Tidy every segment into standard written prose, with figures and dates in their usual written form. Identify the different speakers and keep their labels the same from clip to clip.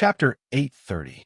Speaker 1: Chapter 830.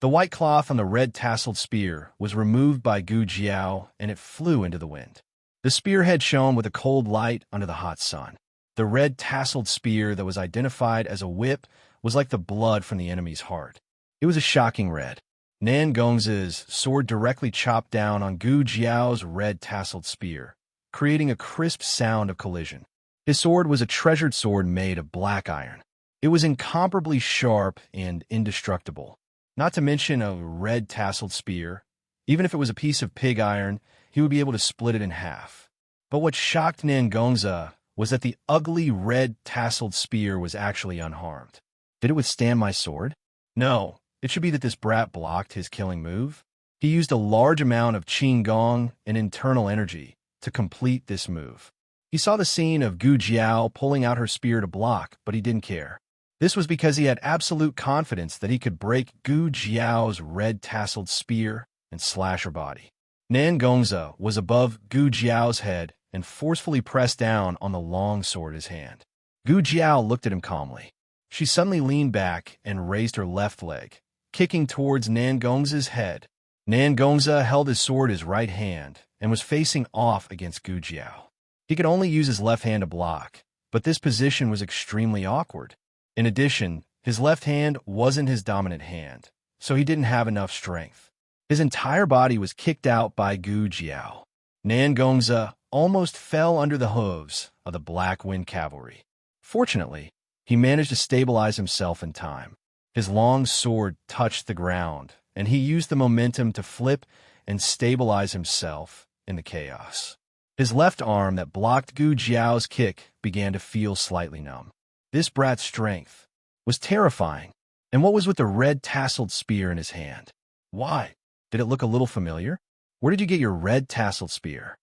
Speaker 1: The white cloth on the red-tasseled spear was removed by Gu Jiao, and it flew into the wind. The spearhead shone with a cold light under the hot sun. The red-tasseled spear that was identified as a whip was like the blood from the enemy's heart. It was a shocking red. Nan Gongzi's sword directly chopped down on Gu Jiao's red-tasseled spear, creating a crisp sound of collision. His sword was a treasured sword made of black iron. It was incomparably sharp and indestructible. Not to mention a red-tasseled spear. Even if it was a piece of pig iron, he would be able to split it in half. But what shocked Nan Gongzi was that the ugly red-tasseled spear was actually unharmed. Did it withstand my sword? No, it should be that this brat blocked his killing move. He used a large amount of qin gong and internal energy to complete this move. He saw the scene of Gu Jiao pulling out her spear to block, but he didn't care. This was because he had absolute confidence that he could break Gu Jiao's red-tasseled spear and slash her body. Nan Gongzi was above Gu Jiao's head and forcefully pressed down on the long sword in his hand. Gu Jiao looked at him calmly. She suddenly leaned back and raised her left leg, kicking towards Nan Gongzi's head. Nan Gongzi held his sword in his right hand and was facing off against Gu Jiao. He could only use his left hand to block, but this position was extremely awkward. In addition, his left hand wasn't his dominant hand, so he didn't have enough strength. His entire body was kicked out by Gu Jiao. Nan Gongzi almost fell under the hooves of the Black Wind Cavalry. Fortunately, he managed to stabilize himself in time. His long sword touched the ground, and he used the momentum to flip and stabilize himself in the chaos. His left arm that blocked Gu Jiao's kick began to feel slightly numb. This brat's strength was terrifying. And what was with the red-tasseled spear in his hand? Why? Did it look a little familiar? Where did you get your red-tasseled spear?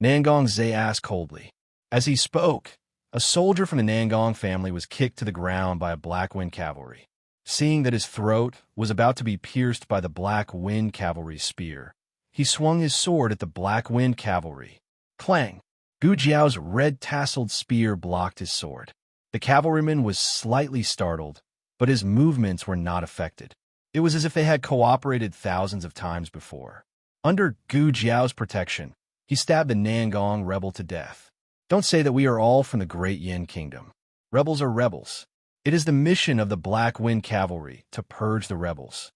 Speaker 1: Nan Gongzi asked coldly. As he spoke, a soldier from the Nan Gong family was kicked to the ground by a Black Wind Cavalry. Seeing that his throat was about to be pierced by the Black Wind Cavalry's spear, he swung his sword at the Black Wind Cavalry. Clang! Gu Jiao's red-tasseled spear blocked his sword. The cavalryman was slightly startled, but his movements were not affected. It was as if they had cooperated thousands of times before. Under Gu Jiao's protection, he stabbed the Nan Gong rebel to death. Don't say that we are all from the Great Yin Kingdom. Rebels are rebels. It is the mission of the Black Wind Cavalry to purge the rebels.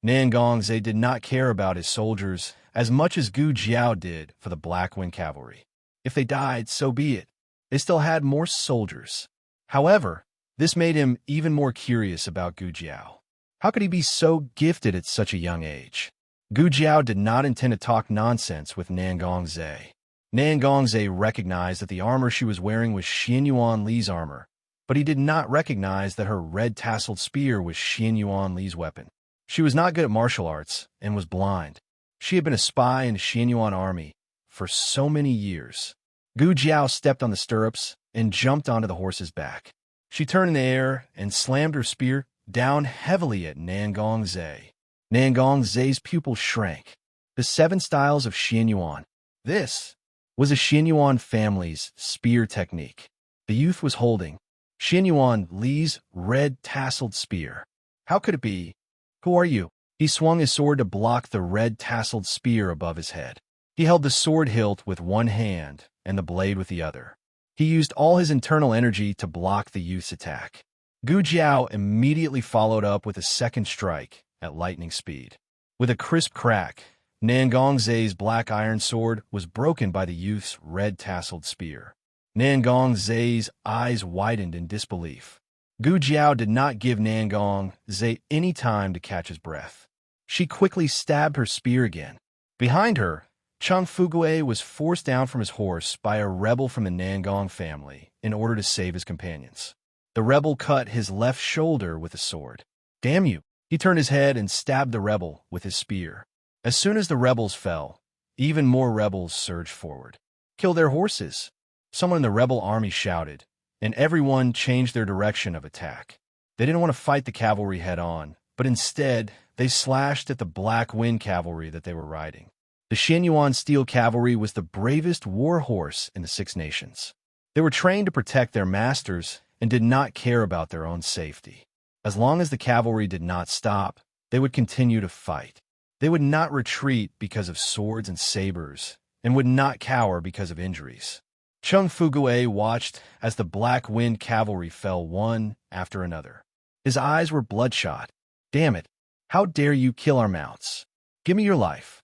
Speaker 1: Nan Gongzi did not care about his soldiers as much as Gu Jiao did for the Black Wind Cavalry. If they died, so be it. They still had more soldiers. However, this made him even more curious about Gu Jiao. How could he be so gifted at such a young age? Gu Jiao did not intend to talk nonsense with Nan Gongzi. Nan Gongzi recognized that the armor she was wearing was Xian Yuan Li's armor, but he did not recognize that her red-tasseled spear was Xian Yuan Li's weapon. She was not good at martial arts and was blind. She had been a spy in the Xian Yuan army for so many years. Gu Jiao stepped on the stirrups and jumped onto the horse's back. She turned in the air and slammed her spear down heavily at Nan Gongzi. Nan Gongzi's pupil shrank. The 7 styles of Xian Yuan. This was a Xian Yuan family's spear technique. The youth was holding Xian Yuan Li's red-tasseled spear. How could it be? Who are you? He swung his sword to block the red-tasseled spear above his head. He held the sword hilt with one hand and the blade with the other. He used all his internal energy to block the youth's attack. Gu Jiao immediately followed up with a second strike at lightning speed. With a crisp crack, Nan Gongzi's black iron sword was broken by the youth's red-tasseled spear. Nan Gongzi's eyes widened in disbelief. Gu Jiao did not give Nan Gongzi any time to catch his breath. She quickly stabbed her spear again. Behind her, Chang Fugui was forced down from his horse by a rebel from the Nan Gong family in order to save his companions. The rebel cut his left shoulder with a sword. Damn you! He turned his head and stabbed the rebel with his spear. As soon as the rebels fell, even more rebels surged forward. Kill their horses! Someone in the rebel army shouted, and everyone changed their direction of attack. They didn't want to fight the cavalry head-on, but instead, they slashed at the Black Wind Cavalry that they were riding. The Xian Yuan Steel Cavalry was the bravest war horse in the Six Nations. They were trained to protect their masters and did not care about their own safety. As long as the cavalry did not stop, they would continue to fight. They would not retreat because of swords and sabers, and would not cower because of injuries. Chung Fugue watched as the Black Wind cavalry fell one after another. His eyes were bloodshot. "Damn it! How dare you kill our mounts? Give me your life."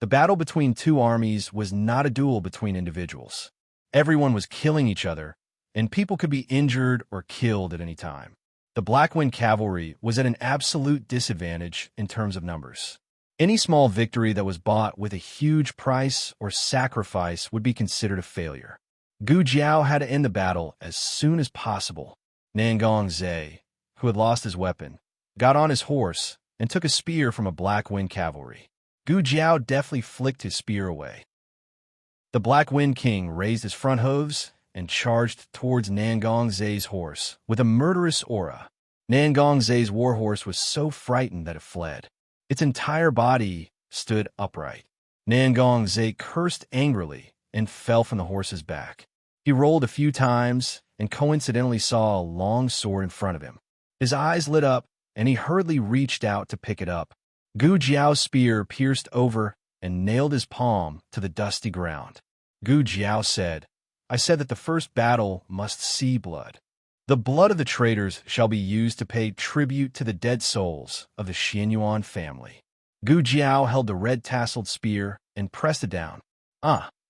Speaker 1: The battle between two armies was not a duel between individuals. Everyone was killing each other, and people could be injured or killed at any time. The Black Wind cavalry was at an absolute disadvantage in terms of numbers. Any small victory that was bought with a huge price or sacrifice would be considered a failure. Gu Jiao had to end the battle as soon as possible. Nangong Zhe, who had lost his weapon, got on his horse and took a spear from a Black Wind cavalry. Gu Jiao deftly flicked his spear away. The Black Wind King raised his front hooves and charged towards Nangong Zhe's horse with a murderous aura. Nangong Zhe's warhorse was so frightened that it fled. Its entire body stood upright. Nangong Zhe cursed angrily and fell from the horse's back. He rolled a few times and coincidentally saw a long sword in front of him. His eyes lit up, and he hurriedly reached out to pick it up. Gu Jiao's spear pierced over and nailed his palm to the dusty ground. Gu Jiao said, "I said that the first battle must see blood. The blood of the traitors shall be used to pay tribute to the dead souls of the Xianyuan family." Gu Jiao held the red-tasseled spear and pressed it down.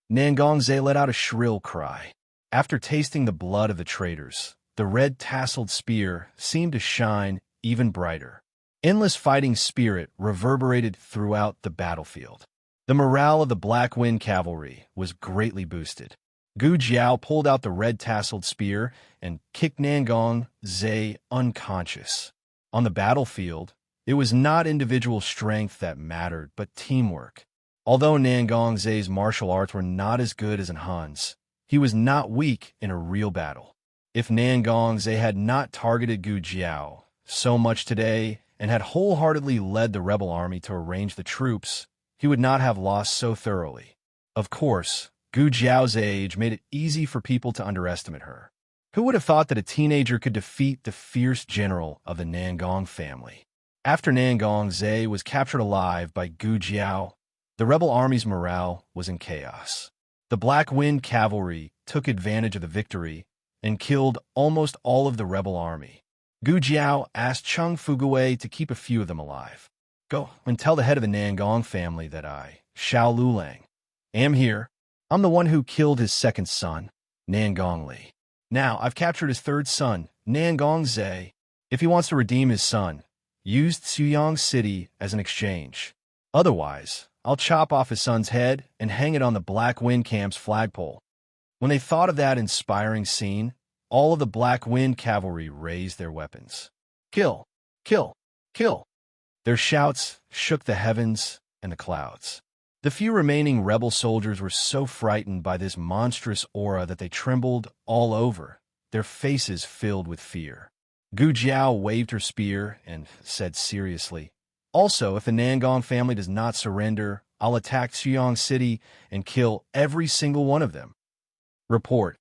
Speaker 1: Nangong Zhe let out a shrill cry. After tasting the blood of the traitors, the red-tasseled spear seemed to shine even brighter. Endless fighting spirit reverberated throughout the battlefield. The morale of the Black Wind cavalry was greatly boosted. Gu Jiao pulled out the red-tasseled spear and kicked Nangong Zhe unconscious. On the battlefield, it was not individual strength that mattered, but teamwork. Although Nangong Zhe's martial arts were not as good as in Han's, he was not weak in a real battle. If Nangong Zhe had not targeted Gu Jiao so much today and had wholeheartedly led the rebel army to arrange the troops, he would not have lost so thoroughly. Of course, Gu Jiao's age made it easy for people to underestimate her. Who would have thought that a teenager could defeat the fierce general of the Nangong family? After Nangong Zhe was captured alive by Gu Jiao, the rebel army's morale was in chaos. The Black Wind cavalry took advantage of the victory and killed almost all of the rebel army. Gu Jiao asked Chung Fugue to keep a few of them alive. "Go and tell the head of the Nangong family that I, Xiao Lulang, am here. I'm the one who killed his second son, Nangong Li. Now I've captured his third son, Nangong Zhe. If he wants to redeem his son, use Tsuyang City as an exchange. Otherwise, I'll chop off his son's head and hang it on the Black Wind camp's flagpole." When they thought of that inspiring scene, all of the Black Wind cavalry raised their weapons. "Kill! Kill! Kill!" Their shouts shook the heavens and the clouds. The few remaining rebel soldiers were so frightened by this monstrous aura that they trembled all over, their faces filled with fear. Gu Jiao waved her spear and said seriously, "Also, if the Nangong family does not surrender, I'll attack Tsuyang City and kill every single one of them." Report.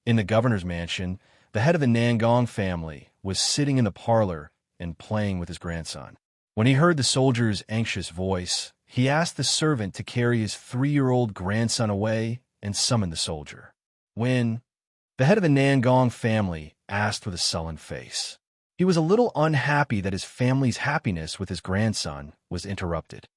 Speaker 1: In the governor's mansion, the head of the Nangong family was sitting in the parlor and playing with his grandson. When he heard the soldier's anxious voice, he asked the servant to carry his 3-year-old grandson away and summon the soldier. When the head of the Nangong family asked with a sullen face, he was a little unhappy that his family's happiness with his grandson was interrupted.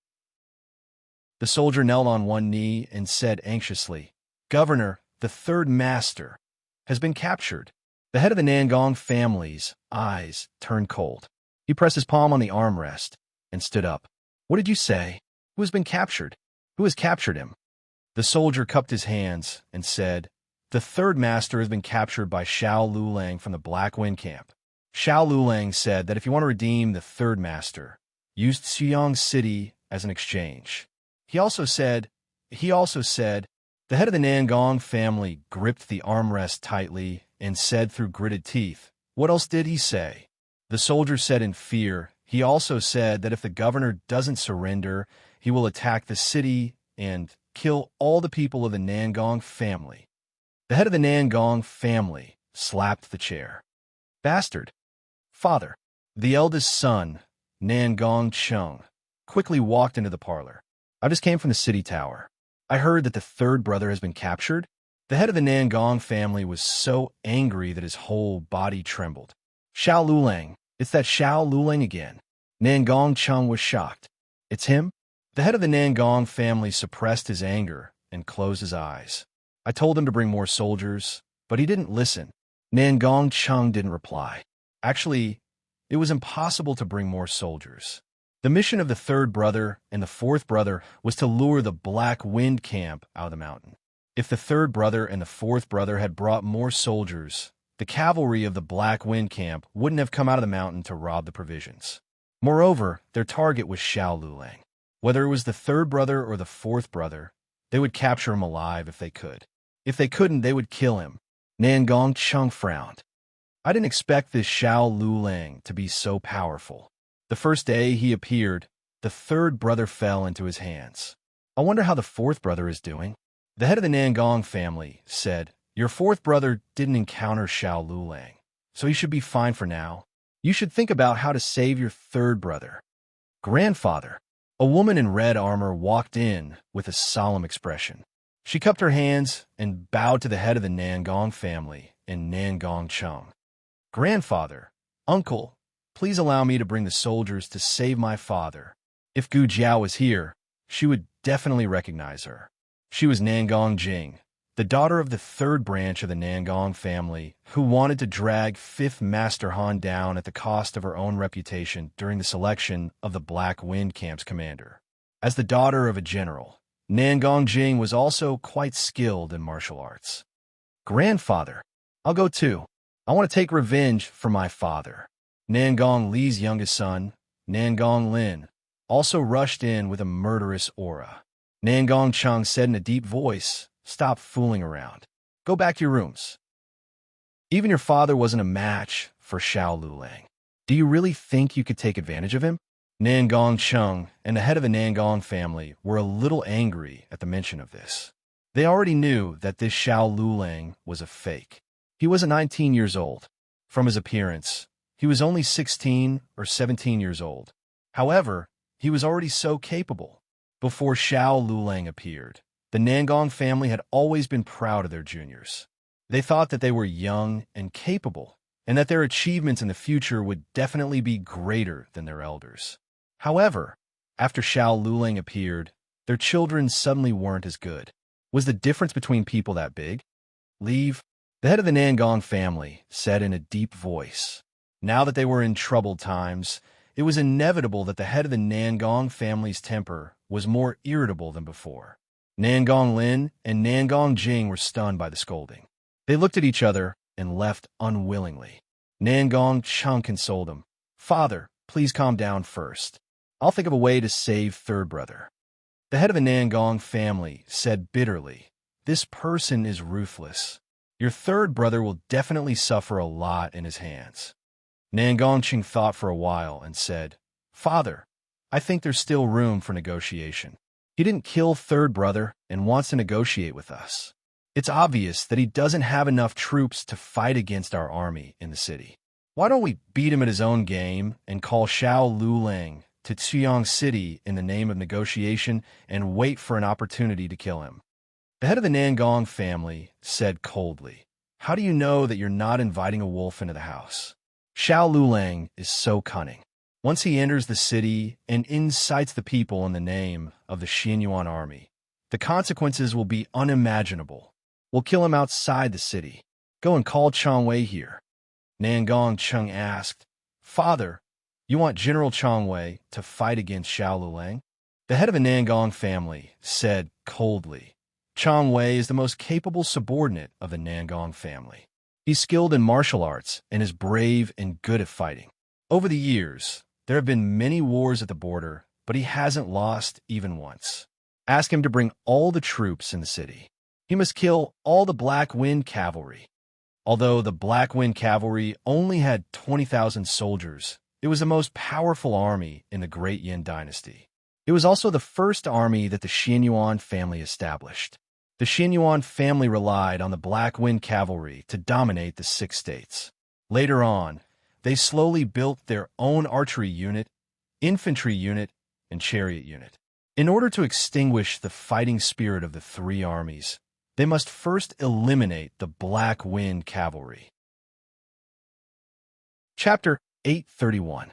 Speaker 1: The soldier knelt on one knee and said anxiously, "Governor, the third master, has been captured." The head of the Nangong family's eyes turned cold. He pressed his palm on the armrest and stood up. "What did you say? Who has been captured? Who has captured him?" The soldier cupped his hands and said, "The third master has been captured by Xiao Lulang from the Black Wind camp." Xiao Lulang said that if you want to redeem the third master, use Tsuyang City as an exchange. He also said, the head of the Nangong family gripped the armrest tightly and said through gritted teeth, "What else did he say?" The soldier said in fear, he also said that if the governor doesn't surrender, he will attack the city and kill all the people of the Nangong family. The head of the Nangong family slapped the chair. "Bastard! Father. The eldest son, Nan Gong Chung, quickly walked into the parlor. I just came from the city tower. I heard that the third brother has been captured. The head of the Nan Gong family was so angry that his whole body trembled. Xiao Lulang, it's that Xiao Lulang again. Nan Gong Chung was shocked. It's him? The head of the Nan Gong family suppressed his anger and closed his eyes. I told him to bring more soldiers, but he didn't listen. Nan Gong Chung didn't reply. Actually, it was impossible to bring more soldiers. The mission of the third brother and the fourth brother was to lure the Black Wind camp out of the mountain. If the third brother and the fourth brother had brought more soldiers, the cavalry of the Black Wind camp wouldn't have come out of the mountain to rob the provisions. Moreover, their target was Xiao Lulang. Whether it was the third brother or the fourth brother, they would capture him alive if they could. If they couldn't, they would kill him. Nan Gong Chung frowned. I didn't expect this Xiao Lulang to be so powerful. The first day he appeared, the third brother fell into his hands. I wonder how the fourth brother is doing. The head of the Nan Gong family said, Your fourth brother didn't encounter Xiao Lulang, so he should be fine for now. You should think about how to save your third brother. Grandfather. A woman in red armor walked in with a solemn expression. She cupped her hands and bowed to the head of the Nan Gong family and Nan Gong Chung. Grandfather, uncle, please allow me to bring the soldiers to save my father. If Gu Jiao was here, she would definitely recognize her. She was Nan Gong Jing, the daughter of the third branch of the Nan Gong family, who wanted to drag 5th Master Han down at the cost of her own reputation during the selection of the Black Wind Camp's commander. As the daughter of a general, Nan Gong Jing was also quite skilled in martial arts. Grandfather, I'll go too. I want to take revenge for my father. Nan Gong Li's youngest son, Nan Gong Lin, also rushed in with a murderous aura. Nan Gong Chung said in a deep voice, Stop fooling around. Go back to your rooms. Even your father wasn't a match for Xiao Lulang. Do you really think you could take advantage of him? Nan Gong Chung and the head of the Nan Gong family were a little angry at the mention of this. They already knew that this Xiao Lulang was a fake. He wasn't 19 years old. From his appearance, he was only 16 or 17 years old. However, he was already so capable. Before Xiao Lulang appeared, the Nan Gong family had always been proud of their juniors. They thought that they were young and capable, and that their achievements in the future would definitely be greater than their elders. However, after Xiao Lulang appeared, their children suddenly weren't as good. Was the difference between people that big? Leave. The head of the Nan Gong family said in a deep voice. Now that they were in troubled times, it was inevitable that the head of the Nan Gong family's temper was more irritable than before. Nan Gong Lin and Nan Gong Jing were stunned by the scolding. They looked at each other and left unwillingly. Nan Gong Chung consoled him. Father, please calm down first. I'll think of a way to save third brother. The head of the Nan Gong family said bitterly, This person is ruthless. Your third brother will definitely suffer a lot in his hands. Nan Gong Chung thought for a while and said, Father, I think there's still room for negotiation. He didn't kill third brother and wants to negotiate with us. It's obvious that he doesn't have enough troops to fight against our army in the city. Why don't we beat him at his own game and call Xiao Lulang to Chiang City in the name of negotiation and wait for an opportunity to kill him? The head of the Nan Gong family said coldly, How do you know that you're not inviting a wolf into the house? Xiao Lulang is so cunning. Once he enters the city and incites the people in the name of the Xianyuan army, the consequences will be unimaginable. We'll kill him outside the city. Go and call Chang Wei here. Nan Gong Chung asked, Father, you want General Chang Wei to fight against Xiao Lulang? The head of the Nan Gong family said coldly, Chang Wei is the most capable subordinate of the Nan Gong family. He's skilled in martial arts and is brave and good at fighting. Over the years, there have been many wars at the border, but he hasn't lost even once. Ask him to bring all the troops in the city. He must kill all the Black Wind cavalry. Although the Black Wind cavalry only had 20,000 soldiers, it was the most powerful army in the Great Yin dynasty. It was also the first army that the Xianyuan family established. The Xianyuan family relied on the Black Wind cavalry to dominate the 6 states. Later on, they slowly built their own archery unit, infantry unit, and chariot unit. In order to extinguish the fighting spirit of the three armies, they must first eliminate the Black Wind cavalry. Chapter 831.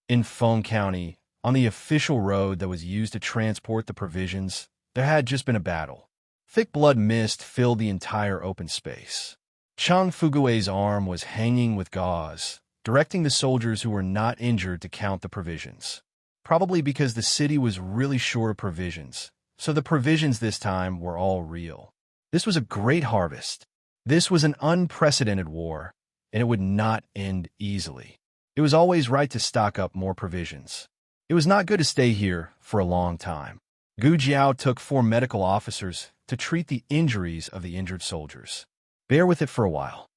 Speaker 1: In Foam County, on the official road that was used to transport the provisions, there had just been a battle. Thick blood mist filled the entire open space. Chang Fugue's arm was hanging with gauze, directing the soldiers who were not injured to count the provisions. Probably because the city was really short of provisions, so the provisions this time were all real. This was a great harvest. This was an unprecedented war, and it would not end easily. It was always right to stock up more provisions. It was not good to stay here for a long time. Gu Jiao took 4 medical officers to treat the injuries of the injured soldiers. Bear with it for a while,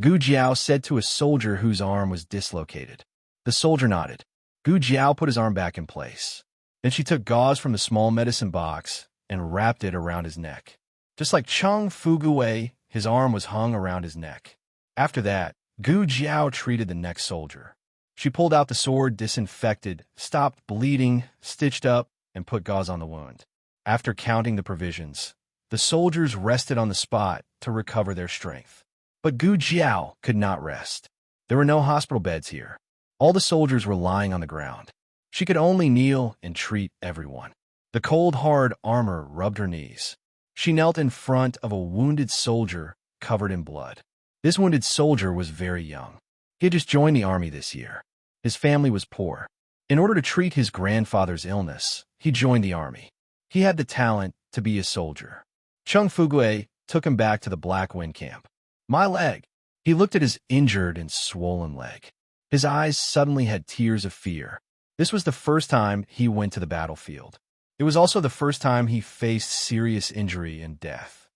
Speaker 1: Gu Jiao said to a soldier whose arm was dislocated. The soldier nodded. Gu Jiao put his arm back in place. Then she took gauze from the small medicine box and wrapped it around his neck. Just like Chang Fugue, his arm was hung around his neck. After that, Gu Jiao treated the next soldier. She pulled out the sword, disinfected, stopped bleeding, stitched up, and put gauze on the wound. After counting the provisions, the soldiers rested on the spot to recover their strength. But Gu Jiao could not rest. There were no hospital beds here. All the soldiers were lying on the ground. She could only kneel and treat everyone. The cold, hard armor rubbed her knees. She knelt in front of a wounded soldier covered in blood. This wounded soldier was very young. He had just joined the army this year. His family was poor. In order to treat his grandfather's illness, he joined the army. He had the talent to be a soldier. Chang Fugue took him back to the Black Wind camp. My leg. He looked at his injured and swollen leg. His eyes suddenly had tears of fear. This was the first time he went to the battlefield. It was also the first time he faced serious injury and death.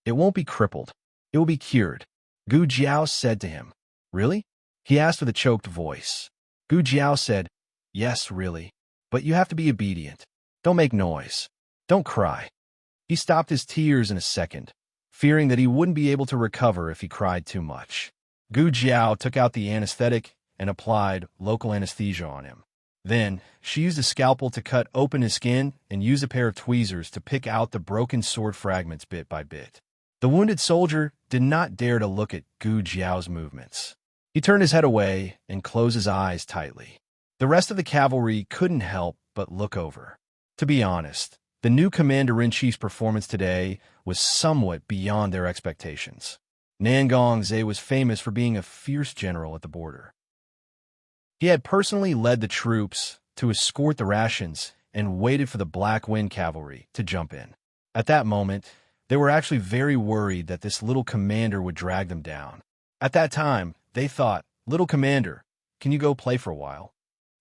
Speaker 1: It won't be crippled. It will be cured, Gu Jiao said to him. Really? He asked with a choked voice. Gu Jiao said, yes, really. But you have to be obedient. Don't make noise. Don't cry. He stopped his tears in a second, fearing that he wouldn't be able to recover if he cried too much. Gu Jiao took out the anesthetic and applied local anesthesia on him. Then, she used a scalpel to cut open his skin and used a pair of tweezers to pick out the broken sword fragments bit by bit. The wounded soldier did not dare to look at Gu Jiao's movements. He turned his head away and closed his eyes tightly. The rest of the cavalry couldn't help but look over. To be honest, the new commander-in-chief's performance today was somewhat beyond their expectations. Nangongze was famous for being a fierce general at the border. He had personally led the troops to escort the rations and waited for the Black Wind cavalry to jump in. At that moment, they were actually very worried that this little commander would drag them down. At that time, they thought, little commander, can you go play for a while?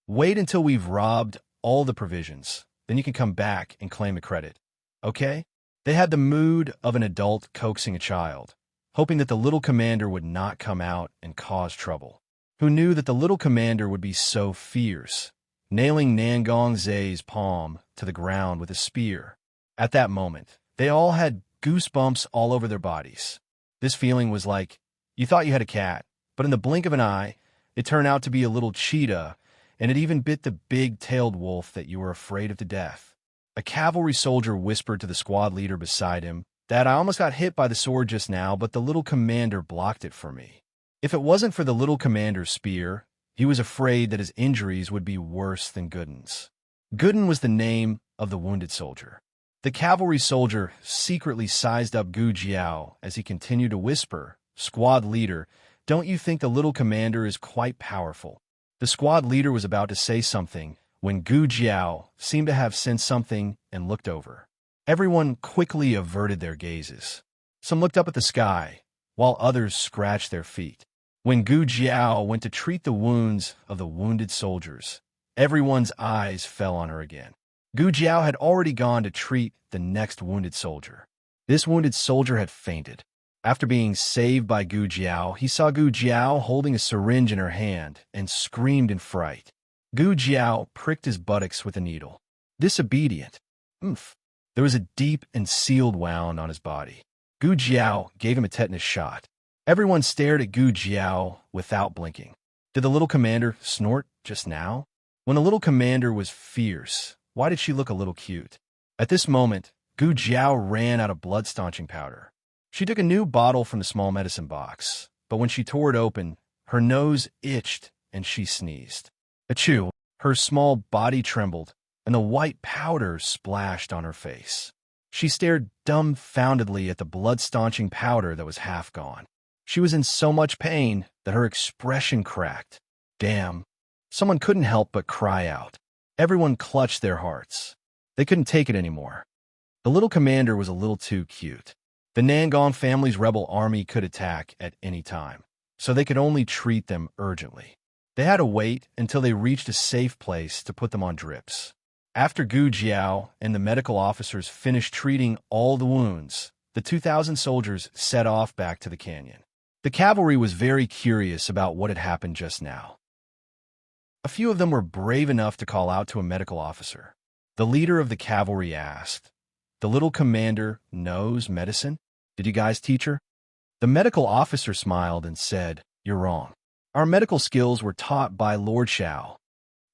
Speaker 1: Wait until we've robbed all the provisions, then you can come back and claim the credit. Okay? They had the mood of an adult coaxing a child, hoping that the little commander would not come out and cause trouble. Who knew that the little commander would be so fierce, nailing Nangongze's palm to the ground with a spear. At that moment, they all had goosebumps all over their bodies. This feeling was like, you thought you had a cat, but in the blink of an eye, it turned out to be a little cheetah, and it even bit the big-tailed wolf that you were afraid of to death. A cavalry soldier whispered to the squad leader beside him that I almost got hit by the sword just now, but the little commander blocked it for me. If it wasn't for the little commander's spear, he was afraid that his injuries would be worse than Gooden's. Gooden was the name of the wounded soldier. The cavalry soldier secretly sized up Gu Jiao as he continued to whisper, Squad leader, don't you think the little commander is quite powerful? The squad leader was about to say something when Gu Jiao seemed to have sensed something and looked over. Everyone quickly averted their gazes. Some looked up at the sky, while others scratched their feet. When Gu Jiao went to treat the wounds of the wounded soldiers, everyone's eyes fell on her again. Gu Jiao had already gone to treat the next wounded soldier. This wounded soldier had fainted. After being saved by Gu Jiao, he saw Gu Jiao holding a syringe in her hand and screamed in fright. Gu Jiao pricked his buttocks with a needle. Disobedient. Oomph. There was a deep and sealed wound on his body. Gu Jiao gave him a tetanus shot. Everyone stared at Gu Jiao without blinking. Did the little commander snort just now? When the little commander was fierce, why did she look a little cute? At this moment, Gu Jiao ran out of blood-staunching powder. She took a new bottle from the small medicine box, but when she tore it open, her nose itched and she sneezed. Achoo! Her small body trembled, and the white powder splashed on her face. She stared dumbfoundedly at the blood-staunching powder that was half gone. She was in so much pain that her expression cracked. Damn. Someone couldn't help but cry out. Everyone clutched their hearts. They couldn't take it anymore. The little commander was a little too cute. The Nangong family's rebel army could attack at any time, so they could only treat them urgently. They had to wait until they reached a safe place to put them on drips. After Gu Jiao and the medical officers finished treating all the wounds, the 2,000 soldiers set off back to the canyon. The cavalry was very curious about what had happened just now. A few of them were brave enough to call out to a medical officer. The leader of the cavalry asked, "The little commander knows medicine? Did you guys teach her?" The medical officer smiled and said, "You're wrong. Our medical skills were taught by Lord Xiao."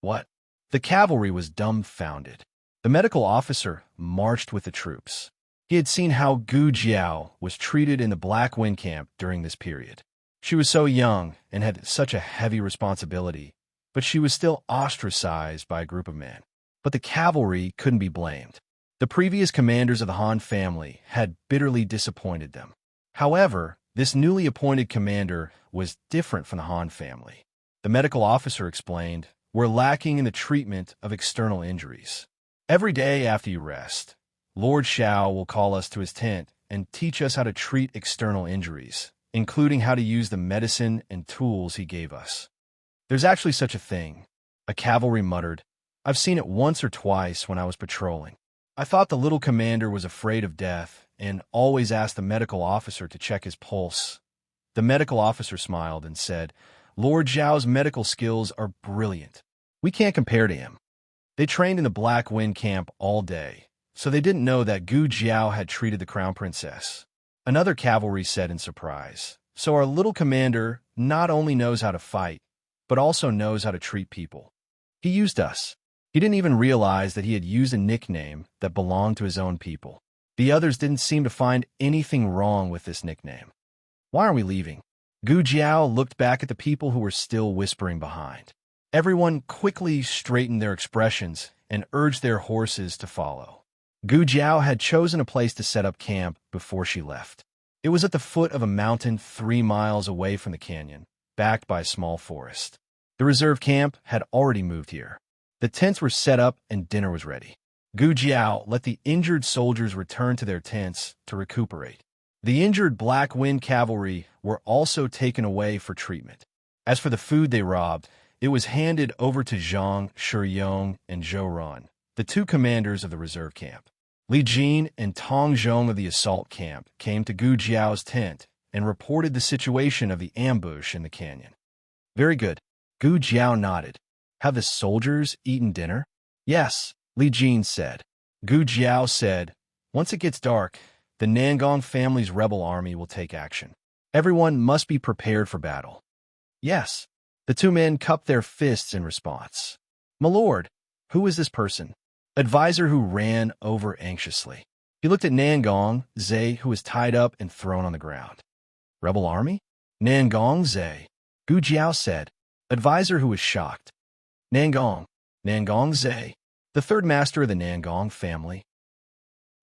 Speaker 1: What? The cavalry was dumbfounded. The medical officer marched with the troops. He had seen how Gu Jiao was treated in the Black Wind camp during this period. She was so young and had such a heavy responsibility, but she was still ostracized by a group of men. But the cavalry couldn't be blamed. The previous commanders of the Han family had bitterly disappointed them. However, this newly appointed commander was different from the Han family. The medical officer explained, "We're lacking in the treatment of external injuries. Every day after you rest, Lord Xiao will call us to his tent and teach us how to treat external injuries, including how to use the medicine and tools he gave us." "There's actually such a thing," a cavalry muttered. "I've seen it once or twice when I was patrolling. I thought the little commander was afraid of death and always asked the medical officer to check his pulse." The medical officer smiled and said, "Lord Zhao's medical skills are brilliant. We can't compare to him." They trained in the Black Wind camp all day, so they didn't know that Gu Jiao had treated the crown princess. Another cavalry said in surprise, "So our little commander not only knows how to fight, but also knows how to treat people. He used us." He didn't even realize that he had used a nickname that belonged to his own people. The others didn't seem to find anything wrong with this nickname. "Why are we leaving?" Gu Jiao looked back at the people who were still whispering behind. Everyone quickly straightened their expressions and urged their horses to follow. Gu Jiao had chosen a place to set up camp before she left. It was at the foot of a mountain 3 miles away from the canyon, backed by a small forest. The reserve camp had already moved here. The tents were set up and dinner was ready. Gu Jiao let the injured soldiers return to their tents to recuperate. The injured Black Wind cavalry were also taken away for treatment. As for the food they robbed, it was handed over to Zhang, Shiyong, and Zhou Ran, the 2 commanders of the reserve camp. Li Jin and Tong Zhong of the assault camp came to Gu Jiao's tent and reported the situation of the ambush in the canyon. "Very good." Gu Jiao nodded. "Have the soldiers eaten dinner?" "Yes," Li Jin said. Gu Jiao said, "Once it gets dark, the Nangong family's rebel army will take action. Everyone must be prepared for battle." "Yes." The 2 men cupped their fists in response. "My lord, who is this person?" Advisor who ran over anxiously. He looked at Nangong Zhe, who was tied up and thrown on the ground. "Rebel army?" "Nangong Zhe," Gu Jiao said. Advisor who was shocked. "Nangong Zhe, the 3rd master of the Nangong family."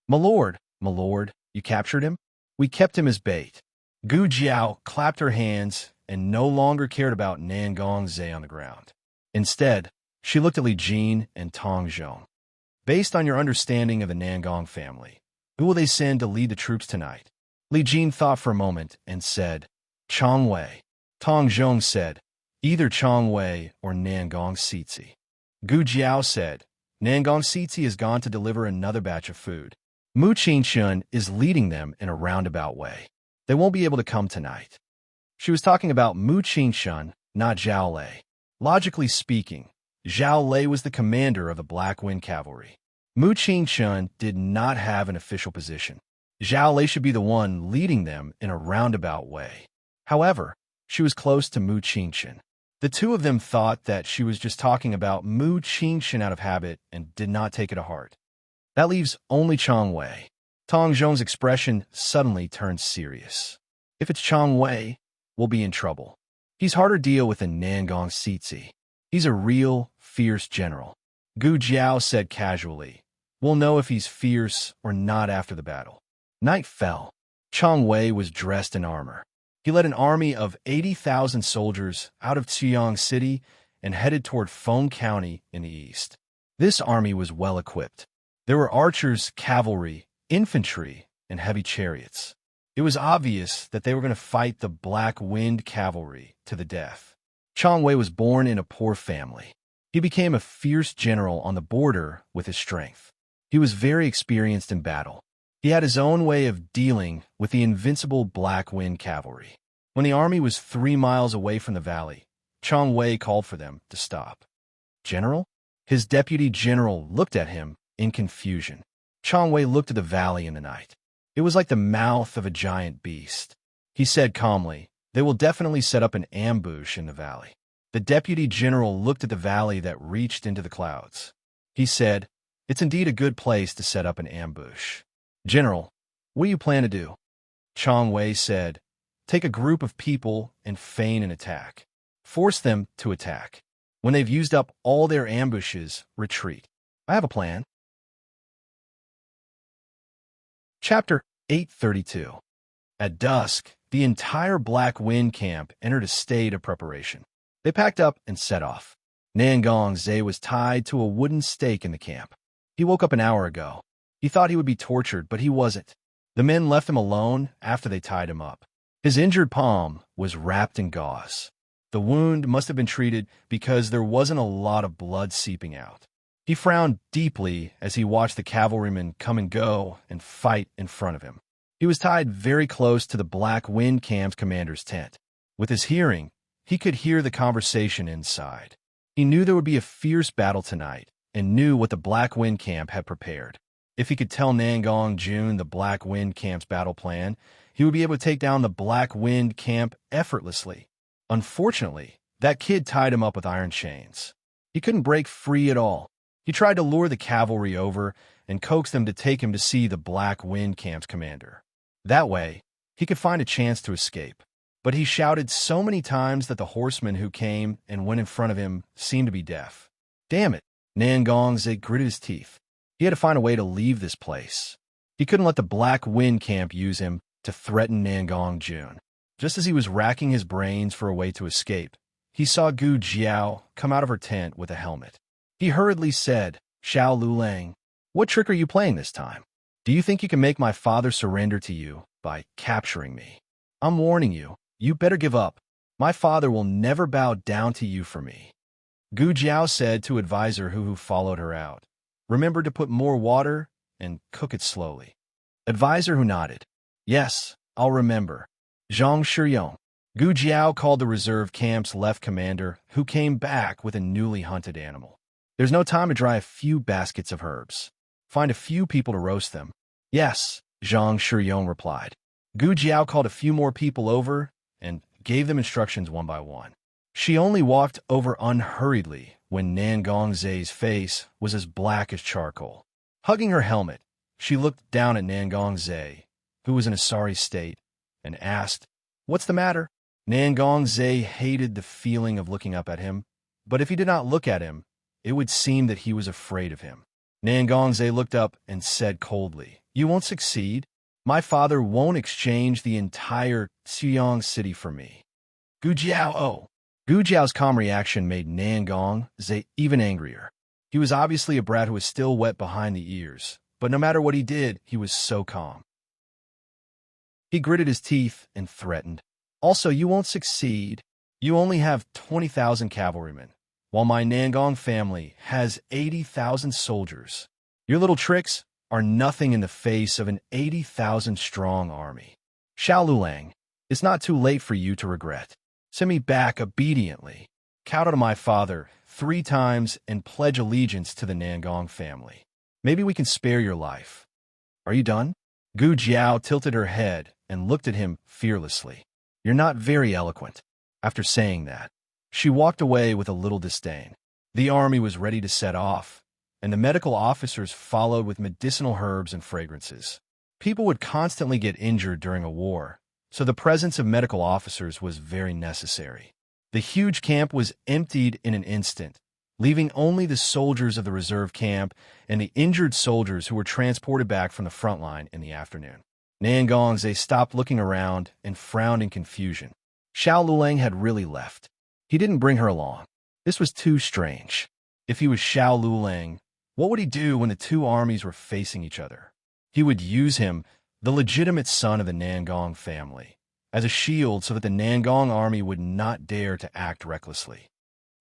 Speaker 1: My lord, you captured him?" "We kept him as bait." Gu Jiao clapped her hands and no longer cared about Nangong Zhe on the ground. Instead, she looked at Li Jin and Tong Zhong. "Based on your understanding of the Nangong family, who will they send to lead the troops tonight?" Li Jin thought for a moment and said, "Chong Wei." Tong Zhong said, "Either Chong Wei or Nangong Sitsi." Gu Jiao said, "Nangong Sitsi has gone to deliver another batch of food. Mu Qingshun is leading them in a roundabout way. They won't be able to come tonight." She was talking about Mu Qingshun, not Zhao Lei. Logically speaking, Zhao Lei was the commander of the Black Wind cavalry. Mu Qingshun did not have an official position. Zhao Lei should be the one leading them in a roundabout way. However, she was close to Mu Qingshun. The two of them thought that she was just talking about Mu Qingshan out of habit and did not take it to heart. That leaves only Chong Wei. Tong Zhong's expression suddenly turned serious. If it's Chong Wei, we'll be in trouble. He's harder to deal with than Nangong Sitsi. He's a real, fierce general. Gu Jiao said casually. We'll know if he's fierce or not after the battle. Night fell. Chong Wei was dressed in armor. He led an army of 80,000 soldiers out of Xiyang City and headed toward Feng County in the east. This army was well equipped. There were archers, cavalry, infantry, and heavy chariots. It was obvious that they were going to fight the Black Wind cavalry to the death. Chong Wei was born in a poor family. He became a fierce general on the border with his strength. He was very experienced in battle. He had his own way of dealing with the invincible Black Wind cavalry. When the army was 3 miles away from the valley, Chong Wei called for them to stop. General? His deputy general looked at him in confusion. Chong Wei looked at the valley in the night. It was like the mouth of a giant beast. He said calmly, they will definitely set up an ambush in the valley. The deputy general looked at the valley that reached into the clouds. He said, it's indeed a good place to set up an ambush. General, what do you plan to do? Chong Wei said, take a group of people and feign an attack. Force them to attack. When they've used up all their ambushes, retreat. I have a plan. Chapter 832. At dusk, the entire Black Wind camp entered a state of preparation. They packed up and set off. Nangong Zhe was tied to a wooden stake in the camp. He woke up an hour ago. He thought he would be tortured, but he wasn't. The men left him alone after they tied him up. His injured palm was wrapped in gauze. The wound must have been treated because there wasn't a lot of blood seeping out. He frowned deeply as he watched the cavalrymen come and go and fight in front of him. He was tied very close to the Black Wind camp's commander's tent. With his hearing, he could hear the conversation inside. He knew there would be a fierce battle tonight and knew what the Black Wind camp had prepared. If he could tell Nangong Jun the Black Wind camp's battle plan, he would be able to take down the Black Wind camp effortlessly. Unfortunately, that kid tied him up with iron chains. He couldn't break free at all. He tried to lure the cavalry over and coax them to take him to see the Black Wind camp's commander. That way, he could find a chance to escape. But he shouted so many times that the horsemen who came and went in front of him seemed to be deaf. Damn it, Nangong Zhe gritted his teeth. He had to find a way to leave this place. He couldn't let the Black Wind camp use him to threaten Nangong Jun. Just as he was racking his brains for a way to escape, he saw Gu Jiao come out of her tent with a helmet. He hurriedly said, Xiao Lulang, what trick are you playing this time? Do you think you can make my father surrender to you by capturing me? I'm warning you, you better give up. My father will never bow down to you for me. Gu Jiao said to advisor who followed her out. Remember to put more water and cook it slowly. Advisor who nodded. Yes, I'll remember. Zhang Shiyong. Gu Jiao called the reserve camp's left commander, who came back with a newly hunted animal. There's no time to dry a few baskets of herbs. Find a few people to roast them. Yes, Zhang Shiyong replied. Gu Jiao called a few more people over and gave them instructions one by one. She only walked over unhurriedly when Nangong Zhe's face was as black as charcoal. Hugging her helmet, she looked down at Nangong Zhe, who was in a sorry state, and asked, What's the matter? Nangong Zhe hated the feeling of looking up at him, but if he did not look at him, it would seem that he was afraid of him. Nangong Zhe looked up and said coldly, You won't succeed. My father won't exchange the entire Xiyang city for me. Gu Jiao, oh. Gu Jiao's calm reaction made Nangong Zhe even angrier. He was obviously a brat who was still wet behind the ears, but no matter what he did, he was so calm. He gritted his teeth and threatened. Also, you won't succeed. You only have 20,000 cavalrymen, while my Nangong family has 80,000 soldiers. Your little tricks are nothing in the face of an 80,000-strong army. Xiao Lulang, it's not too late for you to regret. Send me back obediently. Kowtow to my father 3 times and pledge allegiance to the Nangong family. Maybe we can spare your life. Are you done? Gu Jiao tilted her head and looked at him fearlessly. You're not very eloquent. After saying that, She walked away with a little disdain. The army was ready to set off, and the medical officers followed with medicinal herbs and fragrances. People would constantly get injured during a war, so the presence of medical officers was very necessary. The huge camp was emptied in an instant, leaving only the soldiers of the reserve camp and the injured soldiers who were transported back from the front line in the afternoon. Nangongze stopped looking around and frowned in confusion. Xiao Lulang had really left. He didn't bring her along. This was too strange. If he was Xiao Lulang, what would he do when the two armies were facing each other? He would use him, the legitimate son of the Nangong family, as a shield so that the Nangong army would not dare to act recklessly.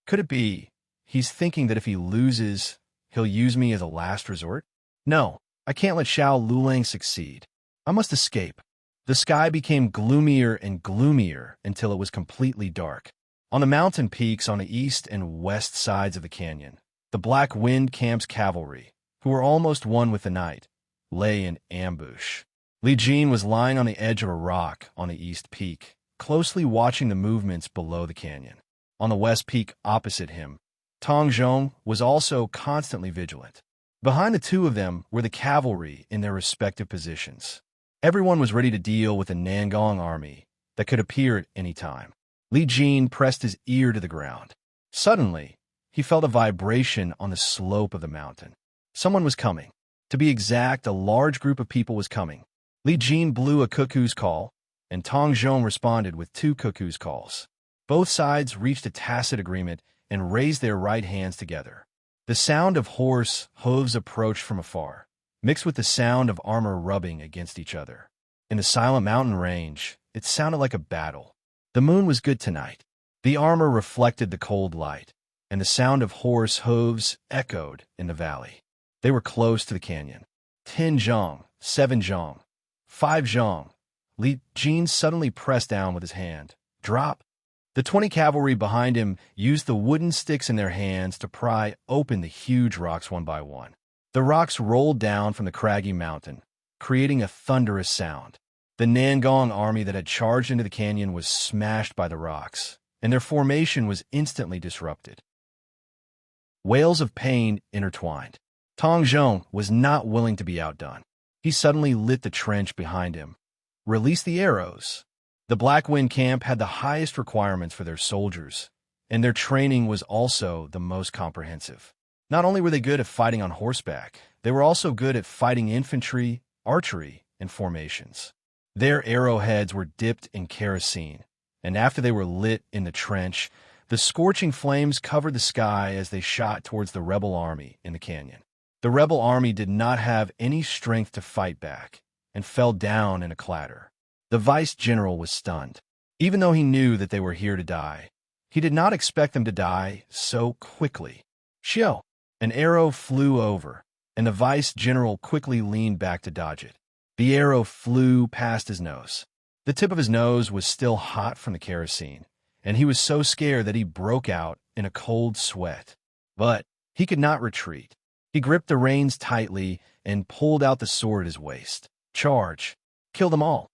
Speaker 1: Could it be he's thinking that if he loses, he'll use me as a last resort? No, I can't let Xiao Lulang succeed. I must escape. The sky became gloomier and gloomier until it was completely dark. On the mountain peaks on the east and west sides of the canyon, the Black Wind Camp's cavalry, who were almost one with the night, lay in ambush. Li Jin was lying on the edge of a rock on the east peak, closely watching the movements below the canyon. On the west peak opposite him, Tong Zhong was also constantly vigilant. Behind the two of them were the cavalry in their respective positions. Everyone was ready to deal with the Nangong army that could appear at any time. Li Jin pressed his ear to the ground. Suddenly, he felt a vibration on the slope of the mountain. Someone was coming. To be exact, a large group of people was coming. Li Jin blew a cuckoo's call, and Tong Zhong responded with 2 cuckoo's calls. Both sides reached a tacit agreement and raised their right hands together. The sound of horse hooves approached from afar, mixed with the sound of armor rubbing against each other. In the silent mountain range, it sounded like a battle. The moon was good tonight. The armor reflected the cold light, and the sound of horse hooves echoed in the valley. They were close to the canyon. 10 zhang, 7 zhang, 5 zhang. Li Jin suddenly pressed down with his hand. Drop. The 20 cavalry behind him used the wooden sticks in their hands to pry open the huge rocks one by one. The rocks rolled down from the craggy mountain, creating a thunderous sound. The Nangong army that had charged into the canyon was smashed by the rocks, and their formation was instantly disrupted. Wails of pain intertwined. Tong Zhong was not willing to be outdone. He suddenly lit the trench behind him. Release the arrows. The Black Wind Camp had the highest requirements for their soldiers, and their training was also the most comprehensive. Not only were they good at fighting on horseback, they were also good at fighting infantry, archery, and formations. Their arrowheads were dipped in kerosene, and after they were lit in the trench, the scorching flames covered the sky as they shot towards the rebel army in the canyon. The rebel army did not have any strength to fight back, and fell down in a clatter. The vice-general was stunned. Even though he knew that they were here to die, he did not expect them to die so quickly. Xiao! An arrow flew over, and the vice-general quickly leaned back to dodge it. The arrow flew past his nose. The tip of his nose was still hot from the kerosene, and he was so scared that he broke out in a cold sweat. But he could not retreat. He gripped the reins tightly and pulled out the sword at his waist. Charge! Kill them all!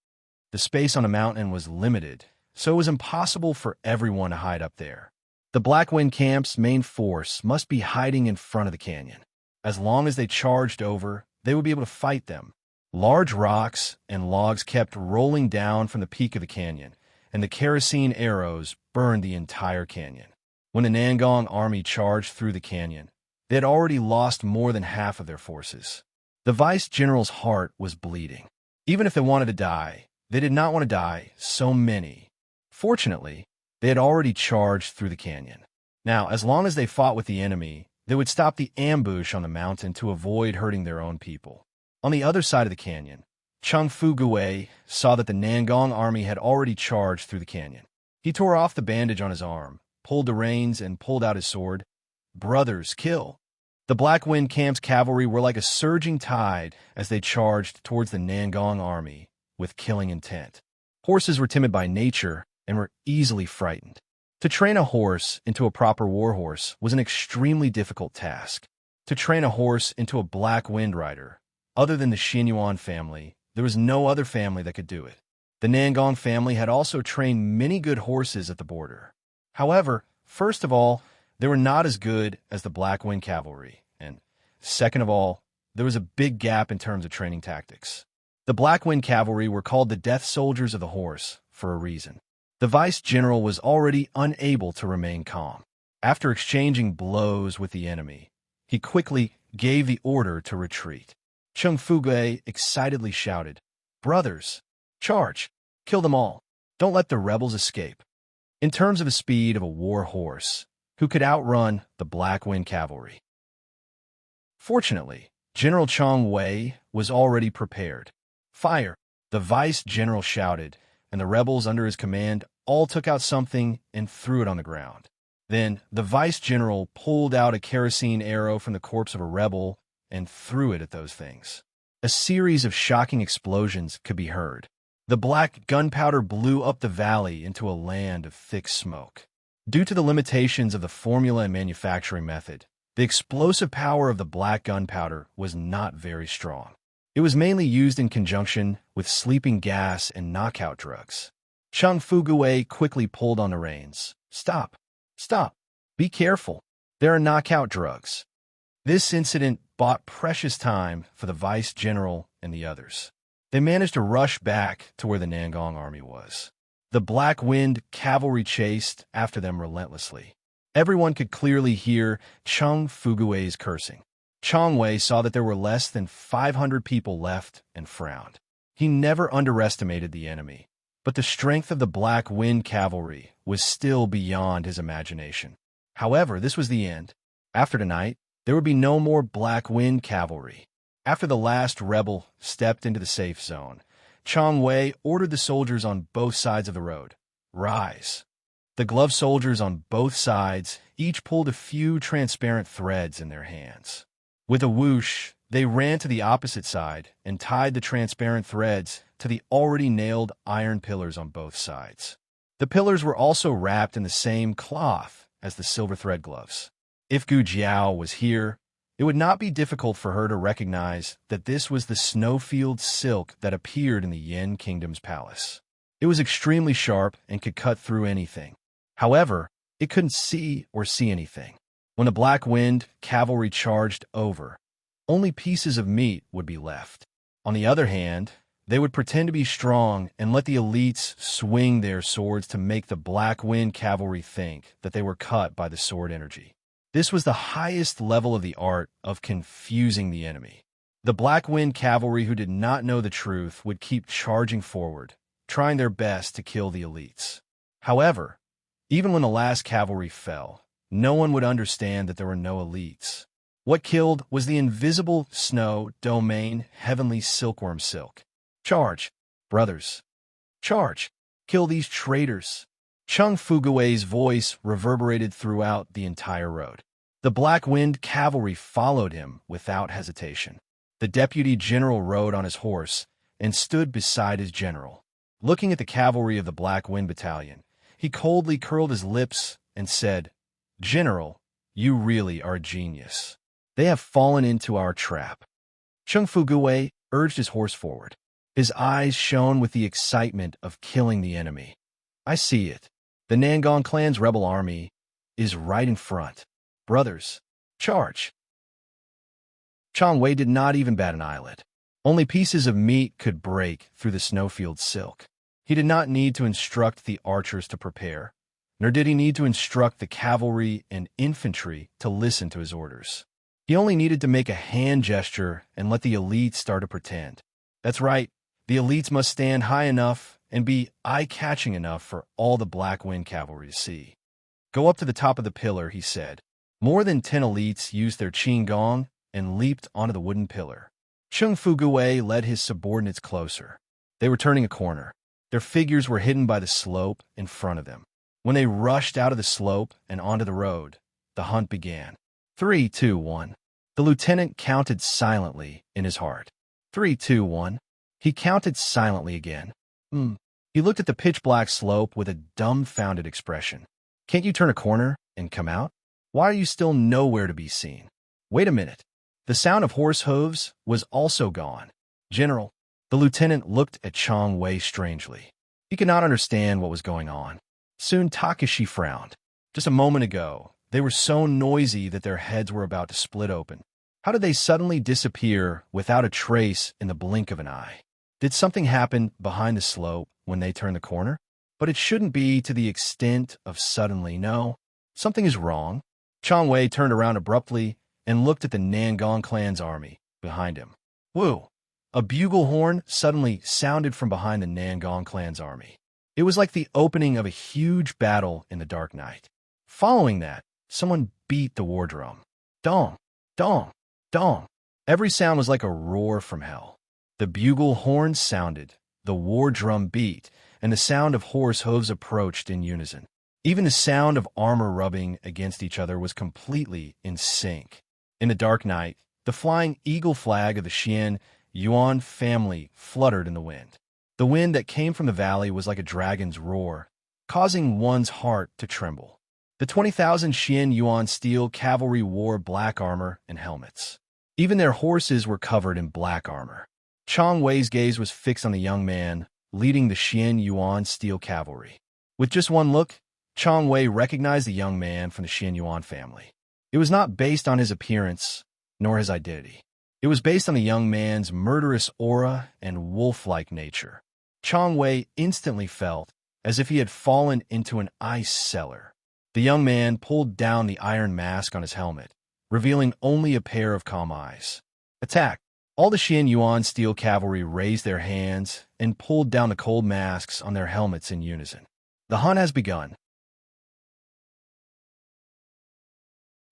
Speaker 1: The space on the mountain was limited, so it was impossible for everyone to hide up there. The Black Wind Camp's main force must be hiding in front of the canyon. As long as they charged over, they would be able to fight them. Large rocks and logs kept rolling down from the peak of the canyon, and the kerosene arrows burned the entire canyon. When the Nangong army charged through the canyon, they had already lost more than half of their forces. The vice-general's heart was bleeding. Even if they wanted to die, they did not want to die so many. Fortunately, they had already charged through the canyon. Now, as long as they fought with the enemy, they would stop the ambush on the mountain to avoid hurting their own people. On the other side of the canyon, Chung Fu Gui saw that the Nangong army had already charged through the canyon. He tore off the bandage on his arm, pulled the reins, and pulled out his sword. Brothers, kill! The Black Wind Camp's cavalry were like a surging tide as they charged towards the Nangong army with killing intent. Horses were timid by nature and were easily frightened. To train a horse into a proper warhorse was an extremely difficult task. To train a horse into a Black Wind rider, other than the Xinyuan family, there was no other family that could do it. The Nangong family had also trained many good horses at the border. However, First of all, they were not as good as the Black Wind Cavalry, and second of all, there was a big gap in terms of training tactics. The Black Wind Cavalry were called the Death Soldiers of the Horse for a reason. The vice-general was already unable to remain calm. After exchanging blows with the enemy, he quickly gave the order to retreat. Chung Fugui excitedly shouted, "Brothers, charge! Kill them all! Don't let the rebels escape!" In terms of the speed of a war horse, who could outrun the Black Wind Cavalry? Fortunately, General Chong Wei was already prepared. "Fire!" the vice-general shouted, and the rebels under his command all took out something and threw it on the ground. Then the vice-general pulled out a kerosene arrow from the corpse of a rebel and threw it at those things. A series of shocking explosions could be heard. The black gunpowder blew up the valley into a land of thick smoke. Due to the limitations of the formula and manufacturing method, the explosive power of the black gunpowder was not very strong. It was mainly used in conjunction with sleeping gas and knockout drugs. Chung Fugui quickly pulled on the reins. "Stop! Stop! Be careful! There are knockout drugs." This incident bought precious time for the vice-general and the others. They managed to rush back to where the Nangong army was. The Black Wind Cavalry chased after them relentlessly. Everyone could clearly hear Chung Fugui's cursing. Chong Wei saw that there were less than 500 people left and frowned. He never underestimated the enemy, but the strength of the Black Wind Cavalry was still beyond his imagination. However, this was the end. After tonight, there would be no more Black Wind Cavalry. After the last rebel stepped into the safe zone, Chong Wei ordered the soldiers on both sides of the road, "Rise." The gloved soldiers on both sides each pulled a few transparent threads in their hands. With a whoosh, they ran to the opposite side and tied the transparent threads to the already nailed iron pillars on both sides. The pillars were also wrapped in the same cloth as the silver thread gloves. If Gu Jiao was here, it would not be difficult for her to recognize that this was the snowfield silk that appeared in the Yin Kingdom's palace. It was extremely sharp and could cut through anything. However, it couldn't see anything. When the Black Wind Cavalry charged over, only pieces of meat would be left. On the other hand, they would pretend to be strong and let the elites swing their swords to make the Black Wind Cavalry think that they were cut by the sword energy. This was the highest level of the art of confusing the enemy. The Black Wind Cavalry who did not know the truth would keep charging forward, trying their best to kill the elites. However, even when the last cavalry fell, no one would understand that there were no elites. What killed was the invisible snow domain heavenly silkworm silk. "Charge, brothers! Charge! Kill these traitors!" Chung Fugui's voice reverberated throughout the entire road. The Black Wind Cavalry followed him without hesitation. The deputy general rode on his horse and stood beside his general. Looking at the cavalry of the Black Wind Battalion, he coldly curled his lips and said, "General, you really are a genius. They have fallen into our trap." Chung Fugui urged his horse forward. His eyes shone with the excitement of killing the enemy. "I see it. The Nangong clan's rebel army is right in front. Brothers, charge!" Chong Wei did not even bat an eyelid. Only pieces of meat could break through the snowfield silk. He did not need to instruct the archers to prepare, nor did he need to instruct the cavalry and infantry to listen to his orders. He only needed to make a hand gesture and let the elites start to pretend. That's right, the elites must stand high enough and be eye-catching enough for all the Black Wind Cavalry to see. "Go up to the top of the pillar," he said. More than 10 elites used their qinggong and leaped onto the wooden pillar. Chung Fugui led his subordinates closer. They were turning a corner. Their figures were hidden by the slope in front of them. When they rushed out of the slope and onto the road, the hunt began. 3, 2, 1. The lieutenant counted silently in his heart. 3, 2, 1. He counted silently again. He looked at the pitch-black slope with a dumbfounded expression. "Can't you turn a corner and come out? Why are you still nowhere to be seen? Wait a minute." The sound of horse hooves was also gone. "General." The lieutenant looked at Chong Wei strangely. He could not understand what was going on. Soon Takashi frowned. Just a moment ago, they were so noisy that their heads were about to split open. How did they suddenly disappear without a trace in the blink of an eye? Did something happen behind the slope when they turned the corner? But it shouldn't be to the extent of suddenly, no. Something is wrong. Chang Wei turned around abruptly and looked at the Nangong clan's army behind him. Woo! A bugle horn suddenly sounded from behind the Nangong clan's army. It was like the opening of a huge battle in the dark night. Following that, someone beat the war drum. Dong! Dong! Dong! Every sound was like a roar from hell. The bugle horn sounded, the war drum beat, and the sound of horse hooves approached in unison. Even the sound of armor rubbing against each other was completely in sync. In the dark night, the flying eagle flag of the Xian Yuan family fluttered in the wind. The wind that came from the valley was like a dragon's roar, causing one's heart to tremble. The 20,000 Xian Yuan steel cavalry wore black armor and helmets. Even their horses were covered in black armor. Chang Wei's gaze was fixed on the young man leading the Xian Yuan steel cavalry. With just one look, Chang Wei recognized the young man from the Xian Yuan family. It was not based on his appearance, nor his identity. It was based on the young man's murderous aura and wolf-like nature. Chang Wei instantly felt as if he had fallen into an ice cellar. The young man pulled down the iron mask on his helmet, revealing only a pair of calm eyes. Attack! All the Xian Yuan steel cavalry raised their hands and pulled down the cold masks on their helmets in unison. The hunt has begun.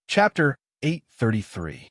Speaker 1: Chapter 833.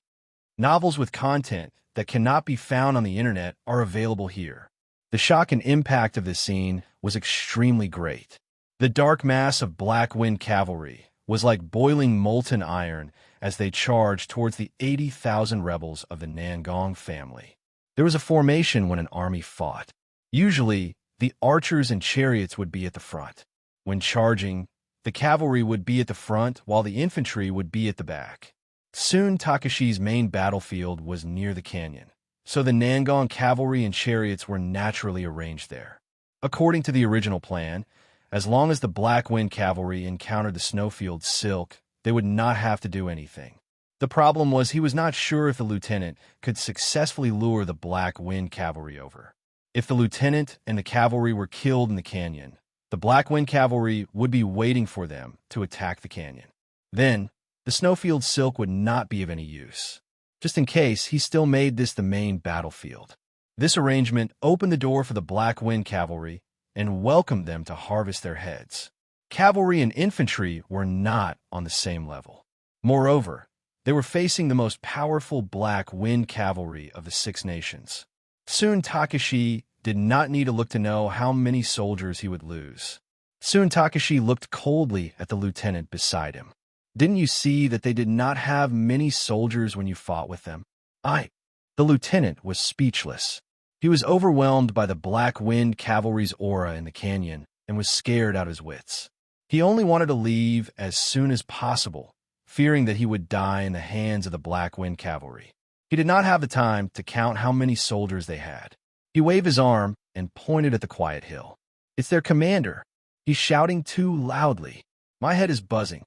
Speaker 1: Novels with content that cannot be found on the internet are available here. The shock and impact of this scene was extremely great. The dark mass of Black Wind cavalry was like boiling molten iron as they charged towards the 80,000 rebels of the Nangong family. There was a formation when an army fought. Usually, the archers and chariots would be at the front. When charging, the cavalry would be at the front while the infantry would be at the back. Soon Takashi's main battlefield was near the canyon, so the Nangong cavalry and chariots were naturally arranged there. According to the original plan, as long as the Black Wind cavalry encountered the snowfield Silk, they would not have to do anything. The problem was he was not sure if the lieutenant could successfully lure the Black Wind cavalry over. If the lieutenant and the cavalry were killed in the canyon, the Black Wind cavalry would be waiting for them to attack the canyon. Then, the snowfield Silk would not be of any use. Just in case, he still made this the main battlefield. This arrangement opened the door for the Black Wind cavalry and welcomed them to harvest their heads. Cavalry and infantry were not on the same level. Moreover, they were facing the most powerful Black Wind cavalry of the Six Nations. Soon Takashi did not need to look to know how many soldiers he would lose. Soon Takashi looked coldly at the lieutenant beside him. Didn't you see that they did not have many soldiers when you fought with them? The lieutenant was speechless. He was overwhelmed by the Black Wind cavalry's aura in the canyon and was scared out of his wits. He only wanted to leave as soon as possible, fearing that he would die in the hands of the Black Wind cavalry. He did not have the time to count how many soldiers they had. He waved his arm and pointed at the quiet hill. It's their commander. He's shouting too loudly. My head is buzzing.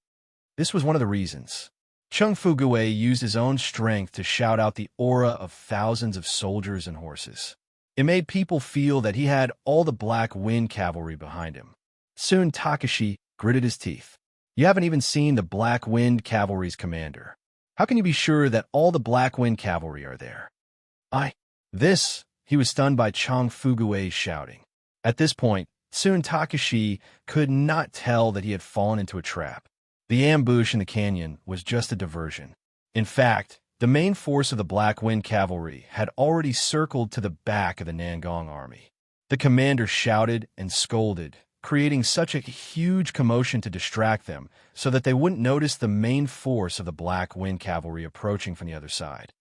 Speaker 1: This was one of the reasons. Chung Fuguei used his own strength to shout out the aura of thousands of soldiers and horses. It made people feel that he had all the Black Wind cavalry behind him. Soon Takashi gritted his teeth. You haven't even seen the Black Wind cavalry's commander. How can you be sure that all the Black Wind cavalry are there? He was stunned by Chung Fuguei's shouting. At this point, soon Takashi could not tell that he had fallen into a trap. The ambush in the canyon was just a diversion. In fact, the main force of the Black Wind cavalry had already circled to the back of the Nangong army. The commander shouted and scolded, creating such a huge commotion to distract them so that they wouldn't notice the main force of the Black Wind cavalry approaching from the other side.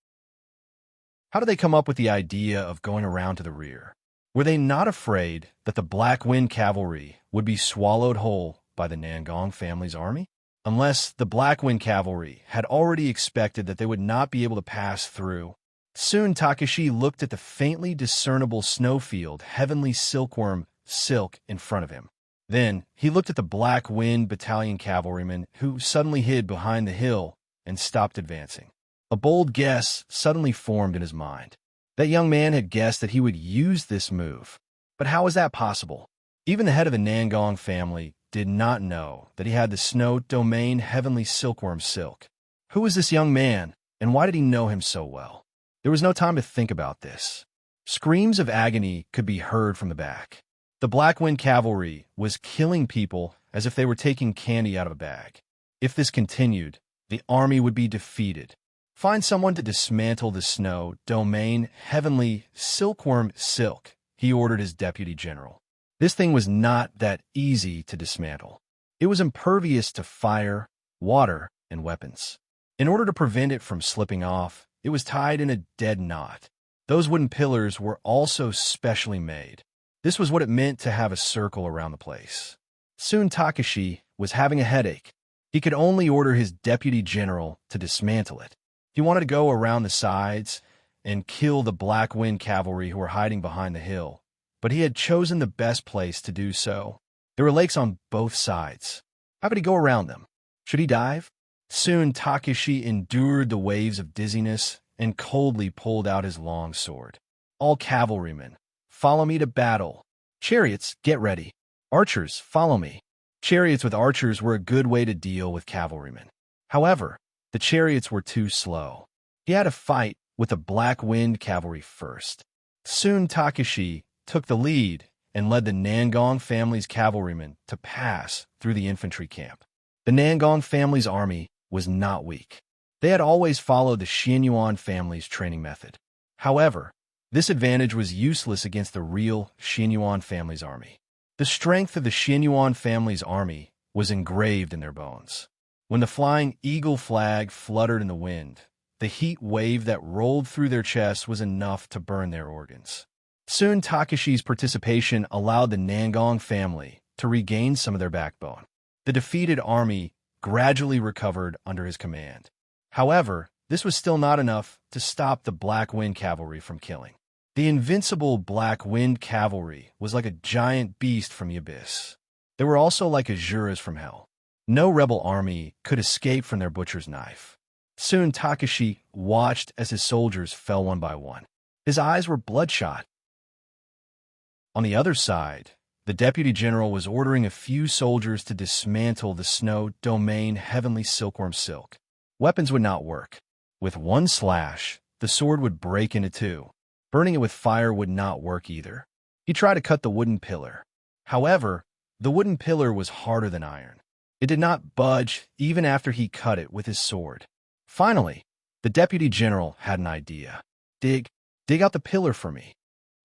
Speaker 1: How did they come up with the idea of going around to the rear? Were they not afraid that the Black Wind cavalry would be swallowed whole by the Nangong family's army? Unless the Black Wind cavalry had already expected that they would not be able to pass through. Soon Takashi looked at the faintly discernible snowfield Heavenly Silkworm Silk in front of him. Then he looked at the Black Wind Battalion cavalryman who suddenly hid behind the hill and stopped advancing. A bold guess suddenly formed in his mind. That young man had guessed that he would use this move. But how was that possible? Even the head of the Nangong family did not know that he had the snow domain heavenly silkworm silk. Who was this young man, and why did he know him so well? There was no time to think about this. Screams of agony could be heard from the back. The Black Wind cavalry was killing people as if they were taking candy out of a bag. If this continued, the army would be defeated. Find someone to dismantle the snow domain heavenly silkworm silk, he ordered his deputy general. This thing was not that easy to dismantle. It was impervious to fire, water, and weapons. In order to prevent it from slipping off, it was tied in a dead knot. Those wooden pillars were also specially made. This was what it meant to have a circle around the place. Soon Takashi was having a headache. He could only order his deputy general to dismantle it. He wanted to go around the sides and kill the Black Wind cavalry who were hiding behind the hill, but he had chosen the best place to do so. There were lakes on both sides. How could he go around them? Should he dive? Soon Takashi endured the waves of dizziness and coldly pulled out his long sword. All cavalrymen, follow me to battle. Chariots, get ready. Archers, follow me. Chariots with archers were a good way to deal with cavalrymen. However, the chariots were too slow. He had to fight with the Black Wind cavalry first. Soon Takashi took the lead and led the Nangong family's cavalrymen to pass through the infantry camp. The Nangong family's army was not weak. They had always followed the Xianyuan family's training method. However, this advantage was useless against the real Xianyuan family's army. The strength of the Xianyuan family's army was engraved in their bones. When the flying eagle flag fluttered in the wind, the heat wave that rolled through their chests was enough to burn their organs. Soon Takashi's participation allowed the Nangong family to regain some of their backbone. The defeated army gradually recovered under his command. However, this was still not enough to stop the Black Wind cavalry from killing. The invincible Black Wind cavalry was like a giant beast from the abyss. They were also like Azuras from hell. No rebel army could escape from their butcher's knife. Soon Takashi watched as his soldiers fell one by one. His eyes were bloodshot. On the other side, the deputy general was ordering a few soldiers to dismantle the snow domain heavenly silkworm silk. Weapons would not work. With one slash, the sword would break into two. Burning it with fire would not work either. He tried to cut the wooden pillar. However, the wooden pillar was harder than iron. It did not budge even after he cut it with his sword. Finally, the deputy general had an idea. Dig out the pillar for me.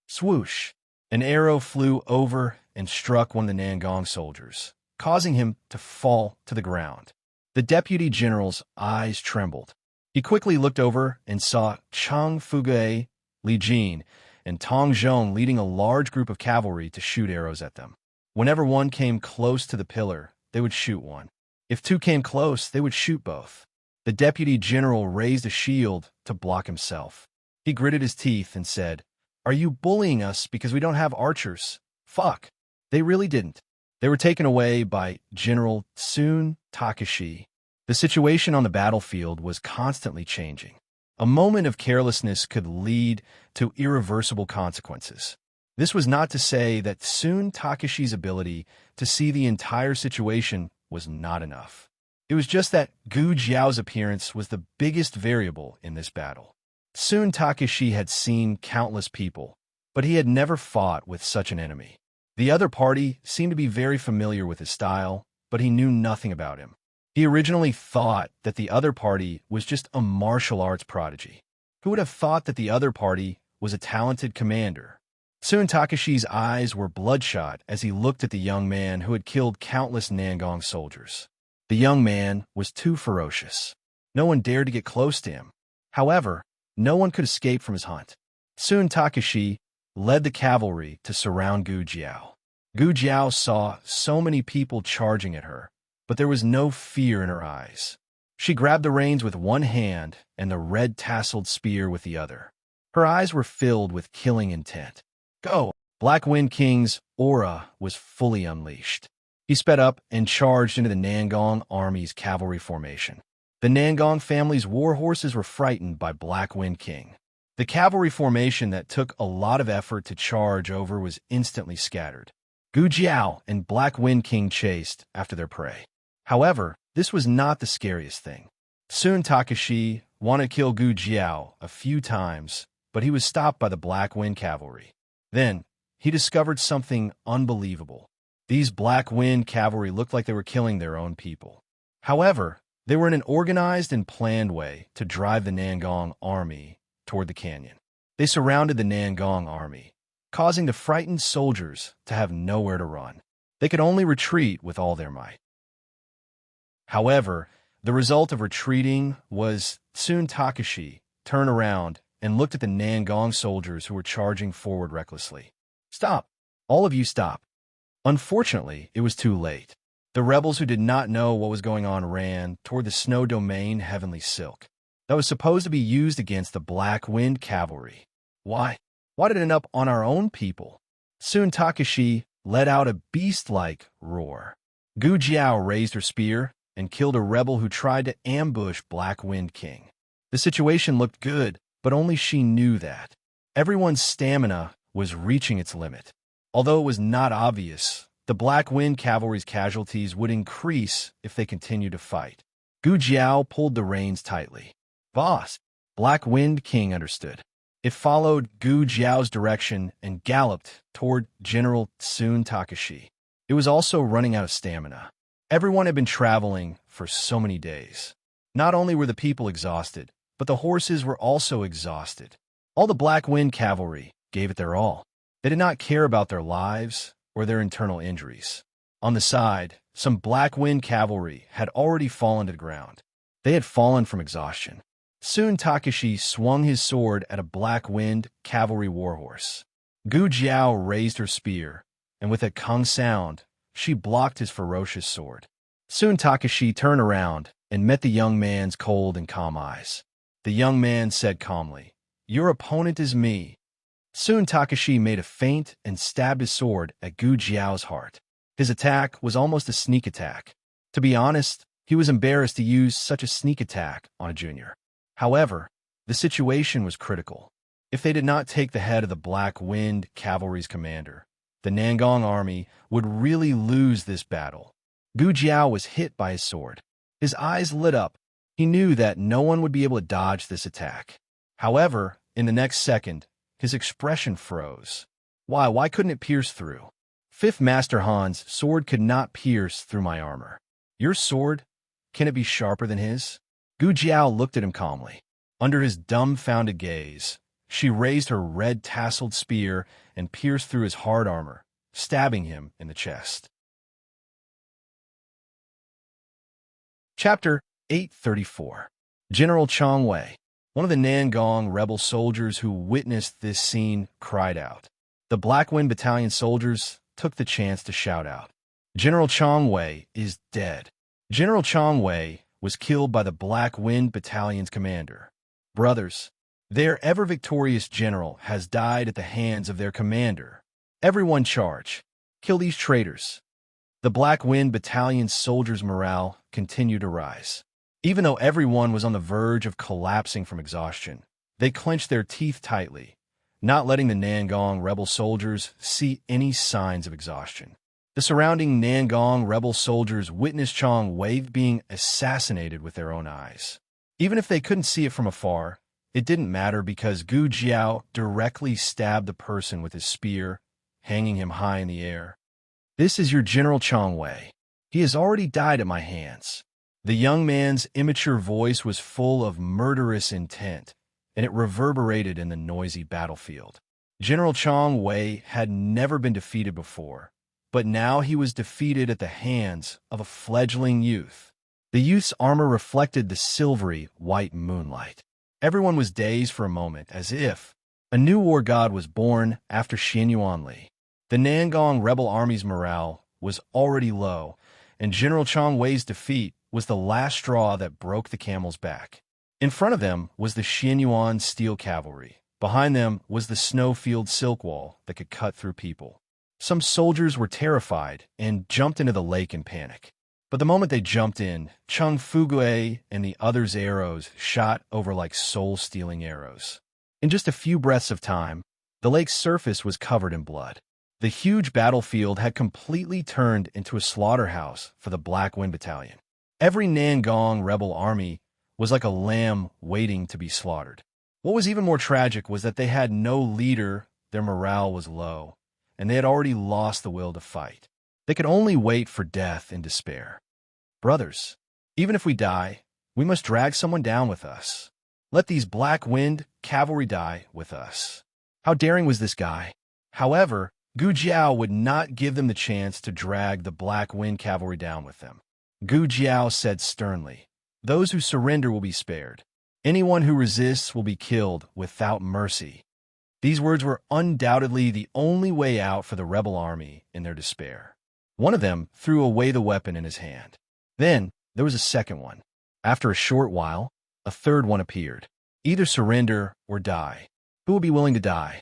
Speaker 1: Swoosh! An arrow flew over and struck one of the Nangong soldiers, causing him to fall to the ground. The deputy general's eyes trembled. He quickly looked over and saw Chang Fuge, Li Jin, and Tong Zhong leading a large group of cavalry to shoot arrows at them. Whenever one came close to the pillar, they would shoot one. If two came close, they would shoot both. The deputy general raised a shield to block himself. He gritted his teeth and said, "Are you bullying us because we don't have archers? Fuck." They really didn't. They were taken away by General Tsun Takashi. The situation on the battlefield was constantly changing. A moment of carelessness could lead to irreversible consequences. This was not to say that Tsun Takashi's ability to see the entire situation was not enough. It was just that Gu Jiao's appearance was the biggest variable in this battle. Tsun Takashi had seen countless people, but he had never fought with such an enemy. The other party seemed to be very familiar with his style, but he knew nothing about him. He originally thought that the other party was just a martial arts prodigy. Who would have thought that the other party was a talented commander? Soon Takashi's eyes were bloodshot as he looked at the young man who had killed countless Nangong soldiers. The young man was too ferocious. No one dared to get close to him. However, no one could escape from his hunt. Soon Takashi led the cavalry to surround Gu Jiao. Gu Jiao saw so many people charging at her, but there was no fear in her eyes. She grabbed the reins with one hand and the red-tasseled spear with the other. Her eyes were filled with killing intent. Go! Black Wind King's aura was fully unleashed. He sped up and charged into the Nangong army's cavalry formation. The Nangong family's war horses were frightened by Black Wind King. The cavalry formation that took a lot of effort to charge over was instantly scattered. Gu Jiao and Black Wind King chased after their prey. However, this was not the scariest thing. Soon Takashi wanted to kill Gu Jiao a few times, but he was stopped by the Black Wind cavalry. Then, he discovered something unbelievable. These Black Wind cavalry looked like they were killing their own people. However, they were in an organized and planned way to drive the Nangong army toward the canyon. They surrounded the Nangong army, causing the frightened soldiers to have nowhere to run. They could only retreat with all their might. However, the result of retreating was soon Takashi turned around and looked at the Nangong soldiers who were charging forward recklessly. "Stop! All of you stop!" Unfortunately, it was too late. The rebels who did not know what was going on ran toward the snow domain Heavenly Silk that was supposed to be used against the Black Wind cavalry. Why? Why did it end up on our own people? Soon Takashi let out a beast-like roar. Gu Jiao raised her spear and killed a rebel who tried to ambush Black Wind King. The situation looked good, but only she knew that. Everyone's stamina was reaching its limit. Although it was not obvious, the Black Wind cavalry's casualties would increase if they continued to fight. Gu Jiao pulled the reins tightly. "Boss!" Black Wind King understood. It followed Gu Jiao's direction and galloped toward General Tsun Takashi. It was also running out of stamina. Everyone had been traveling for so many days. Not only were the people exhausted, but the horses were also exhausted. All the Black Wind cavalry gave it their all. They did not care about their lives or their internal injuries. On the side, some Black Wind cavalry had already fallen to the ground. They had fallen from exhaustion. Soon Takashi swung his sword at a Black Wind cavalry warhorse. Gu Jiao raised her spear, and with a kung sound, she blocked his ferocious sword. Soon Takashi turned around and met the young man's cold and calm eyes. The young man said calmly, "Your opponent is me." Soon Takashi made a feint and stabbed his sword at Gu Jiao's heart. His attack was almost a sneak attack. To be honest, he was embarrassed to use such a sneak attack on a junior. However, the situation was critical. If they did not take the head of the Black Wind cavalry's commander, the Nangong army would really lose this battle. Gu Jiao was hit by his sword. His eyes lit up. He knew that no one would be able to dodge this attack. However, in the next second, his expression froze. Why couldn't it pierce through? Fifth Master Han's sword could not pierce through my armor. Your sword? Can it be sharper than his? Gu Jiao looked at him calmly. Under his dumbfounded gaze, she raised her red tasseled spear and pierced through his hard armor, stabbing him in the chest. Chapter 834. General Chang Wei. One of the Nangong rebel soldiers who witnessed this scene cried out. The Black Wind Battalion soldiers took the chance to shout out, "General Chang Wei is dead." General Chang Wei was killed by the Black Wind Battalion's commander. Brothers, their ever-victorious general has died at the hands of their commander. Everyone charge. Kill these traitors. The Black Wind Battalion's soldiers' morale continued to rise. Even though everyone was on the verge of collapsing from exhaustion, they clenched their teeth tightly, not letting the Nangong rebel soldiers see any signs of exhaustion. The surrounding Nangong rebel soldiers witnessed Chang Wei being assassinated with their own eyes. Even if they couldn't see it from afar, it didn't matter because Gu Jiao directly stabbed the person with his spear, hanging him high in the air. "This is your General Chang Wei. He has already died at my hands." The young man's immature voice was full of murderous intent, and it reverberated in the noisy battlefield. General Chang Wei had never been defeated before, but now he was defeated at the hands of a fledgling youth. The youth's armor reflected the silvery white moonlight. Everyone was dazed for a moment, as if a new war god was born after Xianyuan Li. The Nangong rebel army's morale was already low, and General Chang Wei's defeat was the last straw that broke the camel's back. In front of them was the Xianyuan steel cavalry. Behind them was the snowfield silk wall that could cut through people. Some soldiers were terrified and jumped into the lake in panic. But the moment they jumped in, Chung Fugue and the others' arrows shot over like soul-stealing arrows. In just a few breaths of time, the lake's surface was covered in blood. The huge battlefield had completely turned into a slaughterhouse for the Black Wind Battalion. Every Nangong rebel army was like a lamb waiting to be slaughtered. What was even more tragic was that they had no leader, their morale was low, and they had already lost the will to fight. They could only wait for death in despair. Brothers, even if we die, we must drag someone down with us. Let these Black Wind cavalry die with us. How daring was this guy? However, Gu Jiao would not give them the chance to drag the Black Wind cavalry down with them. Gu Jiao said sternly, "Those who surrender will be spared. Anyone who resists will be killed without mercy." These words were undoubtedly the only way out for the rebel army in their despair. One of them threw away the weapon in his hand. Then there was a second one. After a short while, a third one appeared. Either surrender or die. Who will be willing to die?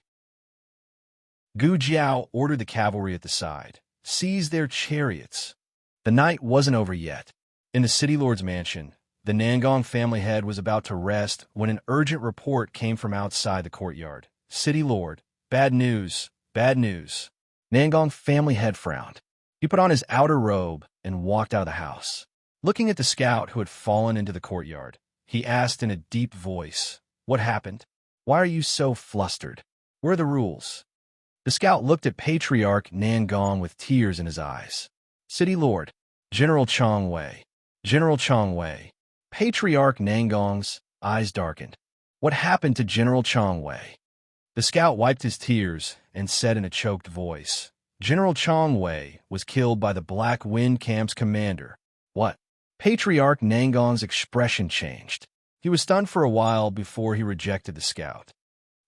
Speaker 1: Gu Jiao ordered the cavalry at the side. Seize their chariots. The night wasn't over yet. In the city lord's mansion, the Nangong family head was about to rest when an urgent report came from outside the courtyard. "City lord, bad news, bad news." Nangong family head frowned. He put on his outer robe and walked out of the house. Looking at the scout who had fallen into the courtyard, he asked in a deep voice, "What happened? Why are you so flustered? Where are the rules?" The scout looked at Patriarch Nangong with tears in his eyes. "City lord, General Chong Wei. General Chong Wei." Patriarch Nangong's eyes darkened. "What happened to General Chong Wei?" The scout wiped his tears and said in a choked voice, "General Chong Wei was killed by the Black Wind Camp's commander." "What?" Patriarch Nangong's expression changed. He was stunned for a while before he rejected the scout.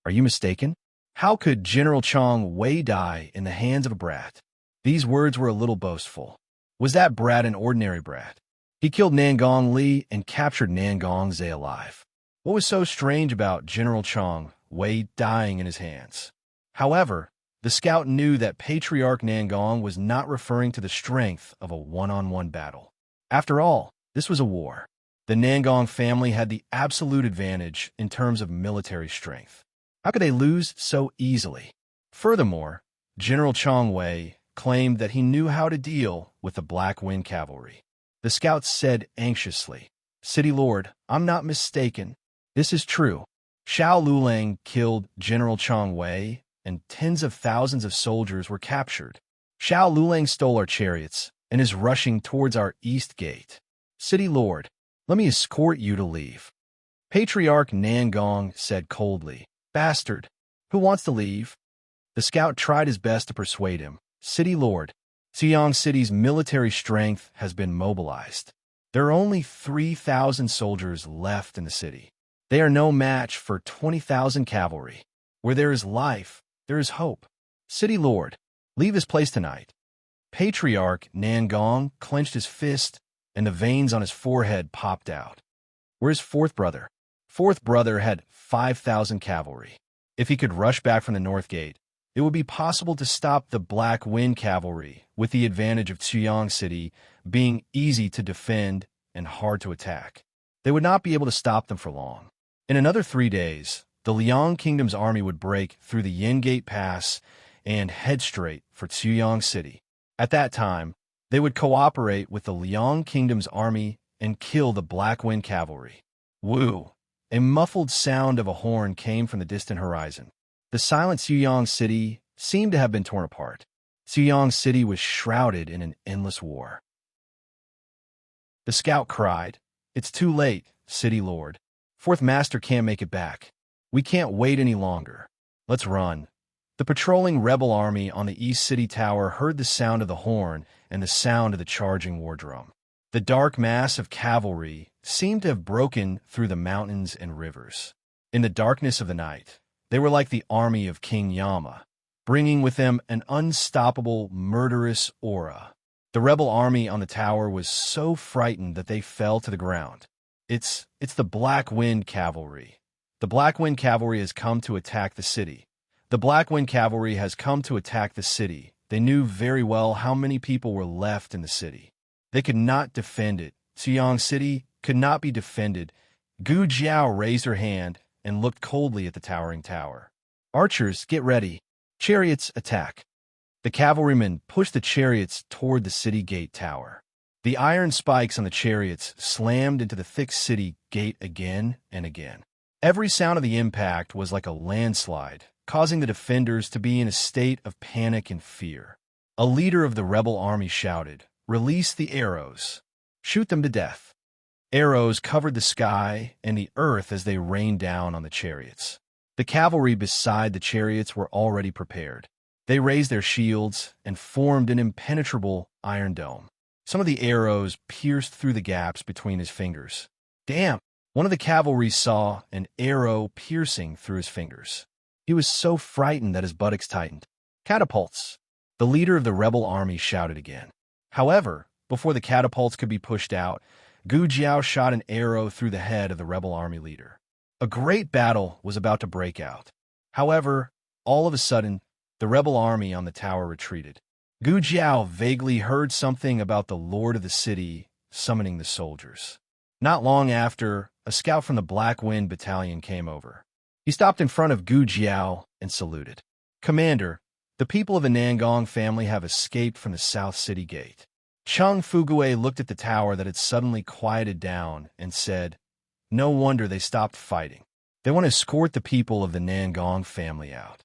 Speaker 1: "Are you mistaken? How could General Chong Wei die in the hands of a brat?" These words were a little boastful. Was that brat an ordinary brat? He killed Nangong Li and captured Nangong Zhe alive. What was so strange about General Chong Wei dying in his hands? However, the scout knew that Patriarch Nangong was not referring to the strength of a one-on-one battle. After all, this was a war. The Nangong family had the absolute advantage in terms of military strength. How could they lose so easily? Furthermore, General Chong Wei claimed that he knew how to deal with the Black Wind cavalry. The scout said anxiously, "City lord, I'm not mistaken. This is true. Xiao Lulang killed General Chong Wei, and tens of thousands of soldiers were captured. Xiao Lulang stole our chariots and is rushing towards our east gate. City lord, let me escort you to leave." Patriarch Nangong said coldly, "Bastard, who wants to leave?" The scout tried his best to persuade him. "City lord, Xiang City's military strength has been mobilized. There are only 3,000 soldiers left in the city. They are no match for 20,000 cavalry. Where there is life, there is hope. City lord, leave this place tonight." Patriarch Nangong clenched his fist, and the veins on his forehead popped out. Where's fourth brother? Fourth brother had 5,000 cavalry. If he could rush back from the north gate, it would be possible to stop the Black Wind cavalry, with the advantage of Xiang City being easy to defend and hard to attack. They would not be able to stop them for long. In another 3 days, the Liang Kingdom's army would break through the Yin Gate Pass and head straight for Xiang City. At that time, they would cooperate with the Liang Kingdom's army and kill the Black Wind cavalry. Woo! A muffled sound of a horn came from the distant horizon. The silent Xiang City seemed to have been torn apart. Xiang City was shrouded in an endless war. The scout cried, "It's too late, City Lord. Fourth Master can't make it back. We can't wait any longer. Let's run." The patrolling rebel army on the East City Tower heard the sound of the horn and the sound of the charging war drum. The dark mass of cavalry seemed to have broken through the mountains and rivers. In the darkness of the night, they were like the army of King Yama, bringing with them an unstoppable, murderous aura. The rebel army on the tower was so frightened that they fell to the ground. It's the Black Wind cavalry. The Black Wind cavalry has come to attack the city. The Black Wind cavalry has come to attack the city," they knew very well how many people were left in the city. They could not defend it. Xiyang City could not be defended. Gu Jiao raised her hand and looked coldly at the towering tower. Archers, get ready. Chariots, attack. The cavalrymen pushed the chariots toward the city gate tower. The iron spikes on the chariots slammed into the thick city gate again and again. Every sound of the impact was like a landslide, causing the defenders to be in a state of panic and fear. A leader of the rebel army shouted, "Release the arrows. Shoot them to death." Arrows covered the sky and the earth as they rained down on the chariots. The cavalry beside the chariots were already prepared. They raised their shields and formed an impenetrable iron dome. Some of the arrows pierced through the gaps between his fingers. Damn! One of the cavalry saw an arrow piercing through his fingers. He was so frightened that his buttocks tightened. Catapults! The leader of the rebel army shouted again. However, before the catapults could be pushed out, Gu Jiao shot an arrow through the head of the rebel army leader. A great battle was about to break out. However, all of a sudden, the rebel army on the tower retreated. Gu Jiao vaguely heard something about the lord of the city summoning the soldiers. Not long after, a scout from the Black Wind Battalion came over. He stopped in front of Gu Jiao and saluted. "Commander, the people of the Nangong family have escaped from the South City Gate." Cheng Fugui looked at the tower that had suddenly quieted down and said, "No wonder they stopped fighting. They want to escort the people of the Nangong family out."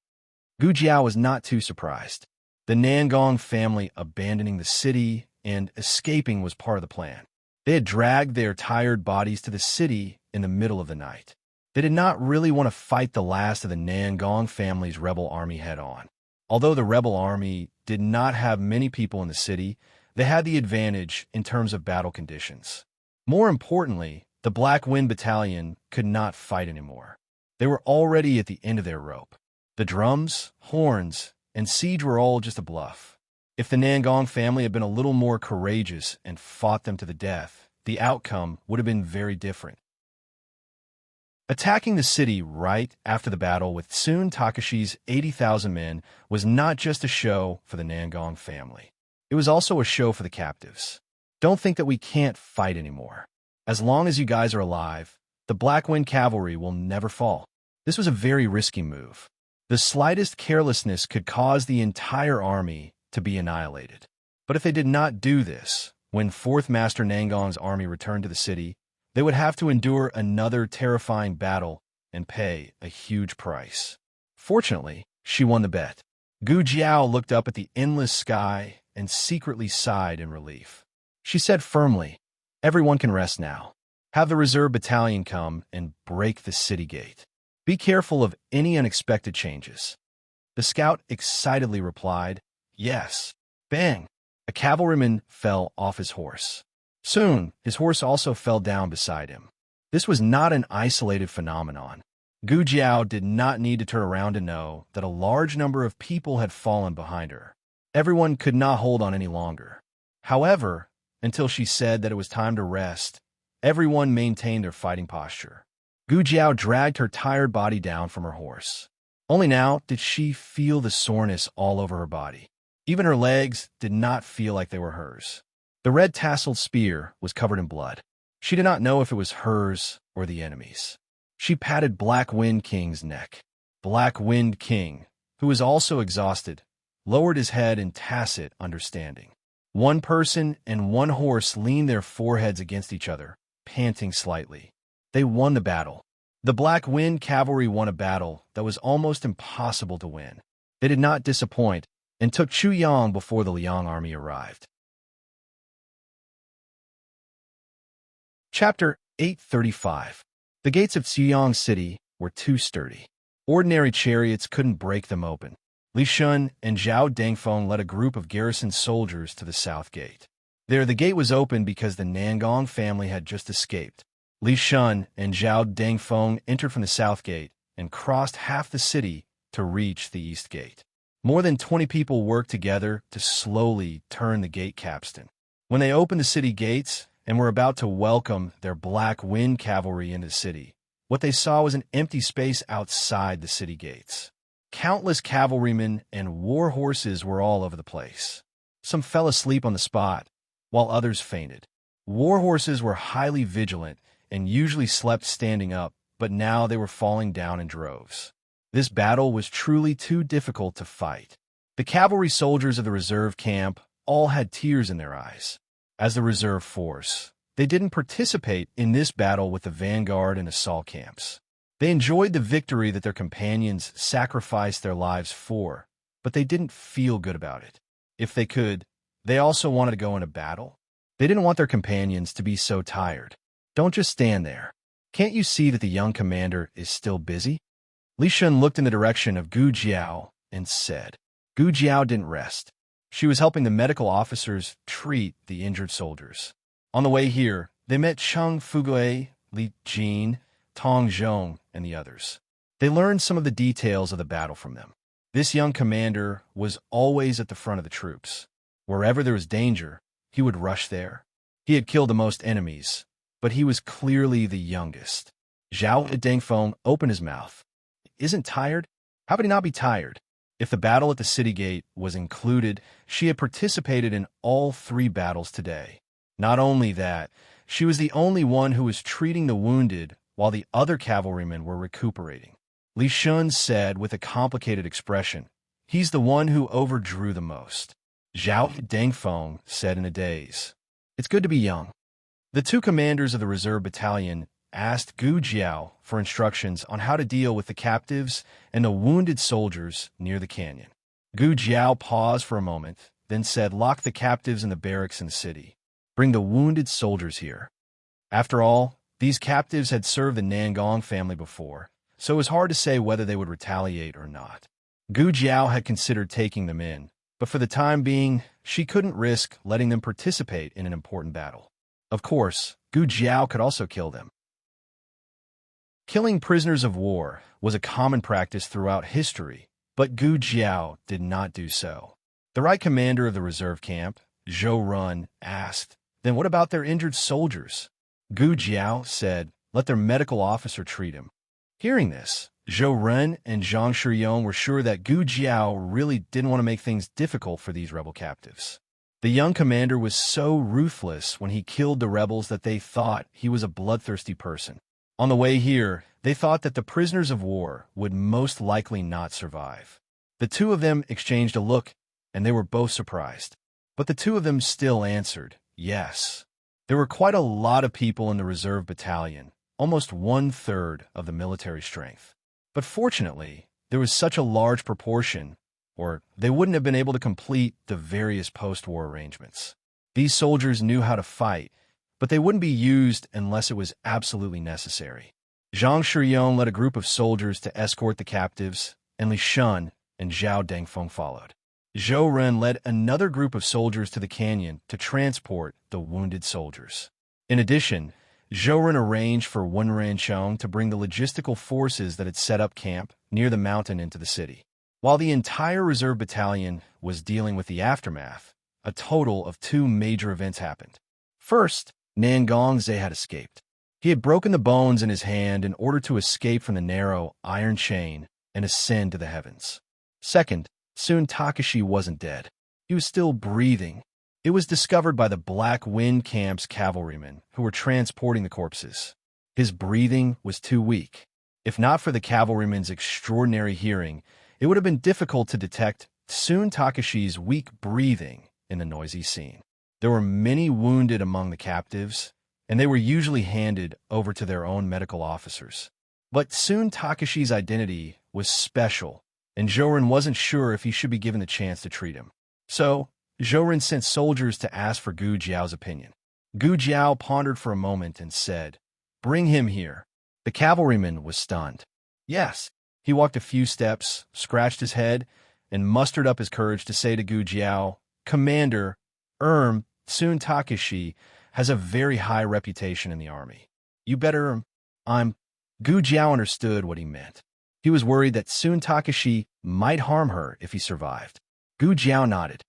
Speaker 1: Gu Jiao was not too surprised. The Nangong family abandoning the city and escaping was part of the plan. They had dragged their tired bodies to the city in the middle of the night. They did not really want to fight the last of the Nangong family's rebel army head-on. Although the rebel army did not have many people in the city, they had the advantage in terms of battle conditions. More importantly, the Black Wind Battalion could not fight anymore. They were already at the end of their rope. The drums, horns, and siege were all just a bluff. If the Nangong family had been a little more courageous and fought them to the death, the outcome would have been very different. Attacking the city right after the battle with Tsun Takashi's 80,000 men was not just a show for the Nangong family. It was also a show for the captives. Don't think that we can't fight anymore. As long as you guys are alive, the Black Wind Cavalry will never fall. This was a very risky move. The slightest carelessness could cause the entire army to be annihilated. But if they did not do this, when 4th Master Nangong's army returned to the city, they would have to endure another terrifying battle and pay a huge price. Fortunately, she won the bet. Gu Jiao looked up at the endless sky and secretly sighed in relief. She said firmly, "Everyone can rest now. Have the reserve battalion come and break the city gate. Be careful of any unexpected changes." The scout excitedly replied, "Yes." Bang! A cavalryman fell off his horse. Soon, his horse also fell down beside him. This was not an isolated phenomenon. Gu Jiao did not need to turn around to know that a large number of people had fallen behind her. Everyone could not hold on any longer. However, until she said that it was time to rest, everyone maintained their fighting posture. Gu Jiao dragged her tired body down from her horse. Only now did she feel the soreness all over her body. Even her legs did not feel like they were hers. The red tasseled spear was covered in blood. She did not know if it was hers or the enemy's. She patted Black Wind King's neck. Black Wind King, who was also exhausted, lowered his head in tacit understanding. One person and one horse leaned their foreheads against each other, panting slightly. They won the battle. The Black Wind Cavalry won a battle that was almost impossible to win. They did not disappoint and took Chuyang before the Liang army arrived. Chapter 835. The gates of Xiyang City were too sturdy. Ordinary chariots couldn't break them open. Li Shun and Zhao Dengfeng led a group of garrison soldiers to the south gate. There, the gate was open because the Nangong family had just escaped. Li Shun and Zhao Dengfeng entered from the south gate and crossed half the city to reach the east gate. More than 20 people worked together to slowly turn the gate capstan. When they opened the city gates and were about to welcome their Black Wind Cavalry into the city, what they saw was an empty space outside the city gates. Countless cavalrymen and war horses were all over the place. Some fell asleep on the spot, while others fainted. War horses were highly vigilant and usually slept standing up, but now they were falling down in droves. This battle was truly too difficult to fight. The cavalry soldiers of the reserve camp all had tears in their eyes. As the reserve force, they didn't participate in this battle with the vanguard and assault camps. They enjoyed the victory that their companions sacrificed their lives for, but they didn't feel good about it. If they could, they also wanted to go into battle. They didn't want their companions to be so tired. Don't just stand there. Can't you see that the young commander is still busy? Li Shun looked in the direction of Gu Jiao and said. Gu Jiao didn't rest. She was helping the medical officers treat the injured soldiers. On the way here, they met Cheng Fugui, Li Jin, Tong Zhong, and the others. They learned some of the details of the battle from them. This young commander was always at the front of the troops. Wherever there was danger, he would rush there. He had killed the most enemies, but he was clearly the youngest. Zhao Dengfeng opened his mouth. Isn't tired? How could he not be tired? If the battle at the city gate was included, she had participated in all 3 battles today. Not only that, she was the only one who was treating the wounded while the other cavalrymen were recuperating. Li Shun said with a complicated expression, he's the one who overdrew the most. Zhao Dengfeng said in a daze, it's good to be young. The 2 commanders of the reserve battalion asked Gu Jiao for instructions on how to deal with the captives and the wounded soldiers near the canyon. Gu Jiao paused for a moment, then said, lock the captives in the barracks in the city. Bring the wounded soldiers here. After all, these captives had served the Nangong family before, so it was hard to say whether they would retaliate or not. Gu Jiao had considered taking them in, but for the time being, she couldn't risk letting them participate in an important battle. Of course, Gu Jiao could also kill them. Killing prisoners of war was a common practice throughout history, but Gu Jiao did not do so. The right commander of the reserve camp, Zhou Run, asked, then what about their injured soldiers? Gu Jiao said, let their medical officer treat him. Hearing this, Zhou Run and Zhang Shiyong were sure that Gu Jiao really didn't want to make things difficult for these rebel captives. The young commander was so ruthless when he killed the rebels that they thought he was a bloodthirsty person. On the way here, they thought that the prisoners of war would most likely not survive. The 2 of them exchanged a look, and they were both surprised. But the 2 of them still answered, yes. There were quite a lot of people in the reserve battalion, almost 1/3 of the military strength. But fortunately, there was such a large proportion, or they wouldn't have been able to complete the various post-war arrangements. These soldiers knew how to fight, but they wouldn't be used unless it was absolutely necessary. Zhang Shiyong led a group of soldiers to escort the captives, and Li Shun and Zhao Dengfeng followed. Zhou Ren led another group of soldiers to the canyon to transport the wounded soldiers. In addition, Zhou Ren arranged for Wen Ranchong to bring the logistical forces that had set up camp near the mountain into the city. While the entire reserve battalion was dealing with the aftermath, a total of 2 major events happened. First, Nangong Zhe had escaped. He had broken the bones in his hand in order to escape from the narrow iron chain and ascend to the heavens. Second, Sun Takashi wasn't dead. He was still breathing. It was discovered by the Black Wind Camp's cavalrymen who were transporting the corpses. His breathing was too weak. If not for the cavalrymen's extraordinary hearing, it would have been difficult to detect Sun Takashi's weak breathing in the noisy scene. There were many wounded among the captives, and they were usually handed over to their own medical officers. But Sun Takashi's identity was special, and Zhouren wasn't sure if he should be given the chance to treat him. So, Zhouren sent soldiers to ask for Gu Jiao's opinion. Gu Jiao pondered for a moment and said, "Bring him here." The cavalryman was stunned. Yes. He walked a few steps, scratched his head, and mustered up his courage to say to Gu Jiao, "Commander, Sun Takashi has a very high reputation in the army. You better, Gu Jiao understood what he meant. He was worried that Sun Takashi might harm her if he survived. Gu Jiao nodded.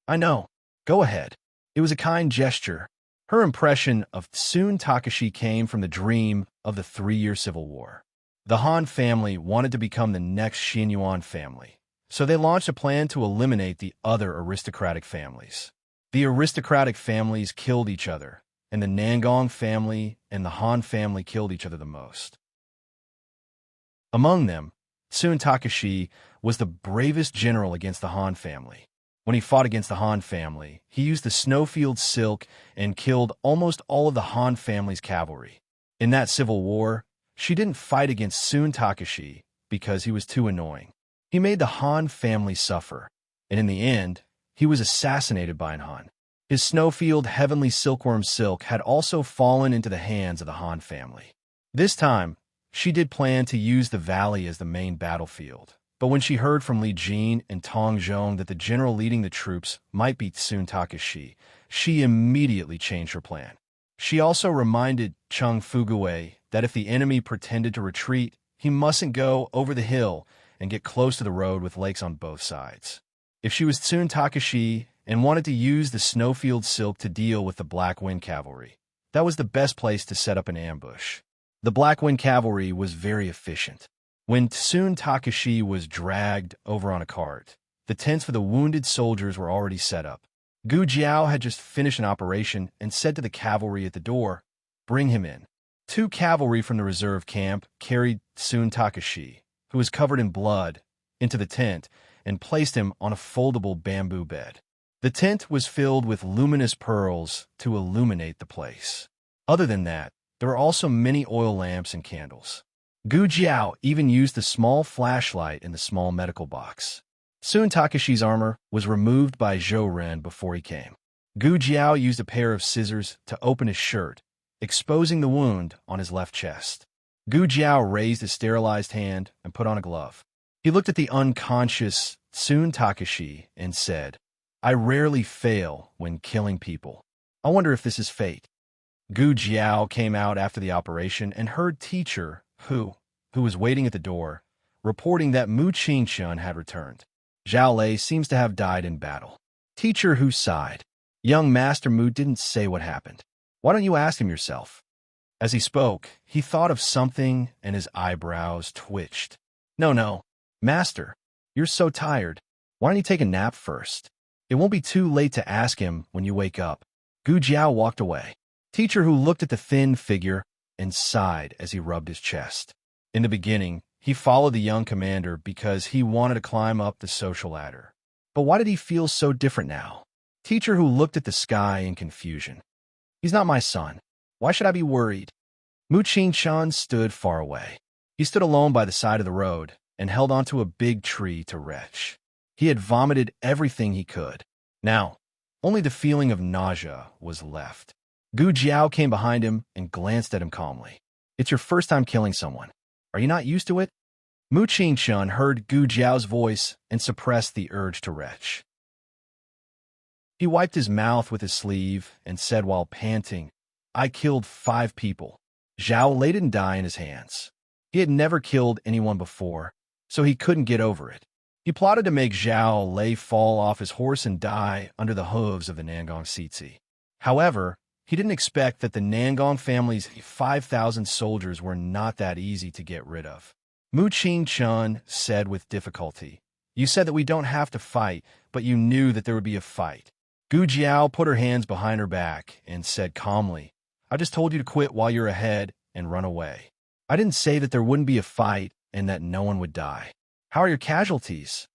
Speaker 1: "I know. Go ahead." It was a kind gesture. Her impression of Sun Takashi came from the dream of the 3-year civil war. The Han family wanted to become the next Xinyuan family, so they launched a plan to eliminate the other aristocratic families. The aristocratic families killed each other, and the Nangong family and the Han family killed each other the most. Among them, Tsun Takashi was the bravest general against the Han family. When he fought against the Han family, he used the snowfield silk and killed almost all of the Han family's cavalry. In that civil war, she didn't fight against Tsun Takashi because he was too annoying. He made the Han family suffer, and in the end, he was assassinated by an Han. His snowfield heavenly silkworm silk had also fallen into the hands of the Han family. This time, she did plan to use the valley as the main battlefield, but when she heard from Li Jin and Tong Zhong that the general leading the troops might be Tsun Takashi, she immediately changed her plan. She also reminded Chung Fugui that if the enemy pretended to retreat, he mustn't go over the hill and get close to the road with lakes on both sides. If she was Tsun Takashi and wanted to use the snowfield silk to deal with the Black Wind cavalry, that was the best place to set up an ambush. The Black Wind cavalry was very efficient. When Tsun Takashi was dragged over on a cart, the tents for the wounded soldiers were already set up. Gu Jiao had just finished an operation and said to the cavalry at the door, "Bring him in." 2 cavalry from the reserve camp carried Tsun Takashi, who was covered in blood, into the tent and placed him on a foldable bamboo bed. The tent was filled with luminous pearls to illuminate the place. Other than that, there were also many oil lamps and candles. Gu Jiao even used the small flashlight in the small medical box. Tsun Takashi's armor was removed by Zhou Ren before he came. Gu Jiao used a pair of scissors to open his shirt, exposing the wound on his left chest. Gu Jiao raised his sterilized hand and put on a glove. He looked at the unconscious Tsun Takashi and said, "I rarely fail when killing people. I wonder if this is fate." Gu Jiao came out after the operation and heard Teacher Hu, who was waiting at the door, reporting that Mu Qingshun had returned. Zhao Lei seems to have died in battle. Teacher Hu sighed. Young Master Mu didn't say what happened. Why don't you ask him yourself? As he spoke, he thought of something and his eyebrows twitched. No, Master, you're so tired. Why don't you take a nap first? It won't be too late to ask him when you wake up. Gu Jiao walked away. Teacher Hu looked at the thin figure and sighed as he rubbed his chest. In the beginning, he followed the young commander because he wanted to climb up the social ladder. But why did he feel so different now? Teacher Hu looked at the sky in confusion. He's not my son. Why should I be worried? Mu Qingshun stood far away. He stood alone by the side of the road and held onto a big tree to retch. He had vomited everything he could. Now, only the feeling of nausea was left. Gu Jiao came behind him and glanced at him calmly. "It's your first time killing someone. Are you not used to it?" Mu Qingshun heard Gu Jiao's voice and suppressed the urge to retch. He wiped his mouth with his sleeve and said while panting, "I killed 5 people." Zhao Lei didn't die in his hands. He had never killed anyone before, so he couldn't get over it. He plotted to make Zhao Lei fall off his horse and die under the hooves of the Nangong Sitsi. However, he didn't expect that the Nangong family's 5,000 soldiers were not that easy to get rid of. Mu Qingshun said with difficulty, "You said that we don't have to fight, but you knew that there would be a fight." Gu Jiao put her hands behind her back and said calmly, "I just told you to quit while you're ahead and run away. I didn't say that there wouldn't be a fight and that no one would die. How are your casualties?"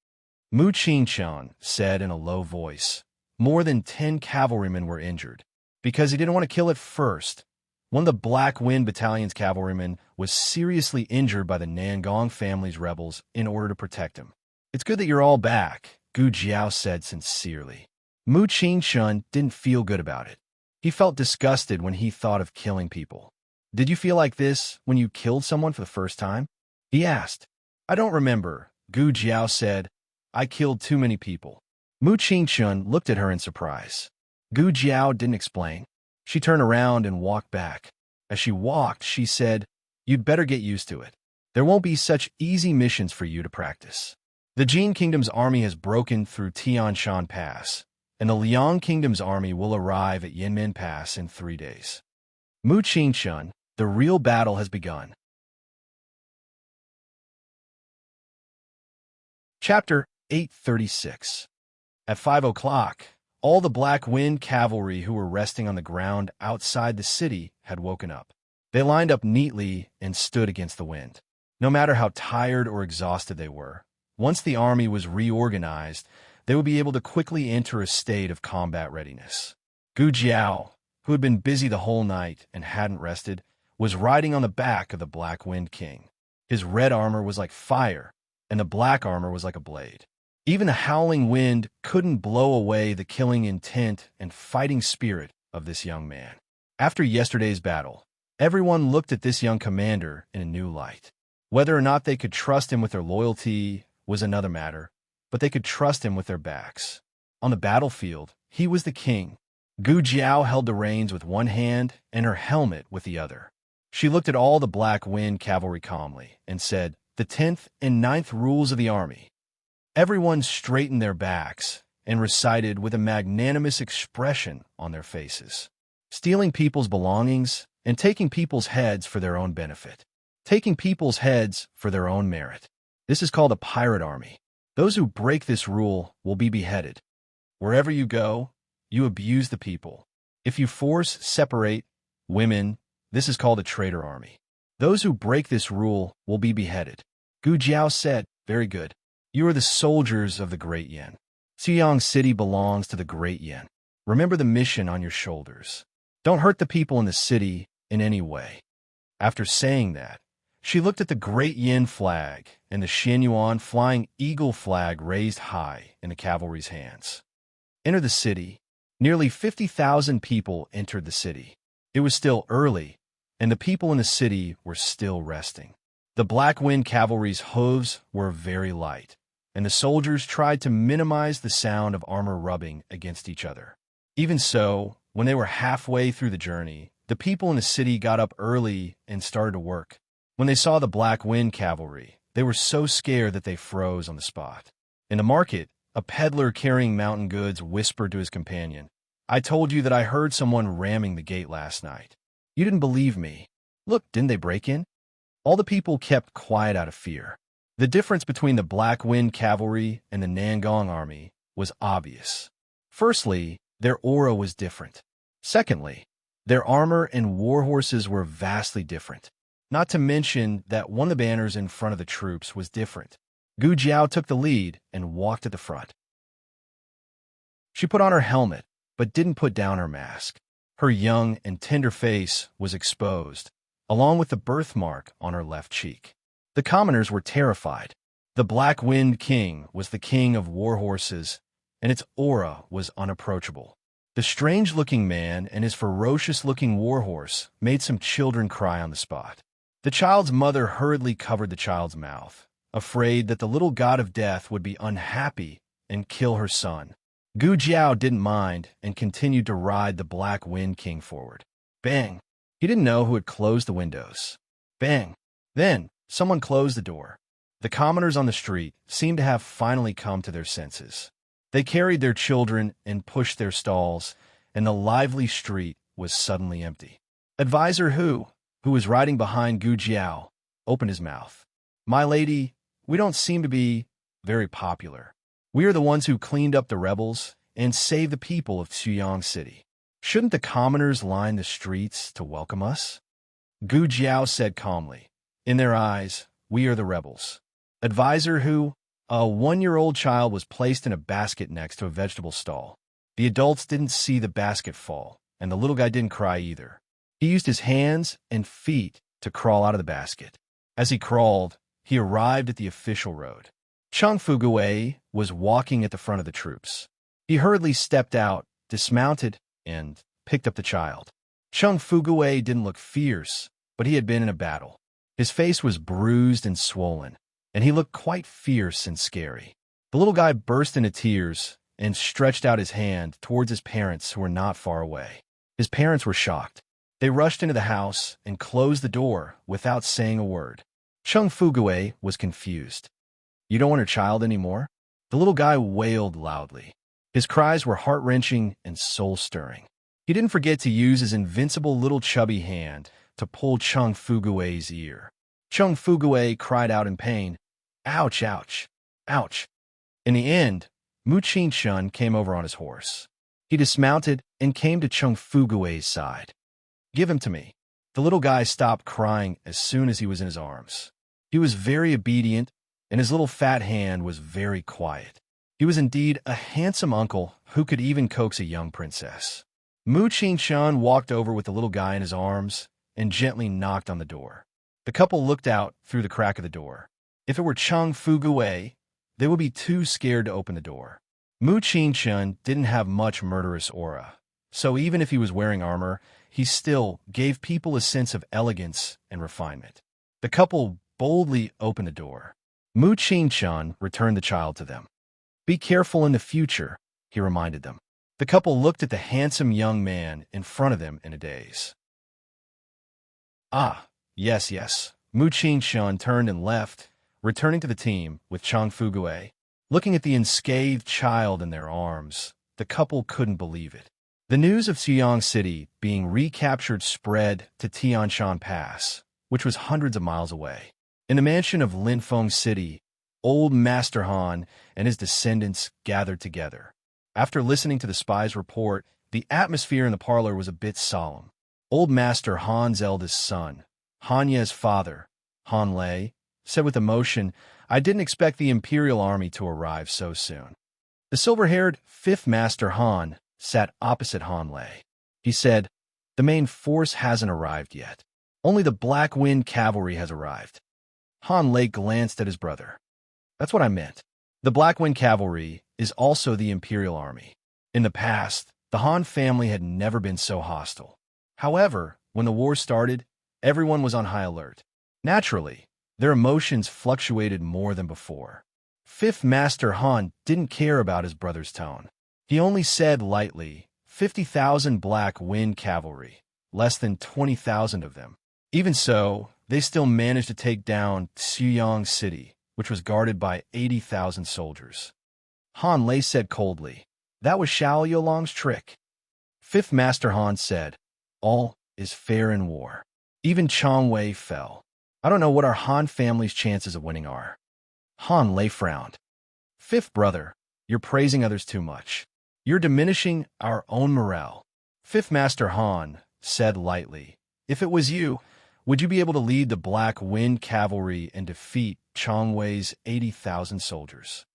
Speaker 1: Mu Qingshun said in a low voice, "More than 10 cavalrymen were injured." Because he didn't want to kill at first, one of the Black Wind Battalion's cavalrymen was seriously injured by the Nangong family's rebels in order to protect him. "It's good that you're all back," Gu Jiao said sincerely. Mu Qingshun didn't feel good about it. He felt disgusted when he thought of killing people. "Did you feel like this when you killed someone for the first time?" he asked. "I don't remember," Gu Jiao said. "I killed too many people." Mu Qingshun looked at her in surprise. Gu Jiao didn't explain. She turned around and walked back. As she walked, she said, "You'd better get used to it. There won't be such easy missions for you to practice. The Jin Kingdom's army has broken through Tianshan Pass, and the Liang Kingdom's army will arrive at Yanmen Pass in 3 days. Mu Qingshun, the real battle has begun." Chapter 836. At 5 o'clock, all the Black Wind cavalry who were resting on the ground outside the city had woken up. They lined up neatly and stood against the wind. No matter how tired or exhausted they were, once the army was reorganized, they would be able to quickly enter a state of combat readiness. Gu Jiao, who had been busy the whole night and hadn't rested, was riding on the back of the Black Wind King. His red armor was like fire, and the black armor was like a blade. Even the howling wind couldn't blow away the killing intent and fighting spirit of this young man. After yesterday's battle, everyone looked at this young commander in a new light. Whether or not they could trust him with their loyalty was another matter, but they could trust him with their backs. On the battlefield, he was the king. Gu Jiao held the reins with one hand and her helmet with the other. She looked at all the Black Wind cavalry calmly and said, "The 10th and 9th rules of the army." Everyone straightened their backs and recited with a magnanimous expression on their faces. Stealing people's belongings and taking people's heads for their own benefit. Taking people's heads for their own merit. This is called a pirate army. Those who break this rule will be beheaded. Wherever you go, you abuse the people. If you force, separate women, this is called a traitor army. Those who break this rule will be beheaded. Gu Jiao said, "Very good. You are the soldiers of the Great Yin. Xiyang City belongs to the Great Yin. Remember the mission on your shoulders. Don't hurt the people in the city in any way." After saying that, she looked at the Great Yin flag and the Xianyuan flying eagle flag raised high in the cavalry's hands. Enter the city. Nearly 50,000 people entered the city. It was still early, and the people in the city were still resting. The Black Wind cavalry's hooves were very light, and the soldiers tried to minimize the sound of armor rubbing against each other. Even so, when they were halfway through the journey, the people in the city got up early and started to work. When they saw the Black Wind cavalry, they were so scared that they froze on the spot. In the market, a peddler carrying mountain goods whispered to his companion, "I told you that I heard someone ramming the gate last night. You didn't believe me. Look, didn't they break in?" All the people kept quiet out of fear. The difference between the Black Wind cavalry and the Nangong army was obvious. Firstly, their aura was different. Secondly, their armor and war horses were vastly different. Not to mention that one of the banners in front of the troops was different. Gu Jiao took the lead and walked at the front. She put on her helmet, but didn't put down her mask. Her young and tender face was exposed, along with the birthmark on her left cheek. The commoners were terrified. The Black Wind King was the king of war horses, and its aura was unapproachable. The strange-looking man and his ferocious-looking war horse made some children cry on the spot. The child's mother hurriedly covered the child's mouth, afraid that the little god of death would be unhappy and kill her son. Gu Jiao didn't mind and continued to ride the Black Wind King forward. Bang! He didn't know who had closed the windows. Bang! Then, someone closed the door. The commoners on the street seemed to have finally come to their senses. They carried their children and pushed their stalls, and the lively street was suddenly empty. Advisor who was riding behind Gu Jiao, opened his mouth. "My lady, we don't seem to be very popular. We are the ones who cleaned up the rebels and saved the people of Xiyang City. Shouldn't the commoners line the streets to welcome us?" Gu Jiao said calmly. "In their eyes, we are the rebels." Advisor who, a 1-year-old child was placed in a basket next to a vegetable stall. The adults didn't see the basket fall, and the little guy didn't cry either. He used his hands and feet to crawl out of the basket. As he crawled, he arrived at the official road. Cheng Fugui was walking at the front of the troops. He hurriedly stepped out, dismounted, and picked up the child. Cheng Fugui didn't look fierce, but he had been in a battle. His face was bruised and swollen, and he looked quite fierce and scary. The little guy burst into tears and stretched out his hand towards his parents who were not far away. His parents were shocked. They rushed into the house and closed the door without saying a word. Cheng Fugui was confused. "You don't want her child anymore?" The little guy wailed loudly. His cries were heart-wrenching and soul-stirring. He didn't forget to use his invincible little chubby hand to pull Cheng Fugui's ear. Cheng Fugui cried out in pain, "Ouch, ouch, ouch." In the end, Mu Qingshun came over on his horse. He dismounted and came to Chung Fugui's side. "Give him to me." The little guy stopped crying as soon as he was in his arms. He was very obedient, and his little fat hand was very quiet. He was indeed a handsome uncle who could even coax a young princess. Mu Qingshun walked over with the little guy in his arms and gently knocked on the door. The couple looked out through the crack of the door. If it were Chung Fugui, they would be too scared to open the door. Mu Qingshun didn't have much murderous aura, so even if he was wearing armor, he still gave people a sense of elegance and refinement. The couple boldly opened the door. Mu Qingshun returned the child to them. "Be careful in the future," he reminded them. The couple looked at the handsome young man in front of them in a daze. "Ah, yes, yes." Mu Qingshun turned and left, returning to the team with Chung Fugui. Looking at the unscathed child in their arms, the couple couldn't believe it. The news of Xiyang City being recaptured spread to Tianshan Pass, which was hundreds of miles away. In the mansion of Linfeng City, old Master Han and his descendants gathered together. After listening to the spy's report, the atmosphere in the parlor was a bit solemn. Old Master Han's eldest son, Hanye's father, Han Lei, said with emotion, "I didn't expect the Imperial Army to arrive so soon." The silver-haired fifth Master Han sat opposite Han Lei. He said, "The main force hasn't arrived yet. Only the Black Wind Cavalry has arrived." Han Lei glanced at his brother. "That's what I meant. The Black Wind Cavalry is also the Imperial Army. In the past, the Han family had never been so hostile. However, when the war started, everyone was on high alert. Naturally, their emotions fluctuated more than before." Fifth Master Han didn't care about his brother's tone. He only said lightly, 50,000 Black Wind Cavalry, less than 20,000 of them. Even so, they still managed to take down Xiyang City, which was guarded by 80,000 soldiers. Han Lei said coldly, "That was Xiao Yolong's trick." Fifth Master Han said, "All is fair in war. Even Chong Wei fell. I don't know what our Han family's chances of winning are." Han Lei frowned. "Fifth brother, you're praising others too much. You're diminishing our own morale." Fifth Master Han said lightly, "If it was you, would you be able to lead the Black Wind Cavalry and defeat Chong Wei's 80,000 soldiers?"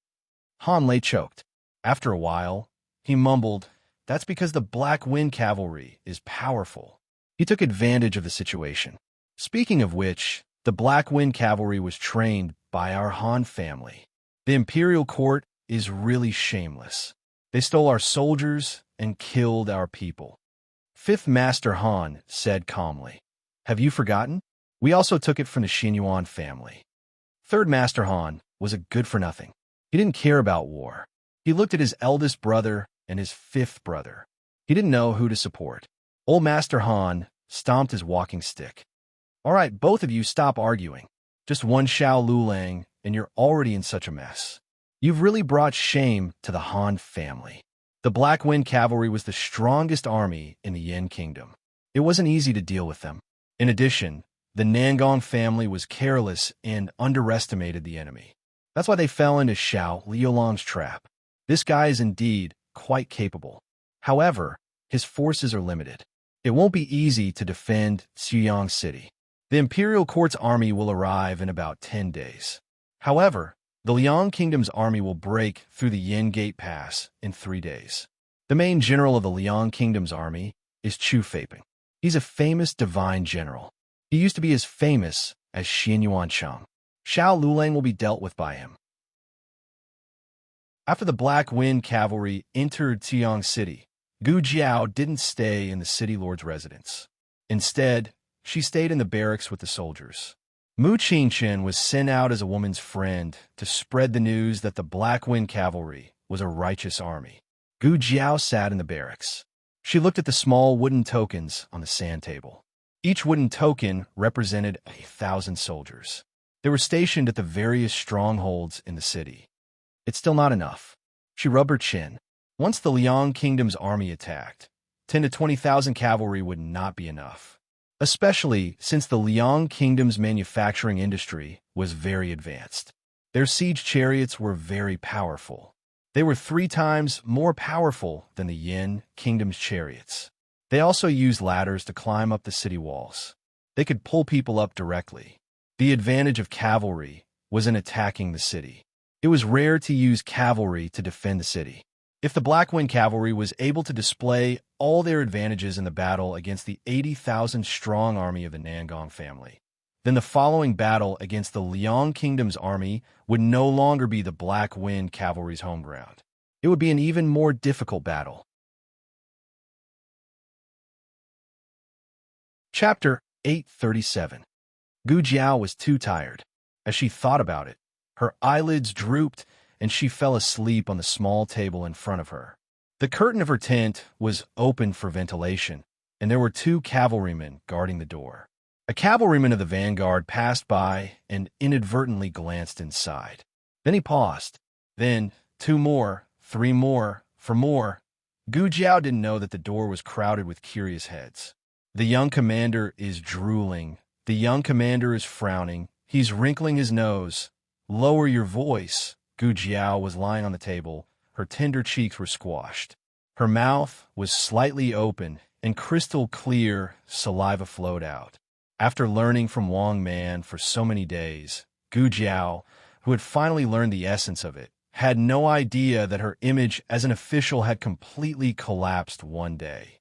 Speaker 1: Han Lei choked. After a while, he mumbled, "That's because the Black Wind Cavalry is powerful." He took advantage of the situation. Speaking of which, the Black Wind Cavalry was trained by our Han family. The Imperial Court is really shameless. They stole our soldiers and killed our people. Fifth Master Han said calmly, "Have you forgotten? We also took it from the Xinyuan family." Third Master Han was a good-for-nothing. He didn't care about war. He looked at his eldest brother and his fifth brother. He didn't know who to support. Old Master Han stomped his walking stick. "All right, both of you stop arguing. Just one Xiao Lulang, and you're already in such a mess. You've really brought shame to the Han family." The Black Wind Cavalry was the strongest army in the Yin Kingdom. It wasn't easy to deal with them. In addition, the Nangong family was careless and underestimated the enemy. That's why they fell into Xiao Liulong's trap. This guy is indeed quite capable. However, his forces are limited. It won't be easy to defend Xiyang City. The Imperial Court's army will arrive in about 10 days. However, the Liang Kingdom's army will break through the Yin Gate Pass in 3 days. The main general of the Liang Kingdom's army is Chu Feiping. He's a famous divine general. He used to be as famous as Xinyuan Cheng. Xiao Lulang will be dealt with by him. After the Black Wind Cavalry entered Xiyang City, Gu Jiao didn't stay in the city lord's residence. Instead, she stayed in the barracks with the soldiers. Mu Qingchen was sent out as a woman's friend to spread the news that the Black Wind Cavalry was a righteous army. Gu Jiao sat in the barracks. She looked at the small wooden tokens on the sand table. Each wooden token represented 1,000 soldiers. They were stationed at the various strongholds in the city. It's still not enough. She rubbed her chin. Once the Liang Kingdom's army attacked, 10 to 20,000 cavalry would not be enough, especially since the Liang Kingdom's manufacturing industry was very advanced. Their siege chariots were very powerful. They were 3 times more powerful than the Yin kingdom's chariots. They also used ladders to climb up the city walls. They could pull people up directly. The advantage of cavalry was in attacking the city. It was rare to use cavalry to defend the city. If the Black Wind cavalry was able to display all their advantages in the battle against the 80,000-strong army of the Nangong family, then the following battle against the Liang Kingdom's army would no longer be the Black Wind cavalry's home ground. It would be an even more difficult battle. Chapter 837. Gu Jiao was too tired. As she thought about it, her eyelids drooped and she fell asleep on the small table in front of her. The curtain of her tent was open for ventilation, and there were 2 cavalrymen guarding the door. A cavalryman of the vanguard passed by and inadvertently glanced inside. Then he paused. Then 2 more, 3 more, 4 more. Gu Jiao didn't know that the door was crowded with curious heads. The young commander is drooling. The young commander is frowning. He's wrinkling his nose. Lower your voice. Gu Jiao was lying on the table. Her tender cheeks were squashed. Her mouth was slightly open, and crystal clear saliva flowed out. After learning from Wang Man for so many days, Gu Jiao, who had finally learned the essence of it, had no idea that her image as an official had completely collapsed one day.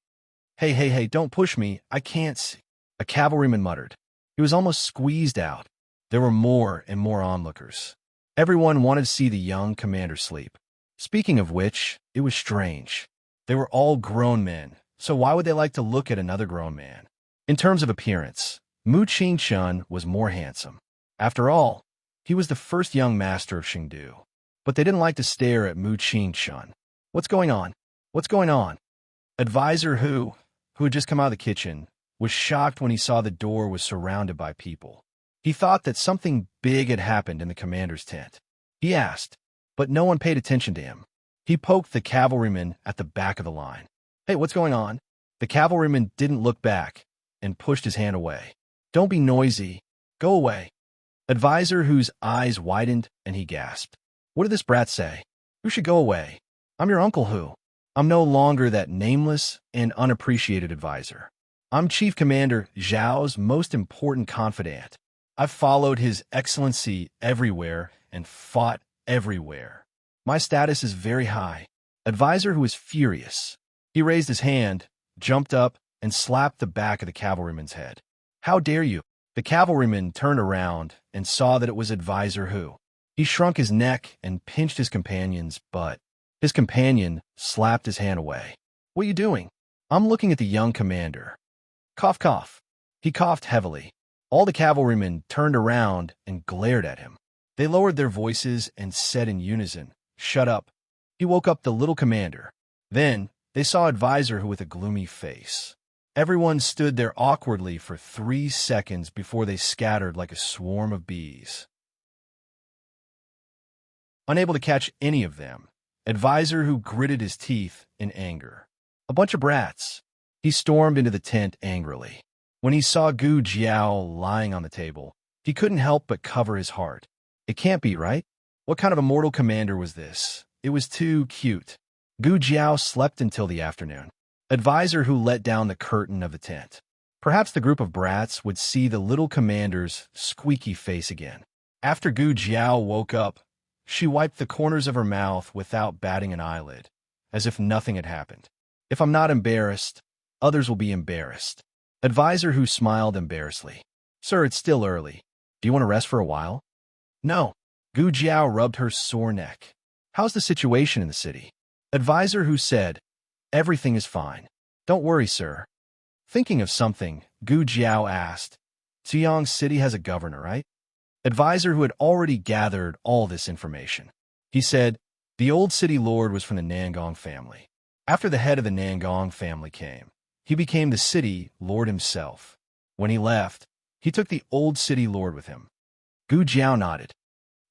Speaker 1: Hey, don't push me. I can't see. A cavalryman muttered. He was almost squeezed out. There were more and more onlookers. Everyone wanted to see the young commander sleep. Speaking of which, it was strange. They were all grown men, so why would they like to look at another grown man? In terms of appearance, Mu Qingchun was more handsome. After all, he was the first young master of Chengdu. But they didn't like to stare at Mu Qingchun. What's going on? What's going on? Advisor who had just come out of the kitchen, was shocked when he saw the door was surrounded by people. He thought that something big had happened in the commander's tent. He asked, but no one paid attention to him. He poked the cavalryman at the back of the line. Hey, what's going on? The cavalryman didn't look back and pushed his hand away. Don't be noisy. Go away. Advisor whose eyes widened and he gasped. What did this brat say? You should go away. I'm your uncle who. I'm no longer that nameless and unappreciated advisor. I'm Chief Commander Zhao's most important confidant. I've followed His Excellency everywhere and fought everywhere. My status is very high. Advisor who is furious. He raised his hand, jumped up, and slapped the back of the cavalryman's head. How dare you? The cavalryman turned around and saw that it was Advisor who. He shrunk his neck and pinched his companion's butt. His companion slapped his hand away. What are you doing? I'm looking at the young commander. Cough, cough. He coughed heavily. All the cavalrymen turned around and glared at him. They lowered their voices and said in unison, Shut up. He woke up the little commander. Then they saw Advisor who with a gloomy face. Everyone stood there awkwardly for 3 seconds before they scattered like a swarm of bees. Unable to catch any of them, Advisor who gritted his teeth in anger. A bunch of brats. He stormed into the tent angrily. When he saw Gu Jiao lying on the table, he couldn't help but cover his heart. It can't be, right? What kind of immortal commander was this? It was too cute. Gu Jiao slept until the afternoon. Advisor who let down the curtain of the tent. Perhaps the group of brats would see the little commander's squeaky face again. After Gu Jiao woke up, she wiped the corners of her mouth without batting an eyelid, as if nothing had happened. If I'm not embarrassed, others will be embarrassed. Advisor who smiled embarrassedly. Sir, it's still early. Do you want to rest for a while? No. Gu Jiao rubbed her sore neck. How's the situation in the city? Advisor who said, Everything is fine. Don't worry, sir. Thinking of something, Gu Jiao asked, Ziyang City has a governor, right? Advisor who had already gathered all this information. He said, the old city lord was from the Nangong family. After the head of the Nangong family came, he became the city lord himself. When he left, he took the old city lord with him. Gu Jiao nodded.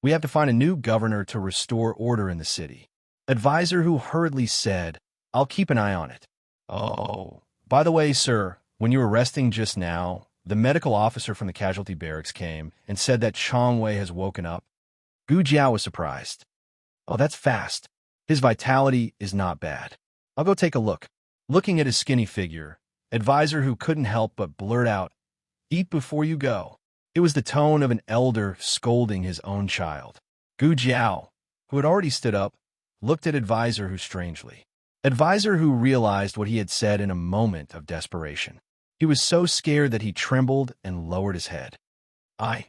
Speaker 1: We have to find a new governor to restore order in the city. Advisor who hurriedly said, I'll keep an eye on it. Oh, by the way, sir, when you were resting just now, the medical officer from the casualty barracks came and said that Chong Wei has woken up. Gu Jiao was surprised. Oh, that's fast. His vitality is not bad. I'll go take a look. Looking at his skinny figure, advisor who couldn't help but blurt out, "Eat before you go." It was the tone of an elder scolding his own child. Gu Jiao, who had already stood up, looked at advisor who strangely. Advisor who realized what he had said in a moment of desperation. He was so scared that he trembled and lowered his head. I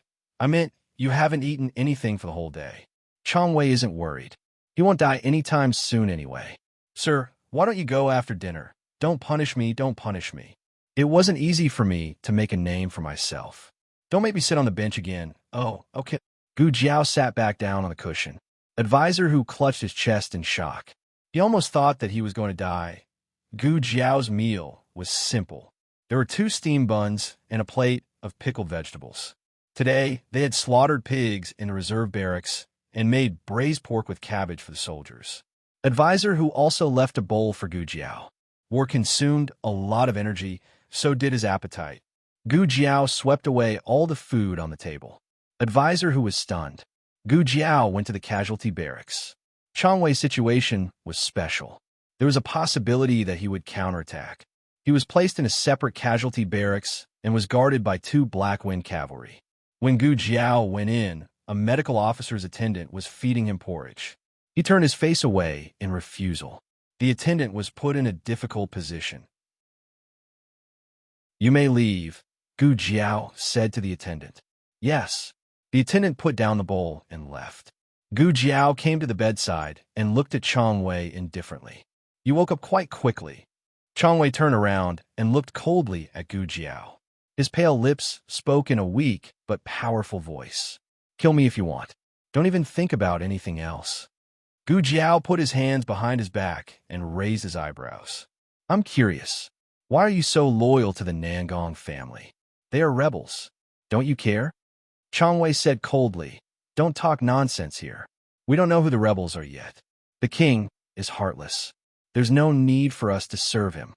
Speaker 1: meant, you haven't eaten anything for the whole day. Chang Wei isn't worried. He won't die anytime soon anyway. Sir, why don't you go after dinner? Don't punish me, don't punish me. It wasn't easy for me to make a name for myself. Don't make me sit on the bench again. Oh, okay. Gu Jiao sat back down on the cushion. Advisor who clutched his chest in shock. He almost thought that he was going to die. Gu Jiao's meal was simple. There were 2 steamed buns and a plate of pickled vegetables. Today, they had slaughtered pigs in the reserve barracks and made braised pork with cabbage for the soldiers. Advisor who also left a bowl for Gu Jiao. War consumed a lot of energy, so did his appetite. Gu Jiao swept away all the food on the table. Advisor who was stunned. Gu Jiao went to the casualty barracks. Chang Wei's situation was special. There was a possibility that he would counterattack. He was placed in a separate casualty barracks and was guarded by 2 Black Wind cavalry. When Gu Jiao went in, a medical officer's attendant was feeding him porridge. He turned his face away in refusal. The attendant was put in a difficult position. "You may leave," Gu Jiao said to the attendant. "Yes." The attendant put down the bowl and left. Gu Jiao came to the bedside and looked at Chang Wei indifferently. "You woke up quite quickly." Chang Wei turned around and looked coldly at Gu Jiao. His pale lips spoke in a weak but powerful voice. "Kill me if you want. Don't even think about anything else." Gu Jiao put his hands behind his back and raised his eyebrows. "I'm curious. Why are you so loyal to the Nangong family? They are rebels. Don't you care?" Chang Wei said coldly, "Don't talk nonsense here. We don't know who the rebels are yet. The king is heartless. There's no need for us to serve him."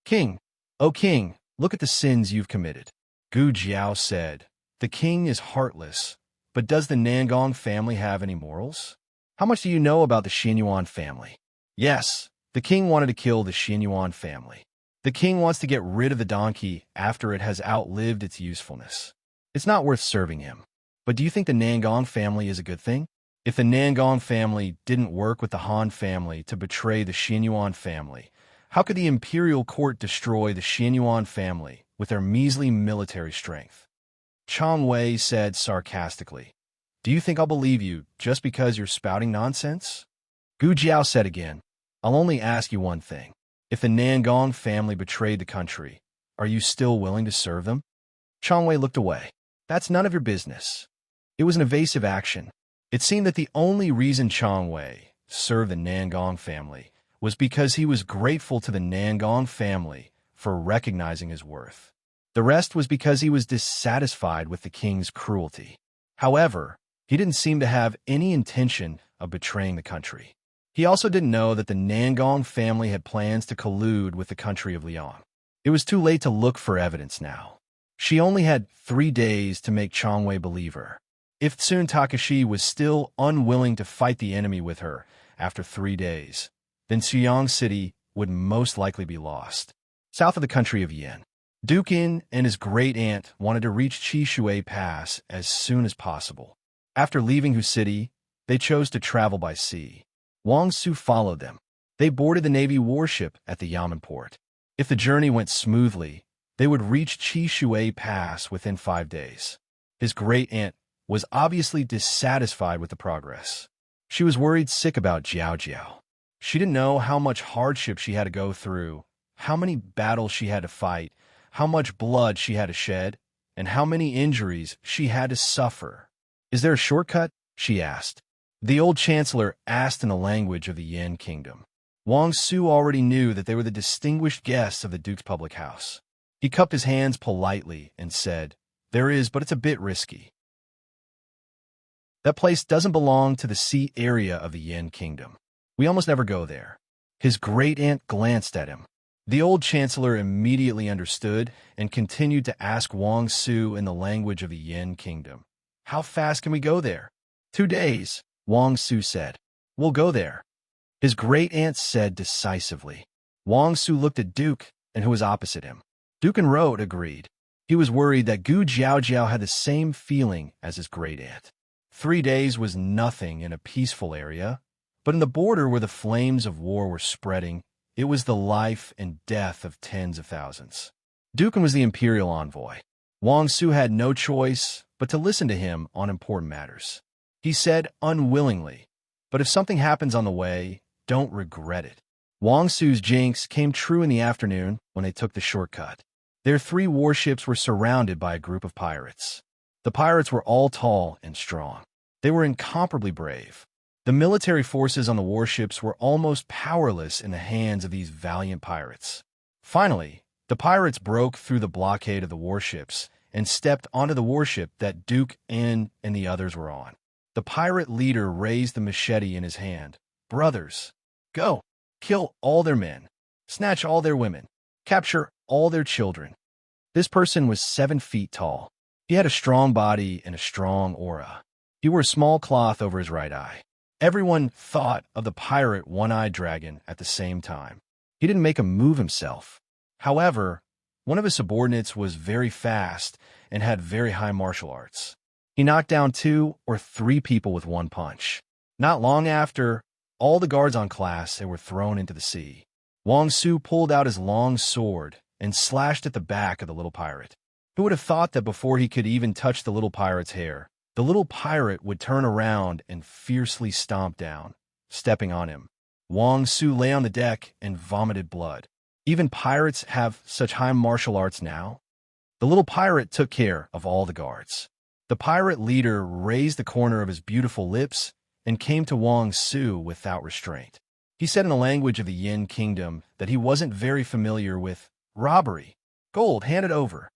Speaker 1: "King, oh king, look at the sins you've committed." Gu Jiao said, "The king is heartless, but does the Nangong family have any morals? How much do you know about the Xianyuan family?" "Yes, the king wanted to kill the Xianyuan family. The king wants to get rid of the donkey after it has outlived its usefulness. It's not worth serving him. But do you think the Nangong family is a good thing? If the Nangong family didn't work with the Han family to betray the Xianyuan family, how could the imperial court destroy the Xianyuan family with their measly military strength?" Chang Wei said sarcastically, "Do you think I'll believe you just because you're spouting nonsense?" Gu Jiao said again, "I'll only ask you one thing. If the Nangong family betrayed the country, are you still willing to serve them?" Chang Wei looked away. "That's none of your business." It was an evasive action. It seemed that the only reason Chang Wei served the Nangong family was because he was grateful to the Nangong family for recognizing his worth. The rest was because he was dissatisfied with the king's cruelty. However, he didn't seem to have any intention of betraying the country. He also didn't know that the Nangong family had plans to collude with the country of Liang. It was too late to look for evidence now. She only had 3 days to make Chang Wei believe her. If Tsun Takashi was still unwilling to fight the enemy with her after 3 days, then Xuyang City would most likely be lost. South of the country of Yin, Dukin and his great-aunt wanted to reach Qishui Pass as soon as possible. After leaving Hu City, they chose to travel by sea. Wang Su followed them. They boarded the Navy warship at the Yamen port. If the journey went smoothly, they would reach Qishui Pass within 5 days. His great-aunt was obviously dissatisfied with the progress. She was worried sick about Jiao Jiao. She didn't know how much hardship she had to go through, how many battles she had to fight, how much blood she had to shed, and how many injuries she had to suffer. "Is there a shortcut?" she asked. The old chancellor asked in the language of the Yin kingdom. Wang Su already knew that they were the distinguished guests of the duke's public house. He cupped his hands politely and said, "There is, but it's a bit risky. That place doesn't belong to the sea area of the Yin kingdom. We almost never go there." His great-aunt glanced at him. The old chancellor immediately understood and continued to ask Wang Su in the language of the Yin kingdom, "How fast can we go there?" 2 days, Wang Su said. We'll go there. His great-aunt said decisively. Wang Su looked at Duke and who was opposite him. Duke and Rote agreed. He was worried that Gu Jiaojiao had the same feeling as his great-aunt. 3 days was nothing in a peaceful area, but in the border where the flames of war were spreading, it was the life and death of tens of thousands. Dukan was the imperial envoy. Wang Su had no choice but to listen to him on important matters. He said unwillingly, but if something happens on the way, don't regret it. Wang Su's jinx came true in the afternoon when they took the shortcut. Their 3 warships were surrounded by a group of pirates. The pirates were all tall and strong. They were incomparably brave. The military forces on the warships were almost powerless in the hands of these valiant pirates. Finally, the pirates broke through the blockade of the warships and stepped onto the warship that Duke and the others were on. The pirate leader raised the machete in his hand. Brothers, go! Kill all their men. Snatch all their women. Capture all their children. This person was 7 feet tall. He had a strong body and a strong aura. He wore a small cloth over his right eye. Everyone thought of the pirate One-Eyed Dragon at the same time. He didn't make a move himself. However, one of his subordinates was very fast and had very high martial arts. He knocked down 2 or 3 people with one punch. Not long after, all the guards on class were thrown into the sea. Wang Su pulled out his long sword and slashed at the back of the little pirate. Who would have thought that before he could even touch the little pirate's hair, the little pirate would turn around and fiercely stomp down, stepping on him. Wang Su lay on the deck and vomited blood. Even pirates have such high martial arts now? The little pirate took care of all the guards. The pirate leader raised the corner of his beautiful lips and came to Wang Su without restraint. He said in the language of the Yin Kingdom that he wasn't very familiar with robbery. Gold, hand it over.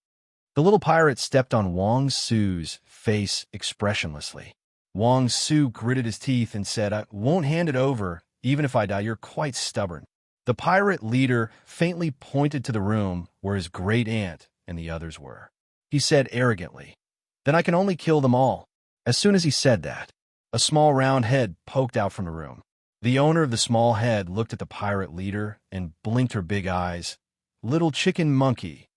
Speaker 1: The little pirate stepped on Wang Su's face expressionlessly. Wang Su gritted his teeth and said, I won't hand it over, even if I die. You're quite stubborn. The pirate leader faintly pointed to the room where his great-aunt and the others were. He said arrogantly, Then I can only kill them all. As soon as he said that, a small round head poked out from the room. The owner of the small head looked at the pirate leader and blinked her big eyes. Little chicken monkey.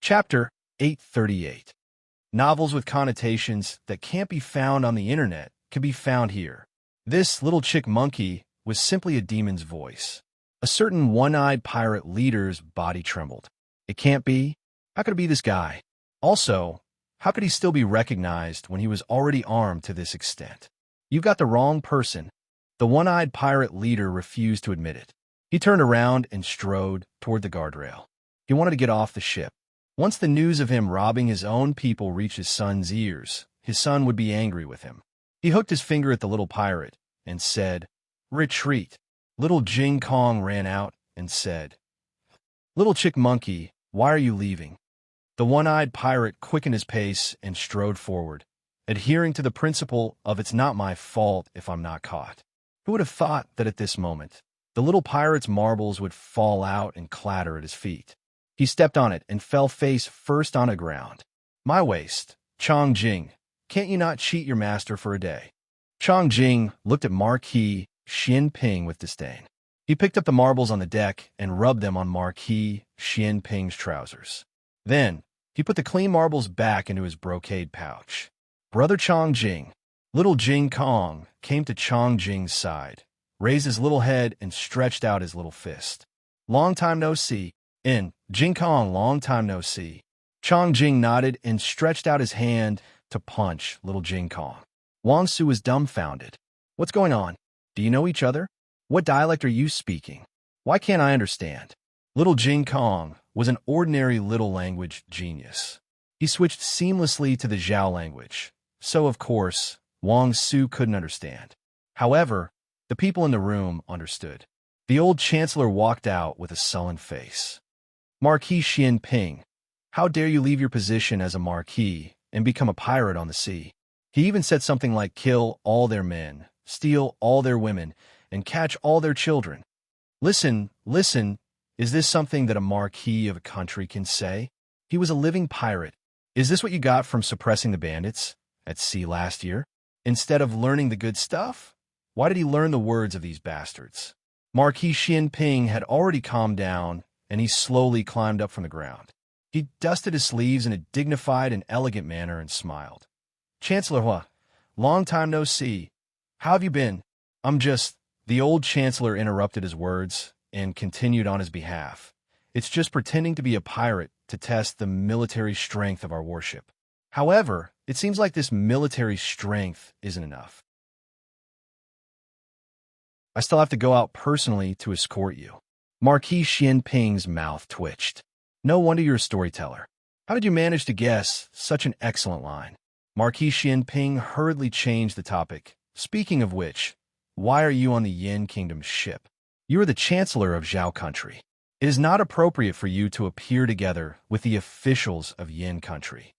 Speaker 1: Chapter 838. Novels with connotations that can't be found on the internet can be found here. This little chick monkey was simply a demon's voice. A certain one-eyed pirate leader's body trembled. It can't be? How could it be this guy? Also, how could he still be recognized when he was already armed to this extent? You've got the wrong person. The one-eyed pirate leader refused to admit it. He turned around and strode toward the guardrail. He wanted to get off the ship. Once the news of him robbing his own people reached his son's ears, his son would be angry with him. He hooked his finger at the little pirate and said, Retreat. Little Jing Kong ran out and said, Little chick monkey, why are you leaving? The one-eyed pirate quickened his pace and strode forward, adhering to the principle of it's not my fault if I'm not caught. Who would have thought that at this moment, the little pirate's marbles would fall out and clatter at his feet? He stepped on it and fell face first on the ground. My waist, Chong Jing, can't you not cheat your master for a day? Chong Jing looked at Marquis Xian Ping with disdain. He picked up the marbles on the deck and rubbed them on Marquis Xian Ping's trousers. Then, he put the clean marbles back into his brocade pouch. Brother Chong Jing, little Jing Kong, came to Chong Jing's side, raised his little head and stretched out his little fist. Long time no see. Jing Kong, long time no see. Chong Jing nodded and stretched out his hand to punch little Jing Kong. Wang Su was dumbfounded. What's going on? Do you know each other? What dialect are you speaking? Why can't I understand? Little Jing Kong was an ordinary little language genius. He switched seamlessly to the Zhao language, so of course, Wang Su couldn't understand. However, the people in the room understood. The old chancellor walked out with a sullen face. Marquis Xian Ping, how dare you leave your position as a marquis and become a pirate on the sea? He even said something like kill all their men, steal all their women, and catch all their children. Listen, is this something that a marquis of a country can say? He was a living pirate. Is this what you got from suppressing the bandits at sea last year? Instead of learning the good stuff? Why did he learn the words of these bastards? Marquis Xianping had already calmed down, and he slowly climbed up from the ground. He dusted his sleeves in a dignified and elegant manner and smiled. Chancellor Hua, long time no see. How have you been? The old chancellor interrupted his words and continued on his behalf. It's just pretending to be a pirate to test the military strength of our warship. However, it seems like this military strength isn't enough. I still have to go out personally to escort you. Marquis Xianping's mouth twitched. No wonder you're a storyteller. How did you manage to guess such an excellent line? Marquis Xianping hurriedly changed the topic. Speaking of which, why are you on the Yin Kingdom's ship? You are the Chancellor of Zhao Country. It is not appropriate for you to appear together with the officials of Yin Country.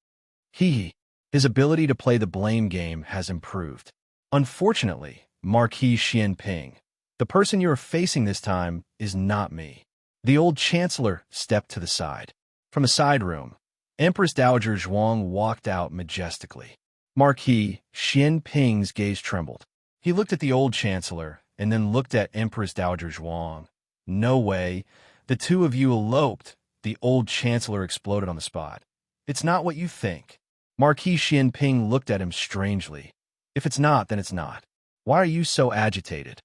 Speaker 1: His ability to play the blame game has improved. Unfortunately, Marquis Xianping, the person you are facing this time is not me. The old chancellor stepped to the side. From a side room, Empress Dowager Zhuang walked out majestically. Marquis Xianping's gaze trembled. He looked at the old chancellor and then looked at Empress Dowager Zhuang. No way. The two of you eloped. The old chancellor exploded on the spot. It's not what you think. Marquis Xianping looked at him strangely. If it's not, then it's not. Why are you so agitated?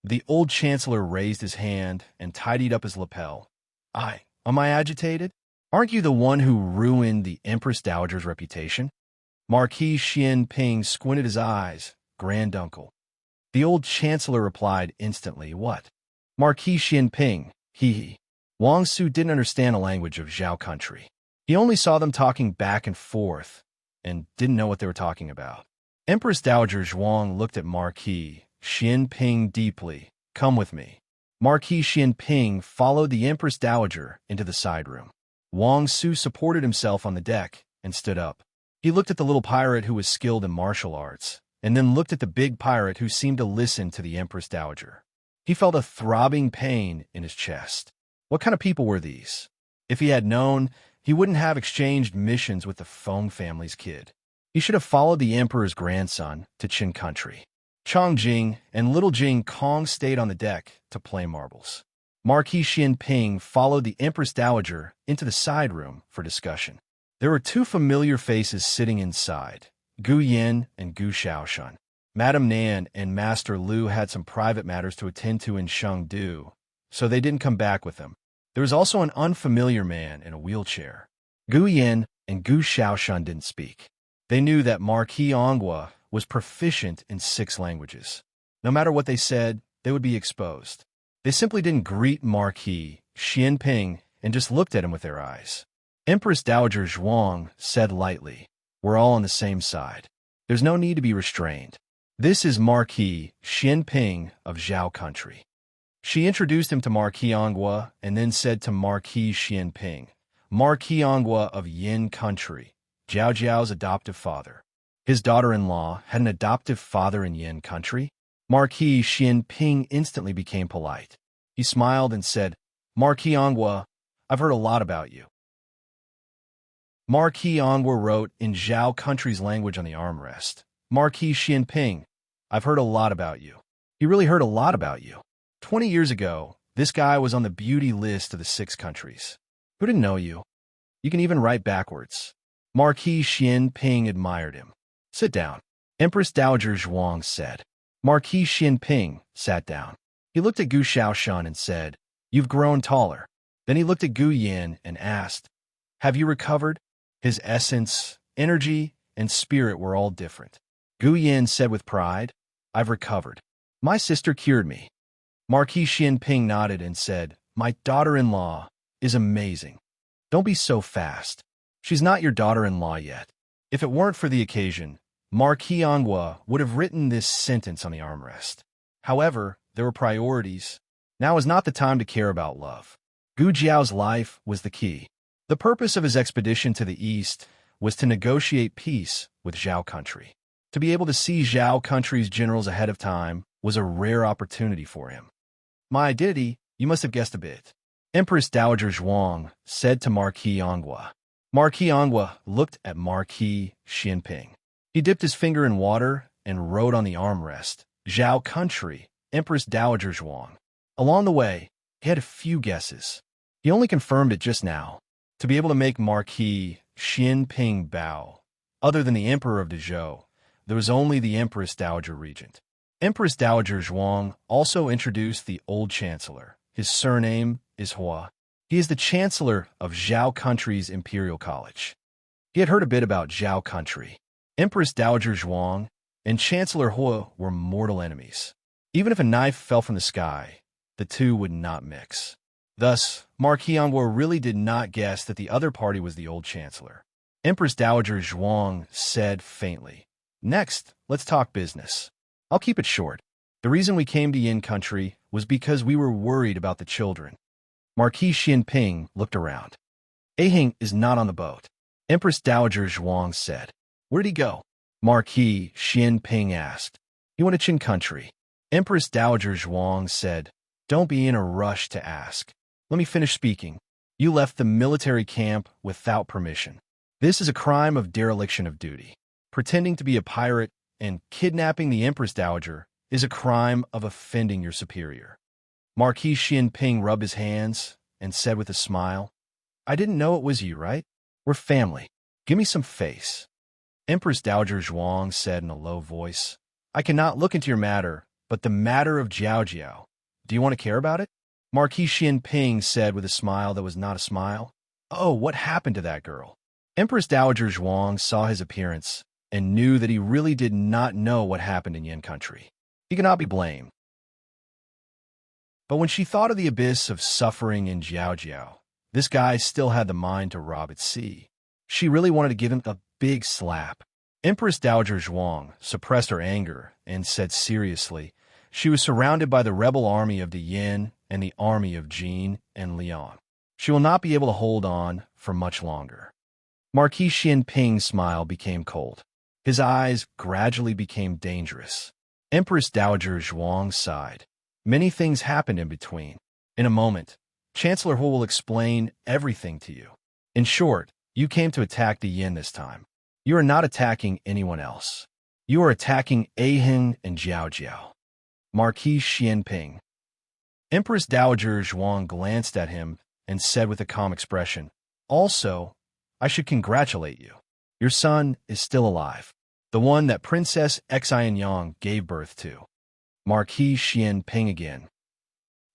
Speaker 1: The old chancellor raised his hand and tidied up his lapel. Am I agitated? Aren't you the one who ruined the Empress Dowager's reputation? Marquis Xianping squinted his eyes. Granduncle. The old chancellor replied instantly, What? Marquis Xianping, Wang Su didn't understand the language of Zhao Country. He only saw them talking back and forth and didn't know what they were talking about. Empress Dowager Zhuang looked at Marquis Xianping deeply. Come with me. Marquis Xianping followed the Empress Dowager into the side room. Wang Su supported himself on the deck and stood up. He looked at the little pirate who was skilled in martial arts, and then looked at the big pirate who seemed to listen to the Empress Dowager. He felt a throbbing pain in his chest. What kind of people were these? If he had known, he wouldn't have exchanged missions with the Feng family's kid. He should have followed the emperor's grandson to Qin Country. Chongjing and little Jing Kong stayed on the deck to play marbles. Marquis Xianping followed the Empress Dowager into the side room for discussion. There were two familiar faces sitting inside, Gu Yin and Gu Shaoshan. Madame Nan and Master Lu had some private matters to attend to in Chengdu, so they didn't come back with them. There was also an unfamiliar man in a wheelchair. Gu Yin and Gu Shaoshan didn't speak. They knew that Marquis Anghua was proficient in 6 languages. No matter what they said, they would be exposed. They simply didn't greet Marquis Xianping and just looked at him with their eyes. Empress Dowager Zhuang said lightly, We're all on the same side. There's no need to be restrained. This is Marquis Xianping of Zhao Country. She introduced him to Marquis Anghua and then said to Marquis Xianping, Marquis Anghua of Yin Country, Zhao Zhao's adoptive father. His daughter-in-law had an adoptive father in Yin Country? Marquis Xianping instantly became polite. He smiled and said, Marquis Anghua, I've heard a lot about you. Marquis Anghua wrote in Zhao Country's language on the armrest. Marquis Xianping, I've heard a lot about you. He really heard a lot about you. 20 years ago, this guy was on the beauty list of the 6 countries. Who didn't know you? You can even write backwards. Marquis Xianping admired him. Sit down. Empress Dowager Zhuang said. Marquis Xianping sat down. He looked at Gu Shaoshan and said, You've grown taller. Then he looked at Gu Yin and asked, Have you recovered? His essence, energy, and spirit were all different. Gu Yin said with pride, I've recovered. My sister cured me. Marquis Xianping nodded and said, My daughter-in-law is amazing. Don't be so fast. She's not your daughter-in-law yet. If it weren't for the occasion, Marquis Anghua would have written this sentence on the armrest. However, there were priorities. Now is not the time to care about love. Gu Jiao's life was the key. The purpose of his expedition to the east was to negotiate peace with Zhao Country. To be able to see Zhao Country's generals ahead of time was a rare opportunity for him. My identity, you must have guessed a bit. Empress Dowager Zhuang said to Marquis Anghua. Marquis Anhua looked at Marquis Xianping. He dipped his finger in water and wrote on the armrest, Zhao Country, Empress Dowager Zhuang. Along the way, he had a few guesses. He only confirmed it just now. To be able to make Marquis Xianping bow, other than the Emperor of the Zhou, there was only the Empress Dowager Regent. Empress Dowager Zhuang also introduced the old Chancellor. His surname is Hua. He is the Chancellor of Zhao Country's Imperial College. He had heard a bit about Zhao Country. Empress Dowager Zhuang and Chancellor Hua were mortal enemies. Even if a knife fell from the sky, the two would not mix. Thus, Marquis Anhua really did not guess that the other party was the old Chancellor. Empress Dowager Zhuang said faintly, "Next, let's talk business. I'll keep it short. The reason we came to Yin Country was because we were worried about the children." Marquis Xianping looked around. Ahing is not on the boat. Empress Dowager Zhuang said. "Where did he go?" Marquis Xianping asked. "He went to Qin Country." Empress Dowager Zhuang said, "Don't be in a rush to ask. Let me finish speaking. You left the military camp without permission. This is a crime of dereliction of duty. Pretending to be a pirate and kidnapping the Empress Dowager is a crime of offending your superior." Marquis Xianping rubbed his hands and said with a smile, "I didn't know it was you, right? We're family. Give me some face." Empress Dowager Zhuang said in a low voice, "I cannot look into your matter, but the matter of Jiao. Do you want to care about it?" Marquis Xianping said with a smile that was not a smile, "Oh, what happened to that girl?" Empress Dowager Zhuang saw his appearance and knew that he really did not know what happened in Yin Country. He could not be blamed. But when she thought of the abyss of suffering in Jiao, this guy still had the mind to rob at sea. She really wanted to give him a big slap. Empress Dowager Zhuang suppressed her anger and said seriously, she was surrounded by the rebel army of the Yin and the army of Jin and Liang. She will not be able to hold on for much longer. Marquis Xianping's smile became cold. His eyes gradually became dangerous. Empress Dowager Zhuang sighed. Many things happened in between. In a moment, Chancellor Hu will explain everything to you. In short, you came to attack the Yin this time. You are not attacking anyone else. You are attacking Ahing and Jiao. Marquis Xianping. Empress Dowager Zhuang glanced at him and said with a calm expression, "Also, I should congratulate you. Your son is still alive, the one that Princess Xianyang gave birth to." Marquis Xianping again.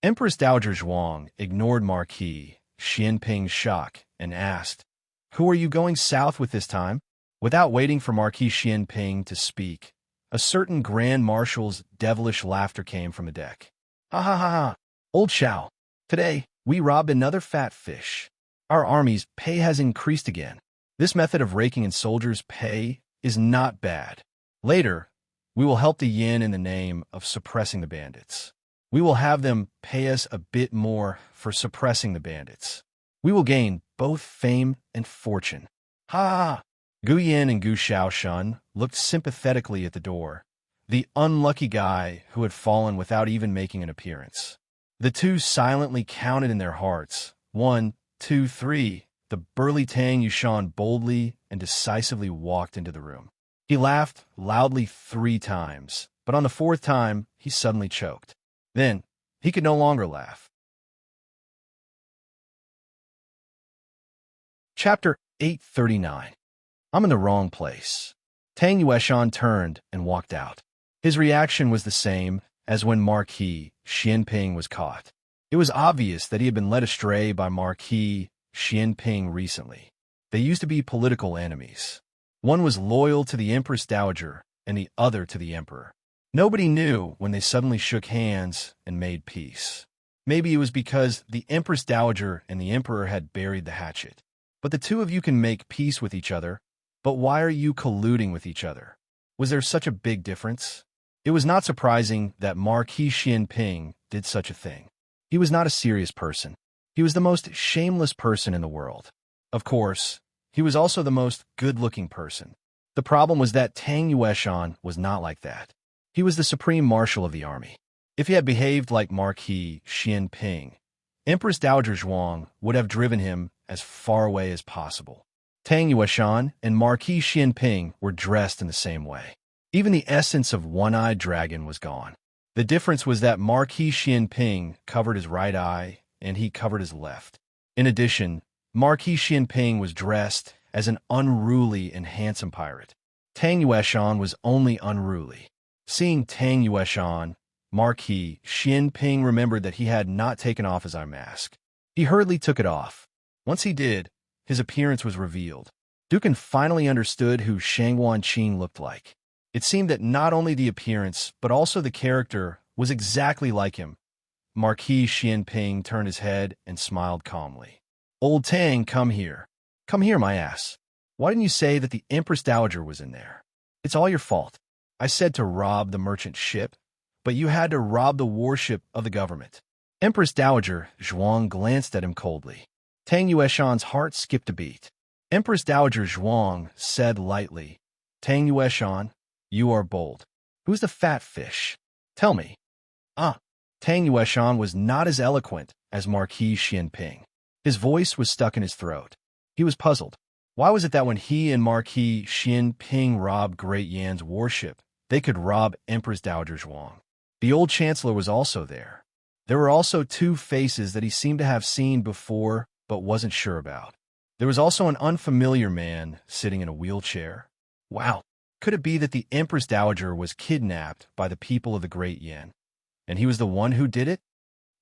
Speaker 1: Empress Dowager Zhuang ignored Marquis Xianping's shock and asked, "Who are you going south with this time?" Without waiting for Marquis Xianping to speak, a certain Grand Marshal's devilish laughter came from the deck. "Ha ha ha ha! Old Xiao, today we robbed another fat fish. Our army's pay has increased again. This method of raking in soldiers' pay is not bad. Later, we will help the Yin in the name of suppressing the bandits. We will have them pay us a bit more for suppressing the bandits. We will gain both fame and fortune. Ha ha ha!" Gu Yin and Gu Shaoshan looked sympathetically at the door, the unlucky guy who had fallen without even making an appearance. The two silently counted in their hearts. 1, 2, 3. The burly Tang Yushan boldly and decisively walked into the room. He laughed loudly 3 times, but on the 4th time, he suddenly choked. Then, he could no longer laugh. Chapter 839. I'm in the wrong place. Tang Yueshan turned and walked out. His reaction was the same as when Marquis Xianping was caught. It was obvious that he had been led astray by Marquis Xianping recently. They used to be political enemies. One was loyal to the Empress Dowager and the other to the Emperor. Nobody knew when they suddenly shook hands and made peace. Maybe it was because the Empress Dowager and the Emperor had buried the hatchet. But the two of you can make peace with each other. But why are you colluding with each other? Was there such a big difference? It was not surprising that Marquis Xianping did such a thing. He was not a serious person. He was the most shameless person in the world. Of course, he was also the most good-looking person. The problem was that Tang Yueshan was not like that. He was the supreme marshal of the army. If he had behaved like Marquis Xianping, Empress Dowager Zhuang would have driven him as far away as possible. Tang Yueshan and Marquis Xianping were dressed in the same way. Even the essence of one-eyed dragon was gone. The difference was that Marquis Xianping covered his right eye, and he covered his left. In addition, Marquis Xianping was dressed as an unruly and handsome pirate. Tang Yueshan was only unruly. Seeing Tang Yueshan, Marquis Xianping remembered that he had not taken off his eye mask. He hurriedly took it off. Once he did, his appearance was revealed. Dukan finally understood who Shangwan Qing looked like. It seemed that not only the appearance, but also the character was exactly like him. Marquis Xianping turned his head and smiled calmly. "Old Tang, come here. Come here, my ass. Why didn't you say that the Empress Dowager was in there? It's all your fault. I said to rob the merchant ship, but you had to rob the warship of the government." Empress Dowager Zhuang glanced at him coldly. Tang Yueshan's heart skipped a beat. Empress Dowager Zhuang said lightly, "Tang Yueshan, you are bold. Who's the fat fish? Tell me." Tang Yueshan was not as eloquent as Marquis Xianping. His voice was stuck in his throat. He was puzzled. Why was it that when he and Marquis Xianping robbed Great Yan's warship, they could rob Empress Dowager Zhuang? The old chancellor was also there. There were also two faces that he seemed to have seen before but wasn't sure about. There was also an unfamiliar man sitting in a wheelchair. Wow, could it be that the Empress Dowager was kidnapped by the people of the Great Yan, and he was the one who did it?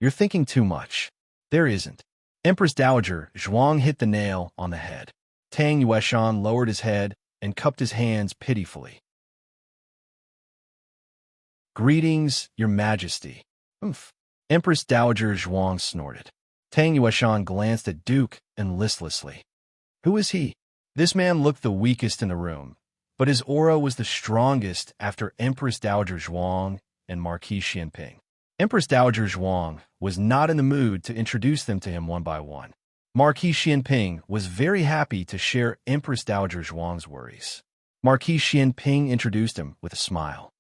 Speaker 1: You're thinking too much. There isn't. Empress Dowager Zhuang hit the nail on the head. Tang Yueshan lowered his head and cupped his hands pitifully. "Greetings, Your Majesty." "Oomph." Empress Dowager Zhuang snorted. Tang Yueshan glanced at Duke and listlessly. Who is he? This man looked the weakest in the room, but his aura was the strongest after Empress Dowager Zhuang and Marquis Xianping. Empress Dowager Zhuang was not in the mood to introduce them to him one by one. Marquis Xianping was very happy to share Empress Dowager Zhuang's worries. Marquis Xianping introduced him with a smile.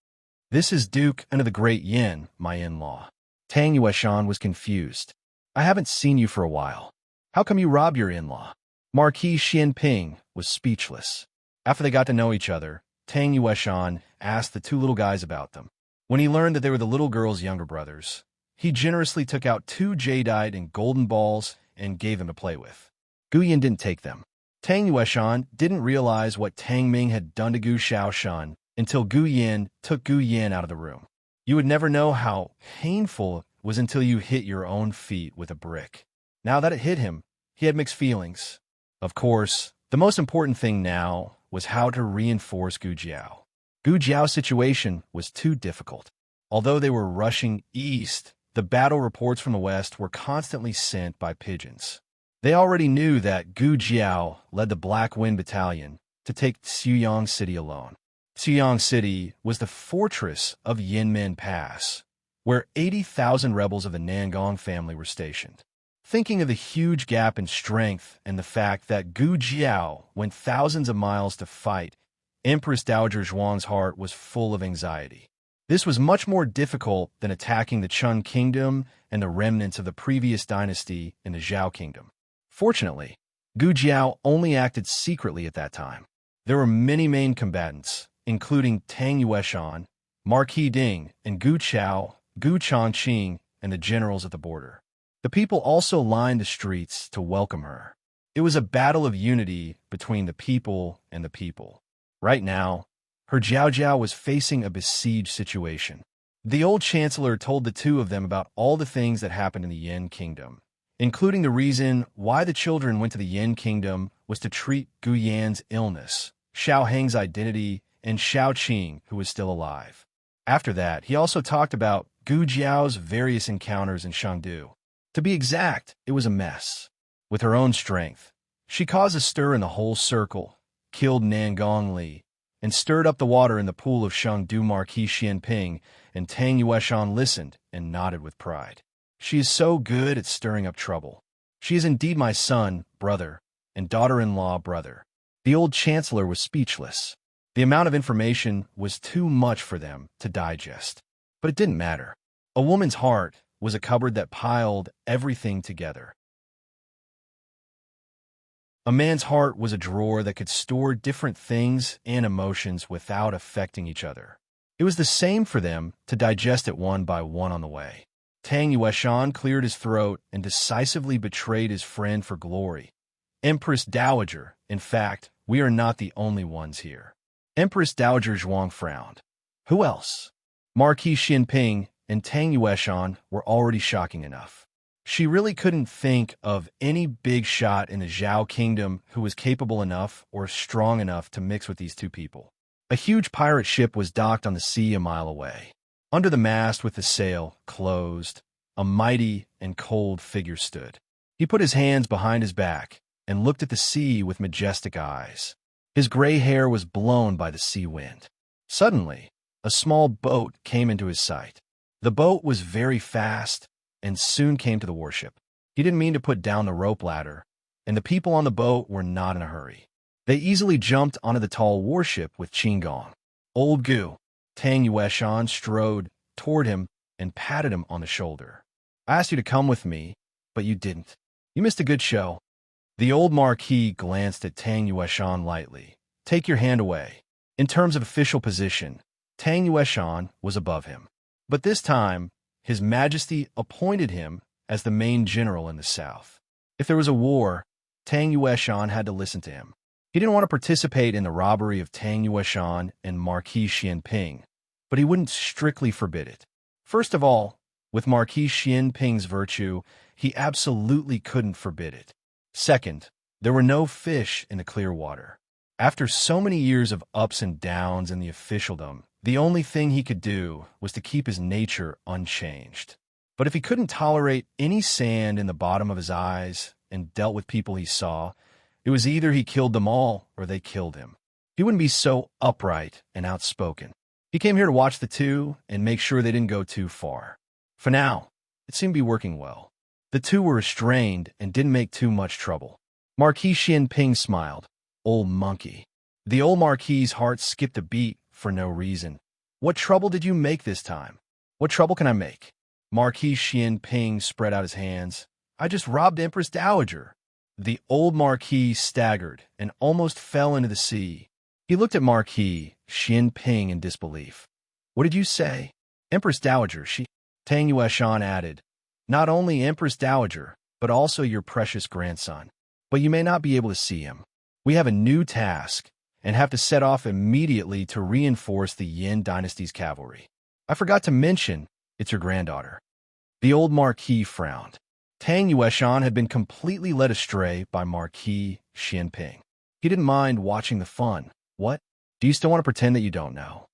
Speaker 1: "This is Duke under the Great Yin, my in-law." Tang Yueshan was confused. "I haven't seen you for a while. How come you robbed your in-law?" Marquis Xianping was speechless. After they got to know each other, Tang Yueshan asked the two little guys about them. When he learned that they were the little girl's younger brothers, he generously took out 2 jadeite and golden balls and gave them to play with. Gu Yin didn't take them. Tang Yueshan didn't realize what Tang Ming had done to Gu Xiaoshan until Gu Yin took Gu Yin out of the room. You would never know how painful it was until you hit your own feet with a brick. Now that it hit him, he had mixed feelings. Of course, the most important thing now was how to reinforce Gu Jiao. Gu Jiao's situation was too difficult. Although they were rushing east, the battle reports from the west were constantly sent by pigeons. They already knew that Gu Jiao led the Black Wind Battalion to take Xuyang City alone. Xuyang City was the fortress of Yinmen Pass, where 80,000 rebels of the Nangong family were stationed. Thinking of the huge gap in strength and the fact that Gu Jiao went thousands of miles to fight, Empress Dowager Zhuang's heart was full of anxiety. This was much more difficult than attacking the Chun Kingdom and the remnants of the previous dynasty in the Zhao Kingdom. Fortunately, Gu Jiao only acted secretly at that time. There were many main combatants, including Tang Yueshan, Marquis Ding, and Gu Chao, Gu Chongqing, and the generals at the border. The people also lined the streets to welcome her. It was a battle of unity between the people and the people. Right now, her Jiao Jiao was facing a besieged situation. The old chancellor told the two of them about all the things that happened in the Yin Kingdom, including the reason why the children went to the Yin Kingdom was to treat Gu Yan's illness, Xiao Heng's identity, and Xiao Qing, who was still alive. After that, he also talked about Gu Jiao's various encounters in Shangdu. To be exact, it was a mess. With her own strength, she caused a stir in the whole circle, killed Nangong Li, and stirred up the water in the pool of Shangdu. Marquis Xianping and Tang Yueshan listened and nodded with pride. She is so good at stirring up trouble. She is indeed my son, brother, and daughter-in-law brother. The old chancellor was speechless. The amount of information was too much for them to digest. But it didn't matter. A woman's heart was a cupboard that piled everything together. A man's heart was a drawer that could store different things and emotions without affecting each other. It was the same for them to digest it one by one on the way. Tang Yueshan cleared his throat and decisively betrayed his friend for glory. Empress Dowager, in fact, we are not the only ones here. Empress Dowager Zhuang frowned. Who else? Marquis Xinping and Tang Yueshan were already shocking enough. She really couldn't think of any big shot in the Zhao kingdom who was capable enough or strong enough to mix with these two people. A huge pirate ship was docked on the sea a mile away. Under the mast with the sail closed, a mighty and cold figure stood. He put his hands behind his back and looked at the sea with majestic eyes. His gray hair was blown by the sea wind. Suddenly, a small boat came into his sight. The boat was very fast and soon came to the warship. He didn't mean to put down the rope ladder, and the people on the boat were not in a hurry. They easily jumped onto the tall warship with Qinggong. Old Gu, Tang Yueshan strode toward him and patted him on the shoulder. I asked you to come with me, but you didn't. You missed a good show. The old Marquis glanced at Tang Yueshan lightly. Take your hand away. In terms of official position, Tang Yueshan was above him. But this time, His Majesty appointed him as the main general in the south. If there was a war, Tang Yueshan had to listen to him. He didn't want to participate in the robbery of Tang Yueshan and Marquis Xianping, but he wouldn't strictly forbid it. First of all, with Marquis Xianping's virtue, he absolutely couldn't forbid it. Second, there were no fish in the clear water. After so many years of ups and downs in the officialdom, the only thing he could do was to keep his nature unchanged. But if he couldn't tolerate any sand in the bottom of his eyes and dealt with people he saw, it was either he killed them all or they killed him. He wouldn't be so upright and outspoken. He came here to watch the two and make sure they didn't go too far. For now, it seemed to be working well. The two were restrained and didn't make too much trouble. Marquis Xianping smiled. Old monkey. The old Marquis's heart skipped a beat for no reason. What trouble did you make this time? What trouble can I make? Marquis Xianping spread out his hands. I just robbed Empress Dowager. The old Marquis staggered and almost fell into the sea. He looked at Marquis Xianping in disbelief. What did you say? Empress Dowager, she... Tang Yueshan added. Not only Empress Dowager, but also your precious grandson. But you may not be able to see him. We have a new task and have to set off immediately to reinforce the Yin dynasty's cavalry. I forgot to mention, it's your granddaughter. The old Marquis frowned. Tang Yueshan had been completely led astray by Marquis Xianping. He didn't mind watching the fun. What? Do you still want to pretend that you don't know?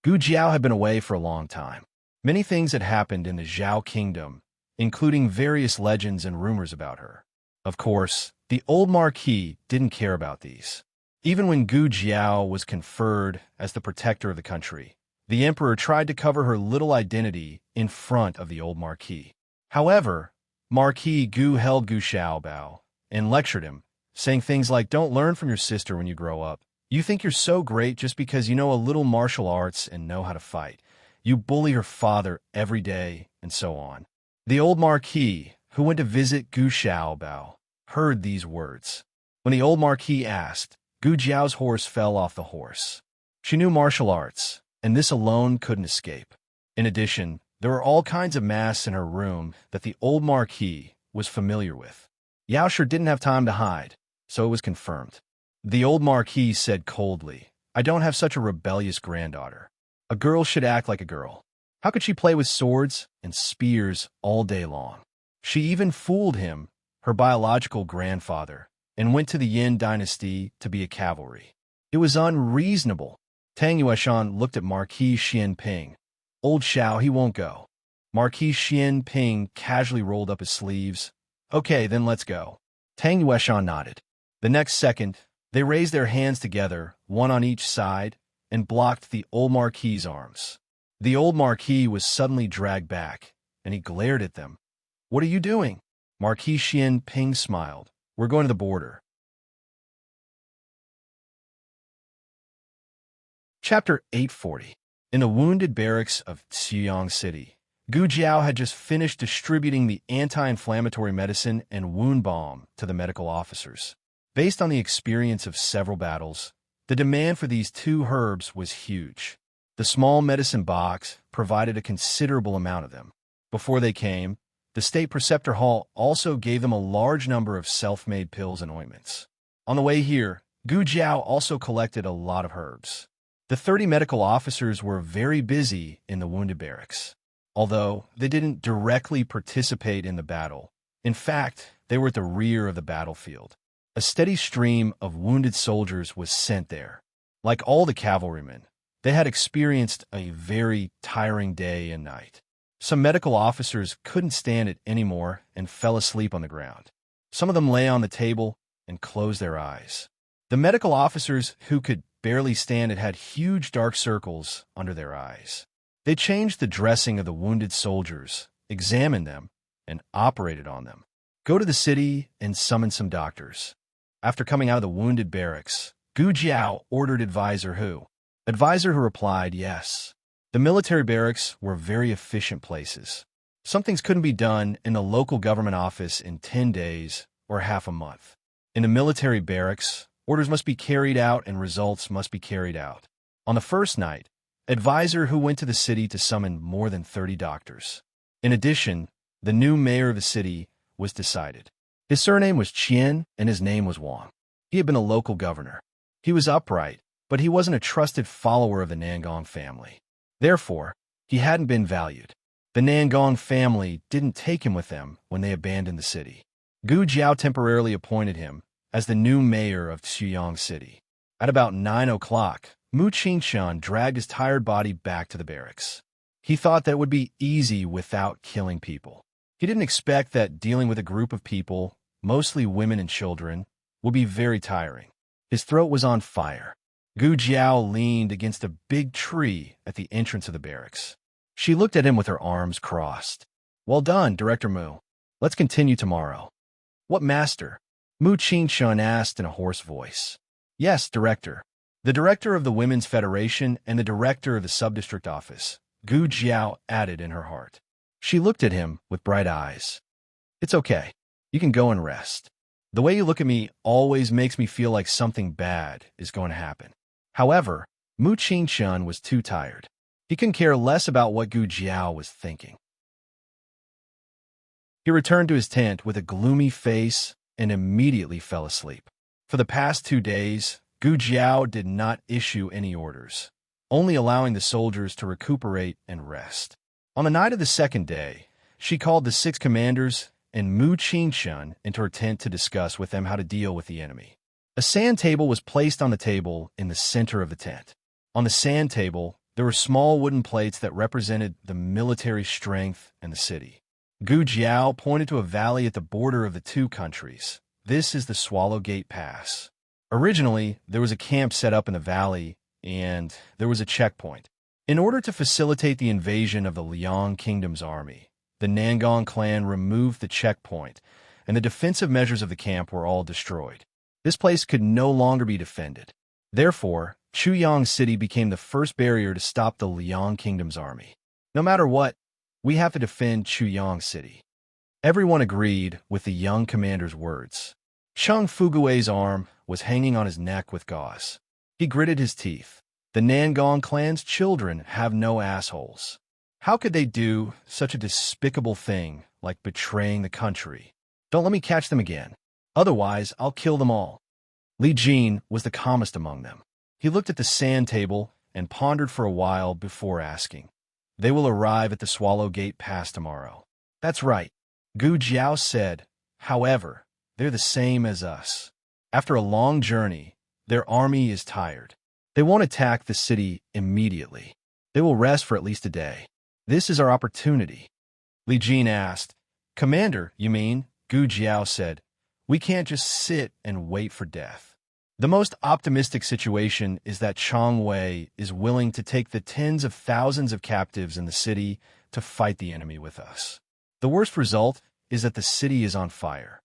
Speaker 1: Gu Jiao had been away for a long time. Many things had happened in the Zhao kingdom, including various legends and rumors about her. Of course, the old Marquis didn't care about these. Even when Gu Jiao was conferred as the protector of the country, the emperor tried to cover her little identity in front of the old Marquis. However, Marquis Gu held Gu Xiaobao and lectured him, saying things like, don't learn from your sister when you grow up. You think you're so great just because you know a little martial arts and know how to fight. You bully your father every day, and so on. The old Marquis, who went to visit Gu Xiaobao, heard these words. When the old Marquis asked, Gu Jiao's horse fell off the horse. She knew martial arts, and this alone couldn't escape. In addition, there were all kinds of masks in her room that the old Marquis was familiar with. Yao sure didn't have time to hide, so it was confirmed. The old Marquis said coldly, I don't have such a rebellious granddaughter. A girl should act like a girl. How could she play with swords and spears all day long? She even fooled him, her biological grandfather, and went to the Yin dynasty to be a cavalry. It was unreasonable. Tang Yueshan looked at Marquis Xianping. Old Xiao, he won't go. Marquis Xianping casually rolled up his sleeves. Okay, then let's go. Tang Yueshan nodded. The next second, they raised their hands together, one on each side, and blocked the old Marquis's arms. The old Marquis was suddenly dragged back, and he glared at them. What are you doing? Marquis Xianping smiled. We're going to the border. Chapter 840. In the wounded barracks of Xiyang City, Gu Jiao had just finished distributing the anti-inflammatory medicine and wound balm to the medical officers. Based on the experience of several battles, the demand for these two herbs was huge. The small medicine box provided a considerable amount of them. Before they came, the state preceptor hall also gave them a large number of self-made pills and ointments. On the way here, Gu Jiao also collected a lot of herbs. The 30 medical officers were very busy in the wounded barracks. Although they didn't directly participate in the battle, in fact, they were at the rear of the battlefield. A steady stream of wounded soldiers was sent there. Like all the cavalrymen, they had experienced a very tiring day and night. Some medical officers couldn't stand it anymore and fell asleep on the ground. Some of them lay on the table and closed their eyes. The medical officers who could barely stand it had huge dark circles under their eyes. They changed the dressing of the wounded soldiers, examined them, and operated on them. Go to the city and summon some doctors. After coming out of the wounded barracks, Gu Jiao ordered Advisor Hu replied yes. The military barracks were very efficient places. Some things couldn't be done in the local government office in 10 days or half a month. In the military barracks, orders must be carried out and results must be carried out. On the first night, Advisor Hu went to the city to summon more than 30 doctors. In addition, the new mayor of the city was decided. His surname was Qian and his name was Wang. He had been a local governor. He was upright, but he wasn't a trusted follower of the Nangong family. Therefore, he hadn't been valued. The Nangong family didn't take him with them when they abandoned the city. Gu Jiao temporarily appointed him as the new mayor of Xuyang City. At about 9 o'clock, Mu Qingshan dragged his tired body back to the barracks. He thought that it would be easy without killing people. He didn't expect that dealing with a group of people, mostly women and children, would be very tiring. His throat was on fire. Gu Jiao leaned against a big tree at the entrance of the barracks. She looked at him with her arms crossed. Well done, Director Mu. Let's continue tomorrow. What master? Mu Qingshan asked in a hoarse voice. Yes, Director. The director of the Women's Federation and the director of the sub-district office, Gu Jiao added in her heart. She looked at him with bright eyes. It's okay. You can go and rest. The way you look at me always makes me feel like something bad is going to happen. However, Mu Qingshan was too tired. He couldn't care less about what Gu Jiao was thinking. He returned to his tent with a gloomy face and immediately fell asleep. For the past 2 days, Gu Jiao did not issue any orders, only allowing the soldiers to recuperate and rest. On the night of the second day, she called the 6 commanders and Mu Qingshan into her tent to discuss with them how to deal with the enemy. A sand table was placed on the table in the center of the tent. On the sand table, there were small wooden plates that represented the military strength and the city. Gu Jiao pointed to a valley at the border of the 2 countries. This is the Swallow Gate Pass. Originally, there was a camp set up in the valley, and there was a checkpoint. In order to facilitate the invasion of the Liang Kingdom's army, the Nangong clan removed the checkpoint, and the defensive measures of the camp were all destroyed. This place could no longer be defended. Therefore, Chuyang City became the first barrier to stop the Liang Kingdom's army. No matter what, we have to defend Chuyang City. Everyone agreed with the young commander's words. Cheng Fugui's arm was hanging on his neck with gauze. He gritted his teeth. The Nangong clan's children have no assholes. How could they do such a despicable thing like betraying the country? Don't let me catch them again. Otherwise, I'll kill them all. Li Jin was the calmest among them. He looked at the sand table and pondered for a while before asking. They will arrive at the Swallow Gate Pass tomorrow. That's right, Gu Jiao said. However, they're the same as us. After a long journey, their army is tired. They won't attack the city immediately. They will rest for at least a day. This is our opportunity. Li Jin asked. Commander, you mean? Gu Jiao said. We can't just sit and wait for death. The most optimistic situation is that Chang Wei is willing to take the tens of thousands of captives in the city to fight the enemy with us. The worst result is that the city is on fire.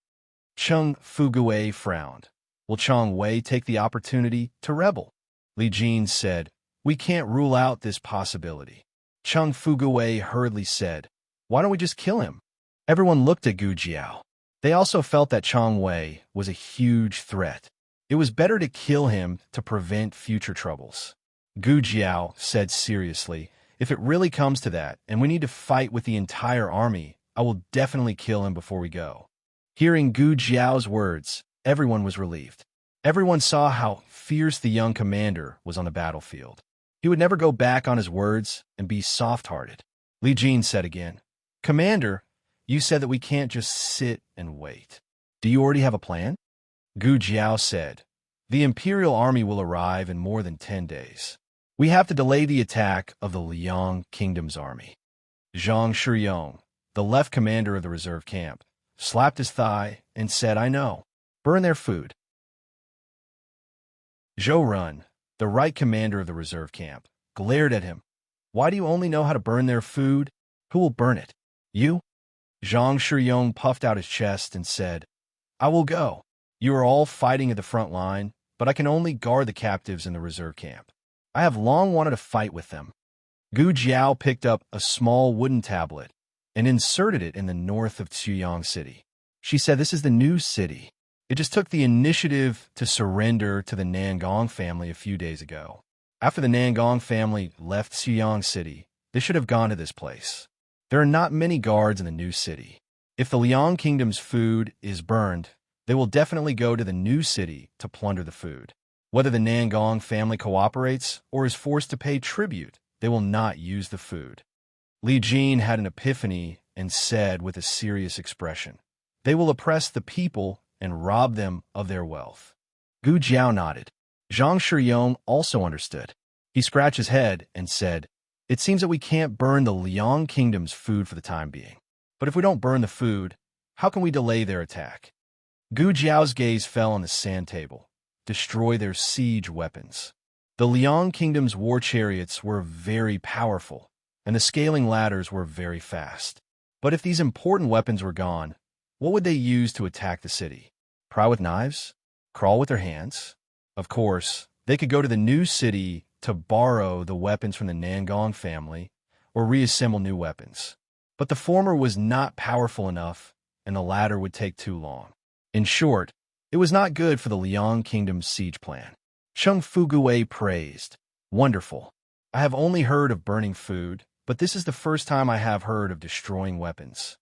Speaker 1: Cheng Fugui frowned. Will Chang Wei take the opportunity to rebel? Li Jin said, we can't rule out this possibility. Chung Fugui hurriedly said, "Why don't we just kill him?" Everyone looked at Gu Jiao. They also felt that Chong Wei was a huge threat. It was better to kill him to prevent future troubles. Gu Jiao said seriously, "If it really comes to that, and we need to fight with the entire army, I will definitely kill him before we go." Hearing Gu Jiao's words, everyone was relieved. Everyone saw how fierce the young commander was on the battlefield. He would never go back on his words and be soft-hearted. Li Jin said again, "Commander, you said that we can't just sit and wait. Do you already have a plan?" Gu Jiao said, "The Imperial Army will arrive in more than 10 days. We have to delay the attack of the Liang Kingdom's army." Zhang Shiyong, the left commander of the reserve camp, slapped his thigh and said, "I know. Burn their food." Zhou Run, the right commander of the reserve camp, glared at him. "Why do you only know how to burn their food? Who will burn it? You?" Zhang Shiyong puffed out his chest and said, "I will go. You are all fighting at the front line, but I can only guard the captives in the reserve camp. I have long wanted to fight with them." Gu Jiao picked up a small wooden tablet and inserted it in the north of Chuyang City. She said, "This is the new city. It just took the initiative to surrender to the Nangong family a few days ago. After the Nangong family left Chuyang City, they should have gone to this place. There are not many guards in the new city. If the Liang Kingdom's food is burned, they will definitely go to the new city to plunder the food. Whether the Nangong family cooperates or is forced to pay tribute, they will not use the food." Li Jin had an epiphany and said with a serious expression, "They will oppress the people and rob them of their wealth." Gu Jiao nodded. Zhang Shiyong also understood. He scratched his head and said, "It seems that we can't burn the Liang Kingdom's food for the time being. But if we don't burn the food, how can we delay their attack?" Gu Jiao's gaze fell on the sand table. Destroy their siege weapons. The Liang Kingdom's war chariots were very powerful, and the scaling ladders were very fast. But if these important weapons were gone, what would they use to attack the city? Pry with knives? Crawl with their hands? Of course, they could go to the new city to borrow the weapons from the Nangong family or reassemble new weapons. But the former was not powerful enough, and the latter would take too long. In short, it was not good for the Liang Kingdom's siege plan. Chung Fugui praised, "Wonderful. I have only heard of burning food, but this is the first time I have heard of destroying weapons."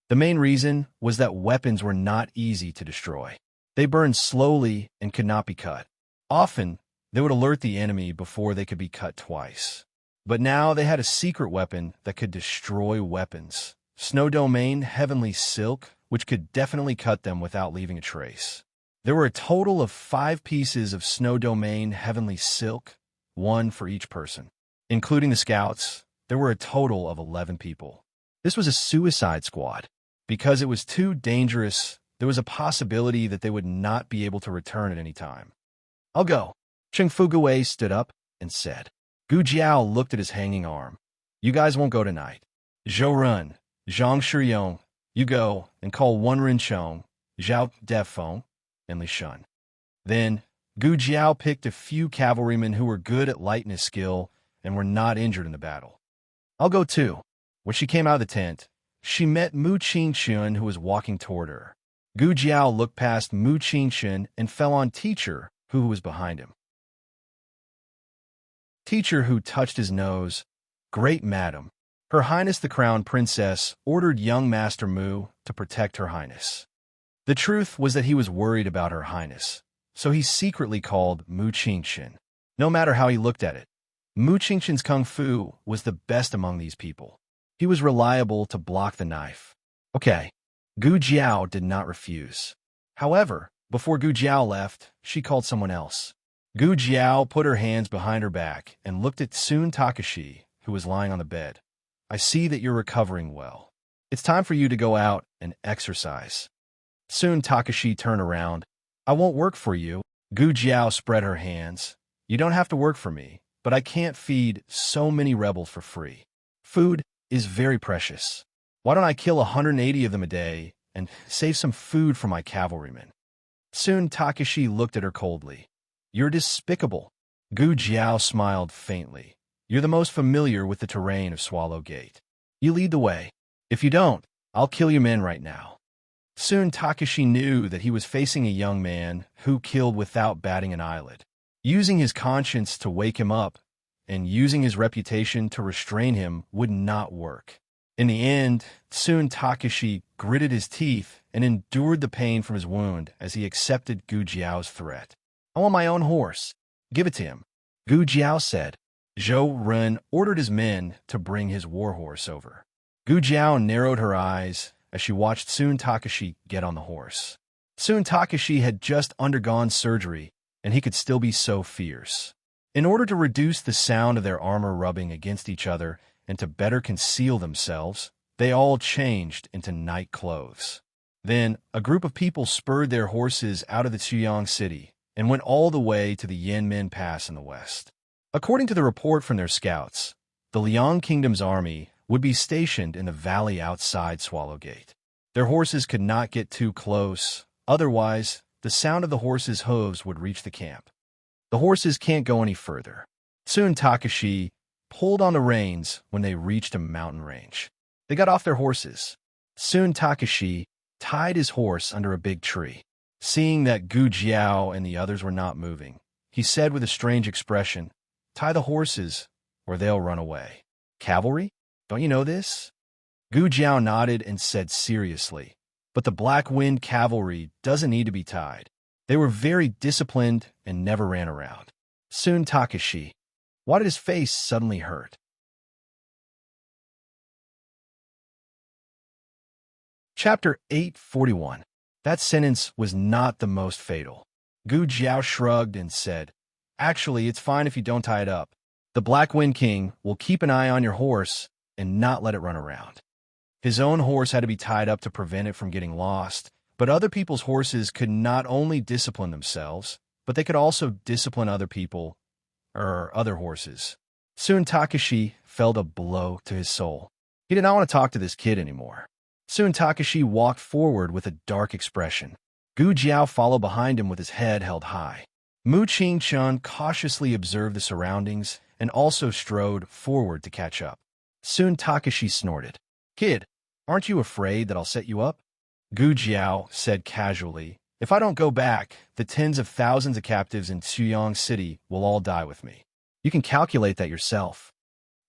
Speaker 1: The main reason was that weapons were not easy to destroy. They burned slowly and could not be cut. Often, they would alert the enemy before they could be cut twice. But now they had a secret weapon that could destroy weapons. Snow Domain Heavenly Silk, which could definitely cut them without leaving a trace. There were a total of 5 pieces of Snow Domain Heavenly Silk, 1 for each person. Including the scouts, there were a total of 11 people. This was a suicide squad. Because it was too dangerous, there was a possibility that they would not be able to return at any time. "I'll go." Chung Fugui stood up and said. Gu Jiao looked at his hanging arm. "You guys won't go tonight. Zhou Run, Zhang Shiyong, you go and call Wen Rinchong, Zhao Defeng, and Li Shun." Then, Gu Jiao picked a few cavalrymen who were good at lightness skill and were not injured in the battle. "I'll go too." When she came out of the tent, she met Mu Qingxun, who was walking toward her. Gu Jiao looked past Mu Qingxun and fell on Teacher, who was behind him. Teacher, who touched his nose, "Great Madam, Her Highness the Crown Princess ordered young Master Mu to protect Her Highness." The truth was that he was worried about Her Highness, so he secretly called Mu Qingxun. No matter how he looked at it, Mu Qingxun's kung fu was the best among these people. He was reliable to block the knife. Okay. Gu Jiao did not refuse. However, before Gu Jiao left, she called someone else. Gu Jiao put her hands behind her back and looked at Sun Takashi, who was lying on the bed. "I see that you're recovering well. It's time for you to go out and exercise." Sun Takashi turned around. "I won't work for you." Gu Jiao spread her hands. "You don't have to work for me, but I can't feed so many rebels for free. Food is very precious. Why don't I kill 180 of them a day and save some food for my cavalrymen?" Sun Takashi looked at her coldly. "You're despicable." Gu Jiao smiled faintly. You're the most familiar with the terrain of Swallow Gate. You lead the way. If you don't, I'll kill your men right now." Soon Takashi knew that he was facing a young man who killed without batting an eyelid. Using his conscience to wake him up and using his reputation to restrain him would not work. In the end, soon Takashi gritted his teeth and endured the pain from his wound as he accepted Gu Jiao's threat. "I want my own horse. Give it to him," Gu Jiao said. Zhou Ren ordered his men to bring his warhorse over. Gu Jiao narrowed her eyes as she watched Sun Takashi get on the horse. Sun Takashi had just undergone surgery, and he could still be so fierce. In order to reduce the sound of their armor rubbing against each other and to better conceal themselves, they all changed into night clothes. Then, a group of people spurred their horses out of the Chuyang city and went all the way to the Yanmen Pass in the west. According to the report from their scouts, the Liang Kingdom's army would be stationed in the valley outside Swallow Gate. Their horses could not get too close, otherwise the sound of the horses' hooves would reach the camp. The horses can't go any further. Soon Takashi pulled on the reins when they reached a mountain range. They got off their horses. Soon Takashi tied his horse under a big tree. Seeing that Gu Jiao and the others were not moving, he said with a strange expression, "Tie the horses, or they'll run away." "Cavalry? Don't you know this?" Gu Jiao nodded and said seriously, "But the Black Wind cavalry doesn't need to be tied. They were very disciplined and never ran around." Soon Takashi. Why did his face suddenly hurt? Chapter 841. That sentence was not the most fatal. Gu Jiao shrugged and said, "Actually, it's fine if you don't tie it up. The Black Wind King will keep an eye on your horse and not let it run around." His own horse had to be tied up to prevent it from getting lost, but other people's horses could not only discipline themselves, but they could also discipline other people, or other horses. Soon Takashi felt a blow to his soul. He did not want to talk to this kid anymore. Soon Takashi walked forward with a dark expression. Gu Jiao followed behind him with his head held high. Mu Qingchun cautiously observed the surroundings and also strode forward to catch up. Soon Takashi snorted. "Kid, aren't you afraid that I'll set you up?" Gu Jiao said casually, "If I don't go back, the tens of thousands of captives in Chuyang City will all die with me. You can calculate that yourself."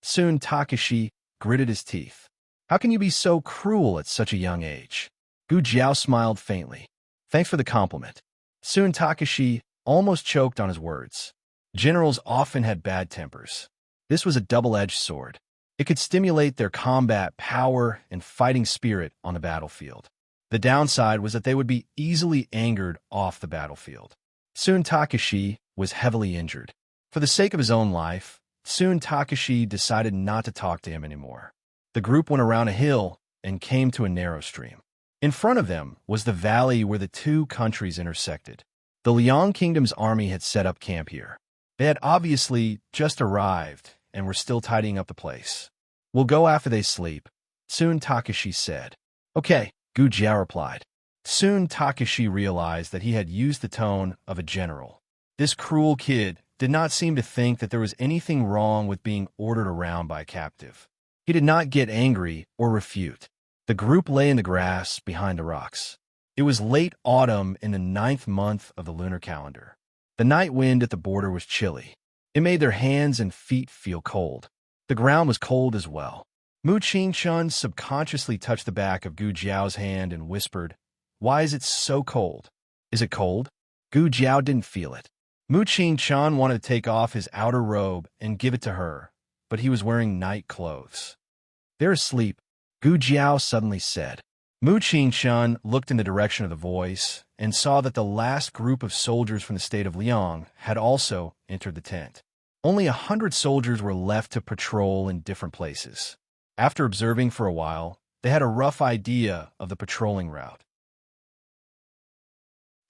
Speaker 1: Soon Takashi gritted his teeth. "How can you be so cruel at such a young age?" Gu Jiao smiled faintly. "Thanks for the compliment." Soon Takashi almost choked on his words. Generals often had bad tempers. This was a double-edged sword. It could stimulate their combat power and fighting spirit on the battlefield. The downside was that they would be easily angered off the battlefield. Soon Takashi was heavily injured. For the sake of his own life, soon Takashi decided not to talk to him anymore. The group went around a hill and came to a narrow stream. In front of them was the valley where the two countries intersected. The Liang Kingdom's army had set up camp here. They had obviously just arrived and were still tidying up the place. "We'll go after they sleep," soon Takashi said. "Okay," Gu Jiao replied. Soon Takashi realized that he had used the tone of a general. This cruel kid did not seem to think that there was anything wrong with being ordered around by a captive. He did not get angry or refute. The group lay in the grass behind the rocks. It was late autumn in the 9th month of the lunar calendar. The night wind at the border was chilly. It made their hands and feet feel cold. The ground was cold as well. Mu Qingchun subconsciously touched the back of Gu Jiao's hand and whispered, "Why is it so cold?" "Is it cold?" Gu Jiao didn't feel it. Mu Qingchun wanted to take off his outer robe and give it to her, but he was wearing night clothes. "They're asleep," Gu Jiao suddenly said. Mu Qingchun looked in the direction of the voice and saw that the last group of soldiers from the state of Liang had also entered the tent. Only 100 soldiers were left to patrol in different places. After observing for a while, they had a rough idea of the patrolling route.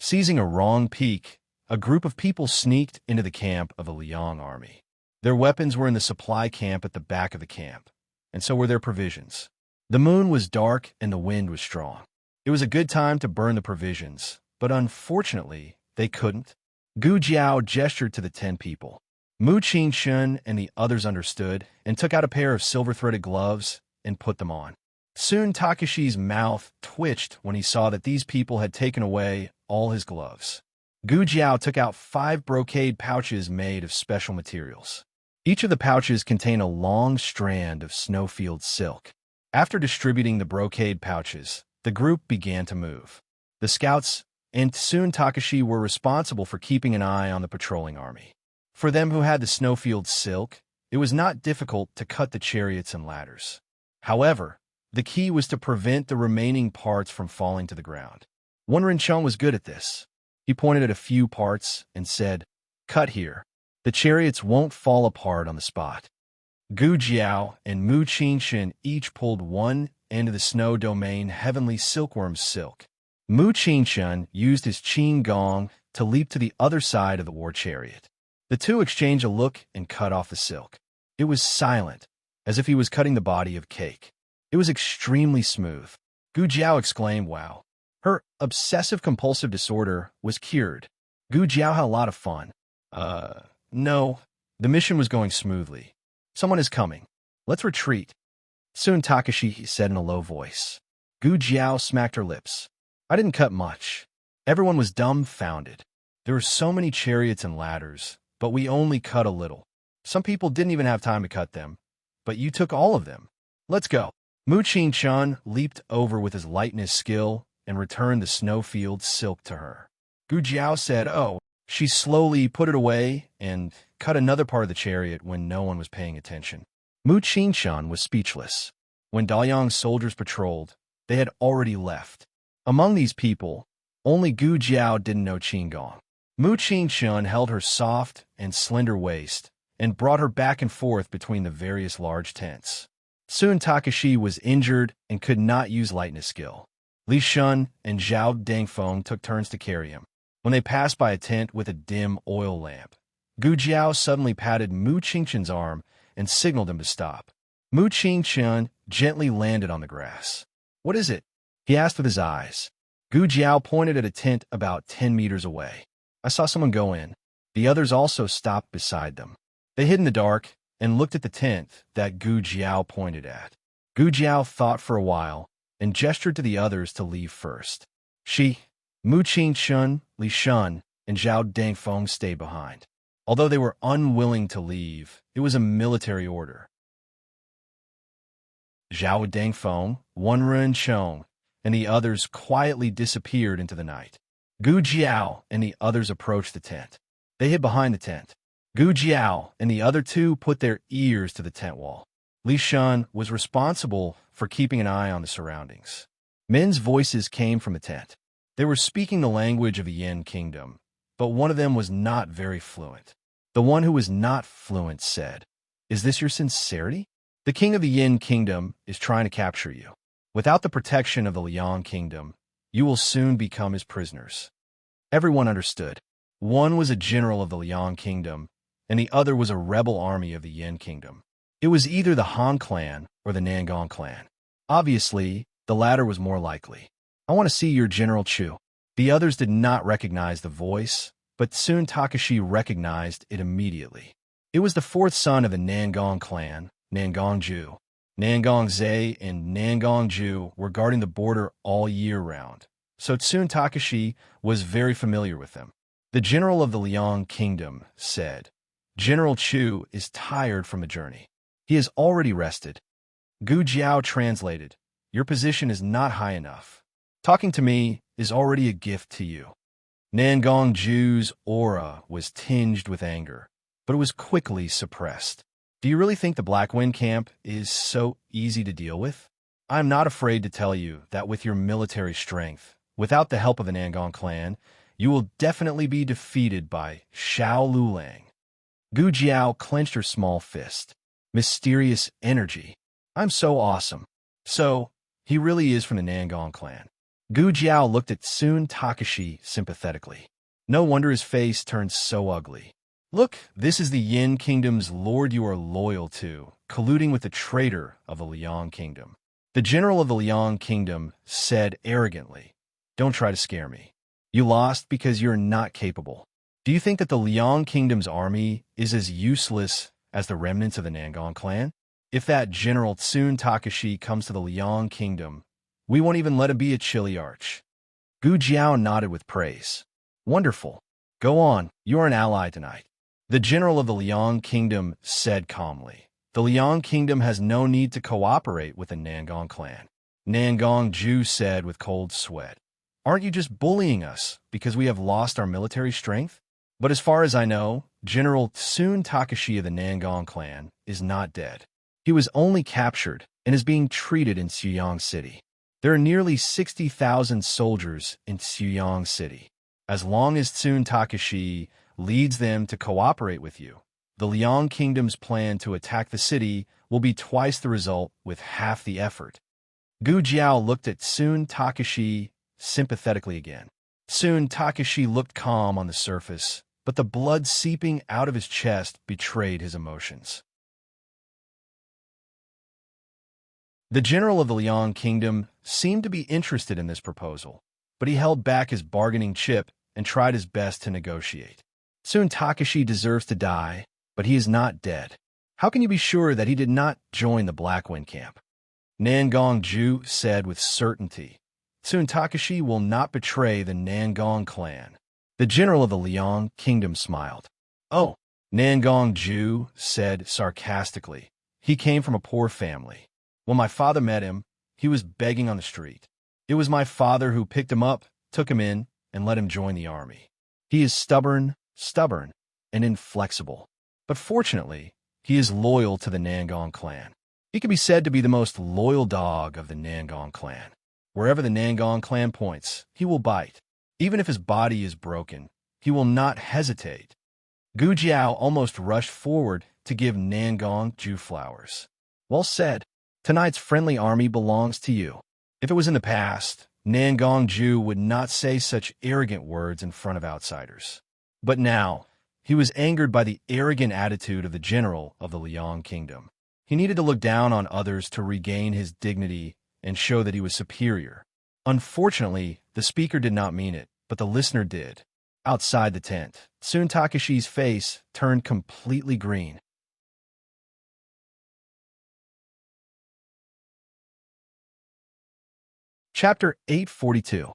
Speaker 1: Seizing a wrong peak, a group of people sneaked into the camp of the Liang army. Their weapons were in the supply camp at the back of the camp, and so were their provisions. The moon was dark and the wind was strong. It was a good time to burn the provisions, but unfortunately, they couldn't. Gu Jiao gestured to the 10 people. Mu Qingshun and the others understood and took out a pair of silver-threaded gloves and put them on. Soon Takashi's mouth twitched when he saw that these people had taken away all his gloves. Gu Jiao took out 5 brocade pouches made of special materials. Each of the pouches contained a long strand of snowfield silk. After distributing the brocade pouches, the group began to move. The scouts and soon Takashi were responsible for keeping an eye on the patrolling army. For them who had the snowfield silk, it was not difficult to cut the chariots and ladders. However, the key was to prevent the remaining parts from falling to the ground. One Rinchon was good at this. He pointed at a few parts and said, "Cut here. The chariots won't fall apart on the spot." Gu Jiao and Mu Qingshan each pulled one end of the snow domain heavenly silkworm silk. Mu Qingshan used his qin gong to leap to the other side of the war chariot. The two exchanged a look and cut off the silk. It was silent, as if he was cutting the body of cake. It was extremely smooth. Gu Jiao exclaimed, "Wow." Her obsessive-compulsive disorder was cured. Gu Jiao had a lot of fun. No. The mission was going smoothly. "Someone is coming. Let's retreat." Soon Takashi said in a low voice. Gu Jiao smacked her lips. "I didn't cut much." Everyone was dumbfounded. There were so many chariots and ladders, but we only cut a little. Some people didn't even have time to cut them, but you took all of them. Let's go. Mu Qingshan leaped over with his lightness skill and returned the snowfield silk to her. Gu Jiao said, "Oh." She slowly put it away and cut another part of the chariot when no one was paying attention. Mu Qingshan was speechless. When Daoyang's soldiers patrolled, they had already left. Among these people, only Gu Jiao didn't know Qinggong. Mu Qingshan held her soft and slender waist and brought her back and forth between the various large tents. Soon Takashi was injured and could not use lightness skill. Li Shun and Zhao Dangfeng took turns to carry him. When they passed by a tent with a dim oil lamp, Gu Jiao suddenly patted Mu Qingshan's arm and signaled him to stop. Mu Qingshan gently landed on the grass. "What is it?" he asked with his eyes. Gu Jiao pointed at a tent about 10 meters away. "I saw someone go in." The others also stopped beside them. They hid in the dark and looked at the tent that Gu Jiao pointed at. Gu Jiao thought for a while and gestured to the others to leave first. Mu Qingshan, Li Shun, and Zhao Dangfeng stayed behind. Although they were unwilling to leave, it was a military order. Zhao Dangfeng, Wan Renchong, and the others quietly disappeared into the night. Gu Jiao and the others approached the tent. They hid behind the tent. Gu Jiao and the other two put their ears to the tent wall. Li Shun was responsible for keeping an eye on the surroundings. Men's voices came from the tent. They were speaking the language of the Yin Kingdom, but one of them was not very fluent. The one who was not fluent said, "Is this your sincerity? The king of the Yin Kingdom is trying to capture you. Without the protection of the Liang Kingdom, you will soon become his prisoners." Everyone understood. One was a general of the Liang Kingdom, and the other was a rebel army of the Yin Kingdom. It was either the Han clan or the Nangong clan. Obviously, the latter was more likely. "I want to see your General Chu." The others did not recognize the voice, but soon Takashi recognized it immediately. It was the fourth son of the Nangong clan, Nangong Ju. Nangong Zai and Nangong Ju were guarding the border all year round, so soon Takashi was very familiar with them. The general of the Liang Kingdom said, "General Chu is tired from the journey. He has already rested." Gu Jiao translated, "Your position is not high enough. Talking to me is already a gift to you." Nangong Ju's aura was tinged with anger, but it was quickly suppressed. "Do you really think the Black Wind camp is so easy to deal with? I'm not afraid to tell you that with your military strength, without the help of the Nangong clan, you will definitely be defeated by Xiao Lulang." Gu Jiao clenched her small fist. Mysterious energy. "I'm so awesome." So, he really is from the Nangong clan. Gu Jiao looked at Soon Takashi sympathetically. No wonder his face turned so ugly. "Look, this is the Yin Kingdom's lord you are loyal to, colluding with the traitor of the Liang Kingdom." The general of the Liang Kingdom said arrogantly, "Don't try to scare me. You lost because you're not capable. Do you think that the Liang Kingdom's army is as useless as the remnants of the Nangong clan? If that General Tsun Takashi comes to the Liang Kingdom, we won't even let him be a chili arch. Gu Jiao nodded with praise. Wonderful. Go on, you are an ally tonight. The general of the Liang Kingdom said calmly. The Liang Kingdom has no need to cooperate with the Nangong clan. Nangong Ju said with cold sweat. Aren't you just bullying us because we have lost our military strength? But as far as I know, General Tsun Takashi of the Nangong clan is not dead. He was only captured and is being treated in Xuyang City. There are nearly 60,000 soldiers in Xuyang City. As long as Tsun Takashi leads them to cooperate with you, the Liang Kingdom's plan to attack the city will be twice the result with half the effort. Gu Jiao looked at Tsun Takashi sympathetically again. Tsun Takashi looked calm on the surface, but the blood seeping out of his chest betrayed his emotions. The general of the Liang Kingdom seemed to be interested in this proposal, but he held back his bargaining chip and tried his best to negotiate. Tsun Takashi deserves to die, but he is not dead. How can you be sure that he did not join the Black Wind camp? Nangong Ju said with certainty. Tsun Takashi will not betray the Nangong clan. The general of the Liang Kingdom smiled. Oh, Nangong Ju said sarcastically. He came from a poor family. When my father met him, he was begging on the street. It was my father who picked him up, took him in, and let him join the army. He is stubborn, and inflexible. But fortunately, he is loyal to the Nangong clan. He can be said to be the most loyal dog of the Nangong clan. Wherever the Nangong clan points, he will bite. Even if his body is broken, he will not hesitate. Gu Jiao almost rushed forward to give Nangong Ju flowers. Well said. Tonight's friendly army belongs to you. If it was in the past, Nangong Ju would not say such arrogant words in front of outsiders. But now, he was angered by the arrogant attitude of the general of the Liang Kingdom. He needed to look down on others to regain his dignity and show that he was superior. Unfortunately, the speaker did not mean it, but the listener did. Outside the tent, Tsun Takashi's face turned completely green. Chapter 842.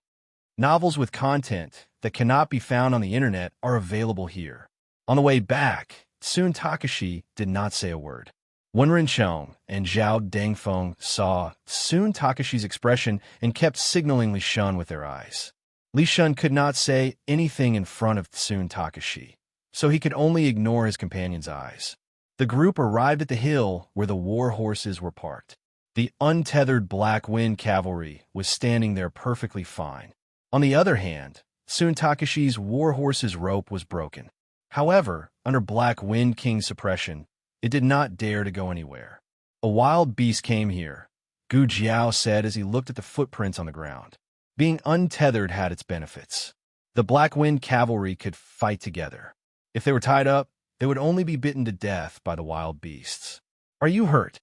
Speaker 1: Novels with content that cannot be found on the internet are available here. On the way back, Tsun Takashi did not say a word. Wen Rinchong and Zhao Dangfeng saw Tsun Takashi's expression and kept signaling Li Shun with their eyes. Li Shun could not say anything in front of Tsun Takashi, so he could only ignore his companion's eyes. The group arrived at the hill where the war horses were parked. The untethered Black Wind cavalry was standing there perfectly fine. On the other hand, Tsun Takashi's war horse's rope was broken. However, under Black Wind King's suppression, it did not dare to go anywhere. A wild beast came here, Gu Jiao said as he looked at the footprints on the ground. Being untethered had its benefits. The Black Wind cavalry could fight together. If they were tied up, they would only be bitten to death by the wild beasts. Are you hurt?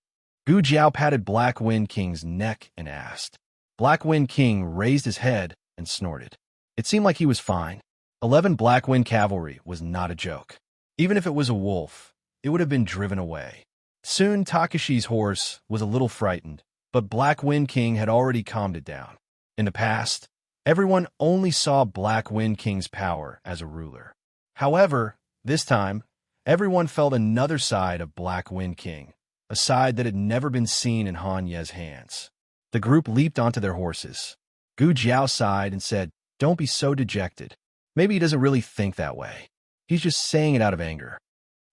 Speaker 1: Gu Jiao patted Black Wind King's neck and asked. Black Wind King raised his head and snorted. It seemed like he was fine. 11 Black Wind cavalry was not a joke. Even if it was a wolf, it would have been driven away. Soon Takashi's horse was a little frightened, but Black Wind King had already calmed it down. In the past, everyone only saw Black Wind King's power as a ruler. However, this time, everyone felt another side of Black Wind King, a side that had never been seen in Han Ye's hands. The group leaped onto their horses. Gu Jiao sighed and said, Don't be so dejected. Maybe he doesn't really think that way. He's just saying it out of anger.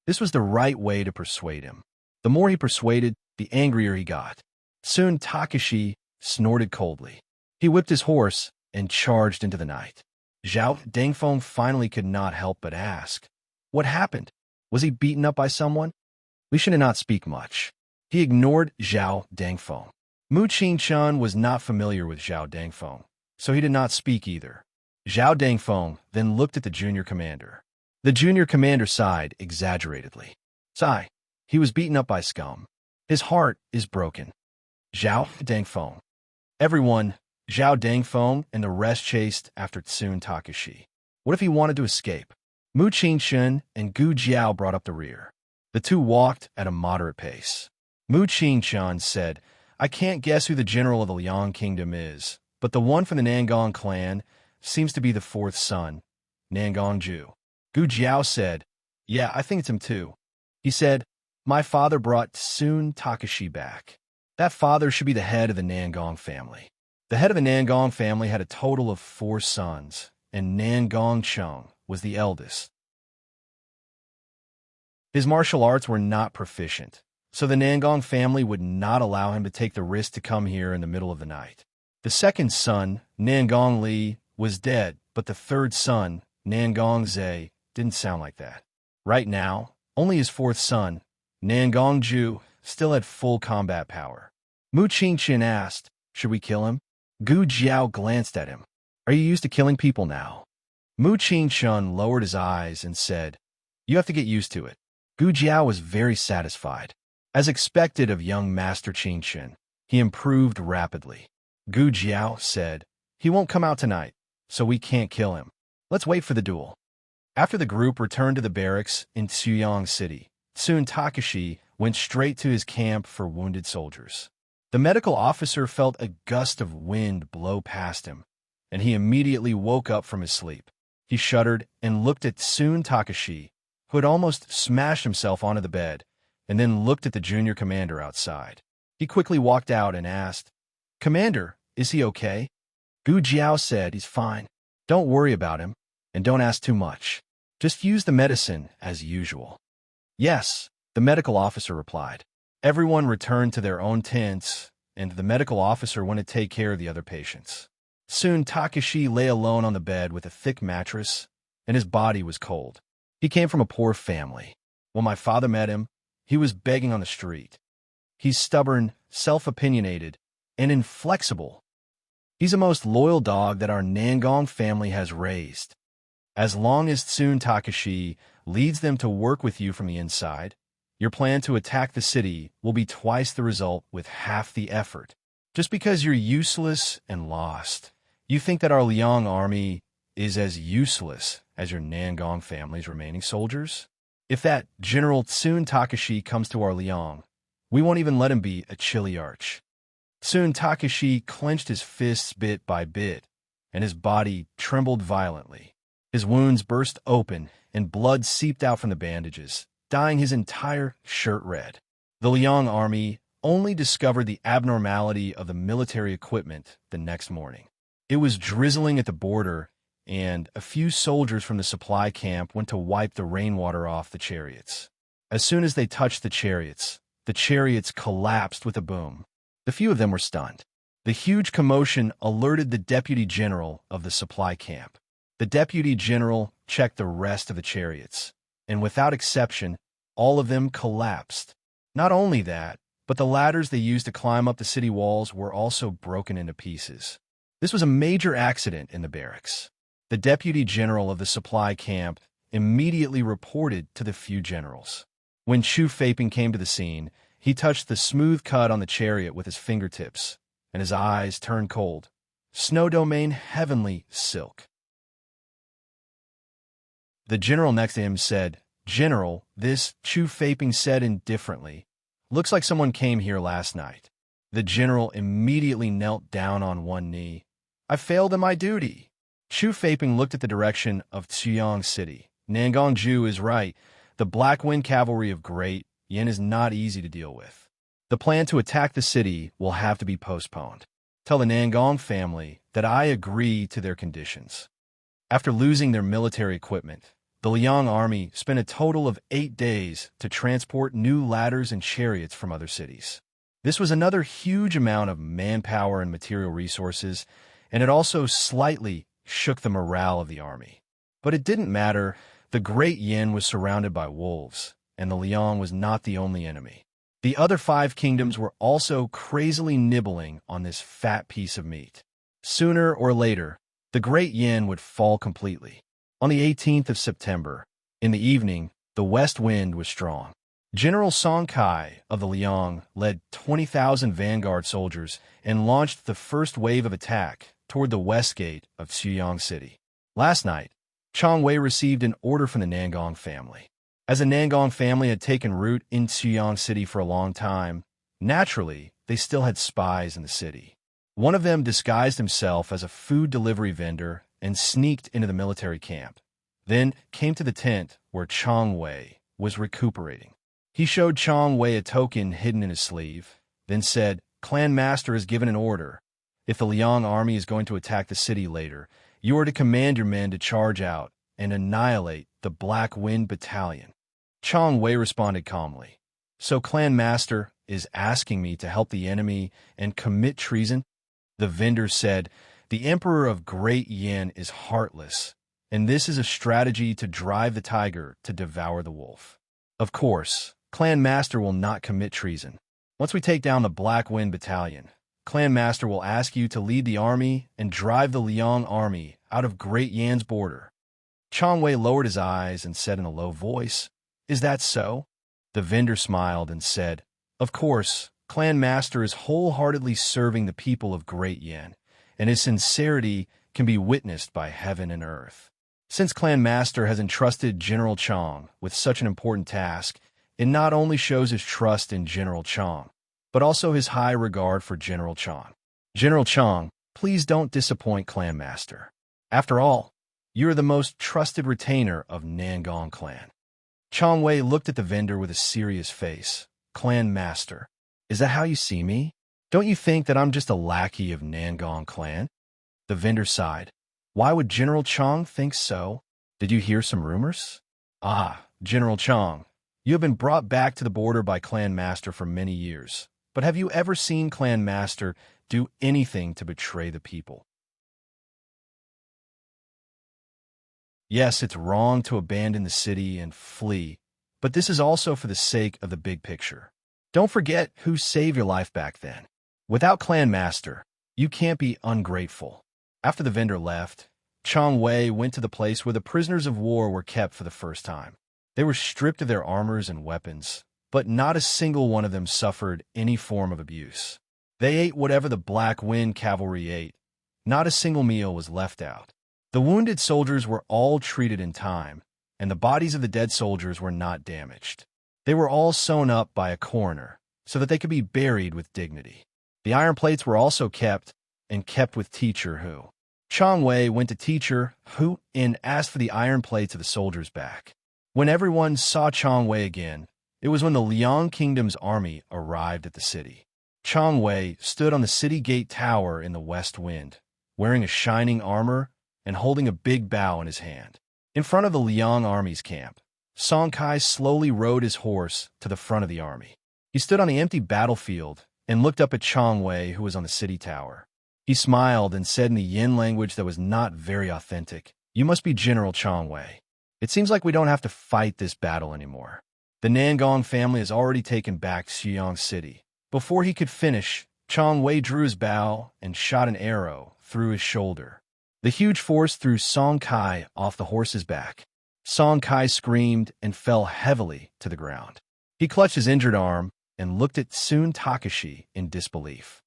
Speaker 1: This was the right way to persuade him. The more he persuaded, the angrier he got. Soon Takashi snorted coldly. He whipped his horse and charged into the night. Zhao Dangfeng finally could not help but ask, What happened? Was he beaten up by someone? Li Shun did not speak much. He ignored Zhao Dangfeng. Mu Qingchun was not familiar with Zhao Dangfeng, so he did not speak either. Zhao Dangfeng then looked at the junior commander. The junior commander sighed exaggeratedly. Sigh. He was beaten up by scum. His heart is broken. Zhao Dangfeng. Everyone, Zhao Dangfeng and the rest chased after Tsun Takashi. What if he wanted to escape? Mu Qingshun and Gu Jiao brought up the rear. The two walked at a moderate pace. Mu Qingshun said, "I can't guess who the general of the Liang kingdom is, but the one from the Nangong clan seems to be the fourth son, Nangong Ju." Gu Jiao said, "Yeah, I think it's him too." He said, "My father brought Sun Takashi back. That father should be the head of the Nangong family." The head of the Nangong family had a total of 4 sons, and Nangong Chung was the eldest. His martial arts were not proficient, so the Nangong family would not allow him to take the risk to come here in the middle of the night. The second son, Nangong Li, was dead, but the third son, Nangong Zhe, didn't sound like that. Right now, only his fourth son, Nangong Ju, still had full combat power. Mu Qingqin asked, "Should we kill him?" Gu Jiao glanced at him. "Are you used to killing people now?" Mu Qingshun lowered his eyes and said, "You have to get used to it." Gu Jiao was very satisfied. As expected of young Master Qingshun, he improved rapidly. Gu Jiao said, "He won't come out tonight, so we can't kill him. Let's wait for the duel." After the group returned to the barracks in Tsuyang City, Sun Takashi went straight to his camp for wounded soldiers. The medical officer felt a gust of wind blow past him, and he immediately woke up from his sleep. He shuddered and looked at Sun Takashi, who had almost smashed himself onto the bed, and then looked at the junior commander outside. He quickly walked out and asked, "Commander, is he okay?" Gu Jiao said, "He's fine. Don't worry about him, and don't ask too much. Just use the medicine as usual." "Yes," the medical officer replied. Everyone returned to their own tents, and the medical officer went to take care of the other patients. Soon Takashi lay alone on the bed with a thick mattress, and his body was cold. He came from a poor family. When my father met him, he was begging on the street. He's stubborn, self-opinionated, and inflexible. He's the most loyal dog that our Nangong family has raised. As long as Tsun Takashi leads them to work with you from the inside, your plan to attack the city will be twice the result with half the effort. Just because you're useless and lost, you think that our Liang army is as useless as your Nangong family's remaining soldiers? If that General Tsun Takashi comes to our Liang, we won't even let him be a Chiliarch. Tsun Takashi clenched his fists bit by bit, and his body trembled violently. His wounds burst open, and blood seeped out from the bandages, dyeing his entire shirt red. The Liang army only discovered the abnormality of the military equipment the next morning. It was drizzling at the border, and a few soldiers from the supply camp went to wipe the rainwater off the chariots. As soon as they touched the chariots collapsed with a boom. The few of them were stunned. The huge commotion alerted the deputy general of the supply camp. The deputy general checked the rest of the chariots, and without exception, all of them collapsed. Not only that, but the ladders they used to climb up the city walls were also broken into pieces. This was a major accident in the barracks. The deputy general of the supply camp immediately reported to the few generals. When Chu Faping came to the scene, he touched the smooth cut on the chariot with his fingertips, and his eyes turned cold. Snow domain heavenly silk. The general next to him said, "General, this," Chu Faping said indifferently, "looks like someone came here last night." The general immediately knelt down on one knee. "I failed in my duty." Chu Faping looked at the direction of Tsuyang City. Nangong Ju is right. The Black Wind cavalry of Great Yin is not easy to deal with. The plan to attack the city will have to be postponed. Tell the Nangong family that I agree to their conditions. After losing their military equipment, the Liang army spent a total of 8 days to transport new ladders and chariots from other cities. This was another huge amount of manpower and material resources, and it also slightly shook the morale of the army. But it didn't matter. The Great Yin was surrounded by wolves, and the Liang was not the only enemy. The other 5 kingdoms were also crazily nibbling on this fat piece of meat. Sooner or later, the Great Yin would fall completely. On the 18th of September, in the evening, the west wind was strong. General Song Kai of the Liang led 20,000 vanguard soldiers and launched the first wave of attack toward the west gate of Tsuyang City. Last night, Chang Wei received an order from the Nangong family. As the Nangong family had taken root in Xiyang City for a long time, naturally, they still had spies in the city. One of them disguised himself as a food delivery vendor and sneaked into the military camp, then came to the tent where Chang Wei was recuperating. He showed Chang Wei a token hidden in his sleeve, then said, "Clan Master has given an order. If the Liang army is going to attack the city later, you are to command your men to charge out and annihilate the Black Wind Battalion." Chang Wei responded calmly, "So Clan Master is asking me to help the enemy and commit treason?" The vendor said, "The Emperor of Great Yin is heartless, and this is a strategy to drive the tiger to devour the wolf. Of course, Clan Master will not commit treason. Once we take down the Black Wind Battalion, Clan Master will ask you to lead the army and drive the Liang army out of Great Yan's border." Chang Wei lowered his eyes and said in a low voice, "Is that so?" The vendor smiled and said, "Of course, Clan Master is wholeheartedly serving the people of Great Yan, and his sincerity can be witnessed by heaven and earth. Since Clan Master has entrusted General Chang with such an important task, it not only shows his trust in General Chang, but also his high regard for General Chang. General Chang, please don't disappoint Clan Master. After all, you're the most trusted retainer of Nangong Clan." Chang Wei looked at the vendor with a serious face. "Clan Master, is that how you see me? Don't you think that I'm just a lackey of Nangong Clan?" The vendor sighed. "Why would General Chang think so? Did you hear some rumors?" "Ah, General Chang, you have been brought back to the border by Clan Master for many years, but have you ever seen Clan Master do anything to betray the people? Yes, it's wrong to abandon the city and flee, but this is also for the sake of the big picture. Don't forget who saved your life back then. Without Clan Master, you can't be ungrateful." After the vendor left, Chang Wei went to the place where the prisoners of war were kept for the first time. They were stripped of their armors and weapons, but not a single one of them suffered any form of abuse. They ate whatever the Black Wind cavalry ate. Not a single meal was left out. The wounded soldiers were all treated in time, and the bodies of the dead soldiers were not damaged. They were all sewn up by a coroner, so that they could be buried with dignity. The iron plates were also kept, and kept with Teacher Hu. Chang Wei went to Teacher Hu and asked for the iron plates of the soldiers back. When everyone saw Chang Wei again, it was when the Liang Kingdom's army arrived at the city. Chang Wei stood on the city gate tower in the west wind, wearing a shining armor and holding a big bow in his hand. In front of the Liang army's camp, Song Kai slowly rode his horse to the front of the army. He stood on the empty battlefield and looked up at Chang Wei, who was on the city tower. He smiled and said in the Yin language that was not very authentic, "You must be General Chang Wei. It seems like we don't have to fight this battle anymore. The Nangong family has already taken back Xiyang City." Before he could finish, Chang Wei drew his bow and shot an arrow through his shoulder. The huge force threw Song Kai off the horse's back. Song Kai screamed and fell heavily to the ground. He clutched his injured arm and looked at Sun Takashi in disbelief.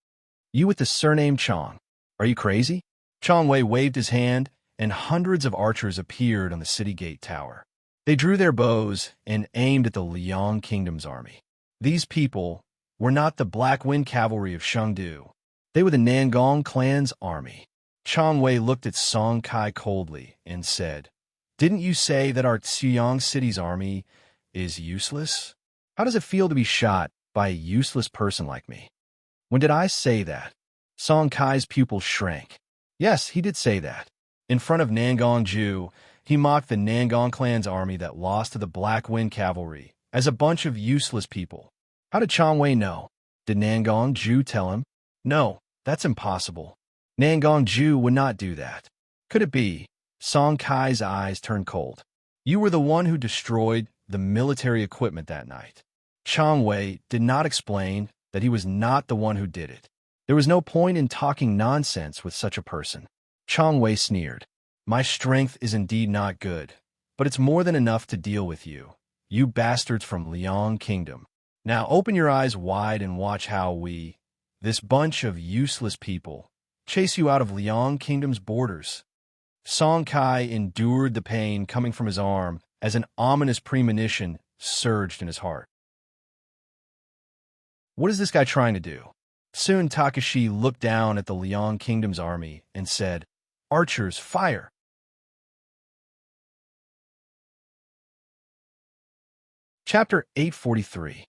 Speaker 1: "You with the surname Chang, are you crazy?" Chang Wei waved his hand, and hundreds of archers appeared on the city gate tower. They drew their bows and aimed at the Liang Kingdom's army. These people were not the Black Wind cavalry of Shengdu. They were the Nangong clan's army. Chang Wei looked at Song Kai coldly and said, "Didn't you say that our Xiyang City's army is useless? How does it feel to be shot by a useless person like me?" "When did I say that?" Song Kai's pupils shrank. Yes, he did say that. In front of Nangong Ju, he mocked the Nangong clan's army that lost to the Black Wind cavalry as a bunch of useless people. How did Chang Wei know? Did Nangong Ju tell him? No, that's impossible. Nangong Ju would not do that. Could it be? Song Kai's eyes turned cold. "You were the one who destroyed the military equipment that night." Chang Wei did not explain that he was not the one who did it. There was no point in talking nonsense with such a person. Chang Wei sneered. "My strength is indeed not good, but it's more than enough to deal with you, you bastards from Liang Kingdom. Now open your eyes wide and watch how we, this bunch of useless people, chase you out of Liang Kingdom's borders." Song Kai endured the pain coming from his arm as an ominous premonition surged in his heart. What is this guy trying to do? Soon Takashi looked down at the Liang Kingdom's army and said, "Archers, fire!" Chapter 843.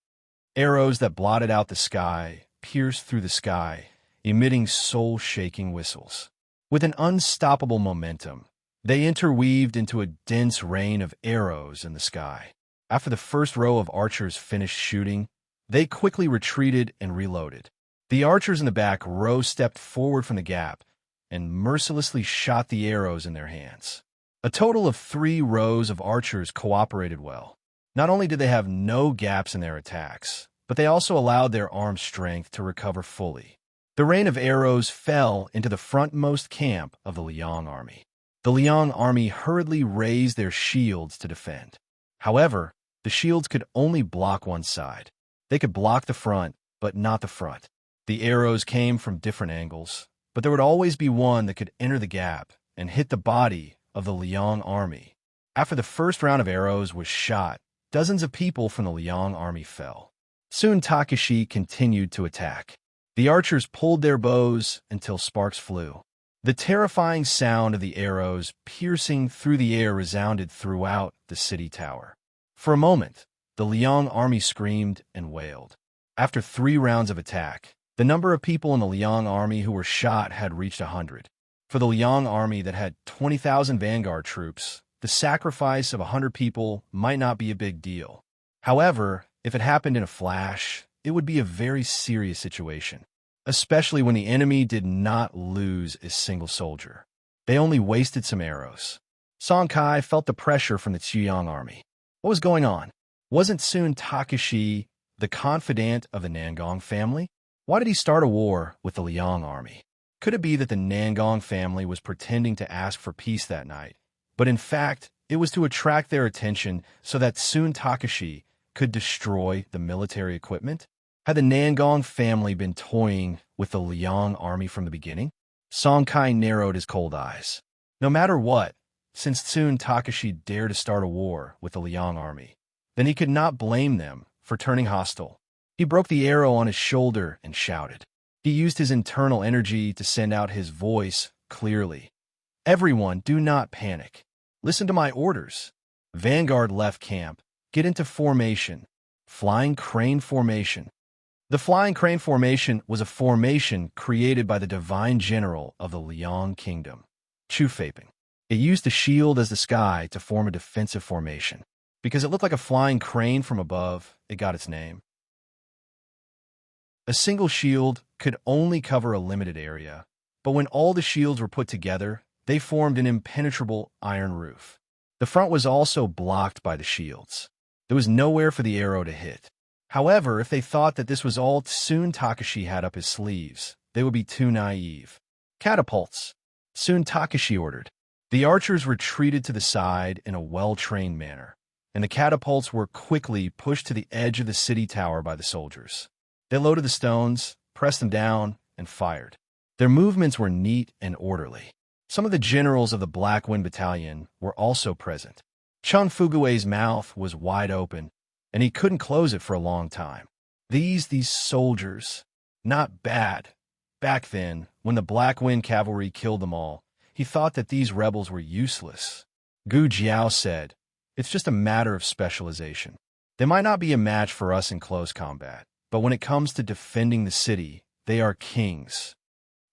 Speaker 1: Arrows that blotted out the sky pierced through the sky, emitting soul-shaking whistles. With an unstoppable momentum, they interweaved into a dense rain of arrows in the sky. After the first row of archers finished shooting, they quickly retreated and reloaded. The archers in the back row stepped forward from the gap and mercilessly shot the arrows in their hands. A total of 3 rows of archers cooperated well. Not only did they have no gaps in their attacks, but they also allowed their arm strength to recover fully. The rain of arrows fell into the frontmost camp of the Liang army. The Liang army hurriedly raised their shields to defend. However, the shields could only block one side. They could block the front, but not the front. The arrows came from different angles, but there would always be one that could enter the gap and hit the body of the Liang army. After the first round of arrows was shot, dozens of people from the Liang army fell. Soon Takashi continued to attack. The archers pulled their bows until sparks flew. The terrifying sound of the arrows piercing through the air resounded throughout the city tower. For a moment, the Liang army screamed and wailed. After 3 rounds of attack, the number of people in the Liang army who were shot had reached 100. For the Liang army that had 20,000 vanguard troops, the sacrifice of 100 people might not be a big deal. However, if it happened in a flash, it would be a very serious situation, especially when the enemy did not lose a single soldier. They only wasted some arrows. Song Kai felt the pressure from the Qiyang army. What was going on? Wasn't soon Takashi the confidant of the Nangong family? Why did he start a war with the Liang army? Could it be that the Nangong family was pretending to ask for peace that night, but in fact, it was to attract their attention so that soon Takashi could destroy the military equipment? Had the Nangong family been toying with the Liang army from the beginning? Song Kai narrowed his cold eyes. No matter what, since soon Takashi dared to start a war with the Liang army, then he could not blame them for turning hostile. He broke the arrow on his shoulder and shouted. He used his internal energy to send out his voice clearly. "Everyone, do not panic. Listen to my orders. Vanguard left camp. Get into formation. Flying crane formation." The flying crane formation was a formation created by the divine general of the Liang kingdom, Chu Feiping. It used the shield as the sky to form a defensive formation. Because it looked like a flying crane from above, it got its name. A single shield could only cover a limited area, but when all the shields were put together, they formed an impenetrable iron roof. The front was also blocked by the shields. There was nowhere for the arrow to hit. However, if they thought that this was all soon Takashi had up his sleeves, they would be too naive. "Catapults," soon Takashi ordered. The archers retreated to the side in a well-trained manner, and the catapults were quickly pushed to the edge of the city tower by the soldiers. They loaded the stones, pressed them down, and fired. Their movements were neat and orderly. Some of the generals of the Black Wind Battalion were also present. Chung Fugue's mouth was wide open, and he couldn't close it for a long time. These soldiers, not bad. Back then, when the Black Wind cavalry killed them all, he thought that these rebels were useless. Gu Jiao said, "It's just a matter of specialization. They might not be a match for us in close combat, but when it comes to defending the city, they are kings."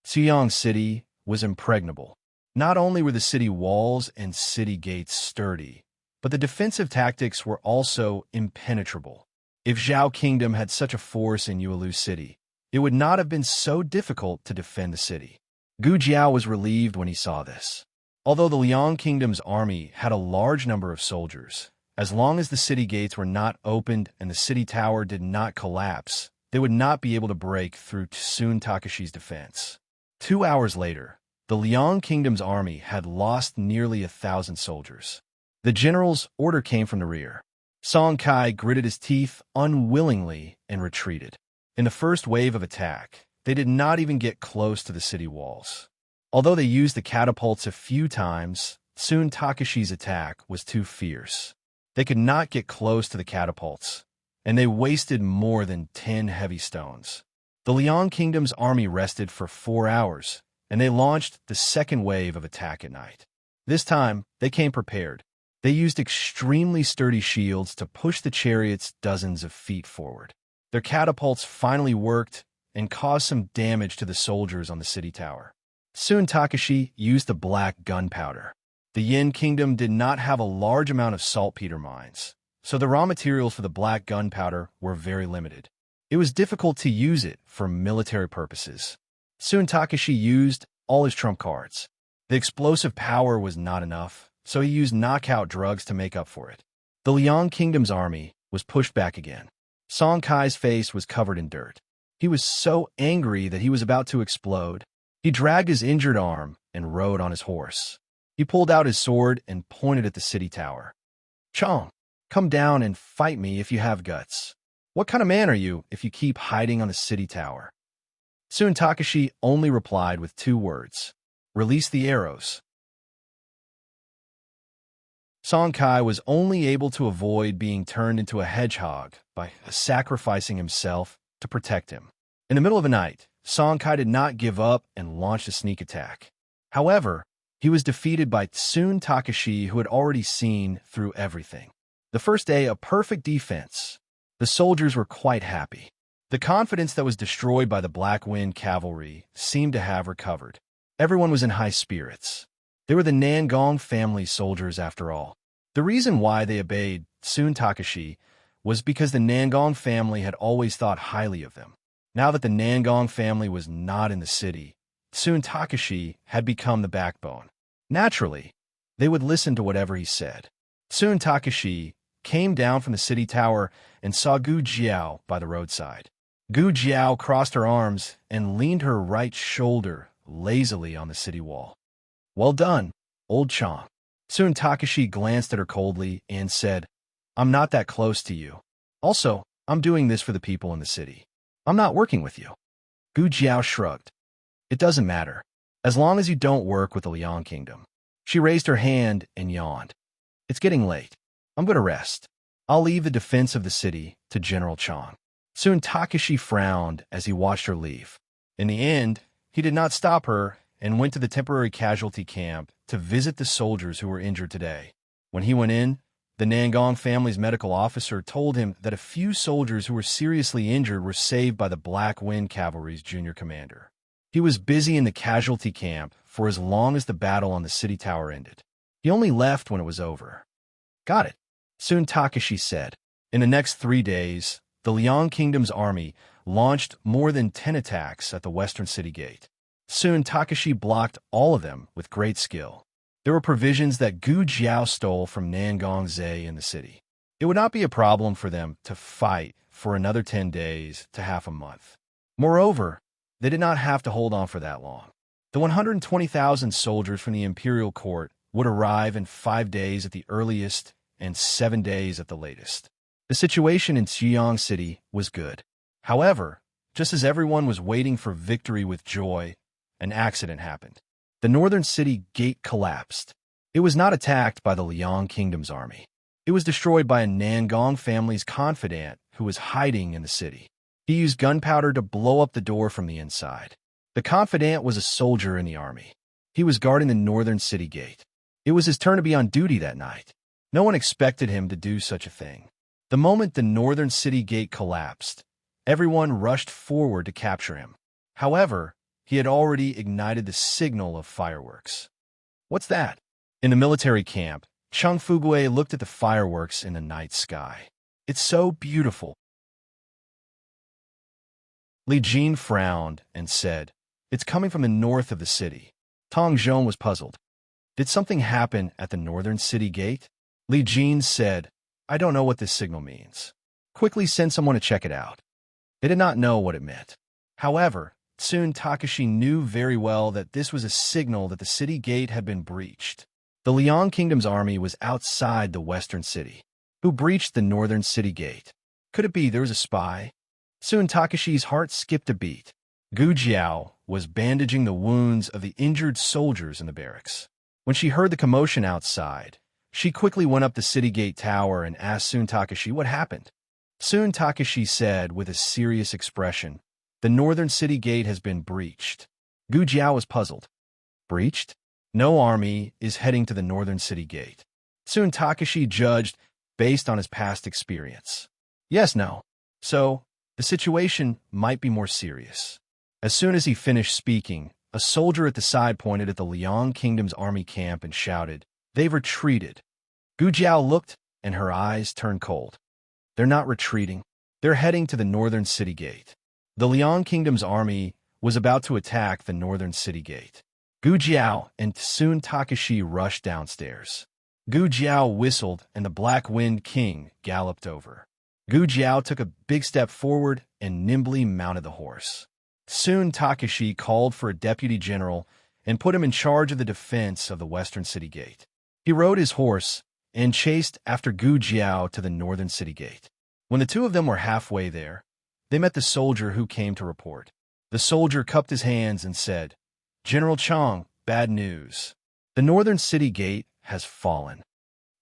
Speaker 1: Xiyang City was impregnable. Not only were the city walls and city gates sturdy, but the defensive tactics were also impenetrable. If Zhao Kingdom had such a force in Yuelu City, it would not have been so difficult to defend the city. Gu Jiao was relieved when he saw this. Although the Liang Kingdom's army had a large number of soldiers, as long as the city gates were not opened and the city tower did not collapse, they would not be able to break through soon Takashi's defense. 2 hours later, the Liang Kingdom's army had lost nearly 1,000 soldiers. The general's order came from the rear. Song Kai gritted his teeth unwillingly and retreated. In the first wave of attack, they did not even get close to the city walls. Although they used the catapults a few times, soon Takashi's attack was too fierce. They could not get close to the catapults, and they wasted more than 10 heavy stones. The Liang Kingdom's army rested for 4 hours, and they launched the second wave of attack at night. This time, they came prepared. They used extremely sturdy shields to push the chariots dozens of feet forward. Their catapults finally worked and caused some damage to the soldiers on the city tower. Soon Takashi used the black gunpowder. The Yin Kingdom did not have a large amount of saltpeter mines, so the raw materials for the black gunpowder were very limited. It was difficult to use it for military purposes. Soon Takashi used all his trump cards. The explosive power was not enough, so he used knockout drugs to make up for it. The Liang Kingdom's army was pushed back again. Song Kai's face was covered in dirt. He was so angry that he was about to explode. He dragged his injured arm and rode on his horse. He pulled out his sword and pointed at the city tower. "Chong, come down and fight me if you have guts. What kind of man are you if you keep hiding on the city tower?" Soon Takashi only replied with 2 words. "Release the arrows." Song Kai was only able to avoid being turned into a hedgehog by sacrificing himself to protect him. In the middle of the night, Song Kai did not give up and launched a sneak attack. However, he was defeated by Tsun Takashi, who had already seen through everything. The first day, a perfect defense. The soldiers were quite happy. The confidence that was destroyed by the Black Wind cavalry seemed to have recovered. Everyone was in high spirits. They were the Nangong family soldiers after all. The reason why they obeyed Tsun Takashi was because the Nangong family had always thought highly of them. Now that the Nangong family was not in the city, Tsun Takashi had become the backbone. Naturally, they would listen to whatever he said. Tsun Takashi came down from the city tower and saw Gu Jiao by the roadside. Gu Jiao crossed her arms and leaned her right shoulder lazily on the city wall. "Well done, old Chong." Tsun Takashi glanced at her coldly and said, "I'm not that close to you. Also, I'm doing this for the people in the city. I'm not working with you." Gu Jiao shrugged. "It doesn't matter, as long as you don't work with the Liang Kingdom." She raised her hand and yawned. "It's getting late. I'm going to rest. I'll leave the defense of the city to General Chong." Soon Takashi frowned as he watched her leave. In the end, he did not stop her and went to the temporary casualty camp to visit the soldiers who were injured today. When he went in, the Nangong family's medical officer told him that a few soldiers who were seriously injured were saved by the Black Wind Cavalry's junior commander. He was busy in the casualty camp for as long as the battle on the city tower ended. He only left when it was over. "Got it," Soon Takashi said. In the next 3 days, the Liang Kingdom's army launched more than 10 attacks at the western city gate. Soon Takashi blocked all of them with great skill. There were provisions that Gu Jiao stole from Nangong Zhe in the city. It would not be a problem for them to fight for another 10 days to half a month. Moreover, they did not have to hold on for that long. The 120,000 soldiers from the imperial court would arrive in 5 days at the earliest and 7 days at the latest. The situation in Xiyang City was good. However, just as everyone was waiting for victory with joy, an accident happened. The northern city gate collapsed. It was not attacked by the Liang Kingdom's army. It was destroyed by a Nangong family's confidant who was hiding in the city. He used gunpowder to blow up the door from the inside. The confidant was a soldier in the army. He was guarding the northern city gate. It was his turn to be on duty that night. No one expected him to do such a thing. The moment the northern city gate collapsed, everyone rushed forward to capture him. However, he had already ignited the signal of fireworks. "What's that?" In the military camp, Chung Fugui looked at the fireworks in the night sky. "It's so beautiful." Li Jin frowned and said, "It's coming from the north of the city." Tong Zhong was puzzled. "Did something happen at the northern city gate?" Li Jin said, "I don't know what this signal means. Quickly send someone to check it out." They did not know what it meant. However, soon Takashi knew very well that this was a signal that the city gate had been breached. The Liang Kingdom's army was outside the western city. Who breached the northern city gate? Could it be there was a spy? Soon Takashi's heart skipped a beat. Gu Jiao was bandaging the wounds of the injured soldiers in the barracks. When she heard the commotion outside, she quickly went up the city gate tower and asked Sun Takashi what happened. Sun Takashi said with a serious expression, "The northern city gate has been breached." Gu Jiao was puzzled. Breached? No army is heading to the northern city gate. Sun Takashi judged based on his past experience. Yes, no. So, the situation might be more serious. As soon as he finished speaking, a soldier at the side pointed at the Liang Kingdom's army camp and shouted, "They've retreated." Gu Jiao looked, and her eyes turned cold. They're not retreating. They're heading to the northern city gate. The Liang Kingdom's army was about to attack the northern city gate. Gu Jiao and Sun Takashi rushed downstairs. Gu Jiao whistled, and the Black Wind King galloped over. Gu Jiao took a big step forward and nimbly mounted the horse. Sun Takashi called for a deputy general and put him in charge of the defense of the western city gate. He rode his horse and chased after Gu Jiao to the northern city gate. When the two of them were halfway there, they met the soldier who came to report. The soldier cupped his hands and said, "General Chang, bad news. The northern city gate has fallen."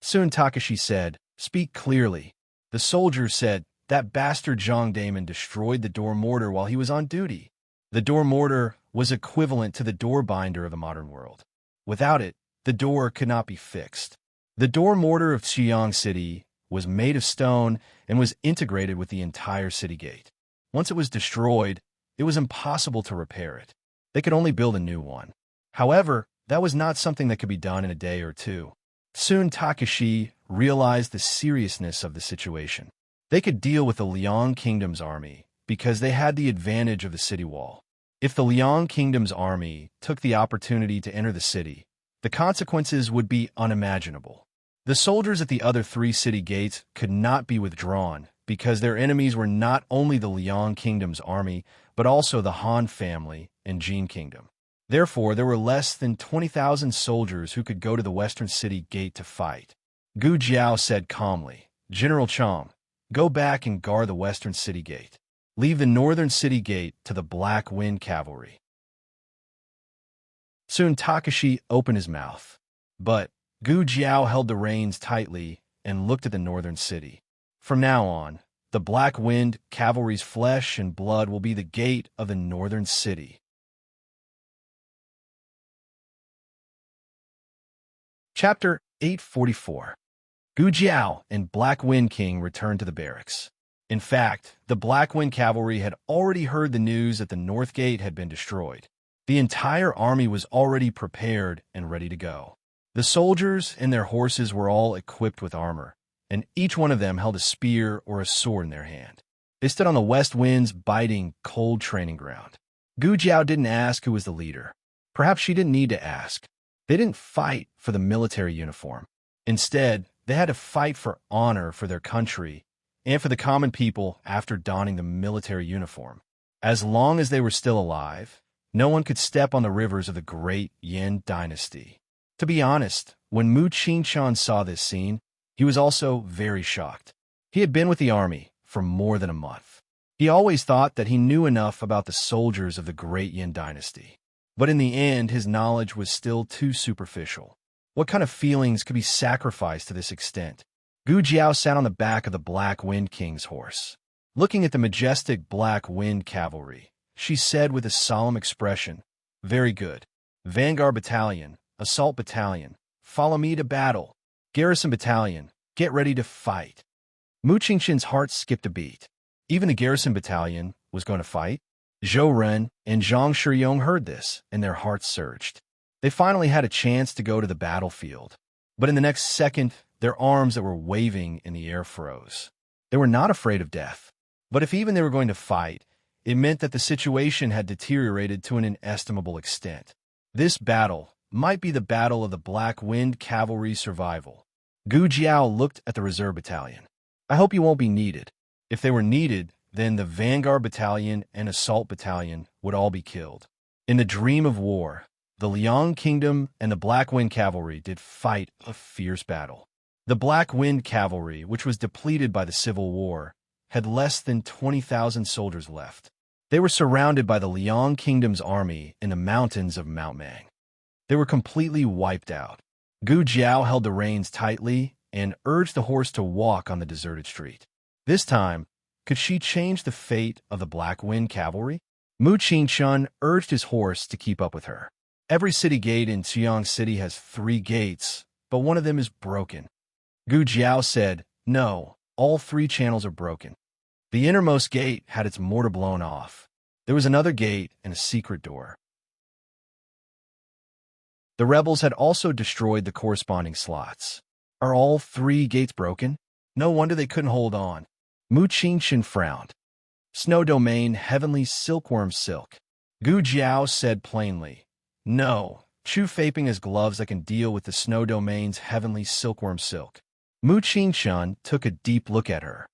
Speaker 1: Sun Takashi said, "Speak clearly." The soldier said, "That bastard Zhang Damon destroyed the door mortar while he was on duty." The door mortar was equivalent to the door binder of the modern world. Without it, the door could not be fixed. The door mortar of Xi'an City was made of stone and was integrated with the entire city gate. Once it was destroyed, it was impossible to repair it. They could only build a new one. However, that was not something that could be done in a day or two. Sun Takashi realized the seriousness of the situation. They could deal with the Liang Kingdom's army because they had the advantage of the city wall. If the Liang Kingdom's army took the opportunity to enter the city, the consequences would be unimaginable. The soldiers at the other three city gates could not be withdrawn because their enemies were not only the Liang Kingdom's army, but also the Han family and Jin Kingdom. Therefore, there were less than 20,000 soldiers who could go to the western city gate to fight. Gu Jiao said calmly, "General Chang, go back and guard the western city gate. Leave the northern city gate to the Black Wind Cavalry." Sun Takashi opened his mouth, but Gu Jiao held the reins tightly and looked at the northern city. From now on, the Black Wind Cavalry's flesh and blood will be the gate of the northern city. Chapter 844. Gu Jiao and Black Wind King returned to the barracks. In fact, the Black Wind Cavalry had already heard the news that the North Gate had been destroyed. The entire army was already prepared and ready to go. The soldiers and their horses were all equipped with armor, and each one of them held a spear or a sword in their hand. They stood on the west wind's biting, cold training ground. Gu Jiao didn't ask who was the leader. Perhaps she didn't need to ask. They didn't fight for the military uniform. Instead, they had to fight for honor for their country and for the common people after donning the military uniform. As long as they were still alive, no one could step on the rivers of the great Yin dynasty. To be honest, when Mu Qingshan saw this scene, he was also very shocked. He had been with the army for more than a month. He always thought that he knew enough about the soldiers of the great Yin dynasty. But in the end, his knowledge was still too superficial. What kind of feelings could be sacrificed to this extent? Gu Jiao sat on the back of the Black Wind King's horse. Looking at the majestic Black Wind Cavalry, she said with a solemn expression, "Very good. Vanguard Battalion, Assault Battalion, follow me to battle. Garrison Battalion, get ready to fight." Mu Qingshan's heart skipped a beat. Even the Garrison Battalion was going to fight? Zhou Ren and Zhang Shiyong heard this, and their hearts surged. They finally had a chance to go to the battlefield. But in the next second, their arms that were waving in the air froze. They were not afraid of death. But if even they were going to fight, it meant that the situation had deteriorated to an inestimable extent. This battle might be the battle of the Black Wind Cavalry survival. Gu Jiao looked at the reserve battalion. "I hope you won't be needed." If they were needed, then the Vanguard Battalion and Assault Battalion would all be killed. In the dream of war, the Liang Kingdom and the Black Wind Cavalry did fight a fierce battle. The Black Wind Cavalry, which was depleted by the Civil War, had less than 20,000 soldiers left. They were surrounded by the Liang Kingdom's army in the mountains of Mount Mang. They were completely wiped out. Gu Jiao held the reins tightly and urged the horse to walk on the deserted street. This time, could she change the fate of the Black Wind cavalry? Mu Qingshun urged his horse to keep up with her. Every city gate in Xiang City has 3 gates, but one of them is broken. Gu Jiao said, "No, all 3 channels are broken." The innermost gate had its mortar blown off. There was another gate and a secret door. The rebels had also destroyed the corresponding slots. Are all 3 gates broken? No wonder they couldn't hold on. Mu Qingshun frowned. Snow domain, heavenly silkworm silk. Gu Jiao said plainly, "No, Chu Faping has gloves that can deal with the snow domain's heavenly silkworm silk." Mu Qingshun took a deep look at her.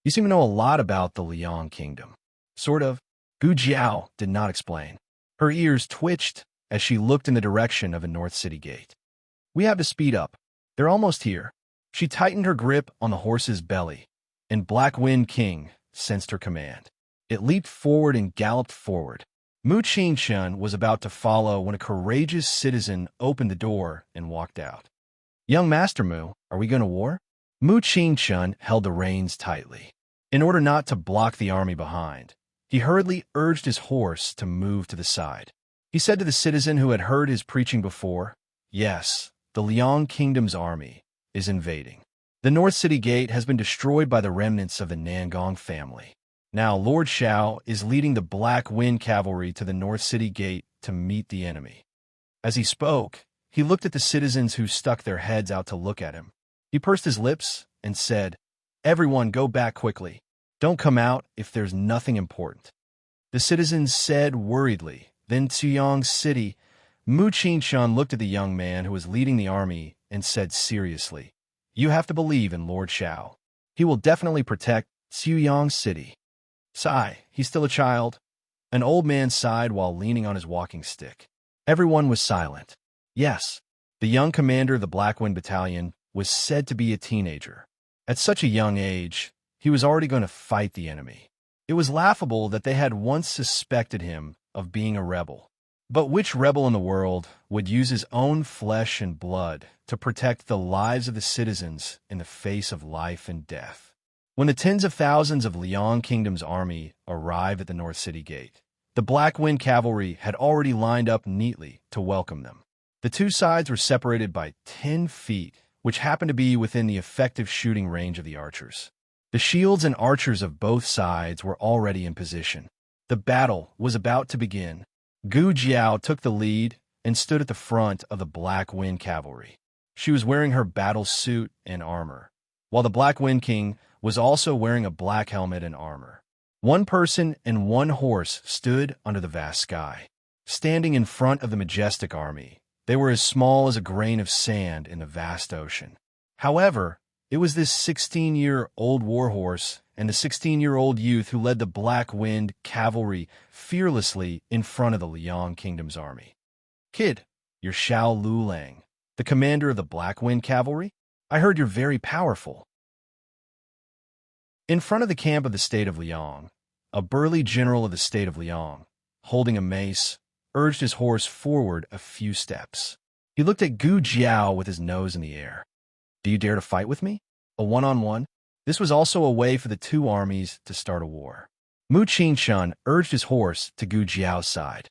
Speaker 1: "You seem to know a lot about the Liang Kingdom." "Sort of." Gu Jiao did not explain. Her ears twitched as she looked in the direction of a North City gate. "We have to speed up. They're almost here." She tightened her grip on the horse's belly, and Black Wind King sensed her command. It leaped forward and galloped forward. Mu Qingshun was about to follow when a courageous citizen opened the door and walked out. "Young Master Mu, are we going to war?" Mu Qingshun held the reins tightly. In order not to block the army behind, he hurriedly urged his horse to move to the side. He said to the citizen who had heard his preaching before, "Yes, the Liang Kingdom's army is invading. The North City Gate has been destroyed by the remnants of the Nangong family. Now Lord Shao is leading the Black Wind cavalry to the North City Gate to meet the enemy." As he spoke, he looked at the citizens who stuck their heads out to look at him. He pursed his lips and said, "Everyone go back quickly. Don't come out if there's nothing important." The citizens said worriedly. Then Xiang City, Mu Qingshun looked at the young man who was leading the army and said seriously, "You have to believe in Lord Shao. He will definitely protect Xiuyang City." "Sigh, he's still a child." An old man sighed while leaning on his walking stick. Everyone was silent. Yes, the young commander of the Black Wind Battalion was said to be a teenager. At such a young age, he was already going to fight the enemy. It was laughable that they had once suspected him of being a rebel. But which rebel in the world would use his own flesh and blood to protect the lives of the citizens in the face of life and death? When the tens of thousands of Liang Kingdom's army arrived at the North City Gate, the Black Wind cavalry had already lined up neatly to welcome them. The 2 sides were separated by 10 feet, which happened to be within the effective shooting range of the archers. The shields and archers of both sides were already in position. The battle was about to begin. Gu Jiao took the lead and stood at the front of the Black Wind cavalry. She was wearing her battle suit and armor, while the Black Wind King was also wearing a black helmet and armor. 1 person and 1 horse stood under the vast sky. Standing in front of the majestic army, they were as small as a grain of sand in the vast ocean. However, it was this 16-year-old warhorse and the 16-year-old youth who led the Black Wind cavalry fearlessly in front of the Liang Kingdom's army. "Kid, you're Shao Lulang, the commander of the Black Wind cavalry? I heard you're very powerful." In front of the camp of the state of Liang, a burly general of the state of Liang, holding a mace, urged his horse forward a few steps. He looked at Gu Jiao with his nose in the air. "Do you dare to fight with me? A one-on-one?" This was also a way for the 2 armies to start a war. Mu Qingshun urged his horse to Gu Jiao's side.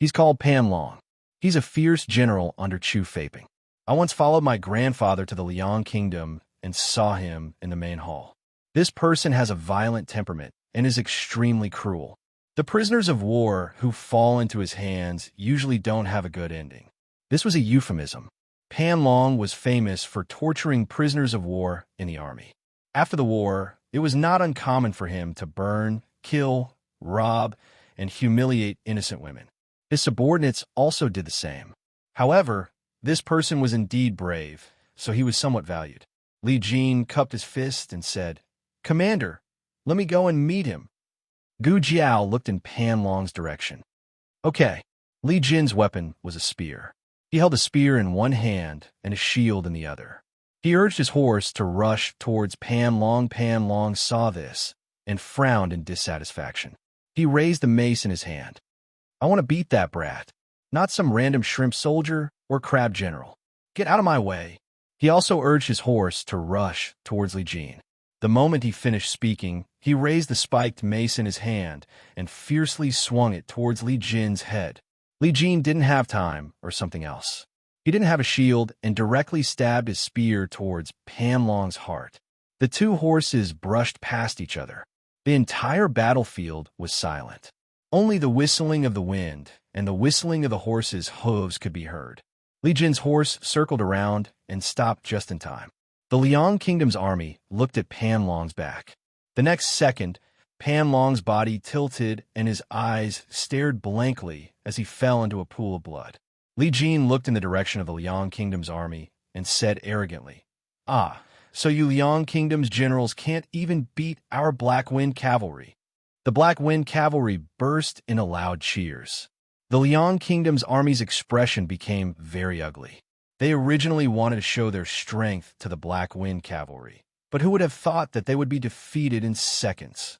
Speaker 1: "He's called Pan Long. He's a fierce general under Chu Faping. I once followed my grandfather to the Liang Kingdom and saw him in the main hall. This person has a violent temperament and is extremely cruel. The prisoners of war who fall into his hands usually don't have a good ending." This was a euphemism. Pan Long was famous for torturing prisoners of war in the army. After the war, it was not uncommon for him to burn, kill, rob, and humiliate innocent women. His subordinates also did the same. However, this person was indeed brave, so he was somewhat valued. Li Jin cupped his fist and said, "Commander, let me go and meet him." Gu Jiao looked in Pan Long's direction. Okay. Li Jin's weapon was a spear. He held a spear in one hand and a shield in the other. He urged his horse to rush towards Pan Long. Pan Long saw this and frowned in dissatisfaction. He raised the mace in his hand. I want to beat that brat, not some random shrimp soldier or crab general. Get out of my way. He also urged his horse to rush towards Li Jin. The moment he finished speaking, he raised the spiked mace in his hand and fiercely swung it towards Li Jin's head. Li Jin didn't have time or something else. He didn't have a shield and directly stabbed his spear towards Pan Long's heart. The two horses brushed past each other. The entire battlefield was silent. Only the whistling of the wind and the whistling of the horses' hooves could be heard. Li Jin's horse circled around and stopped just in time. The Liang Kingdom's army looked at Pan Long's back. The next second, Pan Long's body tilted and his eyes stared blankly as he fell into a pool of blood. Li Jin looked in the direction of the Liang Kingdom's army and said arrogantly, "Ah, so you Liang Kingdom's generals can't even beat our Black Wind cavalry." The Black Wind cavalry burst into loud cheers. The Liang Kingdom's army's expression became very ugly. They originally wanted to show their strength to the Black Wind cavalry, but who would have thought that they would be defeated in seconds?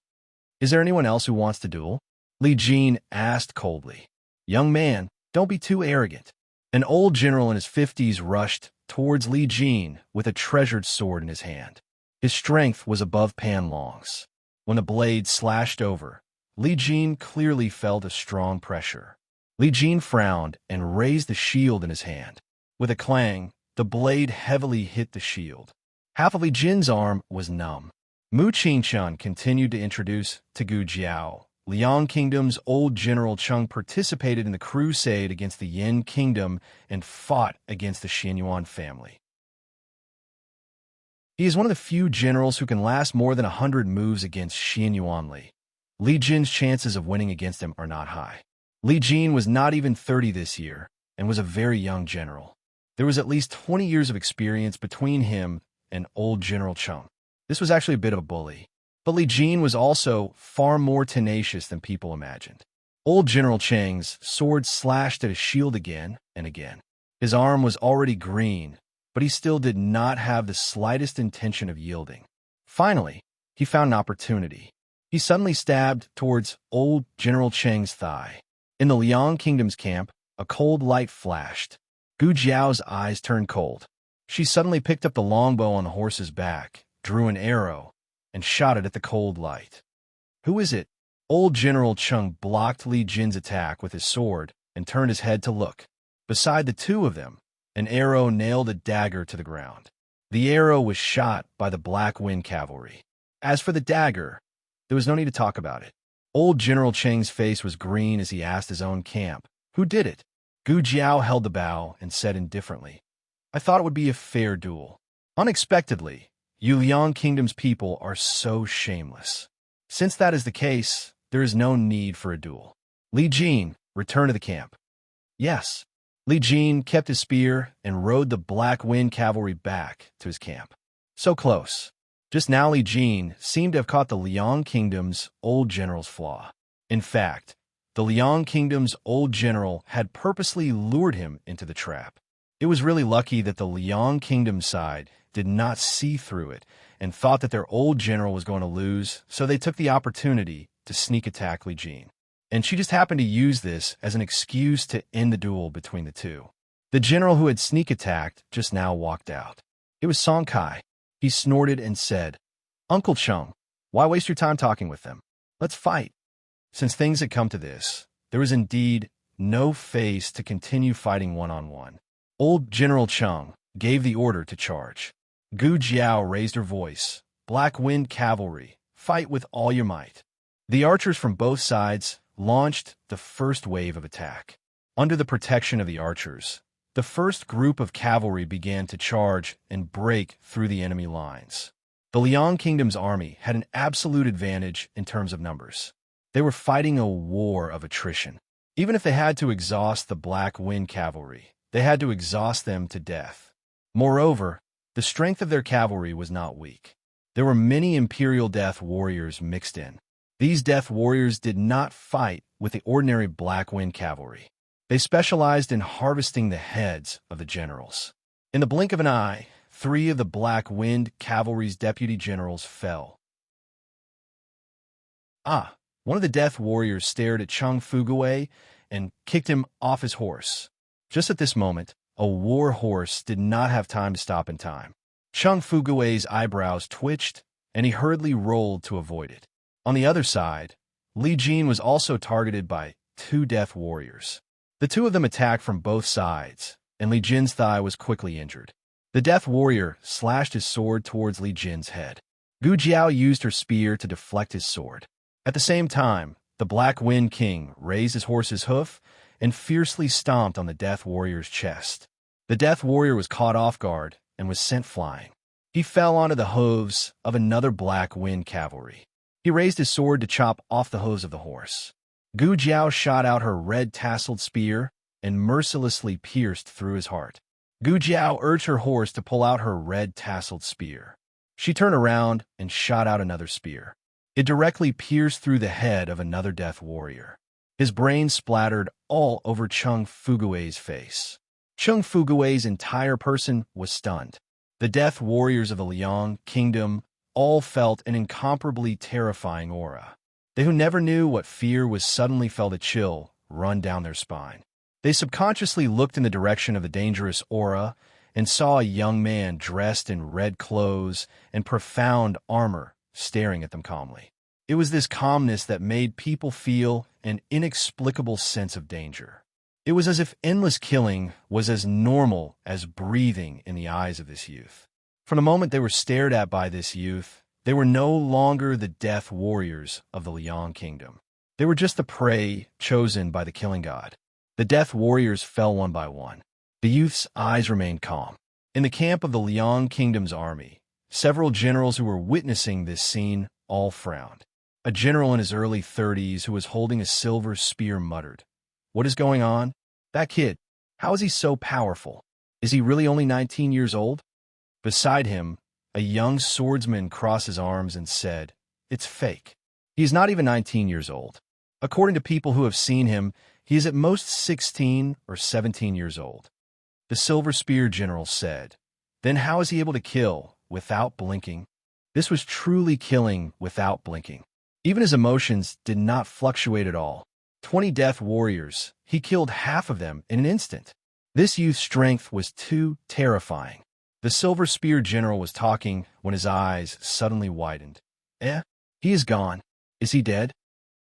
Speaker 1: "Is there anyone else who wants to duel?" Li Jin asked coldly. "Young man, don't be too arrogant." An old general in his 50s rushed towards Li Jin with a treasured sword in his hand. His strength was above Pan Long's. When the blade slashed over, Li Jin clearly felt a strong pressure. Li Jin frowned and raised the shield in his hand. With a clang, the blade heavily hit the shield. Half of Li Jin's arm was numb. Mu Qingchun continued to introduce to Gu Jiao. Liang Kingdom's old General Cheng participated in the crusade against the Yin Kingdom and fought against the Xianyuan family. He is one of the few generals who can last more than 100 moves against Xianyuan Li. Li Jin's chances of winning against him are not high. Li Jin was not even 30 this year and was a very young general. There was at least 20 years of experience between him and old General Cheng. This was actually a bit of a bully. But Li Jin was also far more tenacious than people imagined. Old General Cheng's sword slashed at his shield again and again. His arm was already green, but he still did not have the slightest intention of yielding. Finally, he found an opportunity. He suddenly stabbed towards old General Cheng's thigh. In the Liang Kingdom's camp, a cold light flashed. Gu Jiao's eyes turned cold. She suddenly picked up the longbow on the horse's back, drew an arrow, and shot it at the cold light. "Who is it?" Old General Cheng blocked Li Jin's attack with his sword and turned his head to look. Beside the two of them, an arrow nailed a dagger to the ground. The arrow was shot by the Black Wind cavalry. As for the dagger, there was no need to talk about it. Old General Cheng's face was green as he asked his own camp, "Who did it?" Gu Jiao held the bow and said indifferently, "I thought it would be a fair duel." Unexpectedly, you Liang Kingdom's people are so shameless. Since that is the case, there is no need for a duel. Li Jin, return to the camp. Yes. Li Jin kept his spear and rode the Black Wind cavalry back to his camp. So close. Just now Li Jin seemed to have caught the Liang Kingdom's old general's flaw. In fact, the Liang Kingdom's old general had purposely lured him into the trap. It was really lucky that the Liang Kingdom side did not see through it and thought that their old general was going to lose, so they took the opportunity to sneak attack Li Jin. And she just happened to use this as an excuse to end the duel between the two. The general who had sneak attacked just now walked out. It was Song Kai. He snorted and said, "Uncle Cheng, why waste your time talking with them? Let's fight." Since things had come to this, there was indeed no face to continue fighting one-on-one. Old General Cheng gave the order to charge. Gu Jiao raised her voice. "Black Wind cavalry, fight with all your might." The archers from both sides launched the first wave of attack. Under the protection of the archers, the first group of cavalry began to charge and break through the enemy lines. The Liang Kingdom's army had an absolute advantage in terms of numbers. They were fighting a war of attrition. Even if they had to exhaust the Black Wind cavalry, they had to exhaust them to death. Moreover, the strength of their cavalry was not weak. There were many Imperial Death warriors mixed in. These Death warriors did not fight with the ordinary Black Wind cavalry. They specialized in harvesting the heads of the generals. In the blink of an eye, 3 of the Black Wind cavalry's deputy generals fell. "Ah, One of the death warriors stared at Chung Fuguwei and kicked him off his horse. Just at this moment, a war horse did not have time to stop in time. Chung Fuguwei's eyebrows twitched, and he hurriedly rolled to avoid it. On the other side, Li Jin was also targeted by 2 death warriors. The 2 of them attacked from both sides, and Li Jin's thigh was quickly injured. The death warrior slashed his sword towards Li Jin's head. Gu Jiao used her spear to deflect his sword. At the same time, the Black Wind King raised his horse's hoof and fiercely stomped on the death warrior's chest. The death warrior was caught off guard and was sent flying. He fell onto the hooves of another Black Wind cavalry. He raised his sword to chop off the hooves of the horse. Gu Jiao shot out her red-tasseled spear and mercilessly pierced through his heart. Gu Jiao urged her horse to pull out her red-tasseled spear. She turned around and shot out another spear. It directly pierced through the head of another death warrior. His brain splattered all over Chung Fuguwei's face. Chung Fuguwei's entire person was stunned. The death warriors of the Liang Kingdom all felt an incomparably terrifying aura. They who never knew what fear was suddenly felt a chill run down their spine. They subconsciously looked in the direction of the dangerous aura and saw a young man dressed in red clothes and profound armor staring at them calmly. It was this calmness that made people feel an inexplicable sense of danger. It was as if endless killing was as normal as breathing in the eyes of this youth. From the moment they were stared at by this youth, they were no longer the death warriors of the Liang Kingdom. They were just the prey chosen by the killing god. The death warriors fell one by one. The youth's eyes remained calm. In the camp of the Liang Kingdom's army, several generals who were witnessing this scene all frowned. A general in his early 30s who was holding a silver spear muttered, "What is going on? That kid, how is he so powerful? Is he really only 19 years old?" Beside him, a young swordsman crossed his arms and said, "It's fake. He is not even 19 years old. According to people who have seen him, he is at most 16 or 17 years old." The Silver Spear General said, "Then how is he able to kill without blinking?" This was truly killing without blinking. Even his emotions did not fluctuate at all. 20 death warriors, he killed half of them in an instant. This youth's strength was too terrifying. The Silver Spear General was talking when his eyes suddenly widened. He is gone. Is he dead?"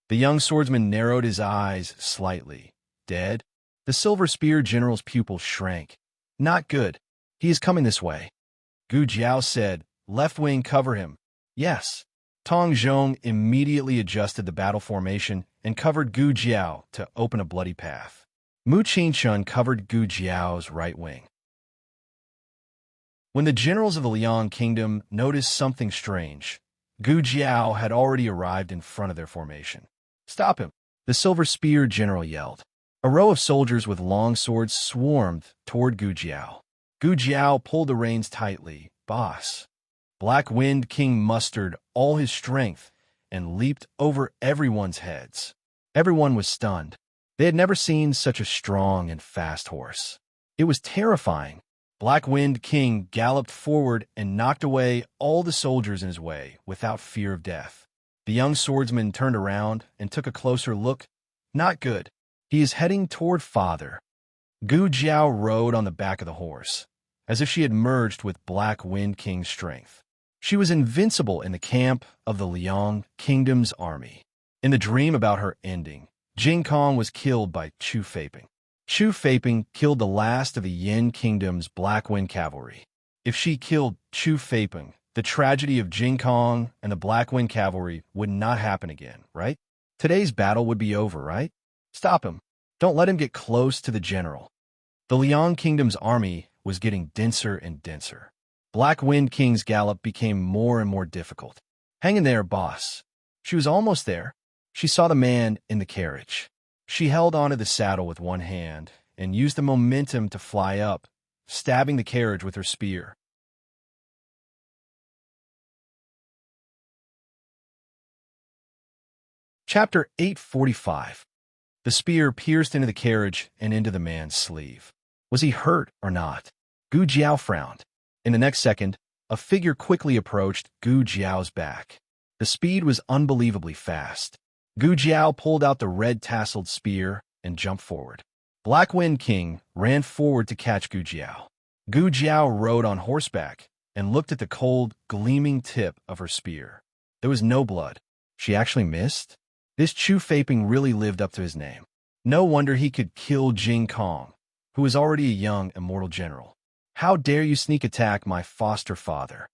Speaker 1: The young swordsman narrowed his eyes slightly. "Dead?" The Silver Spear General's pupil shrank. "Not good. He is coming this way." Gu Jiao said, "Left wing, cover him." "Yes." Tong Zhong immediately adjusted the battle formation and covered Gu Jiao to open a bloody path. Mu Qingchun covered Gu Jiao's right wing. When the generals of the Liang Kingdom noticed something strange, Gu Jiao had already arrived in front of their formation. "Stop him!" the Silver Spear General yelled. A row of soldiers with long swords swarmed toward Gu Jiao. Gu Jiao pulled the reins tightly. "Boss." Black Wind King mustered all his strength and leaped over everyone's heads. Everyone was stunned. They had never seen such a strong and fast horse. It was terrifying. Black Wind King galloped forward and knocked away all the soldiers in his way without fear of death. The young swordsman turned around and took a closer look. Not good. He is heading toward father. Gu Jiao rode on the back of the horse, as if she had merged with Black Wind King's strength. She was invincible in the camp of the Liang Kingdom's army. In the dream about her ending, Jing Kong was killed by Chu Feiping. Chu Feiping killed the last of the Yin Kingdom's Black Wind Cavalry. If she killed Chu Feiping, the tragedy of Jing Kong and the Black Wind Cavalry would not happen again, right? Today's battle would be over, right? Stop him. Don't let him get close to the general. The Liang Kingdom's army was getting denser and denser. Black Wind King's gallop became more and more difficult. "Hang in there, boss." She was almost there. She saw the man in the carriage. She held onto the saddle with one hand and used the momentum to fly up, stabbing the carriage with her spear. Chapter 845. The spear pierced into the carriage and into the man's sleeve. Was he hurt or not? Gu Jiao frowned. In the next second, a figure quickly approached Gu Jiao's back. The speed was unbelievably fast. Gu Jiao pulled out the red-tasseled spear and jumped forward. Black Wind King ran forward to catch Gu Jiao. Gu Jiao rode on horseback and looked at the cold, gleaming tip of her spear. There was no blood. She actually missed? This Chu Feiping really lived up to his name. No wonder he could kill Jing Kong, who was already a young, immortal general. How dare you sneak attack my foster father?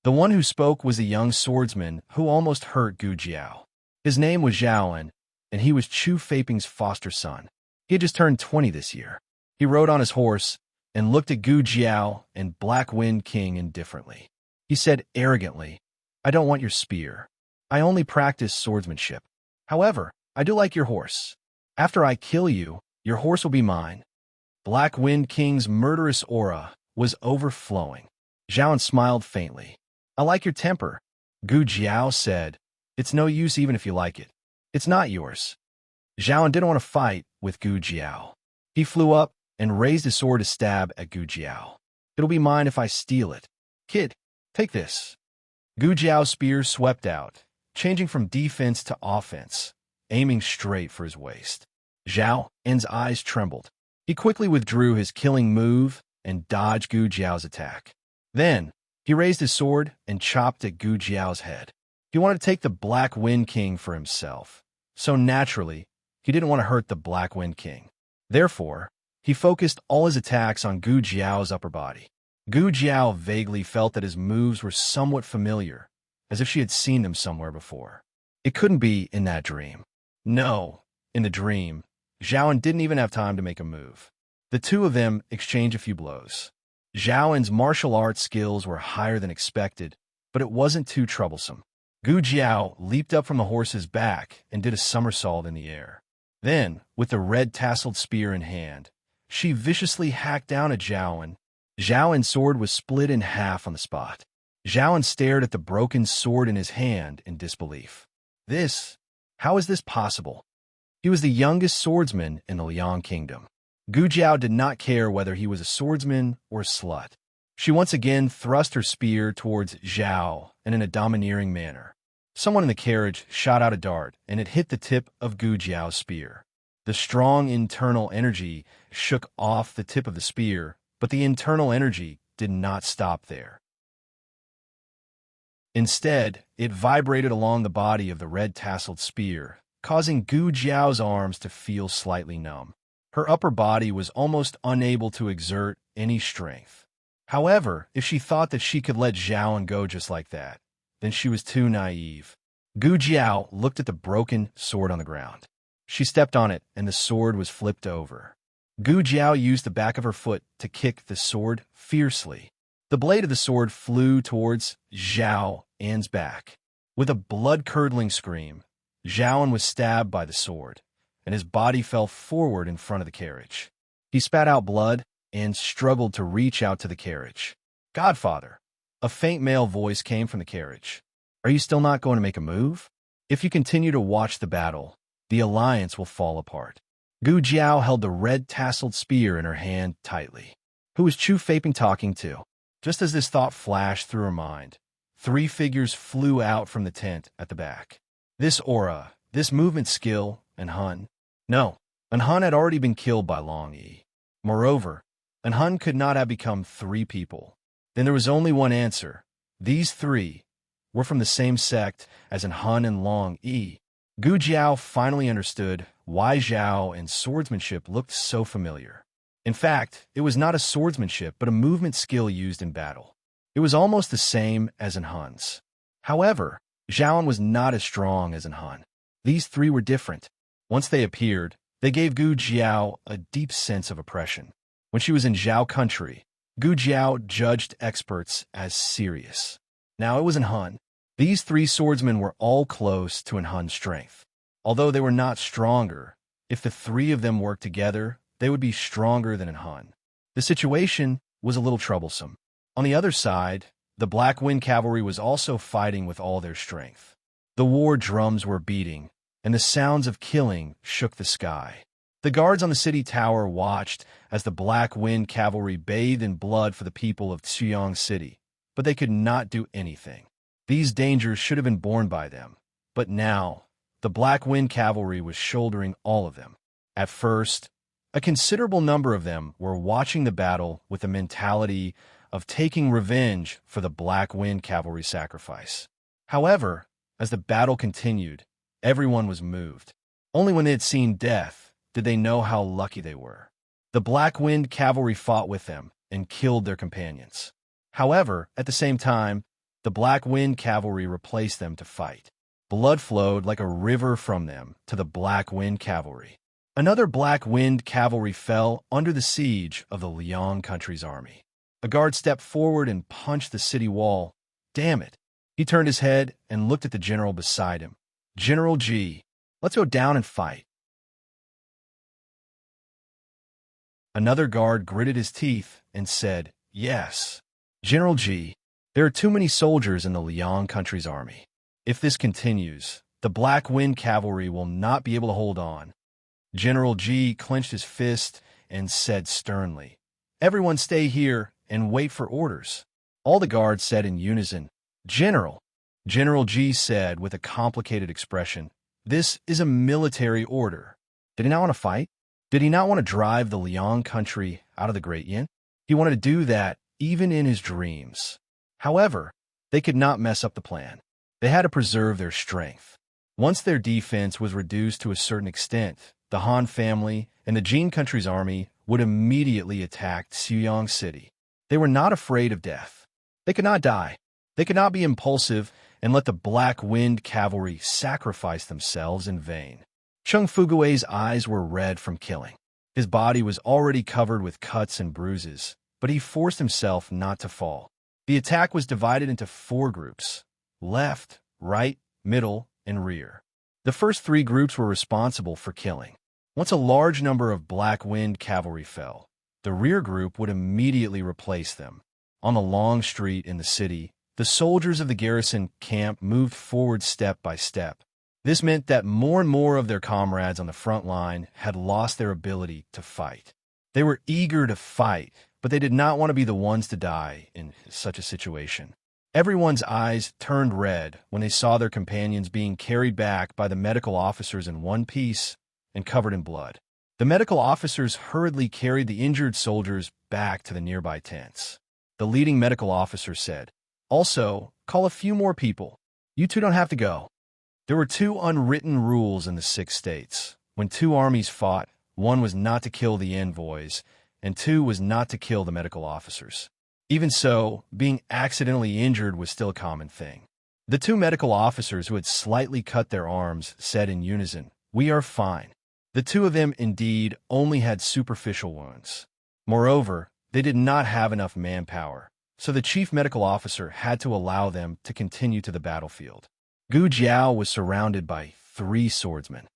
Speaker 1: The one who spoke was a young swordsman who almost hurt Gu Jiao. His name was Zhaoan, and he was Chu Feiping's foster son. He had just turned 20 this year. He rode on his horse and looked at Gu Jiao and Black Wind King indifferently. He said arrogantly, "I don't want your spear. I only practice swordsmanship. However, I do like your horse. After I kill you, your horse will be mine." Black Wind King's murderous aura was overflowing. Zhaoan smiled faintly. "I like your temper," Gu Jiao said. "It's no use even if you like it. It's not yours." Zhaoan didn't want to fight with Gu Jiao. He flew up and raised his sword to stab at Gu Jiao. "It'll be mine if I steal it. Kid, take this." Gu Jiao's spear swept out, changing from defense to offense, aiming straight for his waist. Zhaoan's eyes trembled. He quickly withdrew his killing move and dodged Gu Jiao's attack. Then, he raised his sword and chopped at Gu Jiao's head. He wanted to take the Black Wind King for himself, so naturally, he didn't want to hurt the Black Wind King. Therefore, he focused all his attacks on Gu Jiao's upper body. Gu Jiao vaguely felt that his moves were somewhat familiar, as if she had seen them somewhere before. It couldn't be in that dream. No, in the dream, Zhaoan didn't even have time to make a move. The two of them exchanged a few blows. Zhaoan's martial arts skills were higher than expected, but it wasn't too troublesome. Gu Jiao leaped up from the horse's back and did a somersault in the air. Then, with the red-tasseled spear in hand, she viciously hacked down at Zhaoan. Zhaoan's sword was split in half on the spot. Zhaoan stared at the broken sword in his hand in disbelief. How is this possible? He was the youngest swordsman in the Liang Kingdom. Gu Jiao did not care whether he was a swordsman or a slut. She once again thrust her spear towards Zhao and in a domineering manner. Someone in the carriage shot out a dart, and it hit the tip of Gu Jiao's spear. The strong internal energy shook off the tip of the spear, but the internal energy did not stop there. Instead, it vibrated along the body of the red-tasseled spear, causing Gu Jiao's arms to feel slightly numb. Her upper body was almost unable to exert any strength. However, if she thought that she could let Zhaoan go just like that, then she was too naive. Gu Jiao looked at the broken sword on the ground. She stepped on it, and the sword was flipped over. Gu Jiao used the back of her foot to kick the sword fiercely. The blade of the sword flew towards Zhaoan's back. With a blood-curdling scream, Zhaoan was stabbed by the sword, and his body fell forward in front of the carriage. He spat out blood and struggled to reach out to the carriage. "Godfather!" A faint male voice came from the carriage. "Are you still not going to make a move? If you continue to watch the battle, the alliance will fall apart." Gu Jiao held the red-tasseled spear in her hand tightly. Who was Chu Feiping talking to? Just as this thought flashed through her mind, 3 figures flew out from the tent at the back. This aura, this movement skill, and Hun. No, Hun had already been killed by Long Yi. Moreover, Hun could not have become 3 people. Then there was only one answer. These 3 were from the same sect as Hun and Long Yi. Gu Jiao finally understood why Zhao and swordsmanship looked so familiar. In fact, it was not a swordsmanship but a movement skill used in battle. It was almost the same as Hun's. However, Zhaoan was not as strong as Hun. These 3 were different. Once they appeared, they gave Gu Jiao a deep sense of oppression. When she was in Zhao country, Gu Jiao judged experts as serious. Now it was Hun. These 3 swordsmen were all close to Hun's strength. Although they were not stronger, if the 3 of them worked together, they would be stronger than Hun. The situation was a little troublesome. On the other side, the Black Wind Cavalry was also fighting with all their strength. The war drums were beating, and the sounds of killing shook the sky. The guards on the city tower watched as the Black Wind Cavalry bathed in blood for the people of Xuyang City, but they could not do anything. These dangers should have been borne by them, but now the Black Wind Cavalry was shouldering all of them. At first, a considerable number of them were watching the battle with the mentality of taking revenge for the Black Wind Cavalry sacrifice. However, as the battle continued, everyone was moved. Only when they had seen death did they know how lucky they were. The Black Wind Cavalry fought with them and killed their companions. However, at the same time, the Black Wind Cavalry replaced them to fight. Blood flowed like a river from them to the Black Wind Cavalry. Another Black Wind Cavalry fell under the siege of the Liang country's army. A guard stepped forward and punched the city wall. Damn it. He turned his head and looked at the general beside him. General G, let's go down and fight. Another guard gritted his teeth and said, yes. General G, there are too many soldiers in the Liang country's army. If this continues, the Black Wind Cavalry will not be able to hold on. General G clenched his fist and said sternly, everyone stay here and wait for orders. All the guards said in unison, General. General G said with a complicated expression, this is a military order. Did he not want to fight? Did he not want to drive the Liang country out of the Great Yin? He wanted to do that even in his dreams. However, they could not mess up the plan. They had to preserve their strength. Once their defense was reduced to a certain extent, the Han family and the Jin country's army would immediately attack Xuyang City. They were not afraid of death. They could not die. They could not be impulsive and let the Black Wind Cavalry sacrifice themselves in vain. Chung Fugue's eyes were red from killing. His body was already covered with cuts and bruises, but he forced himself not to fall. The attack was divided into 4 groups: left, right, middle, and rear. The first 3 groups were responsible for killing. Once a large number of Black Wind Cavalry fell, the rear group would immediately replace them. On the long street in the city, the soldiers of the garrison camp moved forward step by step. This meant that more and more of their comrades on the front line had lost their ability to fight. They were eager to fight, but they did not want to be the ones to die in such a situation. Everyone's eyes turned red when they saw their companions being carried back by the medical officers in one piece and covered in blood. The medical officers hurriedly carried the injured soldiers back to the nearby tents. The leading medical officer said, also, call a few more people. You two don't have to go. There were 2 unwritten rules in the 6 states. When 2 armies fought, one was not to kill the envoys, and 2 was not to kill the medical officers. Even so, being accidentally injured was still a common thing. The 2 medical officers who had slightly cut their arms said in unison, we are fine. The 2 of them indeed only had superficial wounds. Moreover, they did not have enough manpower, so the chief medical officer had to allow them to continue to the battlefield. Gu Jiao was surrounded by 3 swordsmen.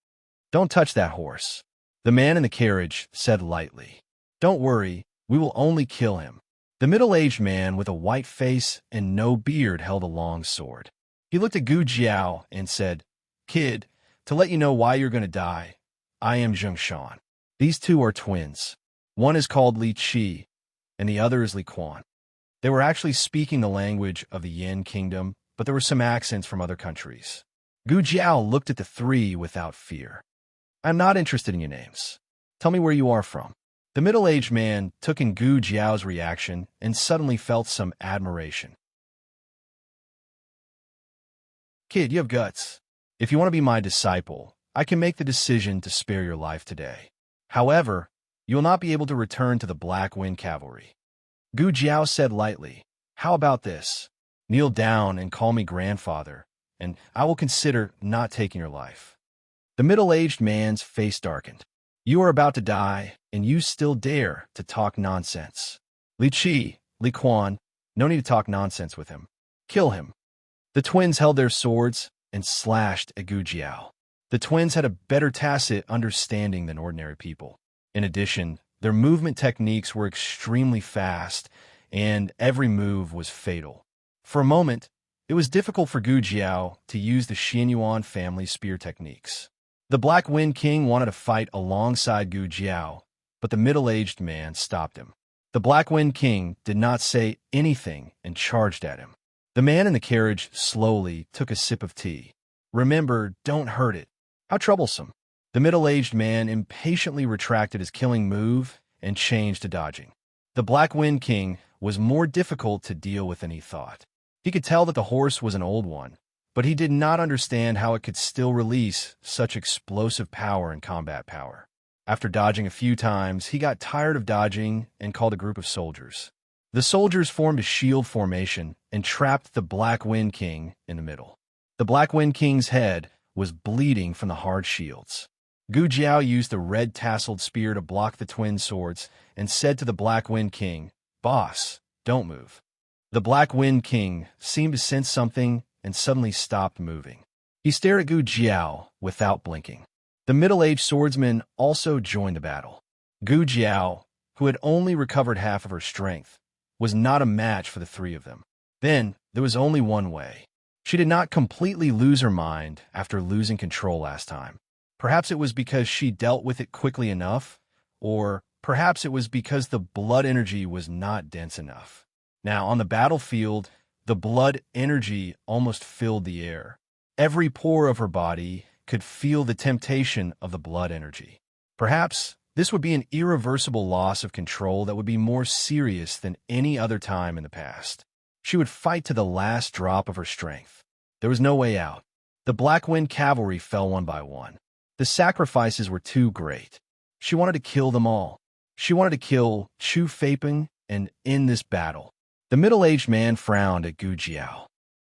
Speaker 1: Don't touch that horse. The man in the carriage said lightly. Don't worry, we will only kill him. The middle-aged man with a white face and no beard held a long sword. He looked at Gu Jiao and said, Kid, to let you know why you're going to die, I am Zheng Shan. These 2 are twins. One is called Li Qi, and the other is Li Quan. They were actually speaking the language of the Yin Kingdom, but there were some accents from other countries. Gu Jiao looked at the 3 without fear. I'm not interested in your names. Tell me where you are from. The middle-aged man took in Gu Jiao's reaction and suddenly felt some admiration. Kid, you have guts. If you want to be my disciple, I can make the decision to spare your life today. However, you will not be able to return to the Black Wind Cavalry. Gu Jiao said lightly, how about this? Kneel down and call me grandfather, and I will consider not taking your life. The middle-aged man's face darkened. You are about to die, and you still dare to talk nonsense. Li Qi, Li Quan, no need to talk nonsense with him. Kill him. The twins held their swords and slashed at Gu Jiao. The twins had a better tacit understanding than ordinary people. In addition, their movement techniques were extremely fast, and every move was fatal. For a moment, it was difficult for Gu Jiao to use the Xianyuan family spear techniques. The Black Wind King wanted to fight alongside Gu Jiao, but the middle-aged man stopped him. The Black Wind King did not say anything and charged at him. The man in the carriage slowly took a sip of tea. Remember, don't hurt it. How troublesome. The middle-aged man impatiently retracted his killing move and changed to dodging. The Black Wind King was more difficult to deal with than he thought. He could tell that the horse was an old one, but he did not understand how it could still release such explosive power and combat power. After dodging a few times, he got tired of dodging and called a group of soldiers. The soldiers formed a shield formation and trapped the Black Wind King in the middle. The Black Wind King's head was bleeding from the hard shields. Gu Jiao used the red tasseled spear to block the twin swords and said to the Black Wind King, "Boss, don't move." The Black Wind King seemed to sense something and suddenly stopped moving. He stared at Gu Jiao without blinking. The middle-aged swordsman also joined the battle. Gu Jiao, who had only recovered half of her strength, was not a match for the three of them. Then, there was only one way. She did not completely lose her mind after losing control last time. Perhaps it was because she dealt with it quickly enough, or perhaps it was because the blood energy was not dense enough. Now, on the battlefield, the blood energy almost filled the air. Every pore of her body could feel the temptation of the blood energy. Perhaps this would be an irreversible loss of control that would be more serious than any other time in the past. She would fight to the last drop of her strength. There was no way out. The Black Wind cavalry fell one by one. The sacrifices were too great. She wanted to kill them all. She wanted to kill Chu Feiping and end this battle. The middle-aged man frowned at Gu Jiao.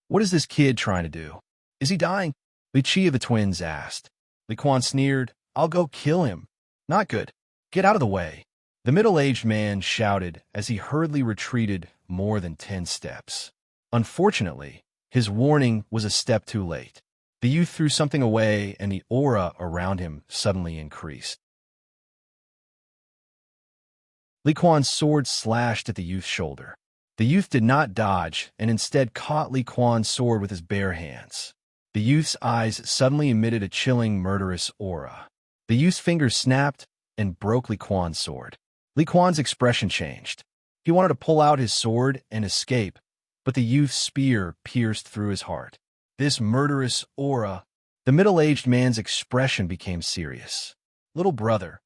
Speaker 1: What is this kid trying to do? Is he dying? Li Qi of the twins asked. Li Quan sneered, "I'll go kill him." "Not good. Get out of the way." The middle-aged man shouted as he hurriedly retreated more than 10 steps. Unfortunately, his warning was a step too late. The youth threw something away and the aura around him suddenly increased. Li Quan's sword slashed at the youth's shoulder. The youth did not dodge and instead caught Li Quan's sword with his bare hands. The youth's eyes suddenly emitted a chilling, murderous aura. The youth's fingers snapped and broke Li Quan's sword. Li Quan's expression changed. He wanted to pull out his sword and escape, but the youth's spear pierced through his heart. This murderous aura. The middle-aged man's expression became serious. Little brother.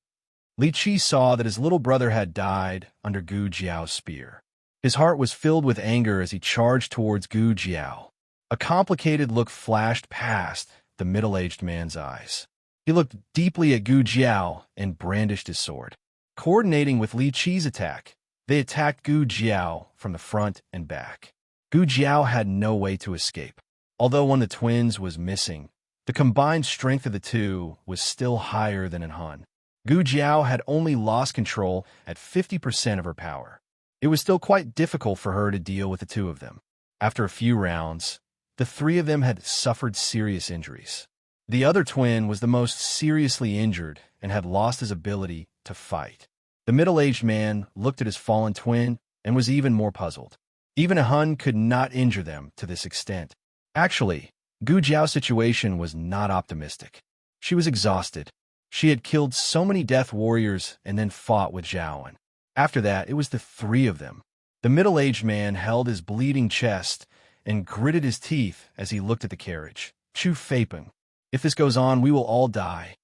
Speaker 1: Li Qi saw that his little brother had died under Gu Jiao's spear. His heart was filled with anger as he charged towards Gu Jiao. A complicated look flashed past the middle-aged man's eyes. He looked deeply at Gu Jiao and brandished his sword. Coordinating with Li Qi's attack, they attacked Gu Jiao from the front and back. Gu Jiao had no way to escape. Although one of the twins was missing, the combined strength of the two was still higher than in Han. Gu Jiao had only lost control at 50% of her power. It was still quite difficult for her to deal with the two of them. After a few rounds, the three of them had suffered serious injuries. The other twin was the most seriously injured and had lost his ability to fight. The middle-aged man looked at his fallen twin and was even more puzzled. Even a Hun could not injure them to this extent. Actually, Gu Jiao's situation was not optimistic. She was exhausted. She had killed so many death warriors and then fought with Zhaoan. After that, it was the three of them. The middle-aged man held his bleeding chest and gritted his teeth as he looked at the carriage. Chu Feiping. If this goes on, we will all die.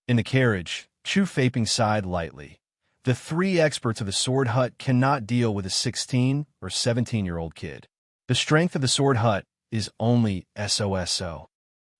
Speaker 1: In the carriage, Chu Feiping sighed lightly. The three experts of the sword hut cannot deal with a 16 or 17-year-old kid. The strength of the sword hut is only SOSO.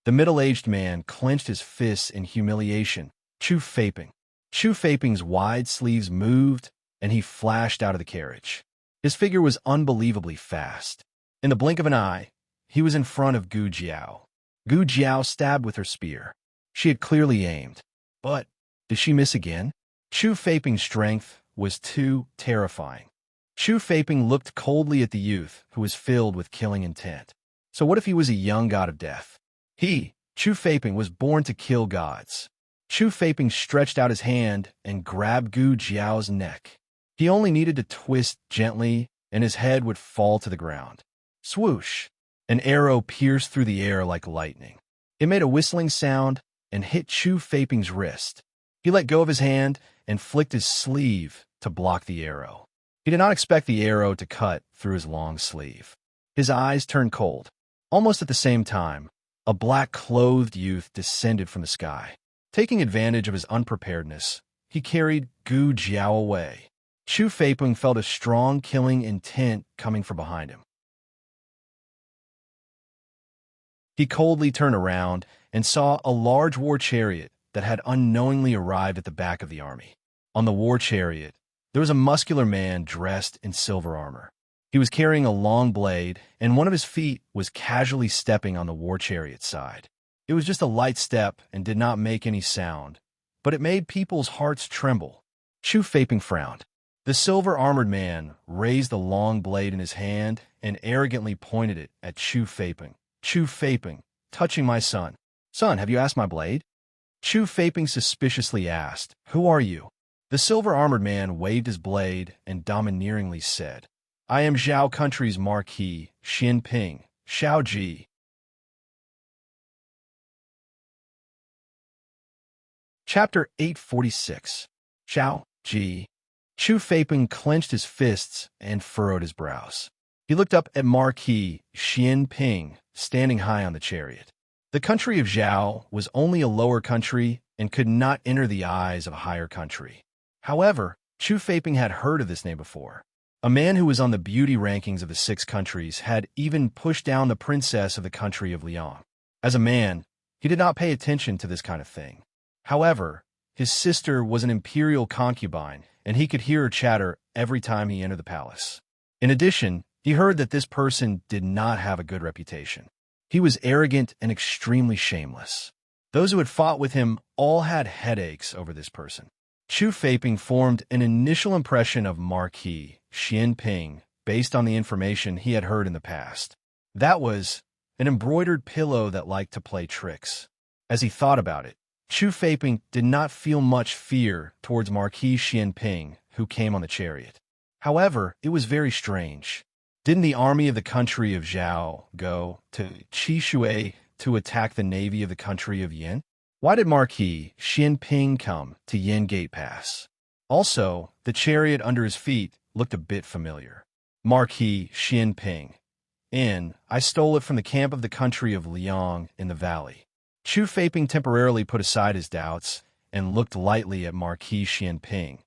Speaker 1: The middle-aged man clenched his fists in humiliation. Chu Feiping. Chu Feiping's wide sleeves moved, and he flashed out of the carriage. His figure was unbelievably fast. In the blink of an eye, he was in front of Gu Jiao. Gu Jiao stabbed with her spear. She had clearly aimed. But did she miss again? Chu Feiping's strength was too terrifying. Chu Feiping looked coldly at the youth, who was filled with killing intent. So what if he was a young god of death? He, Chu Feiping, was born to kill gods. Chu Feiping stretched out his hand and grabbed Gu Jiao's neck. He only needed to twist gently, and his head would fall to the ground. Swoosh! An arrow pierced through the air like lightning. It made a whistling sound and hit Chu Feiping's wrist. He let go of his hand and flicked his sleeve to block the arrow. He did not expect the arrow to cut through his long sleeve. His eyes turned cold. Almost at the same time, a black-clothed youth descended from the sky. Taking advantage of his unpreparedness, he carried Gu Jiao away. Chu Feipeng felt a strong killing intent coming from behind him. He coldly turned around and saw a large war chariot that had unknowingly arrived at the back of the army. On the war chariot, there was a muscular man dressed in silver armor. He was carrying a long blade, and one of his feet was casually stepping on the war chariot's side. It was just a light step and did not make any sound, but it made people's hearts tremble. Chu Feipeng frowned. The silver-armored man raised the long blade in his hand and arrogantly pointed it at Chu Feipeng. Chu Feipeng, touching my son. Son, have you asked my blade? Chu Feipeng suspiciously asked, Who are you? The silver-armored man waved his blade and domineeringly said, I am Zhao Country's Marquis, Xin Ping, Xiao Ji. Chapter 846. Xiao Ji. Chu Feipeng clenched his fists and furrowed his brows. He looked up at Marquis Xin Ping, standing high on the chariot. The country of Zhao was only a lower country and could not enter the eyes of a higher country. However, Chu Feipeng had heard of this name before. A man who was on the beauty rankings of the 6 countries had even pushed down the princess of the country of Liang. As a man, he did not pay attention to this kind of thing. However, his sister was an imperial concubine, and he could hear her chatter every time he entered the palace. In addition, he heard that this person did not have a good reputation. He was arrogant and extremely shameless. Those who had fought with him all had headaches over this person. Chu Feipeng formed an initial impression of Marquis Xin Ping based on the information he had heard in the past. That was an embroidered pillow that liked to play tricks. As he thought about it, Chu Feipeng did not feel much fear towards Marquis Xin Ping, who came on the chariot. However, it was very strange. Didn't the army of the country of Zhao go to Qishui to attack the navy of the country of Yin? Why did Marquis Xin Ping come to Yin Gate Pass? Also, the chariot under his feet looked a bit familiar. Marquis Xin Ping. I stole it from the camp of the country of Liang in the valley. Chu Feipeng temporarily put aside his doubts and looked lightly at Marquis Xin Ping.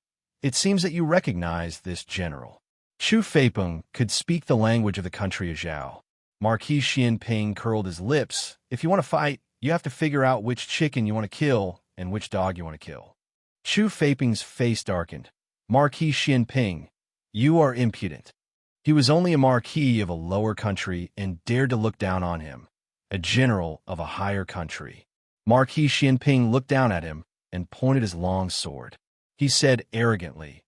Speaker 1: It seems that you recognize this general. Chu Feipeng could speak the language of the country of Zhao. Marquis Xin Ping curled his lips. If you want to fight, you have to figure out which chicken you want to kill and which dog you want to kill. Chu Feipeng's face darkened. Marquis Xin Ping, you are impudent. He was only a marquis of a lower country and dared to look down on him, a general of a higher country. Marquis Xin Ping looked down at him and pointed his long sword. He said arrogantly,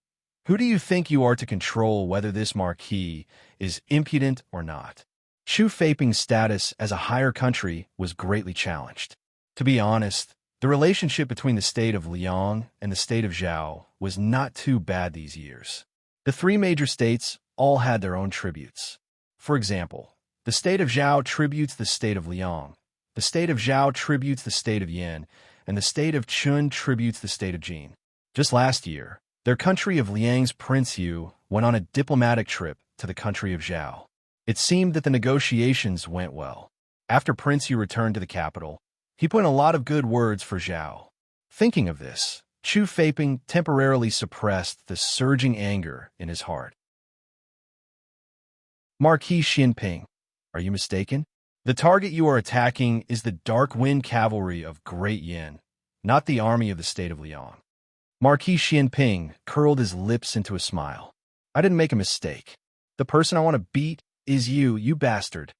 Speaker 1: Who do you think you are to control whether this marquis is impudent or not? Chu Feipeng's status as a higher country was greatly challenged. To be honest, the relationship between the state of Liang and the state of Zhao was not too bad these years. The 3 major states all had their own tributes. For example, the state of Zhao tributes the state of Liang, the state of Zhao tributes the state of Yin, and the state of Chun tributes the state of Jin. Just last year, their country of Liang's Prince Yu went on a diplomatic trip to the country of Zhao. It seemed that the negotiations went well. After Prince Yu returned to the capital, he put in a lot of good words for Zhao. Thinking of this, Chu Feipeng temporarily suppressed the surging anger in his heart. Marquis Xin Ping, are you mistaken? The target you are attacking is the Dark Wind Cavalry of Great Yin, not the army of the state of Liang. Marquis Xin Ping curled his lips into a smile. I didn't make a mistake. The person I want to beat is you, you bastard.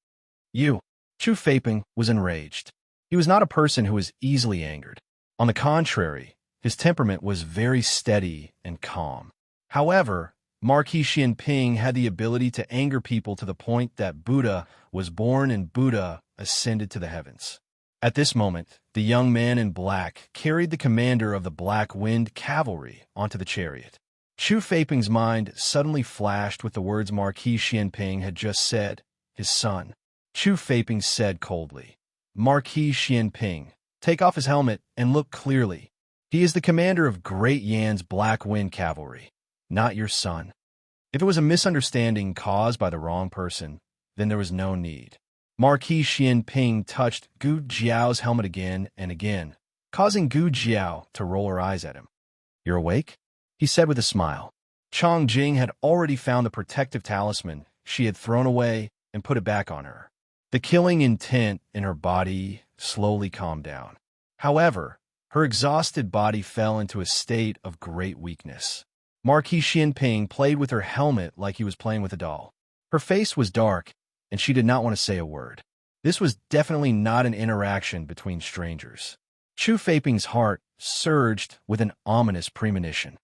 Speaker 1: You. Chu Feipeng was enraged. He was not a person who was easily angered. On the contrary, his temperament was very steady and calm. However, Marquis Xin Ping had the ability to anger people to the point that Buddha was born and Buddha ascended to the heavens. At this moment, the young man in black carried the commander of the Black Wind Cavalry onto the chariot. Chu Feipeng's mind suddenly flashed with the words Marquis Xin Ping had just said, his son. Chu Feipeng said coldly, Marquis Xin Ping, take off his helmet and look clearly. He is the commander of Great Yan's Black Wind Cavalry, not your son. If it was a misunderstanding caused by the wrong person, then there was no need. Marquis Xianping touched Gu Jiao's helmet again and again, causing Gu Jiao to roll her eyes at him. "You're awake?" he said with a smile. Chong Jing had already found the protective talisman she had thrown away and put it back on her. The killing intent in her body slowly calmed down. However, her exhausted body fell into a state of great weakness. Marquis Xianping played with her helmet like he was playing with a doll. Her face was dark, and she did not want to say a word. This was definitely not an interaction between strangers. Chu Feiping's heart surged with an ominous premonition.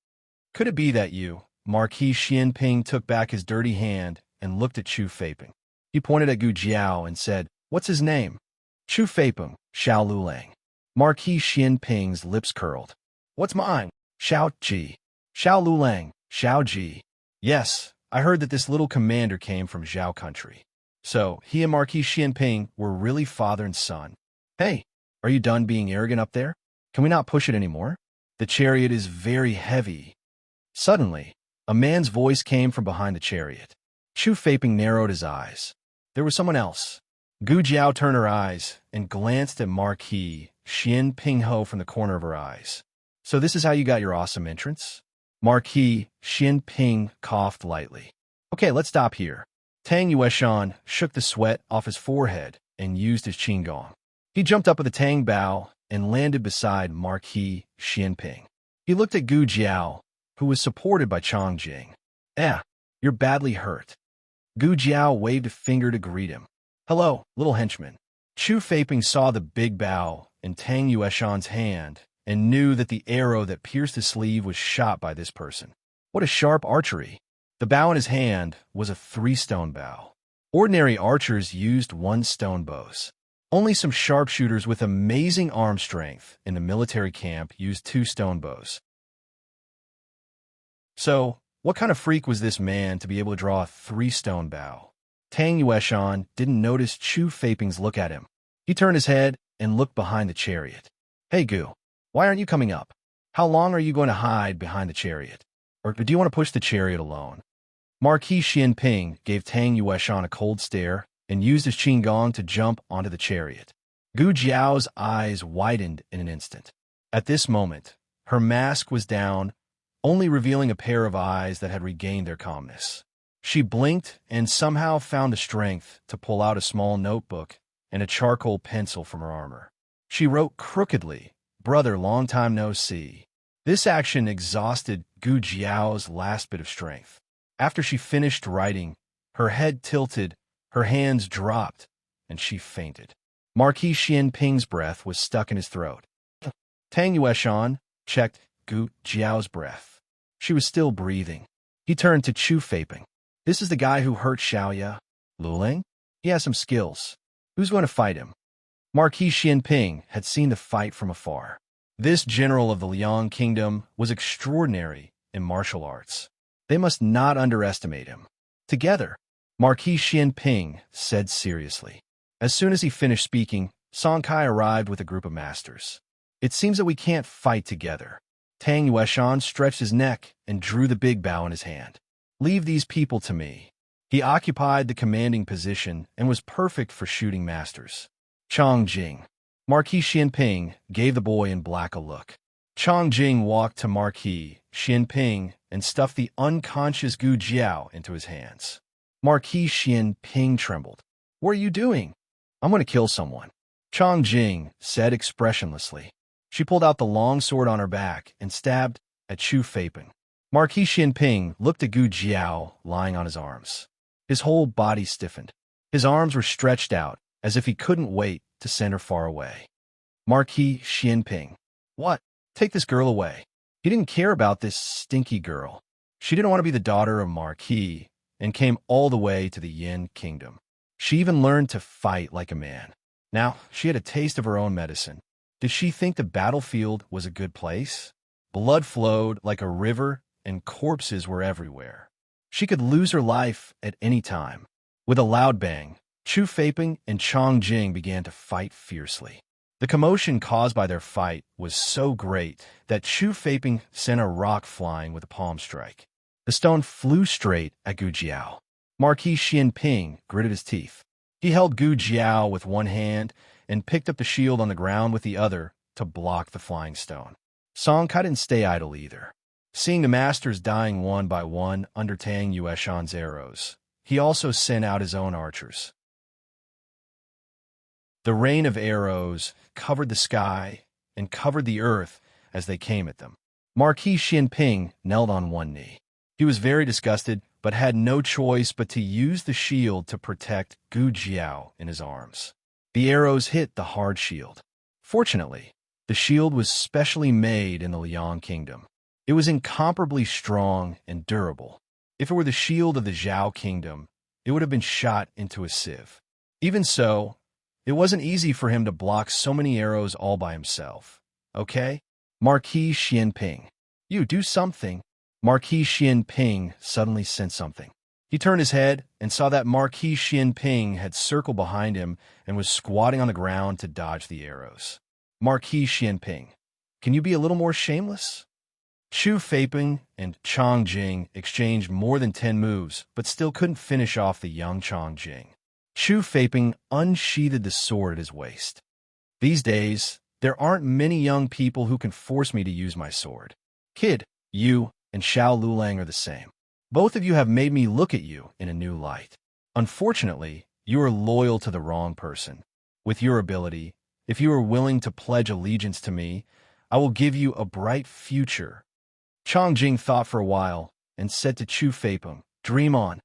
Speaker 1: "Could it be that you?" Marquis Xianping took back his dirty hand and looked at Chu Feiping. He pointed at Gu Jiao and said, "What's his name?" "Chu Feiping, Xiao Lulang." Marquis Xianping's lips curled. "What's mine?" "Xiao Ji." "Xiao Lulang, Xiao Ji." "Yes, I heard that this little commander came from Zhao country." So, he and Marquis Xianping were really father and son. "Hey, are you done being arrogant up there? Can we not push it anymore? The chariot is very heavy." Suddenly, a man's voice came from behind the chariot. Chu Feiping narrowed his eyes. There was someone else. Gu Jiao turned her eyes and glanced at Marquis Xianping Ho from the corner of her eyes. "So this is how you got your awesome entrance?" Marquis Xianping coughed lightly. "Okay, let's stop here." Tang Yueshan shook the sweat off his forehead and used his qigong. He jumped up with a tang bow and landed beside Marquis Xianping. He looked at Gu Jiao, who was supported by Chong Jing. You're badly hurt." Gu Jiao waved a finger to greet him. "Hello, little henchman." Chu Feiping saw the big bow in Tang Yueshan's hand and knew that the arrow that pierced his sleeve was shot by this person. What a sharp archery. The bow in his hand was a 3-stone bow. Ordinary archers used 1-stone bows. Only some sharpshooters with amazing arm strength in the military camp used 2-stone bows. So, what kind of freak was this man to be able to draw a 3-stone bow? Tang Yueshan didn't notice Chu Feiping's look at him. He turned his head and looked behind the chariot. "Hey Gu, why aren't you coming up? How long are you going to hide behind the chariot? Or do you want to push the chariot alone?" Marquis Xianping gave Tang Yueshan a cold stare and used his qigong to jump onto the chariot. Gu Jiao's eyes widened in an instant. At this moment, her mask was down, only revealing a pair of eyes that had regained their calmness. She blinked and somehow found the strength to pull out a small notebook and a charcoal pencil from her armor. She wrote crookedly, "Brother, long time no see." This action exhausted Gu Jiao's last bit of strength. After she finished writing, her head tilted, her hands dropped, and she fainted. Marquis Xianping's breath was stuck in his throat. Tang Yueshan checked Gu Jiao's breath. She was still breathing. He turned to Chu Feiping. "This is the guy who hurt Xiaoya, Luling? He has some skills. Who's going to fight him?" Marquis Xianping had seen the fight from afar. This general of the Liang Kingdom was extraordinary in martial arts. They must not underestimate him. "Together," Marquis Xianping said seriously. As soon as he finished speaking, Song Kai arrived with a group of masters. "It seems that we can't fight together." Tang Yueshan stretched his neck and drew the big bow in his hand. "Leave these people to me." He occupied the commanding position and was perfect for shooting masters. Chong Jing. Marquis Xianping gave the boy in black a look. Chong Jing walked to Marquis Xianping and stuffed the unconscious Gu Jiao into his hands. Marquis Xianping trembled. "What are you doing?" "I'm going to kill someone," Chong Jing said expressionlessly. She pulled out the long sword on her back and stabbed at Chu Feiping. Marquis Xianping looked at Gu Jiao lying on his arms. His whole body stiffened. His arms were stretched out, as if he couldn't wait to send her far away. Marquis Xianping. "What? Take this girl away." He didn't care about this stinky girl. She didn't want to be the daughter of Marquis and came all the way to the Yin Kingdom. She even learned to fight like a man. Now, she had a taste of her own medicine. Did she think the battlefield was a good place? Blood flowed like a river and corpses were everywhere. She could lose her life at any time. With a loud bang, Chu Feiping and Chong Jing began to fight fiercely. The commotion caused by their fight was so great that Chu Feiping sent a rock flying with a palm strike. The stone flew straight at Gu Jiao. Marquis Xianping gritted his teeth. He held Gu Jiao with one hand and picked up the shield on the ground with the other to block the flying stone. Song Kai didn't stay idle either. Seeing the masters dying one by one under Tang Yueshan's arrows, he also sent out his own archers. The rain of arrows covered the sky and covered the earth as they came at them. Marquis Xianping knelt on one knee. He was very disgusted, but had no choice but to use the shield to protect Gu Jiao in his arms. The arrows hit the hard shield. Fortunately, the shield was specially made in the Liang Kingdom. It was incomparably strong and durable. If it were the shield of the Zhao Kingdom, it would have been shot into a sieve. Even so, it wasn't easy for him to block so many arrows all by himself. Okay? Marquis Xianping. You do something. Marquis Xianping suddenly sensed something. He turned his head and saw that Marquis Xianping had circled behind him and was squatting on the ground to dodge the arrows. Marquis Xianping, can you be a little more shameless? Chu Feiping and Chang Jing exchanged more than 10 moves, but still couldn't finish off the young Chang Jing. Chu Feiping unsheathed the sword at his waist. These days, there aren't many young people who can force me to use my sword. Kid, you and Xiao Lulang are the same. Both of you have made me look at you in a new light. Unfortunately, you are loyal to the wrong person. With your ability, if you are willing to pledge allegiance to me, I will give you a bright future. Chang Jing thought for a while and said to Chu Feiping, dream on.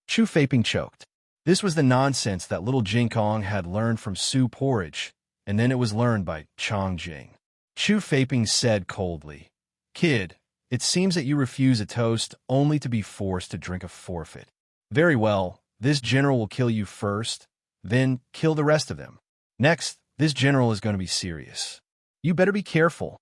Speaker 1: Chu Feiping choked. This was the nonsense that little Jing Kong had learned from Su Porridge, and then it was learned by Chang Jing. Chu Feiping said coldly, Kid, it seems that you refuse a toast only to be forced to drink a forfeit. Very well, this general will kill you first, then kill the rest of them. Next, this general is going to be serious. You better be careful.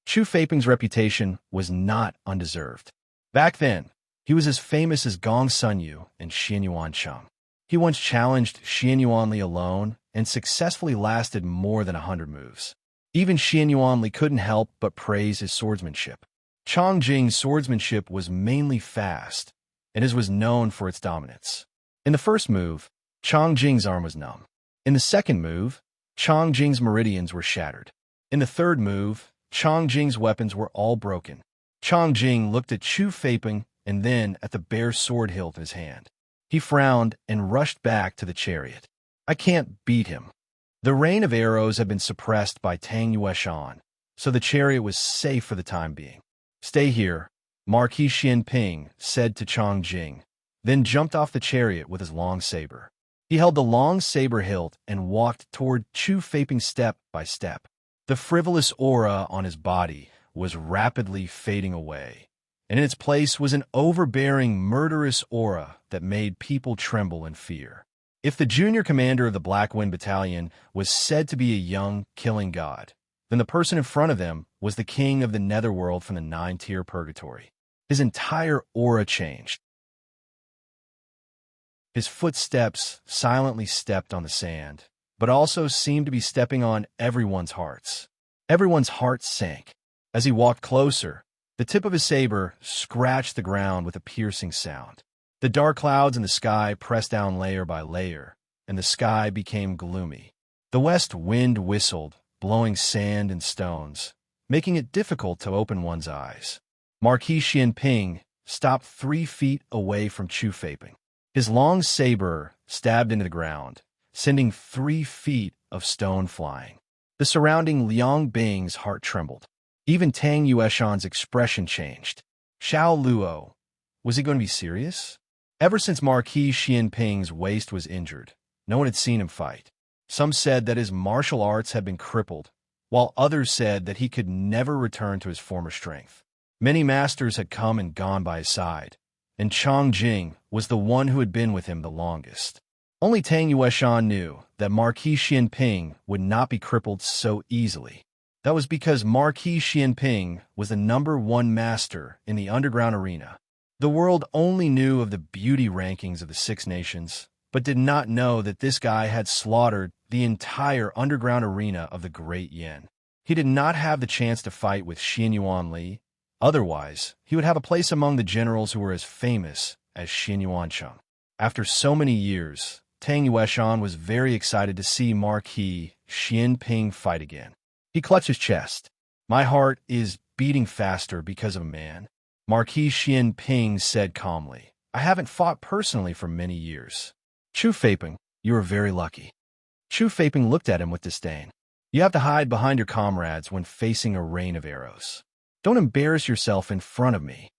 Speaker 1: Chu Feiping's reputation was not undeserved. Back then, he was as famous as Gong Sunyu and Xian Yuancheng. He once challenged Xian Yuanli alone and successfully lasted more than 100 moves. Even Xian Yuanli couldn't help but praise his swordsmanship. Chang Jing's swordsmanship was mainly fast, and his was known for its dominance. In the first move, Chang Jing's arm was numb. In the second move, Chang Jing's meridians were shattered. In the third move, Chang Jing's weapons were all broken. Chang Jing looked at Chu Feiping and then at the bare sword hilt in his hand. He frowned and rushed back to the chariot. I can't beat him. The rain of arrows had been suppressed by Tang Yueshan, so the chariot was safe for the time being. Stay here, Marquis Xianping said to Chang Jing, then jumped off the chariot with his long saber. He held the long saber hilt and walked toward Chu Feiping step by step. The frivolous aura on his body was rapidly fading away, and in its place was an overbearing, murderous aura that made people tremble in fear. If the junior commander of the Black Wind Battalion was said to be a young, killing god, then the person in front of them was the king of the netherworld from the 9-tier purgatory. His entire aura changed. His footsteps silently stepped on the sand, but also seemed to be stepping on everyone's hearts. Everyone's hearts sank. As he walked closer, the tip of his saber scratched the ground with a piercing sound. The dark clouds in the sky pressed down layer by layer, and the sky became gloomy. The west wind whistled, blowing sand and stones, making it difficult to open one's eyes. Marquis Xianping stopped 3 feet away from Chu Feiping. His long saber stabbed into the ground, sending 3 feet of stone flying. The surrounding Liang Bing's heart trembled. Even Tang Yueshan's expression changed. Xiao Luo, was he going to be serious? Ever since Marquis Xianping's waist was injured, no one had seen him fight. Some said that his martial arts had been crippled, while others said that he could never return to his former strength. Many masters had come and gone by his side, and Chang Jing was the one who had been with him the longest. Only Tang Yueshan knew that Marquis Xianping would not be crippled so easily. That was because Marquis Xianping was the #1 master in the underground arena. The world only knew of the beauty rankings of the 6 nations, but did not know that this guy had slaughtered the entire underground arena of the Great Yin. He did not have the chance to fight with Xian Yuanli. Otherwise, he would have a place among the generals who were as famous as Xian Yuancheng. After so many years, Tang Yueshan was very excited to see Marquis Xianping fight again. He clutched his chest. My heart is beating faster because of a man, Marquis Xianping said calmly. I haven't fought personally for many years. Chu Feiping, you are very lucky. Chu Feiping looked at him with disdain. You have to hide behind your comrades when facing a rain of arrows. Don't embarrass yourself in front of me.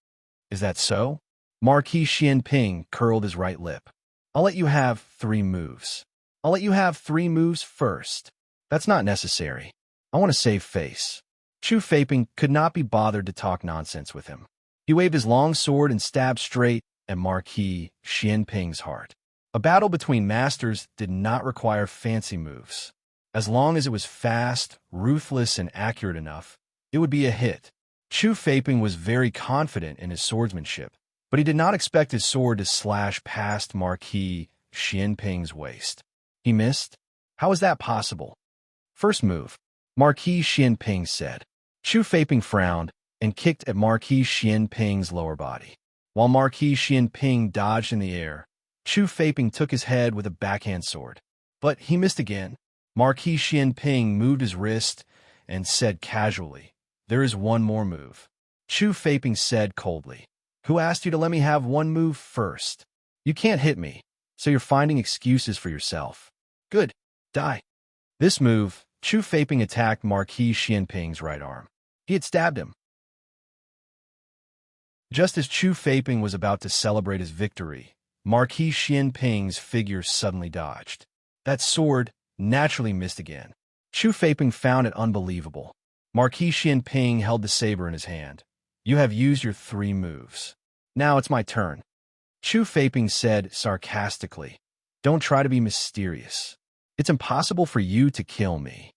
Speaker 1: Is that so? Marquis Xianping curled his right lip. I'll let you have 3 moves. I'll let you have 3 moves first. That's not necessary. I want to save face. Chu Feiping could not be bothered to talk nonsense with him. He waved his long sword and stabbed straight at Marquis Xianping's heart. A battle between masters did not require fancy moves. As long as it was fast, ruthless, and accurate enough, it would be a hit. Chu Feiping was very confident in his swordsmanship, but he did not expect his sword to slash past Marquis Xianping's waist. He missed? How is that possible? First move, Marquis Xianping said. Chu Feiping frowned and kicked at Marquis Xianping's lower body. While Marquis Xianping dodged in the air, Chu Feiping took his head with a backhand sword. But he missed again. Marquis Xianping moved his wrist and said casually, there is one more move. Chu Feiping said coldly, who asked you to let me have one move first? You can't hit me, so you're finding excuses for yourself. Good. Die. This move, Chu Feiping attacked Marquis Xianping's right arm. He had stabbed him. Just as Chu Feiping was about to celebrate his victory, Marquis Xianping's figure suddenly dodged. That sword naturally missed again. Chu Feiping found it unbelievable. Marquis Xianping held the saber in his hand. You have used your 3 moves. Now it's my turn. Chu Feiping said sarcastically, don't try to be mysterious. It's impossible for you to kill me.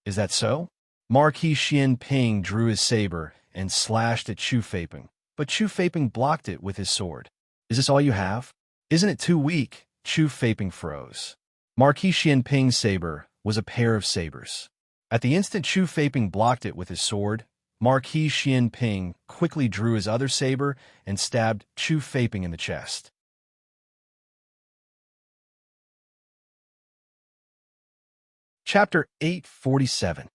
Speaker 1: Is that so? Marquis Xianping drew his saber and slashed at Chu Feiping, but Chu Feiping blocked it with his sword. Is this all you have? Isn't it too weak? Chu Feiping froze. Marquis Xianping's saber was a pair of sabers. At the instant Chu Feiping blocked it with his sword, Marquis Xianping quickly drew his other saber and stabbed Chu Feiping in the chest. Chapter 847.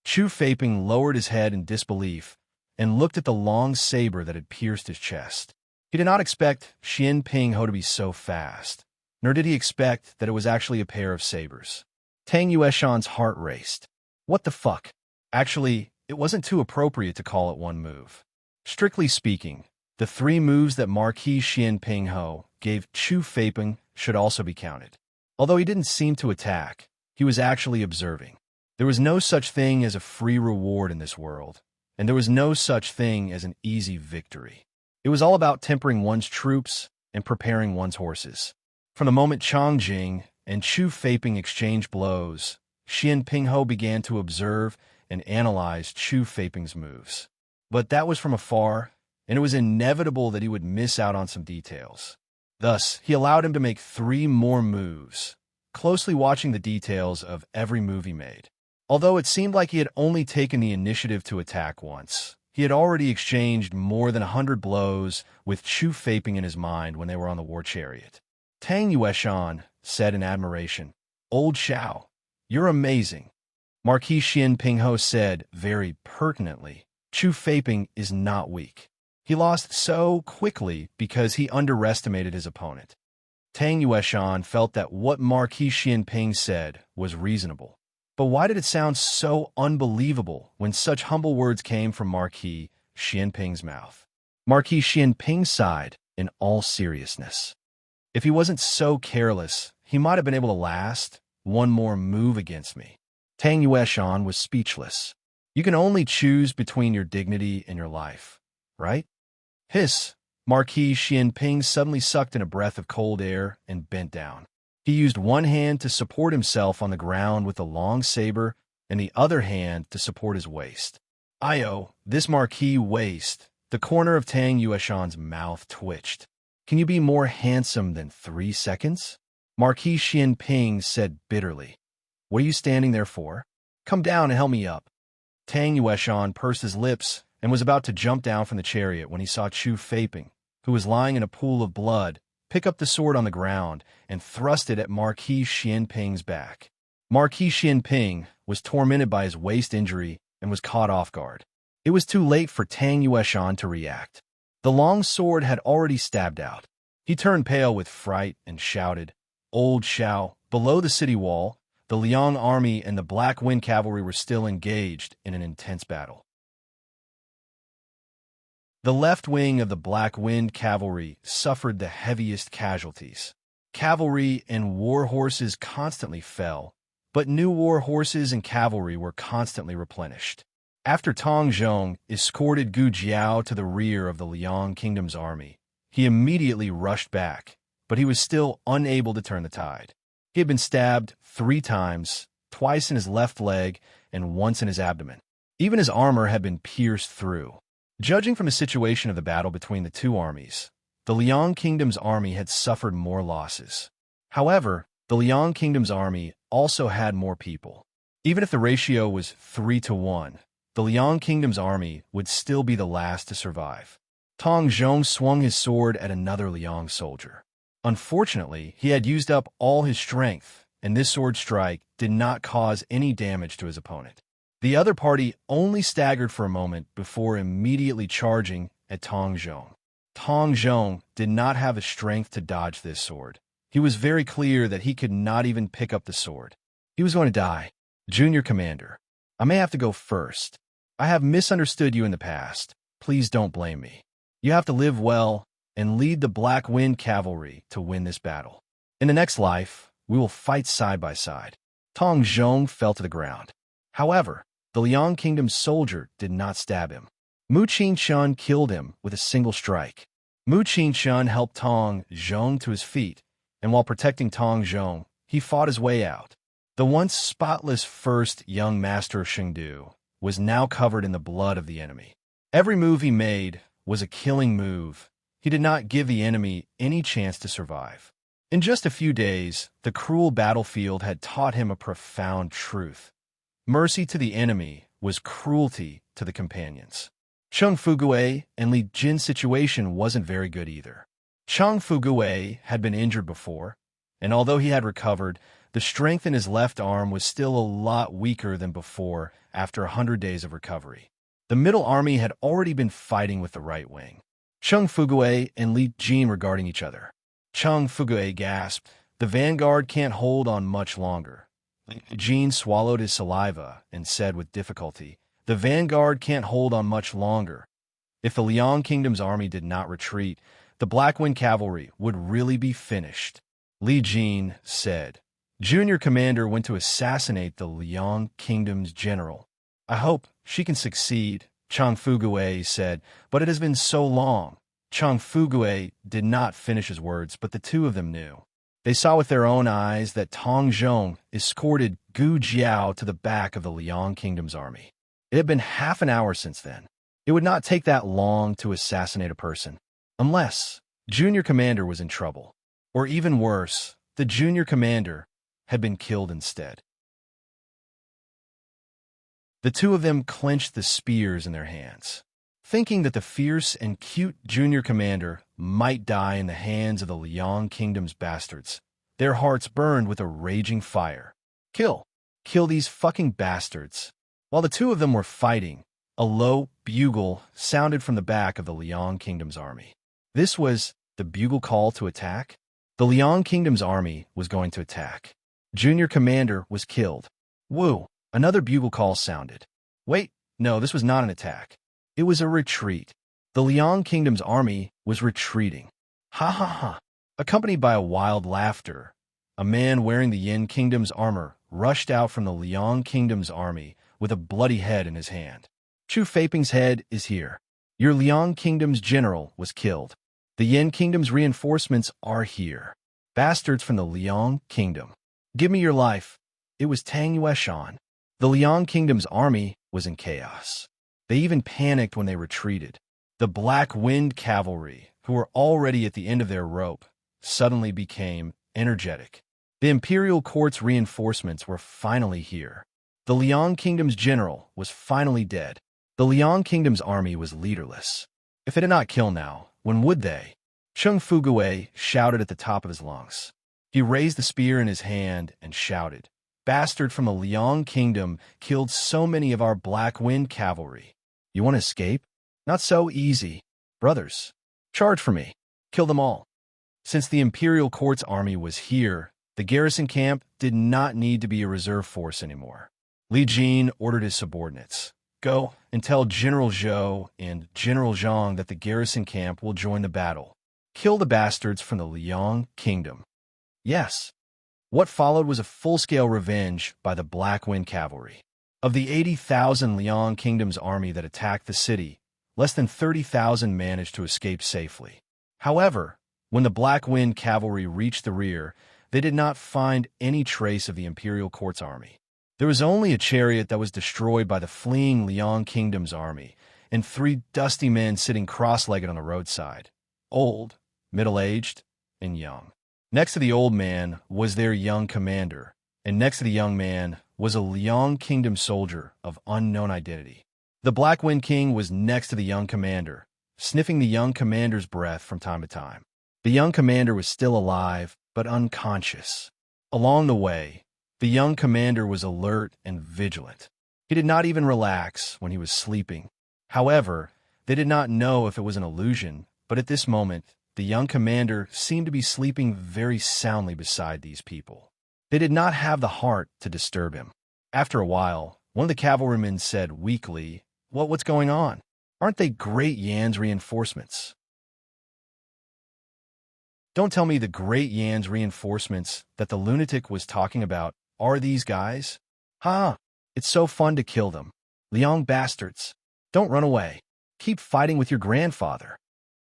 Speaker 1: Chu Feiping lowered his head in disbelief and looked at the long saber that had pierced his chest. He did not expect Xianping Ho to be so fast, nor did he expect that it was actually a pair of sabers. Tang Yueshan's heart raced. What the fuck? Actually, it wasn't too appropriate to call it one move. Strictly speaking, the 3 moves that Marquis Xianping Ho gave Chu Feiping should also be counted. Although he didn't seem to attack, he was actually observing. There was no such thing as a free reward in this world, and there was no such thing as an easy victory. It was all about tempering one's troops and preparing one's horses. From the moment Changjing and Chu Feiping exchanged blows, Xianping Ho began to observe and analyze Chu Feiping's moves. But that was from afar, and it was inevitable that he would miss out on some details. Thus, he allowed him to make 3 more moves, closely watching the details of every move he made. Although it seemed like he had only taken the initiative to attack once, he had already exchanged more than 100 blows with Chu Feiping in his mind when they were on the war chariot. Tang Yueshan said in admiration, Old Xiao, you're amazing. Marquis Xianping Ho said, very pertinently, Chu Feiping is not weak. He lost so quickly because he underestimated his opponent. Tang Yueshan felt that what Marquis Xianping said was reasonable. But why did it sound so unbelievable when such humble words came from Marquis Xianping's mouth? Marquis Xianping sighed in all seriousness. If he wasn't so careless, he might have been able to last 1 more move against me. Tang Yueshan was speechless. You can only choose between your dignity and your life, right? Hiss! Marquis Xianping suddenly sucked in a breath of cold air and bent down. He used one hand to support himself on the ground with a long saber and the other hand to support his waist. Io, this Marquis waist. The corner of Tang Yueshan's mouth twitched. Can you be more handsome than 3 seconds? Marquis Xianping said bitterly. What are you standing there for? Come down and help me up. Tang Yueshan pursed his lips and was about to jump down from the chariot when he saw Chu Feiping, who was lying in a pool of blood, pick up the sword on the ground, and thrust it at Marquis Xianping's back. Marquis Xianping was tormented by his waist injury and was caught off guard. It was too late for Tang Yueshan to react. The long sword had already stabbed out. He turned pale with fright and shouted, "Old Xiao!" Below the city wall, the Liang army and the Black Wind cavalry were still engaged in an intense battle. The left wing of the Black Wind cavalry suffered the heaviest casualties. Cavalry and war horses constantly fell, but new war horses and cavalry were constantly replenished. After Tong Zhong escorted Gu Jiao to the rear of the Liang Kingdom's army, he immediately rushed back, but he was still unable to turn the tide. He had been stabbed 3 times, twice in his left leg and once in his abdomen. Even his armor had been pierced through. Judging from the situation of the battle between the two armies, the Liang Kingdom's army had suffered more losses. However, the Liang Kingdom's army also had more people. Even if the ratio was 3-to-1, the Liang Kingdom's army would still be the last to survive. Tong Zhong swung his sword at another Liang soldier. Unfortunately, he had used up all his strength, and this sword strike did not cause any damage to his opponent. The other party only staggered for a moment before immediately charging at Tong Zhong. Tong Zhong did not have the strength to dodge this sword. He was very clear that he could not even pick up the sword. He was going to die. "Junior Commander, I may have to go first. I have misunderstood you in the past. Please don't blame me. You have to live well and lead the Black Wind cavalry to win this battle. In the next life, we will fight side by side." Tong Zhong fell to the ground. However, the Liang Kingdom's soldier did not stab him. Mu Qingshun killed him with a single strike. Mu Qingshun helped Tong Zhong to his feet, and while protecting Tong Zhong, he fought his way out. The once spotless first young master of Chengdu was now covered in the blood of the enemy. Every move he made was a killing move. He did not give the enemy any chance to survive. In just a few days, the cruel battlefield had taught him a profound truth. Mercy to the enemy was cruelty to the companions. Cheng Fugue and Li Jin's situation wasn't very good either. Cheng Fugue had been injured before, and although he had recovered, the strength in his left arm was still a lot weaker than before after 100 days of recovery. The middle army had already been fighting with the right wing. Cheng Fugue and Li Jin regarding each other. Cheng Fugue gasped, "The vanguard can't hold on much longer." Li Jin swallowed his saliva and said with difficulty, "The vanguard can't hold on much longer. If the Liang Kingdom's army did not retreat, the Black Wind cavalry would really be finished." Li Jin said, "Junior Commander went to assassinate the Liang Kingdom's general. I hope she can succeed," Cheng Fugue said, "but it has been so long." Cheng Fugue did not finish his words, but the two of them knew. They saw with their own eyes that Tong Zhong escorted Gu Jiao to the back of the Liang Kingdom's army. It had been half an hour since then. It would not take that long to assassinate a person, unless Junior Commander was in trouble. Or even worse, the Junior Commander had been killed instead. The two of them clenched the spears in their hands, thinking that the fierce and cute Junior Commander might die in the hands of the Liang Kingdom's bastards. Their hearts burned with a raging fire. Kill! Kill these fucking bastards! While the two of them were fighting, a low bugle sounded from the back of the Liang Kingdom's army. This was the bugle call to attack? The Liang Kingdom's army was going to attack. Junior Commander was killed. Woo! Another bugle call sounded. Wait, no, this was not an attack. It was a retreat. The Liang Kingdom's army was retreating. Ha ha ha! Accompanied by a wild laughter, a man wearing the Yin Kingdom's armor rushed out from the Liang Kingdom's army with a bloody head in his hand. Chu Feiping's head is here. Your Liang Kingdom's general was killed. The Yin Kingdom's reinforcements are here. Bastards from the Liang Kingdom. Give me your life. It was Tang Yueshan. The Liang Kingdom's army was in chaos. They even panicked when they retreated. The Black Wind cavalry, who were already at the end of their rope, suddenly became energetic. The Imperial Court's reinforcements were finally here. The Liang Kingdom's general was finally dead. The Liang Kingdom's army was leaderless. If they did not kill now, when would they? Chung Fugue shouted at the top of his lungs. He raised the spear in his hand and shouted, "Bastard from the Liang Kingdom killed so many of our Black Wind cavalry. You want to escape? Not so easy. Brothers, charge for me. Kill them all." Since the Imperial Court's army was here, the garrison camp did not need to be a reserve force anymore. Li Jin ordered his subordinates, "Go and tell General Zhou and General Zhang that the garrison camp will join the battle. Kill the bastards from the Liang Kingdom." Yes. What followed was a full-scale revenge by the Black Wind cavalry. Of the 80,000 Liang Kingdom's army that attacked the city, less than 30,000 managed to escape safely. However, when the Black Wind cavalry reached the rear, they did not find any trace of the Imperial Court's army. There was only a chariot that was destroyed by the fleeing Liang Kingdom's army, and 3 dusty men sitting cross-legged on the roadside, old, middle-aged, and young. Next to the old man was their young commander, and next to the young man was a Liang Kingdom soldier of unknown identity. The Black Wind King was next to the young commander, sniffing the young commander's breath from time to time. The young commander was still alive, but unconscious. Along the way, the young commander was alert and vigilant. He did not even relax when he was sleeping. However, they did not know if it was an illusion, but at this moment, the young commander seemed to be sleeping very soundly beside these people. They did not have the heart to disturb him. After a while, one of the cavalrymen said weakly, What's going on? Aren't they Great Yan's reinforcements?" Don't tell me the Great Yan's reinforcements that the lunatic was talking about are these guys? Ha! It's so fun to kill them. Liang bastards. Don't run away. Keep fighting with your grandfather.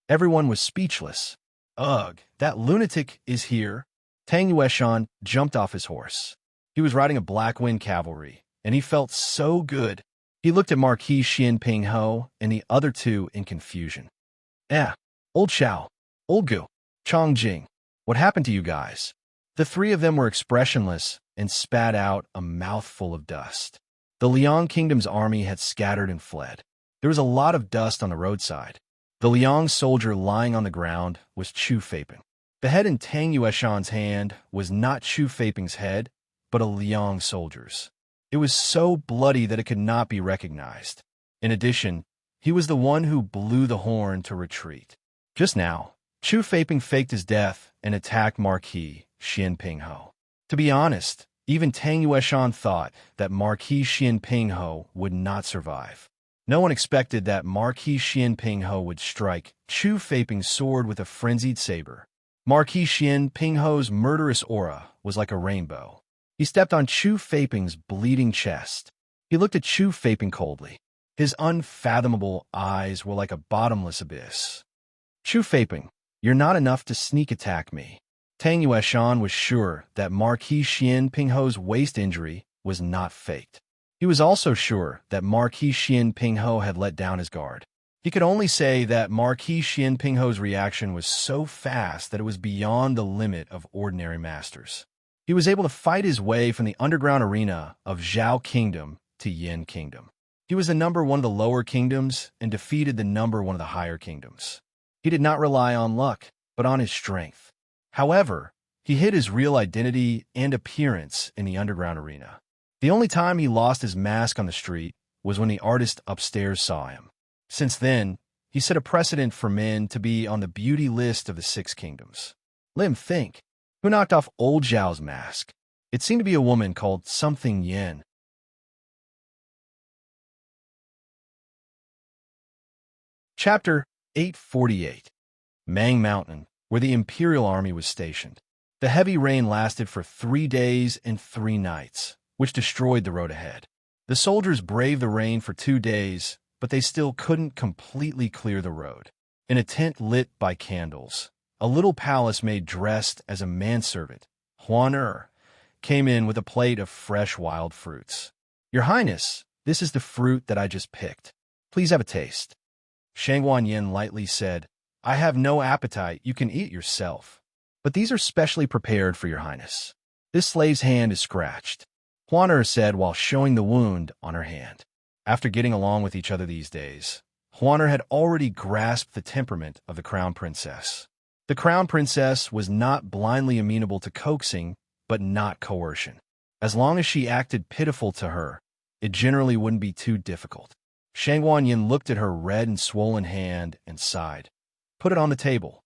Speaker 1: Everyone was speechless. Ugh, that lunatic is here. Tang Yueshan jumped off his horse. He was riding a Black Wind cavalry, and he felt so good. He looked at Marquis Xian Ping Ho and the other two in confusion. Old Xiao, Old Gu, Chong Jing, what happened to you guys? The 3 of them were expressionless and spat out a mouthful of dust. The Liang Kingdom's army had scattered and fled. There was a lot of dust on the roadside. The Liang soldier lying on the ground was Chu Feiping. The head in Tang Yueshan's hand was not Chu Feiping's head, but a Liang soldier's. It was so bloody that it could not be recognized. In addition, he was the one who blew the horn to retreat. Just now, Chu Feiping faked his death and attacked Marquis Xian Ping Ho. To be honest, even Tang Yueshan thought that Marquis Xian Ping Ho would not survive. No one expected that Marquis Xian Ping Ho would strike Chu Feiping's sword with a frenzied saber. Marquis Xian Ping Ho's murderous aura was like a rainbow. He stepped on Chu Feiping's bleeding chest. He looked at Chu Feiping coldly. His unfathomable eyes were like a bottomless abyss. Chu Feiping, you're not enough to sneak attack me. Tang Yueshan was sure that Marquis Xian Ping Ho's waist injury was not faked. He was also sure that Marquis Xian Ping Ho had let down his guard. He could only say that Marquis Xian Ping Ho's reaction was so fast that it was beyond the limit of ordinary masters. He was able to fight his way from the underground arena of Zhao Kingdom to Yin Kingdom. He was the number 1 of the lower kingdoms and defeated the number 1 of the higher kingdoms. He did not rely on luck, but on his strength. However, he hid his real identity and appearance in the underground arena. The only time he lost his mask on the street was when the artist upstairs saw him. Since then, he set a precedent for men to be on the beauty list of the 6 kingdoms. Lim, think. Who knocked off old Zhao's mask? It seemed to be a woman called something Yin. Chapter 848. Mang Mountain, where the Imperial Army was stationed. The heavy rain lasted for 3 days and 3 nights, which destroyed the road ahead. The soldiers braved the rain for 2 days, but they still couldn't completely clear the road. In a tent lit by candles, a little palace maid dressed as a manservant, Huan came in with a plate of fresh wild fruits. "Your Highness, this is the fruit that I just picked. Please have a taste." Shang Wanyin lightly said, "I have no appetite, you can eat yourself. But these are specially prepared for your Highness. This slave's hand is scratched," Huan said while showing the wound on her hand. After getting along with each other these days, Huan had already grasped the temperament of the crown princess. The crown princess was not blindly amenable to coaxing, but not coercion. As long as she acted pitiful to her, it generally wouldn't be too difficult. Shang Wanyin looked at her red and swollen hand and sighed. Put it on the table.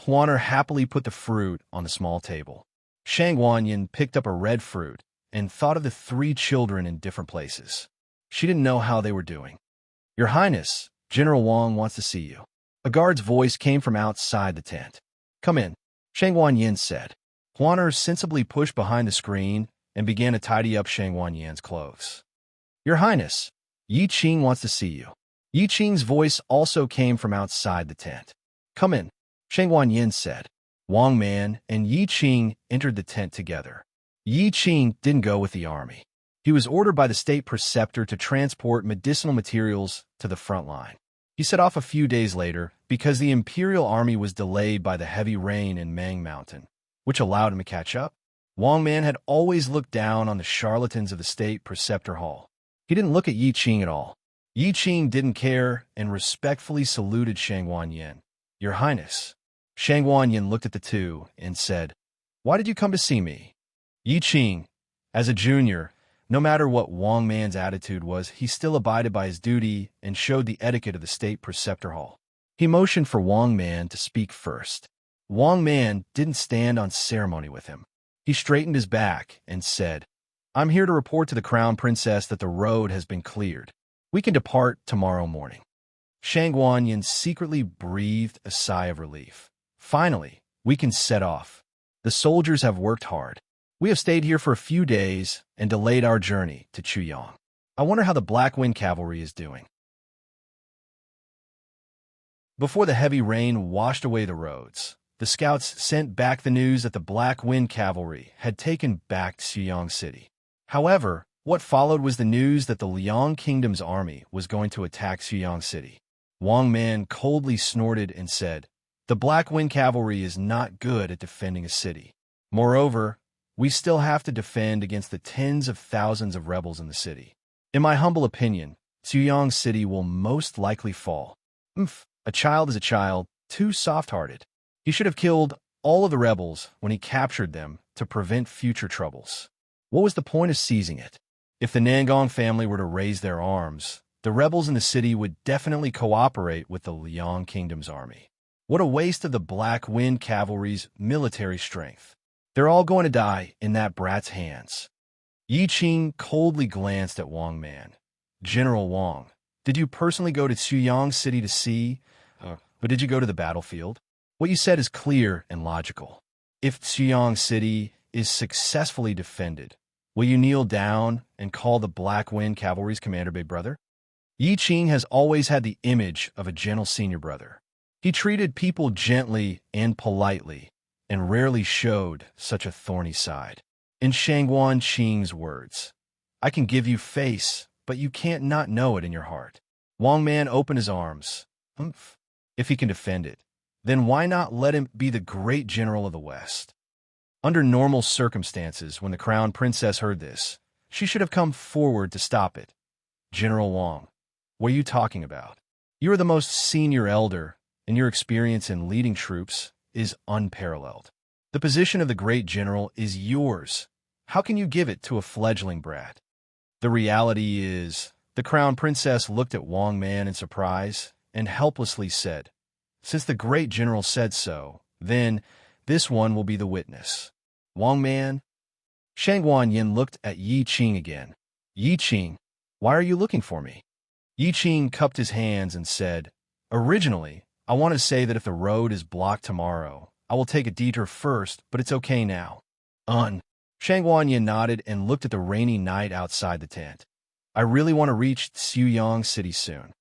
Speaker 1: Huaner happily put the fruit on the small table. Shang Wanyin picked up a red fruit and thought of the 3 children in different places. She didn't know how they were doing. Your Highness, General Wang wants to see you. A guard's voice came from outside the tent. Come in, Shang Wanyin said. Huaner sensibly pushed behind the screen and began to tidy up Shang Wanyin's clothes. Your Highness, Yi Qing wants to see you. Yi Qing's voice also came from outside the tent. Come in, Shang Wanyin said. Wang Man and Yi Qing entered the tent together. Yi Qing didn't go with the army. He was ordered by the state preceptor to transport medicinal materials to the front line. He set off a few days later because the imperial army was delayed by the heavy rain in Mang Mountain, which allowed him to catch up. Wang Man had always looked down on the charlatans of the state preceptor hall. He didn't look at Yi Qing at all. Yi Qing didn't care and respectfully saluted Shang Wanyin. Your Highness. Shang Wanyin looked at the two and said, Why did you come to see me? Yi Qing, as a junior, no matter what Wang Man's attitude was, he still abided by his duty and showed the etiquette of the state preceptor hall. He motioned for Wang Man to speak first. Wang Man didn't stand on ceremony with him. He straightened his back and said, I'm here to report to the crown princess that the road has been cleared. We can depart tomorrow morning. Shang Wanyin secretly breathed a sigh of relief. Finally, we can set off. The soldiers have worked hard. We have stayed here for a few days and delayed our journey to Chuyang. I wonder how the Black Wind Cavalry is doing. Before the heavy rain washed away the roads, the scouts sent back the news that the Black Wind Cavalry had taken back Chuyang City. However, what followed was the news that the Liang Kingdom's army was going to attack Chuyang City. Wang Man coldly snorted and said, The Black Wind Cavalry is not good at defending a city. Moreover, we still have to defend against the tens of thousands of rebels in the city. In my humble opinion, Chuyang City will most likely fall. A child is a child, too soft-hearted. He should have killed all of the rebels when he captured them to prevent future troubles. What was the point of seizing it? If the Nangong family were to raise their arms, the rebels in the city would definitely cooperate with the Liang Kingdom's army. What a waste of the Black Wind Cavalry's military strength. They're all going to die in that brat's hands. Yi Qing coldly glanced at Wang Man. General Wang, did you personally go to Chuyang City to see, but did you go to the battlefield? What you said is clear and logical. If Chuyang City is successfully defended, will you kneel down and call the Black Wind Cavalry's commander big brother? Yi Qing has always had the image of a gentle senior brother. He treated people gently and politely, and rarely showed such a thorny side. In Shang Qing's words, I can give you face, but you can't not know it in your heart. Wang Man opened his arms. If he can defend it, then why not let him be the great general of the West? Under normal circumstances, when the crown princess heard this, she should have come forward to stop it. General Wang, what are you talking about? You are the most senior elder, and your experience in leading troops is unparalleled. The position of the great general is yours. How can you give it to a fledgling brat? The reality is, the crown princess looked at Wang Man in surprise and helplessly said, Since the great general said so, then this one will be the witness. Wang Man? Shang Wanyin looked at Yi Qing again. Yi Qing, why are you looking for me? Yi Qing cupped his hands and said, Originally, I want to say that if the road is blocked tomorrow, I will take a detour first, but it's okay now. Shang Wanyin nodded and looked at the rainy night outside the tent. I really want to reach Chuyang City soon.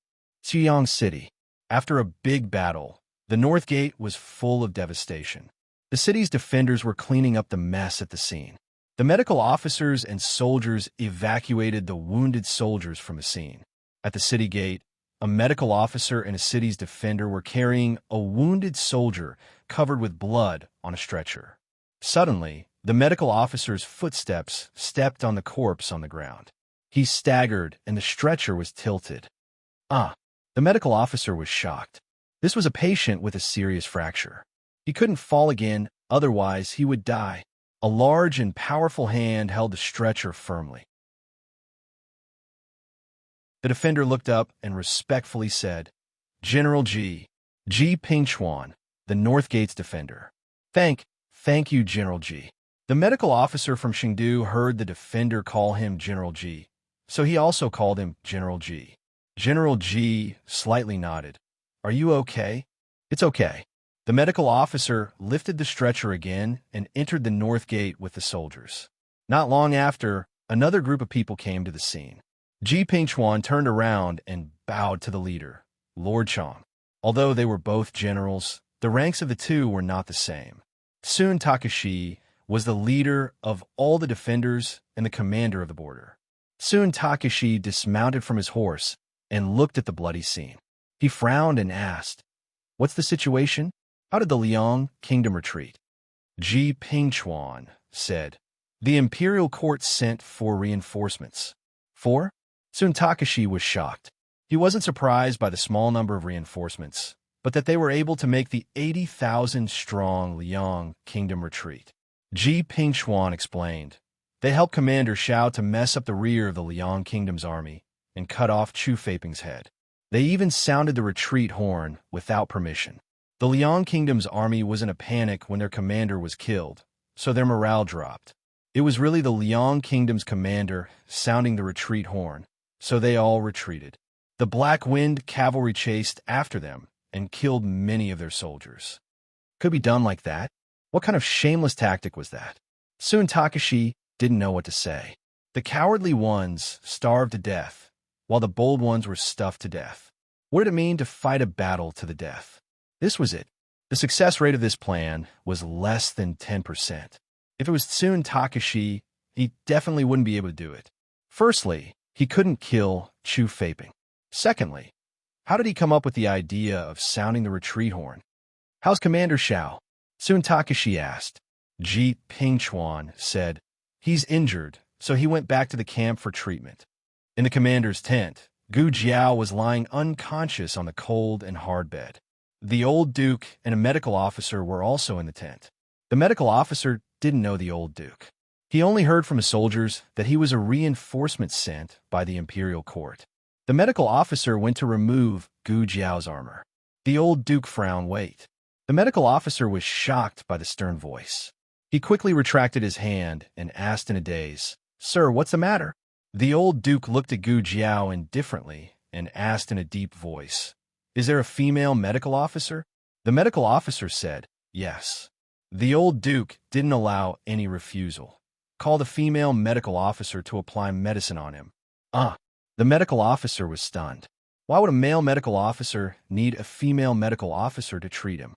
Speaker 1: Chuyang City. After a big battle, the North Gate was full of devastation. The city's defenders were cleaning up the mess at the scene. The medical officers and soldiers evacuated the wounded soldiers from the scene. At the city gate, a medical officer and a city's defender were carrying a wounded soldier covered with blood on a stretcher. Suddenly, the medical officer's footsteps stepped on the corpse on the ground. He staggered and the stretcher was tilted. The medical officer was shocked. This was a patient with a serious fracture. He couldn't fall again, otherwise he would die. A large and powerful hand held the stretcher firmly. The defender looked up and respectfully said, "General Ji Pingchuan, the North Gate's defender." Thank you, General Ji." The medical officer from Chengdu heard the defender call him General Ji, so he also called him General Ji. General Ji slightly nodded. "Are you okay?" "It's okay." The medical officer lifted the stretcher again and entered the North Gate with the soldiers. Not long after, another group of people came to the scene. Ji Pingchuan turned around and bowed to the leader, Lord Chong. Although they were both generals, the ranks of the two were not the same. Sun Takashi was the leader of all the defenders and the commander of the border. Sun Takashi dismounted from his horse and looked at the bloody scene. He frowned and asked, "What's the situation? How did the Liang kingdom retreat?" Ji Pingchuan said, "The imperial court sent for reinforcements." "For?" Sun Takashi was shocked. He wasn't surprised by the small number of reinforcements, but that they were able to make the 80,000-strong Liang kingdom retreat. Ji Pingchuan explained, "They helped Commander Xiao to mess up the rear of the Liang kingdom's army and cut off Chu Feiping's head. They even sounded the retreat horn without permission. The Liang kingdom's army was in a panic when their commander was killed, so their morale dropped. It was really the Liang kingdom's commander sounding the retreat horn, so they all retreated. The Black Wind cavalry chased after them and killed many of their soldiers." Could be done like that? What kind of shameless tactic was that? Sun Takashi didn't know what to say. The cowardly ones starved to death, while the bold ones were stuffed to death. What did it mean to fight a battle to the death? This was it. The success rate of this plan was less than 10%. If it was Sun Takashi, he definitely wouldn't be able to do it. Firstly, he couldn't kill Chu Feiping. Secondly, how did he come up with the idea of sounding the retreat horn? "How's Commander Xiao?" Sun Takashi asked. Ji Pingchuan said, "He's injured, so he went back to the camp for treatment." In the commander's tent, Gu Jiao was lying unconscious on the cold and hard bed. The old duke and a medical officer were also in the tent. The medical officer didn't know the old duke. He only heard from his soldiers that he was a reinforcement sent by the imperial court. The medical officer went to remove Gu Jiao's armor. The old duke frowned. "Wait." The medical officer was shocked by the stern voice. He quickly retracted his hand and asked in a daze, "Sir, what's the matter?" The old duke looked at Gu Jiao indifferently and asked in a deep voice, "Is there a female medical officer?" The medical officer said, "Yes." The old duke didn't allow any refusal. "Call the female medical officer to apply medicine on him." The medical officer was stunned. Why would a male medical officer need a female medical officer to treat him?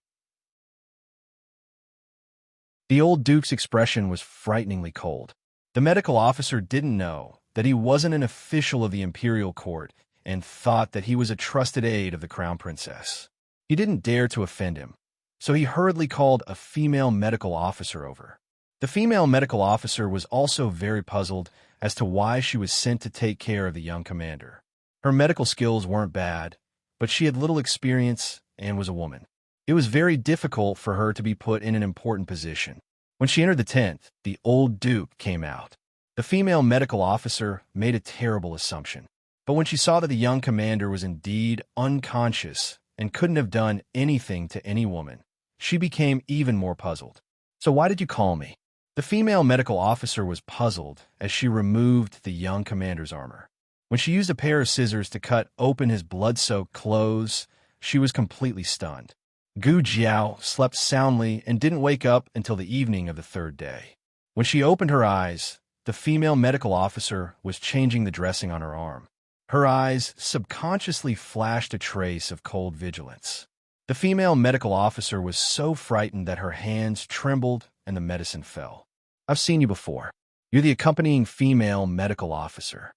Speaker 1: The old duke's expression was frighteningly cold. The medical officer didn't know that he wasn't an official of the imperial court and thought that he was a trusted aide of the crown princess. He didn't dare to offend him, so he hurriedly called a female medical officer over. The female medical officer was also very puzzled as to why she was sent to take care of the young commander. Her medical skills weren't bad, but she had little experience and was a woman. It was very difficult for her to be put in an important position. When she entered the tent, the old duke came out. The female medical officer made a terrible assumption. But when she saw that the young commander was indeed unconscious and couldn't have done anything to any woman, she became even more puzzled. "So why did you call me?" The female medical officer was puzzled as she removed the young commander's armor. When she used a pair of scissors to cut open his blood-soaked clothes, she was completely stunned. Gu Jiao slept soundly and didn't wake up until the evening of the third day. When she opened her eyes, the female medical officer was changing the dressing on her arm. Her eyes subconsciously flashed a trace of cold vigilance. The female medical officer was so frightened that her hands trembled and the medicine fell. "I've seen you before. You're the accompanying female medical officer."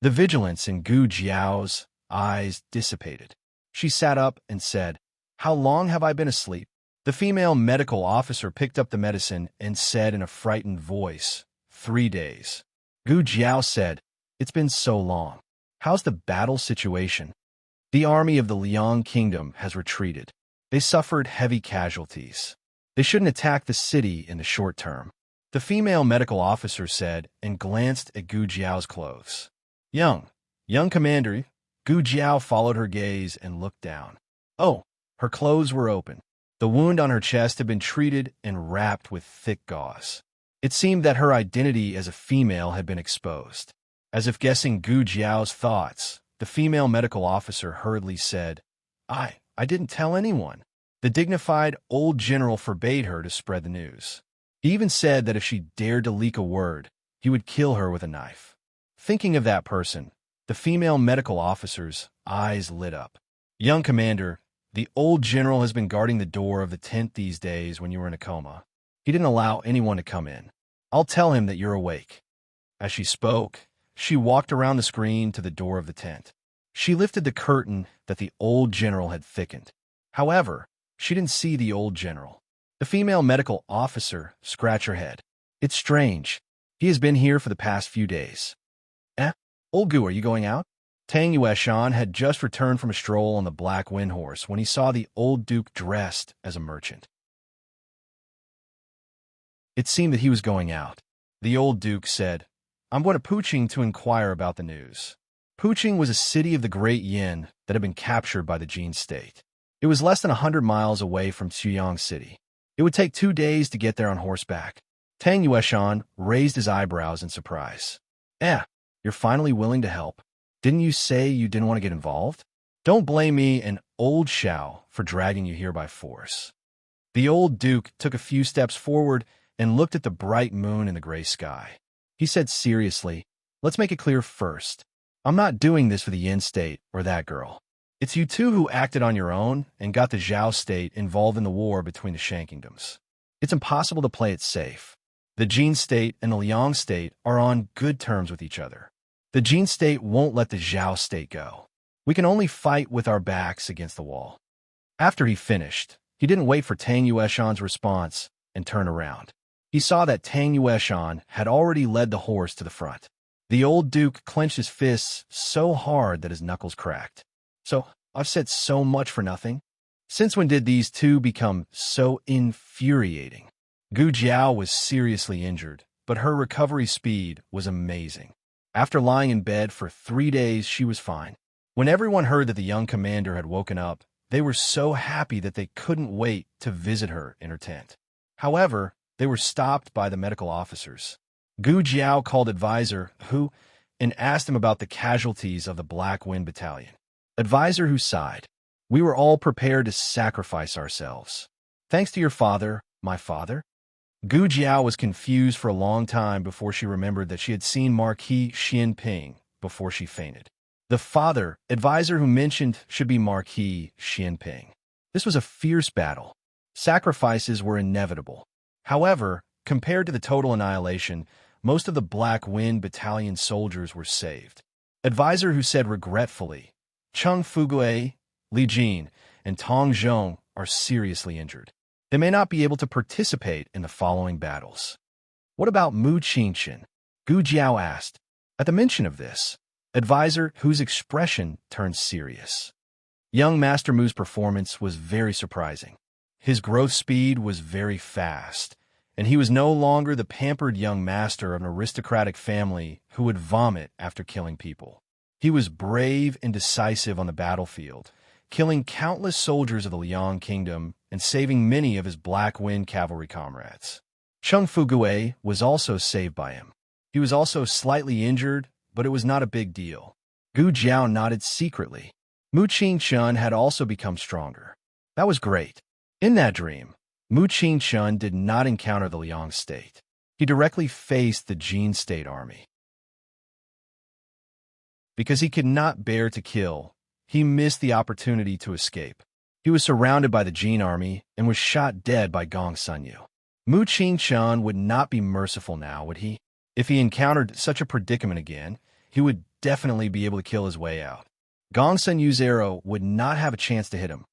Speaker 1: The vigilance in Gu Jiao's eyes dissipated. She sat up and said, "How long have I been asleep?" The female medical officer picked up the medicine and said in a frightened voice, 3 days. Gu Jiao said, "It's been so long. How's the battle situation?" "The army of the Liang kingdom has retreated. They suffered heavy casualties. They shouldn't attack the city in the short term. The female medical officer said and glanced at Gu Jiao's clothes. Young commander. Gu Jiao followed her gaze and looked down. Oh, her clothes were open. The wound on her chest had been treated and wrapped with thick gauze. It seemed that her identity as a female had been exposed. As if guessing Gu Jiao's thoughts, the female medical officer hurriedly said, I didn't tell anyone. The dignified old general forbade her to spread the news. He even said that if she dared to leak a word, he would kill her with a knife. Thinking of that person, the female medical officer's eyes lit up. Young commander, the old general has been guarding the door of the tent these days when you were in a coma. He didn't allow anyone to come in. I'll tell him that you're awake. As she spoke, she walked around the screen to the door of the tent. She lifted the curtain that the old general had thickened. However, she didn't see the old general. The female medical officer scratched her head. It's strange. He has been here for the past few days. Old Gu, are you going out? Tang Yueshan had just returned from a stroll on the Black Wind Horse when he saw the old duke dressed as a merchant. It seemed that he was going out. The old duke said, I'm going to Puqing to inquire about the news. Puqing was a city of the Great Yin that had been captured by the Jin state. It was less than 100 miles away from Chuyang City. It would take 2 days to get there on horseback. Tang Yueshan raised his eyebrows in surprise. You're finally willing to help. Didn't you say you didn't want to get involved? Don't blame me and old Xiao for dragging you here by force. The old duke took a few steps forward and looked at the bright moon in the gray sky. He said seriously, let's make it clear first. I'm not doing this for the Yin state or that girl. It's you two who acted on your own and got the Zhao state involved in the war between the Shan kingdoms. It's impossible to play it safe. The Jin state and the Liang state are on good terms with each other. The Jin state won't let the Zhao state go. We can only fight with our backs against the wall. After he finished, he didn't wait for Tang Yueshan's response and turned around. He saw that Tang Yueshan had already led the horse to the front. The old duke clenched his fists so hard that his knuckles cracked. So, I've said so much for nothing? Since when did these two become so infuriating? Gu Jiao was seriously injured, but her recovery speed was amazing. After lying in bed for 3 days, she was fine. When everyone heard that the young commander had woken up, they were so happy that they couldn't wait to visit her in her tent. However, they were stopped by the medical officers. Gu Jiao called Advisor Hu and asked him about the casualties of the Black Wind Battalion. Advisor Hu sighed. We were all prepared to sacrifice ourselves. Thanks to your father, my father? Gu Jiao was confused for a long time before she remembered that she had seen Marquis Xianping before she fainted. The father, Advisor Hu mentioned, should be Marquis Xianping. This was a fierce battle. Sacrifices were inevitable. However, compared to the total annihilation, most of the Black Wind Battalion soldiers were saved. Advisor Hu said regretfully, Cheng Fugue, Li Jin, and Tong Zhong are seriously injured. They may not be able to participate in the following battles. What about Mu Qingchen? Gu Jiao asked. At the mention of this, Advisor Hu's expression turned serious. Young Master Mu's performance was very surprising. His growth speed was very fast, and he was no longer the pampered young master of an aristocratic family who would vomit after killing people. He was brave and decisive on the battlefield, killing countless soldiers of the Liang Kingdom and saving many of his Black Wind cavalry comrades. Cheng Fugue was also saved by him. He was also slightly injured, but it was not a big deal. Gu Jiao nodded secretly. Mu Qingchen had also become stronger. That was great. In that dream, Mu Qingchen did not encounter the Liang state. He directly faced the Jin state army. Because he could not bear to kill, he missed the opportunity to escape. He was surrounded by the Jin army and was shot dead by Gong Sunyu. Mu Qingchen would not be merciful now, would he? If he encountered such a predicament again, he would definitely be able to kill his way out. Gong Sunyu's arrow would not have a chance to hit him,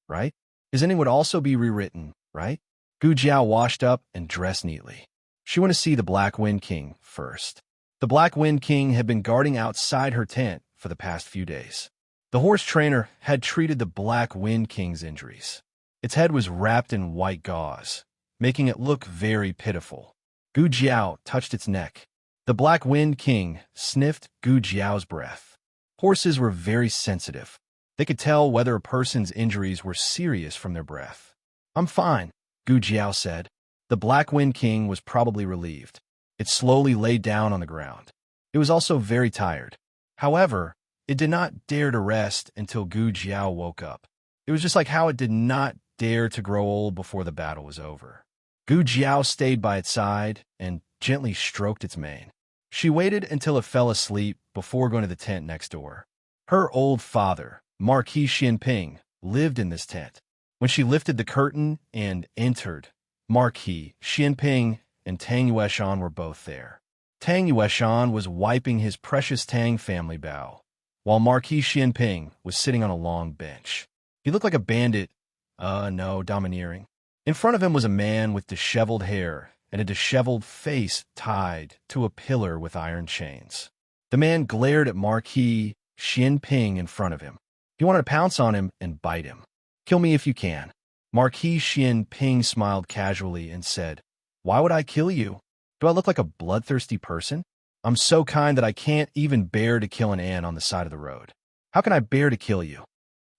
Speaker 1: right? His ending would also be rewritten, right? Gu Jiao washed up and dressed neatly. She wanted to see the Black Wind King first. The Black Wind King had been guarding outside her tent for the past few days. The horse trainer had treated the Black Wind King's injuries. Its head was wrapped in white gauze, making it look very pitiful. Gu Jiao touched its neck. The Black Wind King sniffed Gu Jiao's breath. Horses were very sensitive. They could tell whether a person's injuries were serious from their breath. "I'm fine," Gu Jiao said. The Black Wind King was probably relieved. It slowly lay down on the ground. It was also very tired. However, it did not dare to rest until Gu Jiao woke up. It was just like how it did not dare to grow old before the battle was over. Gu Jiao stayed by its side and gently stroked its mane. She waited until it fell asleep before going to the tent next door. Her old father, Marquis Xianping, lived in this tent. When she lifted the curtain and entered, Marquis Xianping and Tang Yueshan were both there. Tang Yueshan was wiping his precious Tang family bow, while Marquis Xianping was sitting on a long bench. He looked like a bandit, domineering. In front of him was a man with disheveled hair and a disheveled face tied to a pillar with iron chains. The man glared at Marquis Xianping in front of him. He wanted to pounce on him and bite him. "Kill me if you can." Marquis Xianping smiled casually and said, "Why would I kill you? Do I look like a bloodthirsty person? I'm so kind that I can't even bear to kill an ant on the side of the road. How can I bear to kill you?"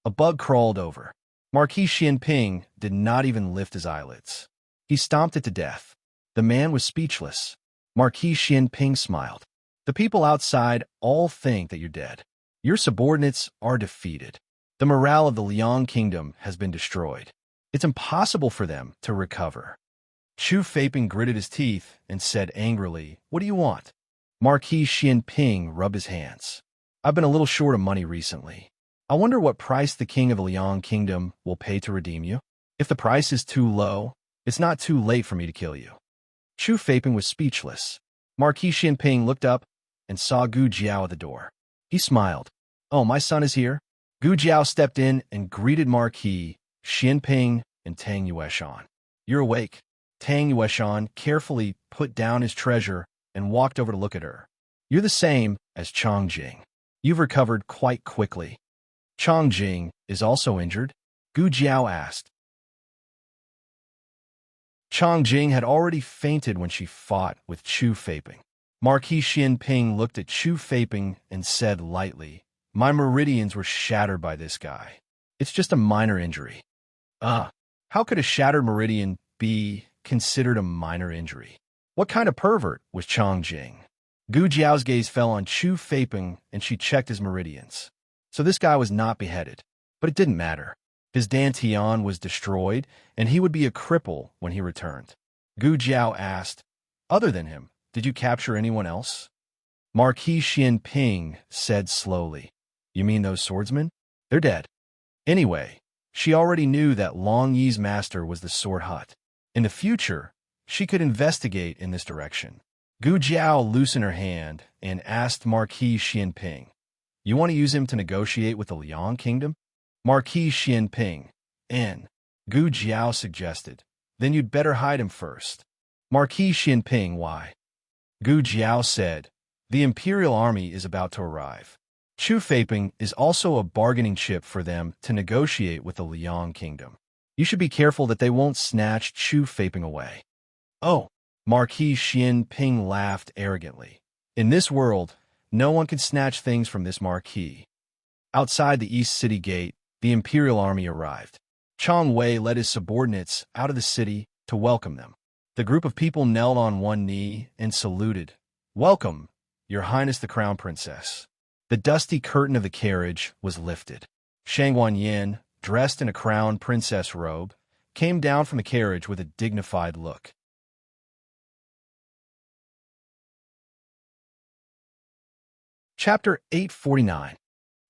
Speaker 1: A bug crawled over. Marquis Xianping did not even lift his eyelids. He stomped it to death. The man was speechless. Marquis Xianping smiled. "The people outside all think that you're dead. Your subordinates are defeated. The morale of the Liang Kingdom has been destroyed. It's impossible for them to recover." Chu Feiping gritted his teeth and said angrily, "What do you want?" Marquis Xianping rubbed his hands. "I've been a little short of money recently. I wonder what price the king of the Liang Kingdom will pay to redeem you. If the price is too low, it's not too late for me to kill you." Chu Feiping was speechless. Marquis Xianping looked up and saw Gu Jiao at the door. He smiled. "Oh, my son is here?" Gu Jiao stepped in and greeted Marquis Xianping and Tang Yueshan. "You're awake." Tang Yueshan carefully put down his treasure and walked over to look at her. "You're the same as Chong Jing. You've recovered quite quickly." "Chong Jing is also injured?" Gu Jiao asked. Chong Jing had already fainted when she fought with Chu Feiping. Marquis Xianping looked at Chu Feiping and said lightly, "My meridians were shattered by this guy. It's just a minor injury." How could a shattered meridian be considered a minor injury? What kind of pervert was Chong Jing? Gu Jiao's gaze fell on Chu Feiping and she checked his meridians. So this guy was not beheaded, but it didn't matter. His dantian was destroyed, and he would be a cripple when he returned. Gu Jiao asked, "Other than him, did you capture anyone else?" Marquis Xianping said slowly, "You mean those swordsmen? They're dead." Anyway, she already knew that Long Yi's master was the Sword Hut. In the future, she could investigate in this direction. Gu Jiao loosened her hand and asked Marquis Xianping, "You want to use him to negotiate with the Liang Kingdom?" Marquis Xianping, Gu Jiao suggested, "Then you'd better hide him first." Marquis Xianping, "Why?" Gu Jiao said, "The Imperial Army is about to arrive. Chu Feiping is also a bargaining chip for them to negotiate with the Liang Kingdom. You should be careful that they won't snatch Chu Feiping away." "Oh," Marquis Xianping laughed arrogantly. "In this world, no one can snatch things from this marquis." Outside the East City Gate, the Imperial Army arrived. Chong Wei led his subordinates out of the city to welcome them. The group of people knelt on one knee and saluted. "Welcome, Your Highness the Crown Princess." The dusty curtain of the carriage was lifted. Shangguan Yin, dressed in a crown princess robe, came down from the carriage with a dignified look. Chapter 849.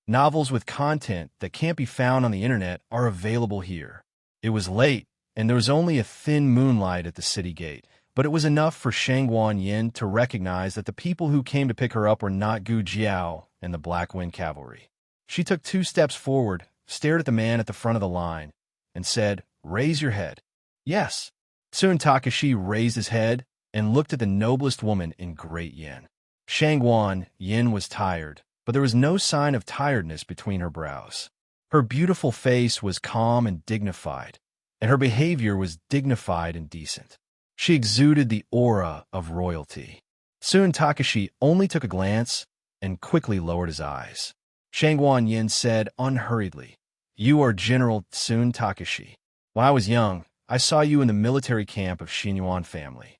Speaker 1: Novels with content that can't be found on the internet are available here. It was late, and there was only a thin moonlight at the city gate, but it was enough for Shangguan Yin to recognize that the people who came to pick her up were not Gu Jiao and the Black Wind Cavalry. She took 2 steps forward, stared at the man at the front of the line, and said, "Raise your head." "Yes." Soon Takashi raised his head and looked at the noblest woman in Great Yin. Shangguan Yin was tired, but there was no sign of tiredness between her brows. Her beautiful face was calm and dignified. and her behavior was dignified and decent. She exuded the aura of royalty. Soon Takashi only took a glance and quickly lowered his eyes. Shangguan Yin said unhurriedly, "You are General Tsun Takashi. When I was young, I saw you in the military camp of Xinyuan family."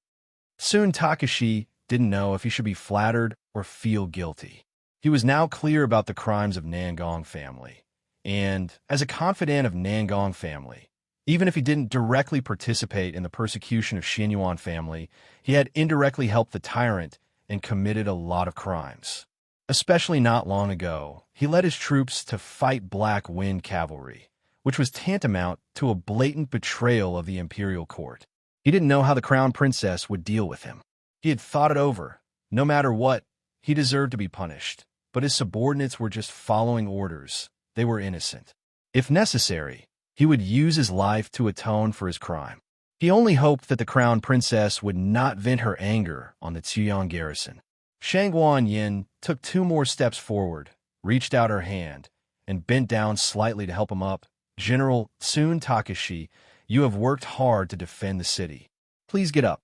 Speaker 1: Tsun Takashi didn't know if he should be flattered or feel guilty. He was now clear about the crimes of Nangong family, and as a confidant of Nangong family, even if he didn't directly participate in the persecution of Xinyuan family, he had indirectly helped the tyrant and committed a lot of crimes. Especially not long ago, he led his troops to fight Black Wind cavalry, which was tantamount to a blatant betrayal of the imperial court. He didn't know how the crown princess would deal with him. He had thought it over. No matter what, he deserved to be punished, but his subordinates were just following orders. They were innocent. If necessary, he would use his life to atone for his crime. He only hoped that the crown princess would not vent her anger on the Tsuyan garrison. Shangguan Yin took 2 more steps forward, reached out her hand, and bent down slightly to help him up. "General Tsun Takashi, you have worked hard to defend the city. Please get up."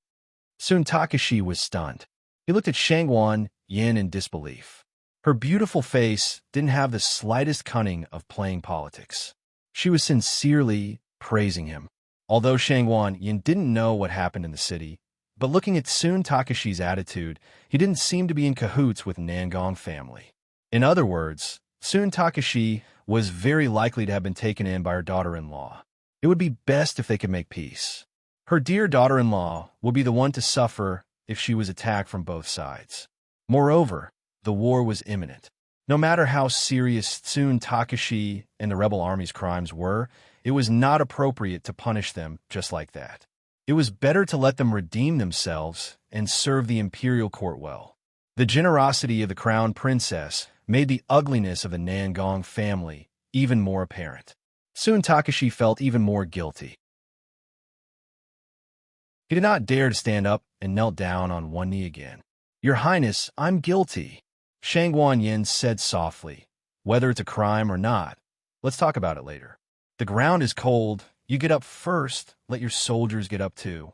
Speaker 1: Tsun Takashi was stunned. He looked at Shangguan Yin in disbelief. Her beautiful face didn't have the slightest cunning of playing politics. She was sincerely praising him. Although Shangguan Yin didn't know what happened in the city, but looking at Tsun Takashi's attitude, he didn't seem to be in cahoots with Nangong family. In other words, Tsun Takashi was very likely to have been taken in by her daughter-in-law. It would be best if they could make peace. Her dear daughter-in-law would be the one to suffer if she was attacked from both sides. Moreover, the war was imminent. No matter how serious Tsun Takashi and the rebel army's crimes were, it was not appropriate to punish them just like that. It was better to let them redeem themselves and serve the imperial court well. The generosity of the crown princess made the ugliness of the Nangong family even more apparent. Tsun Takashi felt even more guilty. He did not dare to stand up and knelt down on one knee again. "Your Highness, I'm guilty," Shangguan Yin said softly. "Whether it's a crime or not, let's talk about it later. The ground is cold. You get up first, let your soldiers get up too."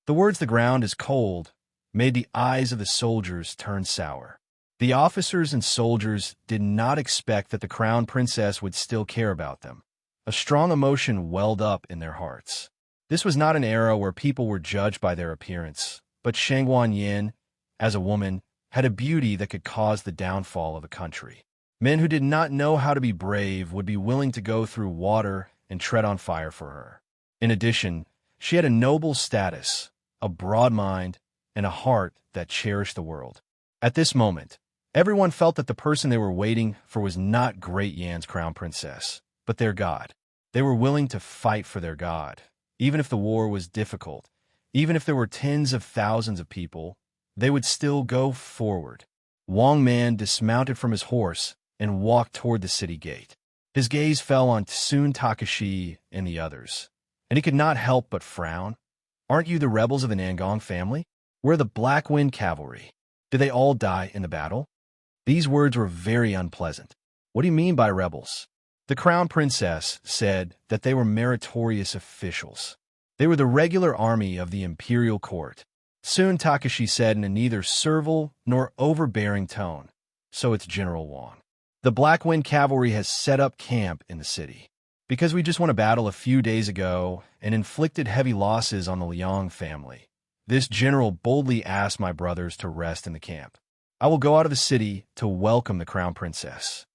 Speaker 1: The words "the ground is cold" made the eyes of the soldiers turn sour. The officers and soldiers did not expect that the crown princess would still care about them. A strong emotion welled up in their hearts. This was not an era where people were judged by their appearance, but Shangguan Yin, as a woman, had a beauty that could cause the downfall of a country. Men who did not know how to be brave would be willing to go through water and tread on fire for her. In addition, she had a noble status, a broad mind, and a heart that cherished the world. At this moment, everyone felt that the person they were waiting for was not Great Yan's crown princess, but their god. They were willing to fight for their god. Even if the war was difficult, even if there were tens of thousands of people, they would still go forward. Wang Man dismounted from his horse and walked toward the city gate. His gaze fell on Tsun Takashi and the others, and he could not help but frown. "Aren't you the rebels of the Nangong family? We're the Black Wind cavalry. Did they all die in the battle?" These words were very unpleasant. "What do you mean by rebels?" The crown princess said that they were meritorious officials. They were the regular army of the imperial court. Tsun Takashi said in a neither servile nor overbearing tone, "So it's General Wang. The Black Wind cavalry has set up camp in the city. Because we just won a battle a few days ago and inflicted heavy losses on the Liang family, this general boldly asked my brothers to rest in the camp. I will go out of the city to welcome the crown princess."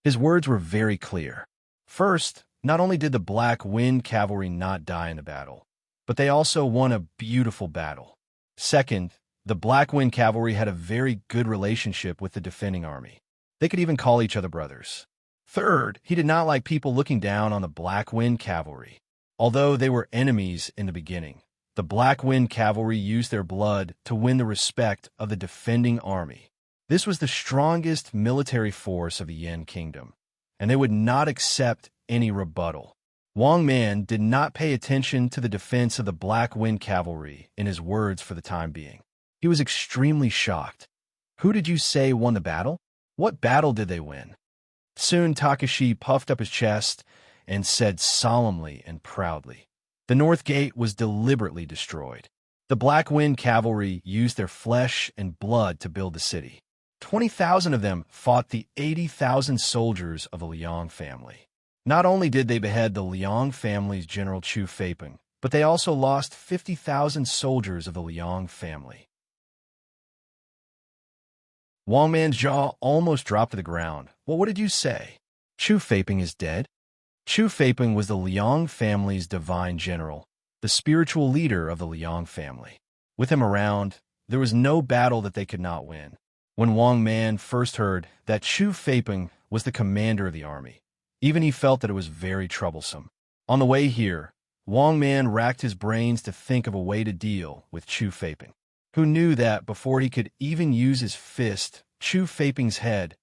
Speaker 1: His words were very clear. First, not only did the Black Wind cavalry not die in the battle, but they also won a beautiful battle. Second, the Black Wind cavalry had a very good relationship with the defending army. They could even call each other brothers. Third, he did not like people looking down on the Black Wind cavalry. Although they were enemies in the beginning, the Black Wind cavalry used their blood to win the respect of the defending army. This was the strongest military force of the Yan Kingdom, and they would not accept any rebuttal. Wang Man did not pay attention to the defense of the Black Wind cavalry in his words for the time being. He was extremely shocked. "Who did you say won the battle? What battle did they win?" Tsun Takashi puffed up his chest and said solemnly and proudly, The North Gate was deliberately destroyed. The Black Wind cavalry used their flesh and blood to build the city. 20,000 of them fought the 80,000 soldiers of the Liang family. Not only did they behead the Liang family's General Chu Feipeng, but they also lost 50,000 soldiers of the Liang family. Wang Man's jaw almost dropped to the ground. Well, what did you say? Chu Feipeng is dead? Chu Feipeng was the Liang family's divine general, the spiritual leader of the Liang family. With him around, there was no battle that they could not win. When Wang Man first heard that Chu Feipeng was the commander of the army, even he felt that it was very troublesome. On the way here, Wang Man racked his brains to think of a way to deal with Chu Feipeng, who knew that before he could even use his fist, Chu Feipeng's head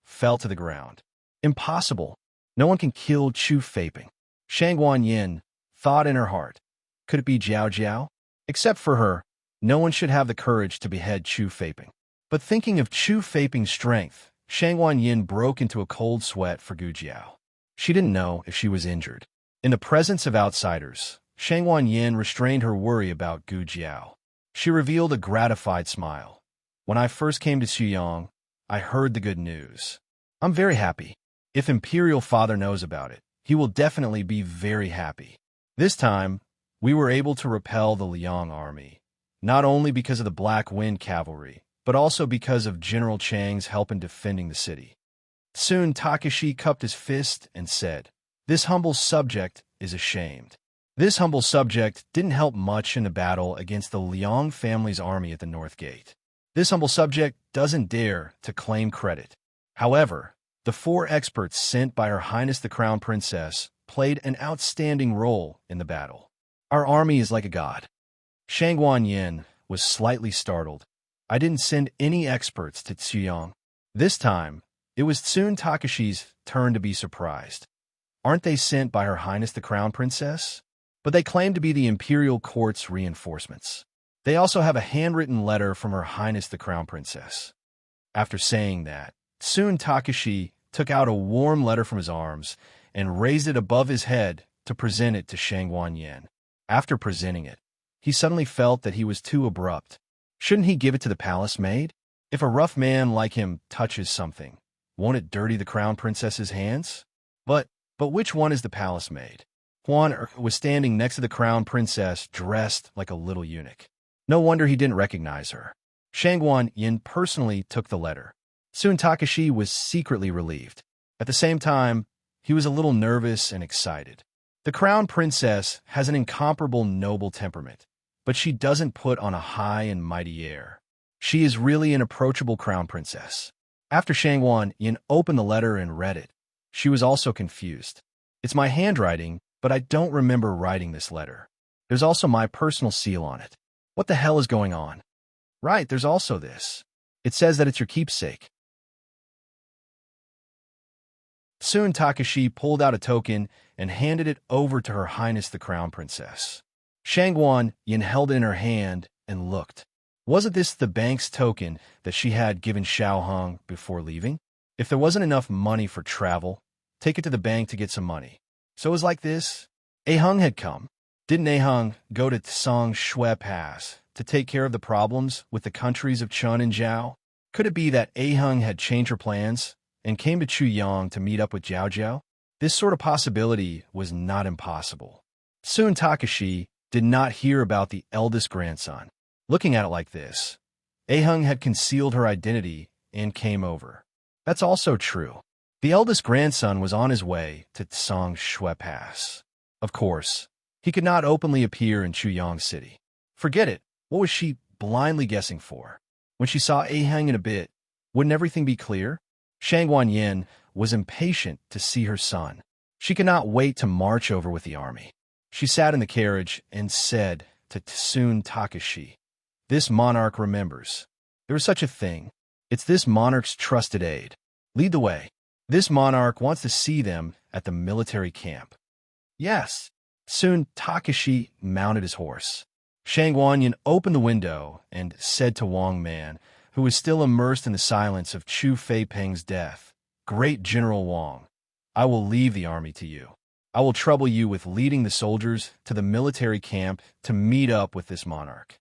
Speaker 1: fell to the ground. Impossible. No one can kill Chu Feipeng. Shang Guanyin thought in her heart. Could it be Jiao Jiao? Except for her, no one should have the courage to behead Chu Feipeng. But thinking of Chu Feipeng's strength, Shang Guanyin broke into a cold sweat for Gu Jiao. She didn't know if she was injured. In the presence of outsiders, Shang Guanyin restrained her worry about Gu Jiao. She revealed a gratified smile. When I first came to Xuyang, I heard the good news. I'm very happy. If Imperial Father knows about it, he will definitely be very happy. This time, we were able to repel the Liang army, not only because of the Black Wind cavalry, but also because of General Chang's help in defending the city. Soon Takashi cupped his fist and said, "This humble subject is ashamed." This humble subject didn't help much in the battle against the Liang family's army at the North Gate. This humble subject doesn't dare to claim credit. However, the 4 experts sent by Her Highness the Crown Princess played an outstanding role in the battle. Our army is like a god. Shang Guanyin was slightly startled. I didn't send any experts to Xuyang. This time, it was Tsun Takashi's turn to be surprised. Aren't they sent by Her Highness the Crown Princess? But they claim to be the Imperial Court's reinforcements. They also have a handwritten letter from Her Highness the Crown Princess. After saying that, Tsun Takashi took out a warm letter from his arms and raised it above his head to present it to Shang Guanyin. After presenting it, he suddenly felt that he was too abrupt. Shouldn't he give it to the palace maid? If a rough man like him touches something, won't it dirty the Crown Princess's hands? But which one is the palace maid? Huan was standing next to the Crown Princess dressed like a little eunuch. No wonder he didn't recognize her. Shang Guanyin personally took the letter. Tsun Takashi was secretly relieved. At the same time, he was a little nervous and excited. The Crown Princess has an incomparable noble temperament, but she doesn't put on a high and mighty air. She is really an approachable Crown Princess. After Shang Guanyin opened the letter and read it, she was also confused. It's my handwriting, but I don't remember writing this letter. There's also my personal seal on it. What the hell is going on? Right, there's also this. It says that it's your keepsake. Soon Takashi pulled out a token and handed it over to Her Highness the Crown Princess. Shang Guanyin held it in her hand and looked. Wasn't this the bank's token that she had given Xiao Hong before leaving? If there wasn't enough money for travel, take it to the bank to get some money. So it was like this. A Hung had come. Didn't A Hung go to Tsang Shui Pass to take care of the problems with the countries of Chun and Zhao? Could it be that A Hung had changed her plans and came to Chuyang to meet up with Jiao Jiao? This sort of possibility was not impossible. Soon Takashi did not hear about the eldest grandson. Looking at it like this, A Hung had concealed her identity and came over. That's also true. The eldest grandson was on his way to Tsang Shui Pass. Of course, he could not openly appear in Chuyang City. Forget it. What was she blindly guessing for? When she saw A Hung in a bit, wouldn't everything be clear? Shang Guanyin was impatient to see her son. She could not wait to march over with the army. She sat in the carriage and said to Tsun Takashi, "This monarch remembers. There is such a thing. It's this monarch's trusted aide. Lead the way. This monarch wants to see them at the military camp." Yes. Soon Takashi mounted his horse. Shang Guanyin opened the window and said to Wang Man, who was still immersed in the silence of Chu Feipeng's death, "Great General Wang, I will leave the army to you. I will trouble you with leading the soldiers to the military camp to meet up with this monarch.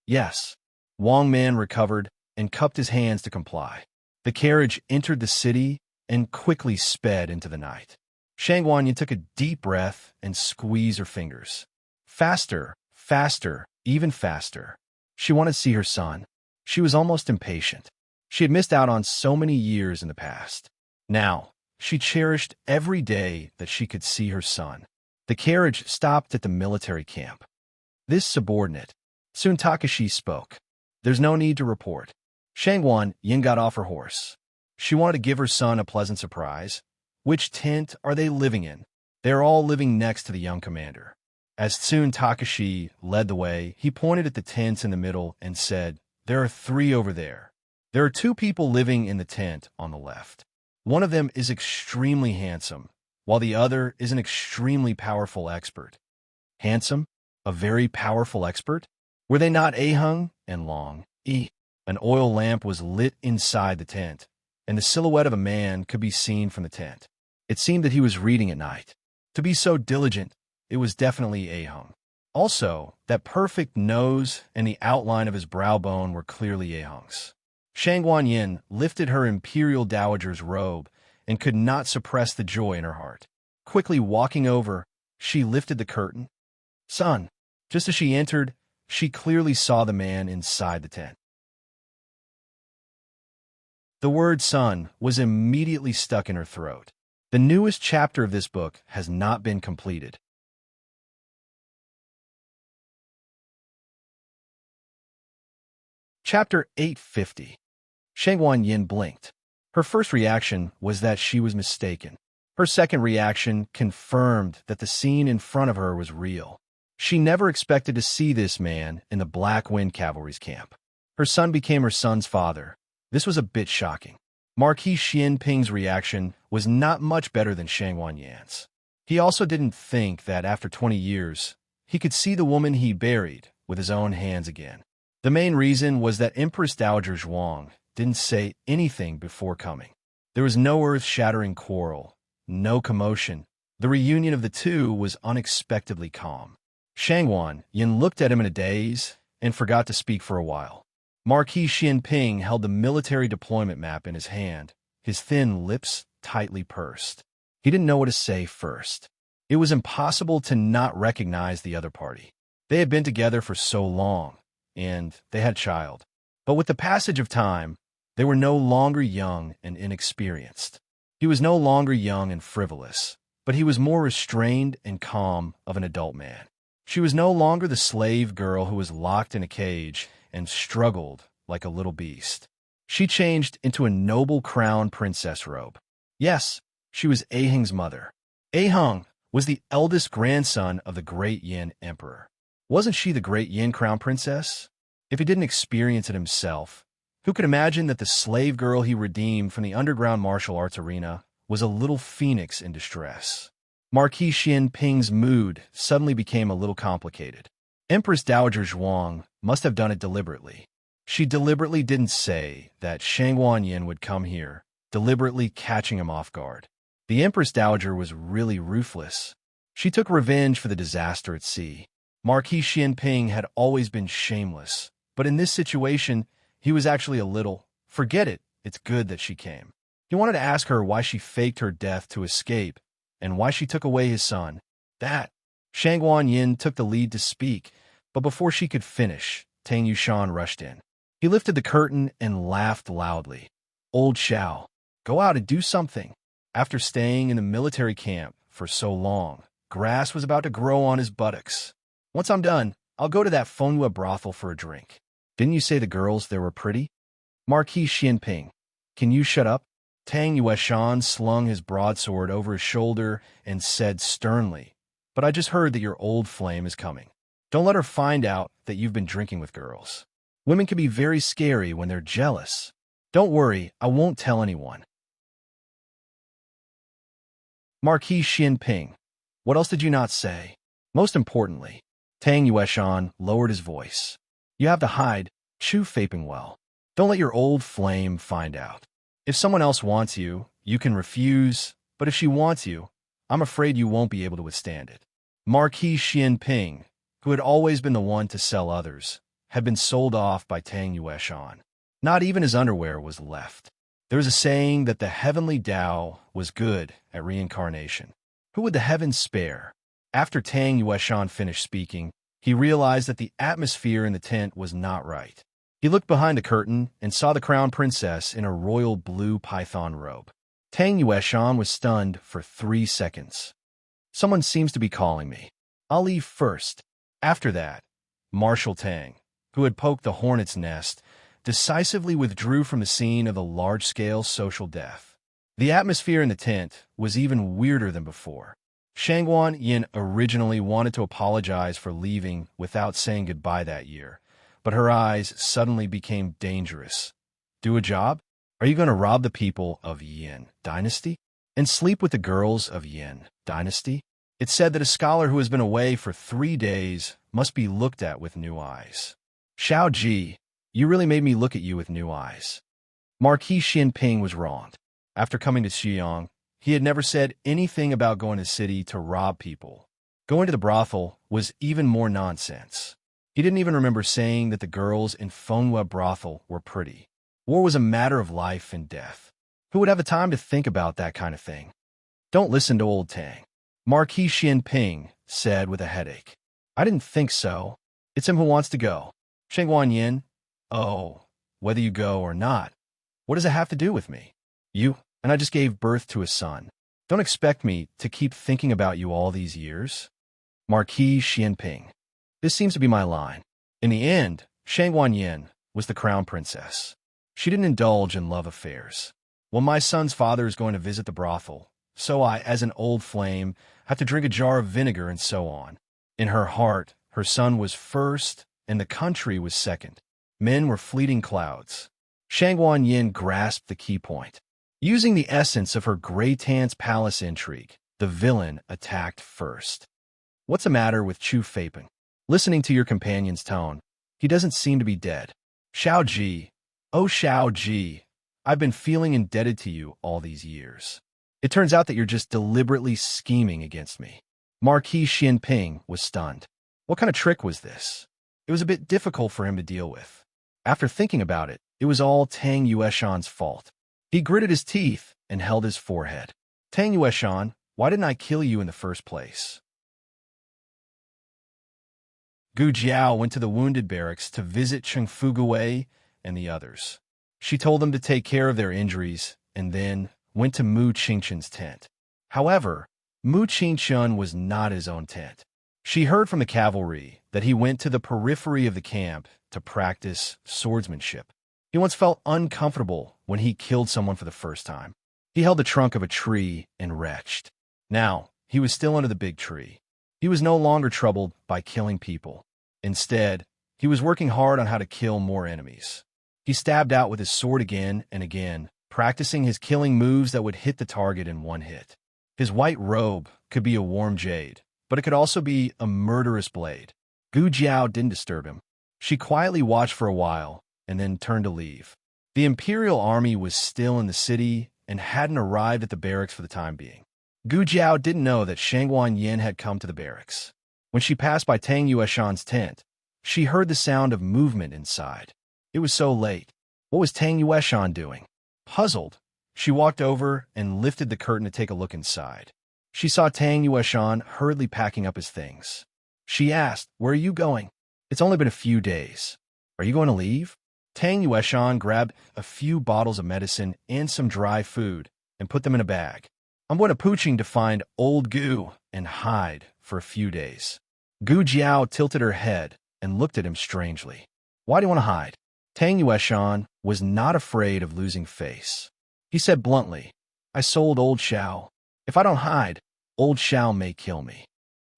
Speaker 1: Yes. Wang Man recovered and cupped his hands to comply. The carriage entered the city and quickly sped into the night. Shang Wanyan took a deep breath and squeezed her fingers. Faster, faster, even faster. She wanted to see her son. She was almost impatient. She had missed out on so many years in the past. Now, she cherished every day that she could see her son. The carriage stopped at the military camp. This subordinate. Soon Takashi spoke. There's no need to report. Shangwan Yin got off her horse. She wanted to give her son a pleasant surprise. Which tent are they living in? They're all living next to the young commander. As soon Takashi led the way, he pointed at the tents in the middle and said, There are 3 over there. There are 2 people living in the tent on the left. One of them is extremely handsome, while the other is an extremely powerful expert. Handsome? A very powerful expert? Were they not Ahung and Long? An oil lamp was lit inside the tent, and the silhouette of a man could be seen from the tent. It seemed that he was reading at night. To be so diligent, it was definitely Ahung. Also, that perfect nose and the outline of his brow bone were clearly Ahung's. Shangwan Yin lifted her imperial dowager's robe and could not suppress the joy in her heart. Quickly walking over, she lifted the curtain. Son! Just as she entered, she clearly saw the man inside the tent. The word son was immediately stuck in her throat. The newest chapter of this book has not been completed. Chapter 850. Shangwan Yin blinked. Her first reaction was that she was mistaken. Her second reaction confirmed that the scene in front of her was real. She never expected to see this man in the Black Wind Cavalry's camp. Her son became her son's father. This was a bit shocking. Marquis Xian Ping's reaction was not much better than Shangwan Yan's. He also didn't think that after 20 years, he could see the woman he buried with his own hands again. The main reason was that Empress Dowager Zhuang didn't say anything before coming. There was no earth-shattering quarrel, no commotion. The reunion of the two was unexpectedly calm. Shangwan Yin looked at him in a daze and forgot to speak for a while. Marquis Xianping held the military deployment map in his hand, his thin lips tightly pursed. He didn't know what to say first. It was impossible to not recognize the other party. They had been together for so long, and they had a child. But with the passage of time, they were no longer young and inexperienced. He was no longer young and frivolous, but he was more restrained and calm of an adult man. She was no longer the slave girl who was locked in a cage and struggled like a little beast. She changed into a noble crown princess robe. Yes, she was Ahung's mother. Ahung was the eldest grandson of the great Yin emperor. Wasn't she the great Yin crown princess? If he didn't experience it himself, who could imagine that the slave girl he redeemed from the underground martial arts arena was a little phoenix in distress? Marquis Xianping's mood suddenly became a little complicated. Empress Dowager Zhuang must have done it deliberately. She deliberately didn't say that Shangwan Yin would come here, deliberately catching him off guard. The Empress Dowager was really ruthless. She took revenge for the disaster at sea. Marquis Xianping had always been shameless, but in this situation, he was actually a little, forget it, it's good that she came. He wanted to ask her why she faked her death to escape, and why she took away his son. That. Shangwan Yin took the lead to speak, but before she could finish, Tang Yushan rushed in. He lifted the curtain and laughed loudly. Old Xiao, go out and do something. After staying in the military camp for so long, grass was about to grow on his buttocks. Once I'm done, I'll go to that Fenghua brothel for a drink. Didn't you say the girls there were pretty? Marquis Xianping, can you shut up? Tang Yueshan slung his broadsword over his shoulder and said sternly, But I just heard that your old flame is coming. Don't let her find out that you've been drinking with girls. Women can be very scary when they're jealous. Don't worry, I won't tell anyone. Marquis Xianping, what else did you not say? Most importantly, Tang Yueshan lowered his voice. You have to hide, chew vaping well. Don't let your old flame find out. If someone else wants you, you can refuse, but if she wants you, I'm afraid you won't be able to withstand it. Marquis Xianping, who had always been the one to sell others, had been sold off by Tang Yueshan. Not even his underwear was left. There was a saying that the heavenly Tao was good at reincarnation. Who would the heavens spare? After Tang Yueshan finished speaking, he realized that the atmosphere in the tent was not right. He looked behind the curtain and saw the crown princess in a royal blue python robe. Tang Yueshan was stunned for 3 seconds. Someone seems to be calling me. I'll leave first. After that, Marshal Tang, who had poked the hornet's nest, decisively withdrew from the scene of the large-scale social death. The atmosphere in the tent was even weirder than before. Shangguan Yin originally wanted to apologize for leaving without saying goodbye that year, but her eyes suddenly became dangerous. Do a job? Are you going to rob the people of Yin Dynasty? And sleep with the girls of Yin Dynasty? It's said that a scholar who has been away for 3 days must be looked at with new eyes. Xiao Ji, you really made me look at you with new eyes. Marquis Xianping was wronged. After coming to Xiong, he had never said anything about going to the city to rob people. Going to the brothel was even more nonsense. He didn't even remember saying that the girls in Fenghua brothel were pretty. War was a matter of life and death. Who would have the time to think about that kind of thing? Don't listen to old Tang. Marquis Xianping said with a headache. I didn't think so. It's him who wants to go. Shangguan Yin, oh, whether you go or not, what does it have to do with me? You, and I just gave birth to a son. Don't expect me to keep thinking about you all these years. Marquis Xianping. This seems to be my line. In the end, Shangguan Yin was the crown princess. She didn't indulge in love affairs. Well, my son's father is going to visit the brothel, so I, as an old flame, have to drink a jar of vinegar and so on. In her heart, her son was first and the country was second. Men were fleeting clouds. Shangguan Yin grasped the key point. Using the essence of her Grey Tan's palace intrigue, the villain attacked first. What's the matter with Chu Feiping? Listening to your companion's tone, he doesn't seem to be dead. Xiao Ji, oh Xiao Ji, I've been feeling indebted to you all these years. It turns out that you're just deliberately scheming against me. Marquis Xianping was stunned. What kind of trick was this? It was a bit difficult for him to deal with. After thinking about it, it was all Tang Yueshan's fault. He gritted his teeth and held his forehead. Tang Yueshan, why didn't I kill you in the first place? Gu Jiao went to the wounded barracks to visit Cheng Fugui and the others. She told them to take care of their injuries and then went to Mu Qingchun's tent. However, Mu Qingchun was not his own tent. She heard from the cavalry that he went to the periphery of the camp to practice swordsmanship. He once felt uncomfortable when he killed someone for the first time. He held the trunk of a tree and retched. Now, he was still under the big tree. He was no longer troubled by killing people. Instead, he was working hard on how to kill more enemies. He stabbed out with his sword again and again, practicing his killing moves that would hit the target in one hit. His white robe could be a warm jade, but it could also be a murderous blade. Gu Jiao didn't disturb him. She quietly watched for a while and then turned to leave. The Imperial Army was still in the city and hadn't arrived at the barracks for the time being. Gu Jiao didn't know that Shangguan Yin had come to the barracks. When she passed by Tang Yueshan's tent, she heard the sound of movement inside. It was so late. What was Tang Yueshan doing? Puzzled, she walked over and lifted the curtain to take a look inside. She saw Tang Yueshan hurriedly packing up his things. She asked, "Where are you going?" "It's only been a few days." "Are you going to leave?" Tang Yueshan grabbed a few bottles of medicine and some dry food and put them in a bag. "I'm going to Puqing to find old Gu and hide for a few days." Gu Jiao tilted her head and looked at him strangely. "Why do you want to hide?" Tang Yueshan was not afraid of losing face. He said bluntly, "I sold old Xiao. If I don't hide, old Xiao may kill me."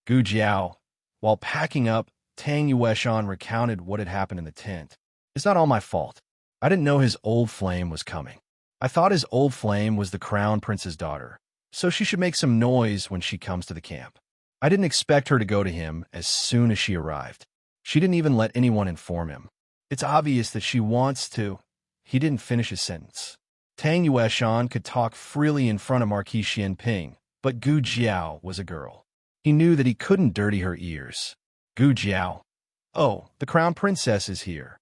Speaker 1: Gu Jiao, while packing up, Tang Yueshan recounted what had happened in the tent. "It's not all my fault. I didn't know his old flame was coming. I thought his old flame was the crown prince's daughter, so she should make some noise when she comes to the camp. I didn't expect her to go to him as soon as she arrived. She didn't even let anyone inform him. It's obvious that she wants to—" He didn't finish his sentence. Tang Yueshan could talk freely in front of Marquis Xianping, But Gu Jiao was a girl. He knew that he couldn't dirty her ears. Gu Jiao. Oh, the crown princess is here.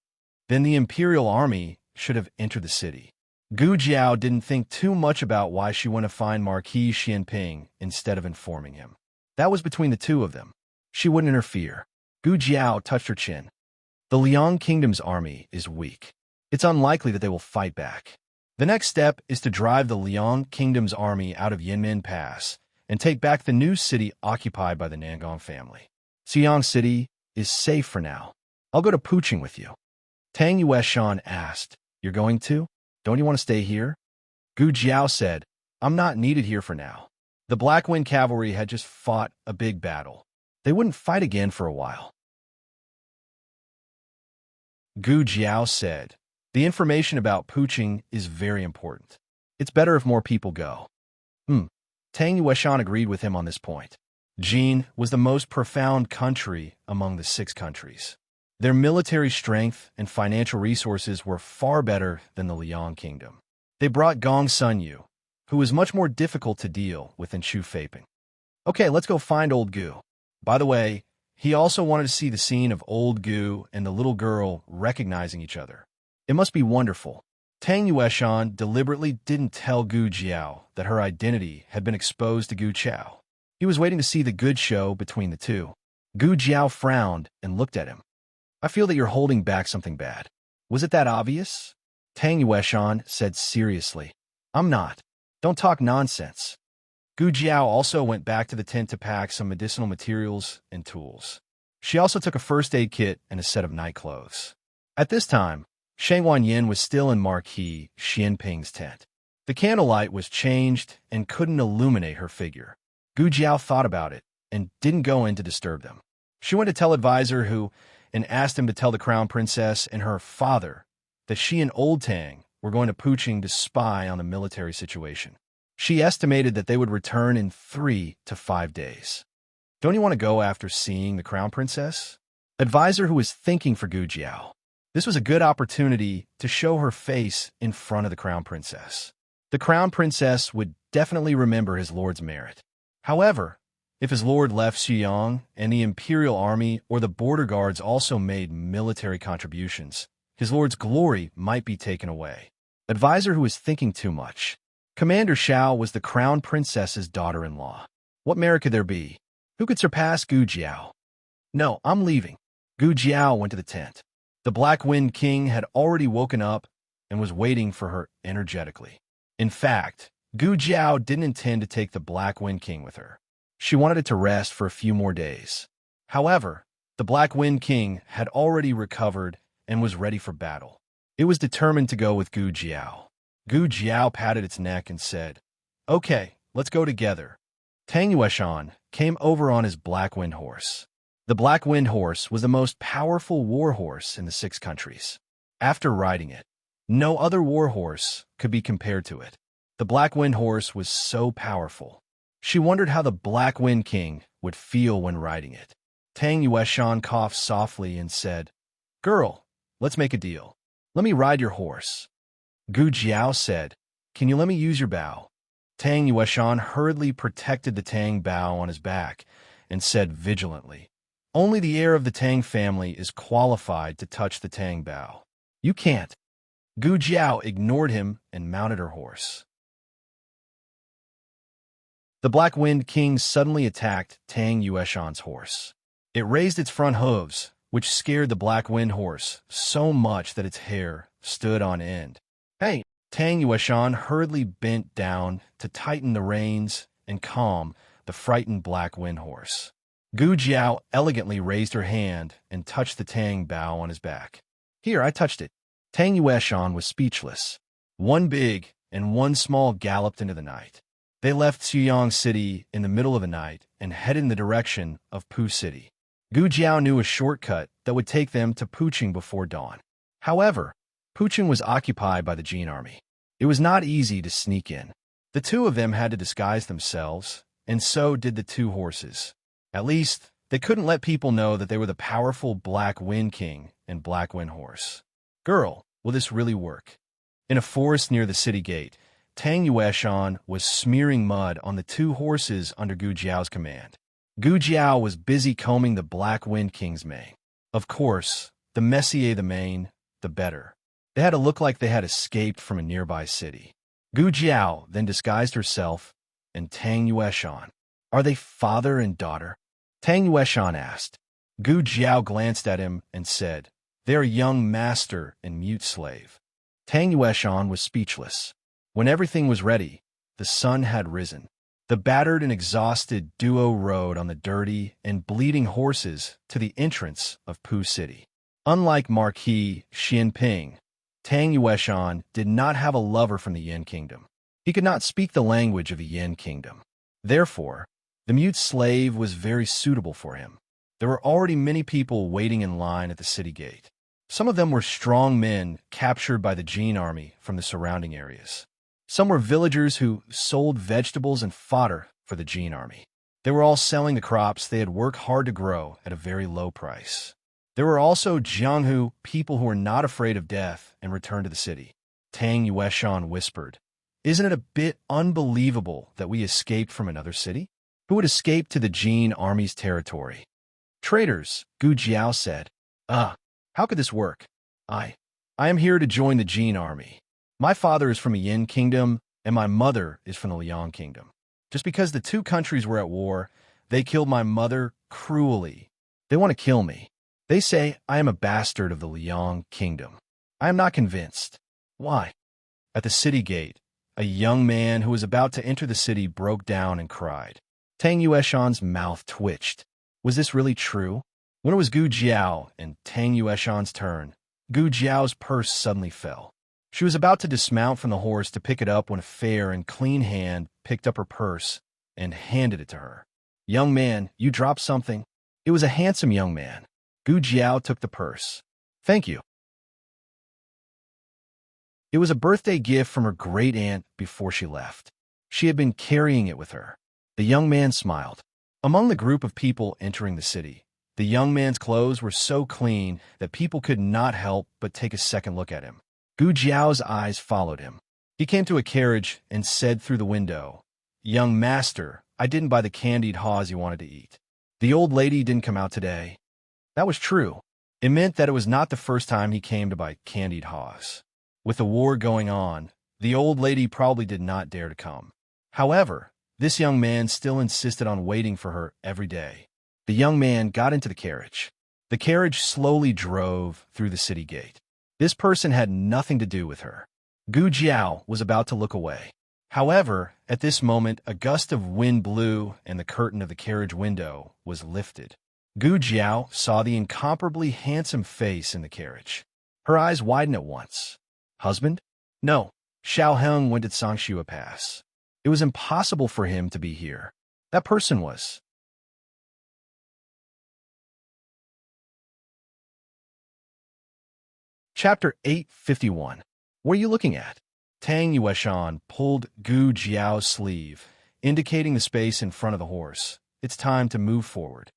Speaker 1: Then the imperial army should have entered the city. Gu Jiao didn't think too much about why she went to find Marquis Xianping instead of informing him. That was between the two of them. She wouldn't interfere. Gu Jiao touched her chin. The Liang Kingdom's army is weak. It's unlikely that they will fight back. The next step is to drive the Liang Kingdom's army out of Yinmen Pass and take back the new city occupied by the Nangong family. Xiang City is safe for now. I'll go to Puqing with you. Tang Yueshan asked, You're going to? Don't you want to stay here? Gu Jiao said, I'm not needed here for now. The Black Wind Cavalry had just fought a big battle. They wouldn't fight again for a while. Gu Jiao said, The information about Puqing is very important. It's better if more people go. Tang Yueshan agreed with him on this point. Jin was the most profound country among the 6 countries. Their military strength and financial resources were far better than the Liang Kingdom. They brought Gong Sunyu, who was much more difficult to deal with than Chu Feiping. Okay, let's go find old Gu. By the way, he also wanted to see the scene of old Gu and the little girl recognizing each other. It must be wonderful. Tang Yueshan deliberately didn't tell Gu Jiao that her identity had been exposed to Gu Chao. He was waiting to see the good show between the two. Gu Jiao frowned and looked at him. I feel that you're holding back something bad. Was it that obvious? Tang Yueshan said seriously. I'm not. Don't talk nonsense. Gu Jiao also went back to the tent to pack some medicinal materials and tools. She also took a first aid kit and a set of night clothes. At this time, Shang Wanyin was still in Marquis Xianping's tent. The candlelight was changed and couldn't illuminate her figure. Gu Jiao thought about it and didn't go in to disturb them. She went to tell advisor and asked him to tell the crown princess and her father that she and old Tang were going to Puqing to spy on the military situation. She estimated that they would return in 3 to 5 days. Don't you want to go after seeing the crown princess? Advisor who was thinking for Gu Jiao. This was a good opportunity to show her face in front of the crown princess. The crown princess would definitely remember his lord's merit. However, if his lord left Xiyang and the imperial army or the border guards also made military contributions, his lord's glory might be taken away. Advisor who was thinking too much. Commander Xiao was the crown princess's daughter-in-law. What merit could there be? Who could surpass Gu Jiao? No, I'm leaving. Gu Jiao went to the tent. The Black Wind King had already woken up and was waiting for her energetically. In fact, Gu Jiao didn't intend to take the Black Wind King with her. She wanted it to rest for a few more days. However, the Black Wind King had already recovered and was ready for battle. It was determined to go with Gu Jiao. Gu Jiao patted its neck and said, Okay, let's go together. Tang Yueshan came over on his Black Wind horse. The Black Wind horse was the most powerful war horse in the 6 countries. After riding it, no other war horse could be compared to it. The Black Wind horse was so powerful. She wondered how the Black Wind King would feel when riding it. Tang Yueshan coughed softly and said, Girl, let's make a deal. Let me ride your horse. Gu Jiao said, Can you let me use your bow? Tang Yueshan hurriedly protected the Tang bow on his back and said vigilantly, Only the heir of the Tang family is qualified to touch the Tang bow. You can't. Gu Jiao ignored him and mounted her horse. The Black Wind King suddenly attacked Tang Yueshan's horse. It raised its front hooves, which scared the Black Wind horse so much that its hair stood on end. Hey! Tang Yueshan hurriedly bent down to tighten the reins and calm the frightened Black Wind horse. Gu Jiao elegantly raised her hand and touched the Tang bow on his back. Here, I touched it. Tang Yueshan was speechless. One big and one small galloped into the night. They left Xiyang City in the middle of the night and headed in the direction of Pu City. Gu Jiao knew a shortcut that would take them to Puqing before dawn. However, Puqing was occupied by the Jin army. It was not easy to sneak in. The two of them had to disguise themselves, and so did the 2 horses. At least, they couldn't let people know that they were the powerful Black Wind King and Black Wind Horse. Girl, will this really work? In a forest near the city gate, Tang Yueshan was smearing mud on the two horses under Gu Jiao's command. Gu Jiao was busy combing the Black Wind King's mane. Of course, the messier the mane, the better. They had to look like they had escaped from a nearby city. Gu Jiao then disguised herself and Tang Yueshan. Are they father and daughter? Tang Yueshan asked. Gu Jiao glanced at him and said, they are young master and mute slave. Tang Yueshan was speechless. When everything was ready, the sun had risen. The battered and exhausted duo rode on the dirty and bleeding horses to the entrance of Pu City. Unlike Marquis Xianping, Tang Yueshan did not have a lover from the Yin Kingdom. He could not speak the language of the Yin Kingdom. Therefore, the mute slave was very suitable for him. There were already many people waiting in line at the city gate. Some of them were strong men captured by the Jin army from the surrounding areas. Some were villagers who sold vegetables and fodder for the Jin army. They were all selling the crops they had worked hard to grow at a very low price. There were also Jianghu, people who were not afraid of death and returned to the city. Tang Yueshan whispered, isn't it a bit unbelievable that we escaped from another city? Who would escape to the Jin army's territory? Traitors, Gu Jiao said. How could this work? I am here to join the Jin army. My father is from the Yin Kingdom, and my mother is from the Liang Kingdom. Just because the two countries were at war, they killed my mother cruelly. They want to kill me. They say I am a bastard of the Liang Kingdom. I am not convinced. Why? At the city gate, a young man who was about to enter the city broke down and cried. Tang Yueshan's mouth twitched. Was this really true? When it was Gu Jiao and Tang Yueshan's turn, Gu Jiao's purse suddenly fell. She was about to dismount from the horse to pick it up when a fair and clean hand picked up her purse and handed it to her. Young man, you dropped something. It was a handsome young man. Gu Jiao took the purse. Thank you. It was a birthday gift from her great-aunt before she left. She had been carrying it with her. The young man smiled. Among the group of people entering the city, the young man's clothes were so clean that people could not help but take a second look at him. Gu Jiao's eyes followed him. He came to a carriage and said through the window, Young master, I didn't buy the candied haws you wanted to eat. The old lady didn't come out today. That was true. It meant that it was not the first time he came to buy candied haws. With the war going on, the old lady probably did not dare to come. However, this young man still insisted on waiting for her every day. The young man got into the carriage. The carriage slowly drove through the city gate. This person had nothing to do with her. Gu Jiao was about to look away. However, at this moment, a gust of wind blew and the curtain of the carriage window was lifted. Gu Jiao saw the incomparably handsome face in the carriage. Her eyes widened at once. Husband? No. Xiao Heng went to Sangshua Pass. It was impossible for him to be here. That person was. Chapter 851. What are you looking at? Tang Yueshan pulled Gu Jiao's sleeve, indicating the space in front of the horse. It's time to move forward.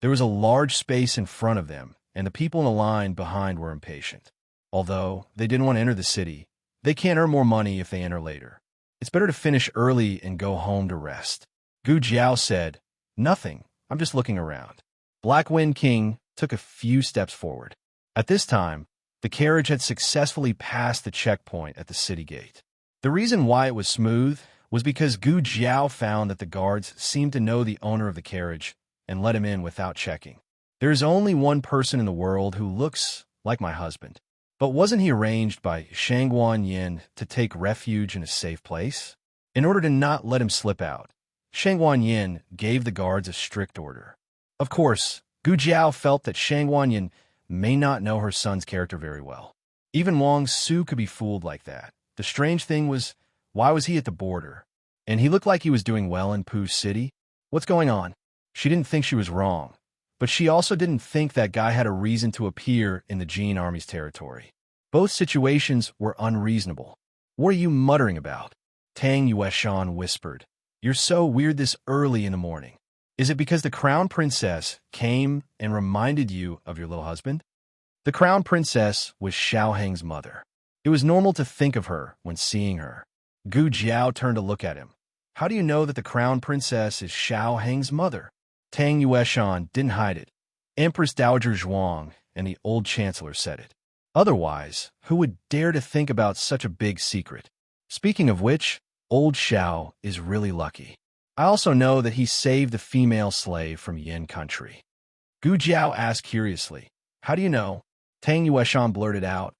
Speaker 1: There was a large space in front of them, and the people in the line behind were impatient. Although they didn't want to enter the city, they can't earn more money if they enter later. It's better to finish early and go home to rest. Gu Jiao said, Nothing, I'm just looking around. Black Wind King took a few steps forward. At this time, the carriage had successfully passed the checkpoint at the city gate. The reason why it was smooth was because Gu Jiao found that the guards seemed to know the owner of the carriage and let him in without checking. There is only one person in the world who looks like my husband. But wasn't he arranged by Shangguan Yin to take refuge in a safe place? In order to not let him slip out, Shangguan Yin gave the guards a strict order. Of course, Gu Jiao felt that Shangguan Yin may not know her son's character very well. Even Wang Su could be fooled like that. The strange thing was, why was he at the border? And he looked like he was doing well in Pu City. What's going on? She didn't think she was wrong. But she also didn't think that guy had a reason to appear in the Jin army's territory. Both situations were unreasonable. What are you muttering about? Tang Yueshan whispered. You're so weird this early in the morning. Is it because the crown princess came and reminded you of your little husband? The crown princess was Xiao Heng's mother. It was normal to think of her when seeing her. Gu Jiao turned to look at him. How do you know that the crown princess is Xiao Heng's mother? Tang Yueshan didn't hide it. Empress Dowager Zhuang and the old chancellor said it. Otherwise, who would dare to think about such a big secret? Speaking of which, old Xiao is really lucky. I also know that he saved the female slave from Yin country. Gu Jiao asked curiously. How do you know? Tang Yueshan blurted out.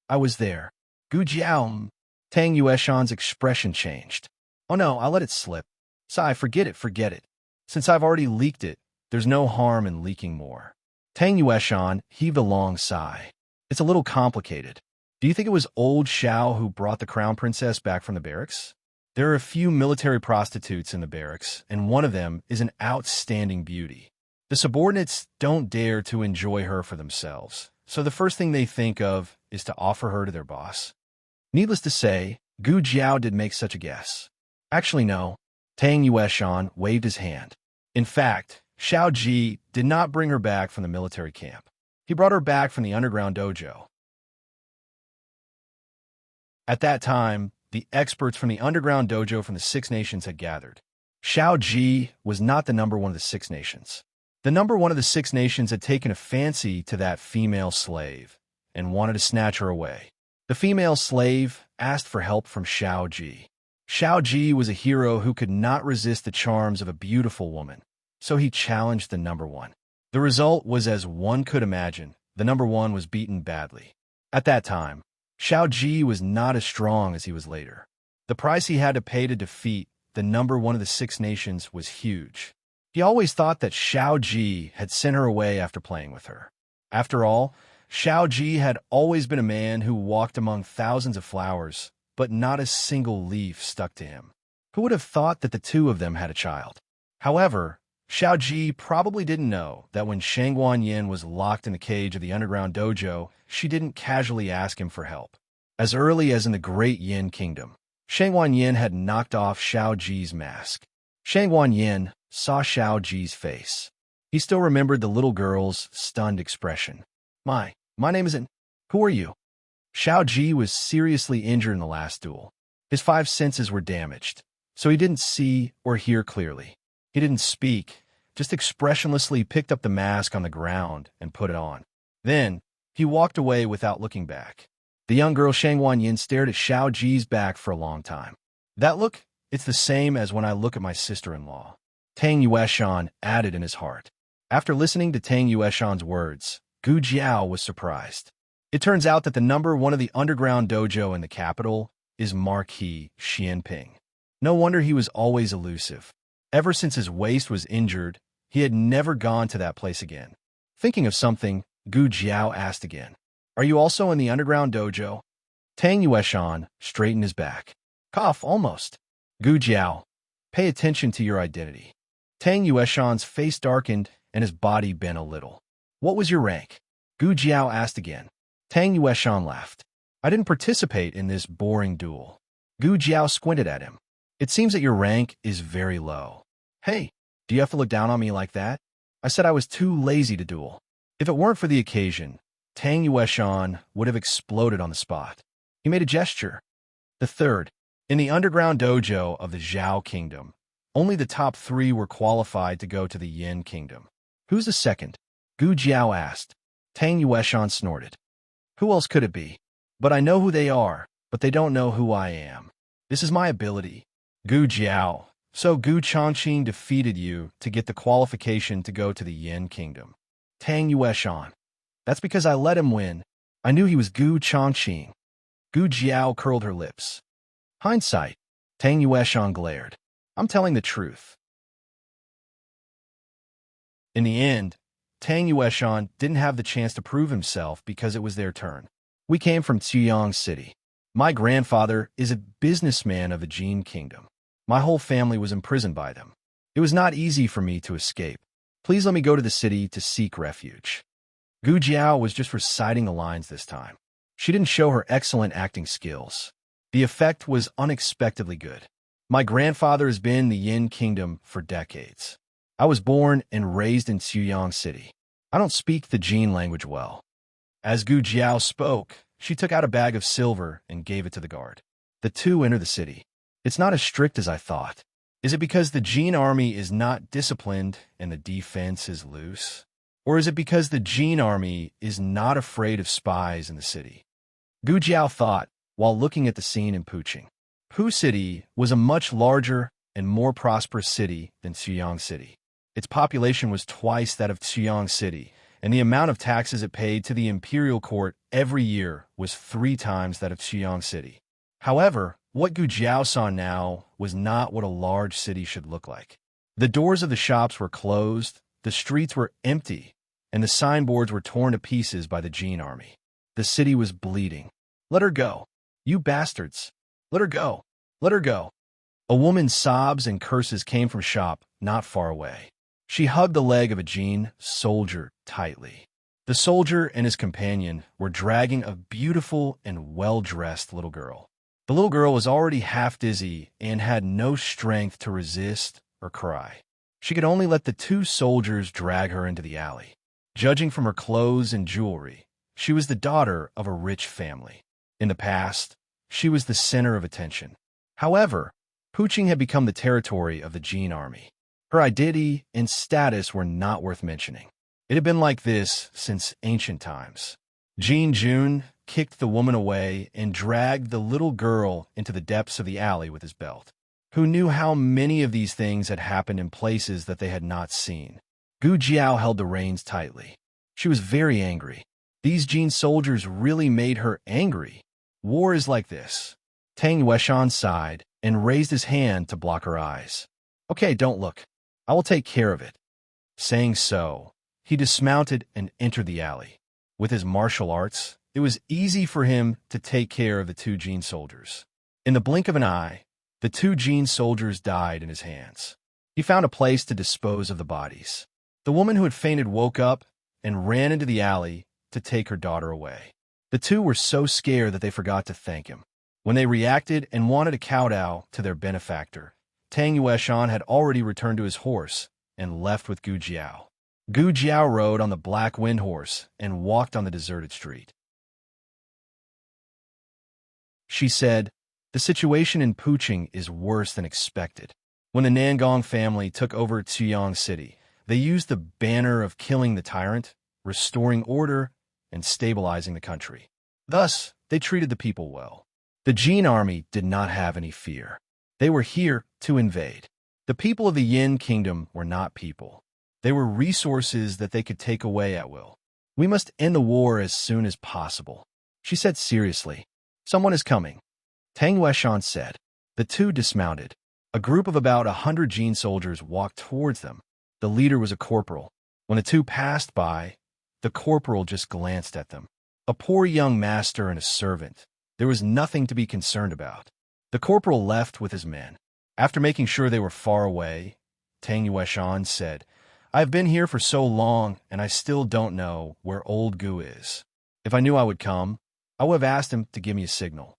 Speaker 1: I was there. Gu Jiao. Tang Yueshan's expression changed. Oh no, I'll let it slip. Sigh, forget it. Since I've already leaked it, there's no harm in leaking more. Tang Yueshan heaved a long sigh. It's a little complicated. Do you think it was old Xiao who brought the crown princess back from the barracks? There are a few military prostitutes in the barracks, and one of them is an outstanding beauty. The subordinates don't dare to enjoy her for themselves, so the first thing they think of is to offer her to their boss. Needless to say, Gu Jiao did make such a guess. Actually, no. Tang Yueshan waved his hand. In fact, Xiao Ji did not bring her back from the military camp. He brought her back from the underground dojo. At that time, the experts from the underground dojo from the Six Nations had gathered. Xiao Ji was not the number one of the Six Nations. The number one of the Six Nations had taken a fancy to that female slave and wanted to snatch her away. The female slave asked for help from Xiao Ji. Xiao Ji was a hero who could not resist the charms of a beautiful woman, so he challenged the number one. The result was as one could imagine. The number one was beaten badly. At that time, Xiao Ji was not as strong as he was later. The price he had to pay to defeat the number one of the Six Nations was huge. He always thought that Xiao Ji had sent her away after playing with her. After all, Xiao Ji had always been a man who walked among thousands of flowers, but not a single leaf stuck to him. Who would have thought that the two of them had a child? However, Xiao Ji probably didn't know that when Shangguan Yin was locked in the cage of the underground dojo, she didn't casually ask him for help. As early as in the Great Yin Kingdom, Shangguan Yin had knocked off Xiao Ji's mask. Shangguan Yin saw Xiao Ji's face. He still remembered the little girl's stunned expression. My name isn't... Who are you? Xiao Ji was seriously injured in the last duel. His five senses were damaged, so he didn't see or hear clearly. He didn't speak, just expressionlessly picked up the mask on the ground and put it on. Then, he walked away without looking back. The young girl Shangguan Yin stared at Xiao Ji's back for a long time. That look, it's the same as when I look at my sister-in-law. Tang Yueshan added in his heart. After listening to Tang Yueshan's words, Gu Jiao was surprised. It turns out that the number one of the underground dojo in the capital is Marquis Xianping. No wonder he was always elusive. Ever since his waist was injured, he had never gone to that place again. Thinking of something, Gu Jiao asked again, Are you also in the underground dojo? Tang Yueshan straightened his back. Cough, almost. Gu Jiao, pay attention to your identity. Tang Yueshan's face darkened and his body bent a little. What was your rank? Gu Jiao asked again. Tang Yueshan laughed. I didn't participate in this boring duel. Gu Jiao squinted at him. It seems that your rank is very low. Hey, do you have to look down on me like that? I said I was too lazy to duel. If it weren't for the occasion, Tang Yueshan would have exploded on the spot. He made a gesture. The third. In the underground dojo of the Zhao Kingdom, only the top 3 were qualified to go to the Yin Kingdom. Who's the second? Gu Jiao asked. Tang Yueshan snorted. Who else could it be? But I know who they are, but they don't know who I am. This is my ability. Gu Jiao. So Gu Changqing defeated you to get the qualification to go to the Yin Kingdom. Tang Yueshan. That's because I let him win. I knew he was Gu Changqing. Gu Jiao curled her lips. Hindsight. Tang Yueshan glared. I'm telling the truth. In the end, Tang Yueshan didn't have the chance to prove himself because it was their turn. We came from Tuyang City. My grandfather is a businessman of the Jin Kingdom. My whole family was imprisoned by them. It was not easy for me to escape. Please let me go to the city to seek refuge. Gu Jiao was just reciting the lines this time. She didn't show her excellent acting skills. The effect was unexpectedly good. My grandfather has been in the Yin Kingdom for decades. I was born and raised in Tuyang City. I don't speak the Jin language well. As Gu Jiao spoke, she took out a bag of silver and gave it to the guard. The two entered the city. It's not as strict as I thought. Is it because the Jin army is not disciplined and the defense is loose? Or is it because the Jin army is not afraid of spies in the city? Gu Jiao thought while looking at the scene in Puching. Pu City was a much larger and more prosperous city than Xuyang City. Its population was twice that of Xuyang City, and the amount of taxes it paid to the imperial court every year was 3 times that of Xuyang City. However, what Gu Jiao saw now was not what a large city should look like. The doors of the shops were closed, the streets were empty, and the signboards were torn to pieces by the Jin army. The city was bleeding. "Let her go! You bastards! Let her go! Let her go!" A woman's sobs and curses came from a shop not far away. She hugged the leg of a Jin soldier tightly. The soldier and his companion were dragging a beautiful and well-dressed little girl. The little girl was already half dizzy and had no strength to resist or cry. She could only let the 2 soldiers drag her into the alley. Judging from her clothes and jewelry, she was the daughter of a rich family. In the past, she was the center of attention. However, Puching had become the territory of the Jin army. Her identity and status were not worth mentioning. It had been like this since ancient times. Jin Jun kicked the woman away and dragged the little girl into the depths of the alley with his belt. Who knew how many of these things had happened in places that they had not seen? Gu Jiao held the reins tightly. She was very angry. These Jin soldiers really made her angry. War is like this. Tang Yueshan sighed and raised his hand to block her eyes. "Okay, don't look. I will take care of it." Saying so, he dismounted and entered the alley. With his martial arts, it was easy for him to take care of the 2 Jin soldiers. In the blink of an eye, the 2 Jin soldiers died in his hands. He found a place to dispose of the bodies. The woman who had fainted woke up and ran into the alley to take her daughter away. The 2 were so scared that they forgot to thank him. When they reacted and wanted to kowtow to their benefactor, Tang Yueshan had already returned to his horse and left with Gu Jiao. Gu Jiao rode on the black wind horse and walked on the deserted street. She said, "The situation in Puching is worse than expected. When the Nangong family took over Xuyang City, they used the banner of killing the tyrant, restoring order, and stabilizing the country. Thus, they treated the people well. The Jin army did not have any fear. They were here to invade. The people of the Yin kingdom were not people. They were resources that they could take away at will. We must end the war as soon as possible," she said seriously. "Someone is coming," Tang Yueshan said. The 2 dismounted. A group of about 100 Jin soldiers walked towards them. The leader was a corporal. When the 2 passed by, the corporal just glanced at them. A poor young master and a servant. There was nothing to be concerned about. The corporal left with his men. After making sure they were far away, Tang Yueshan said, "I have been here for so long, and I still don't know where old Gu is. If I knew I would come, I would have asked him to give me a signal."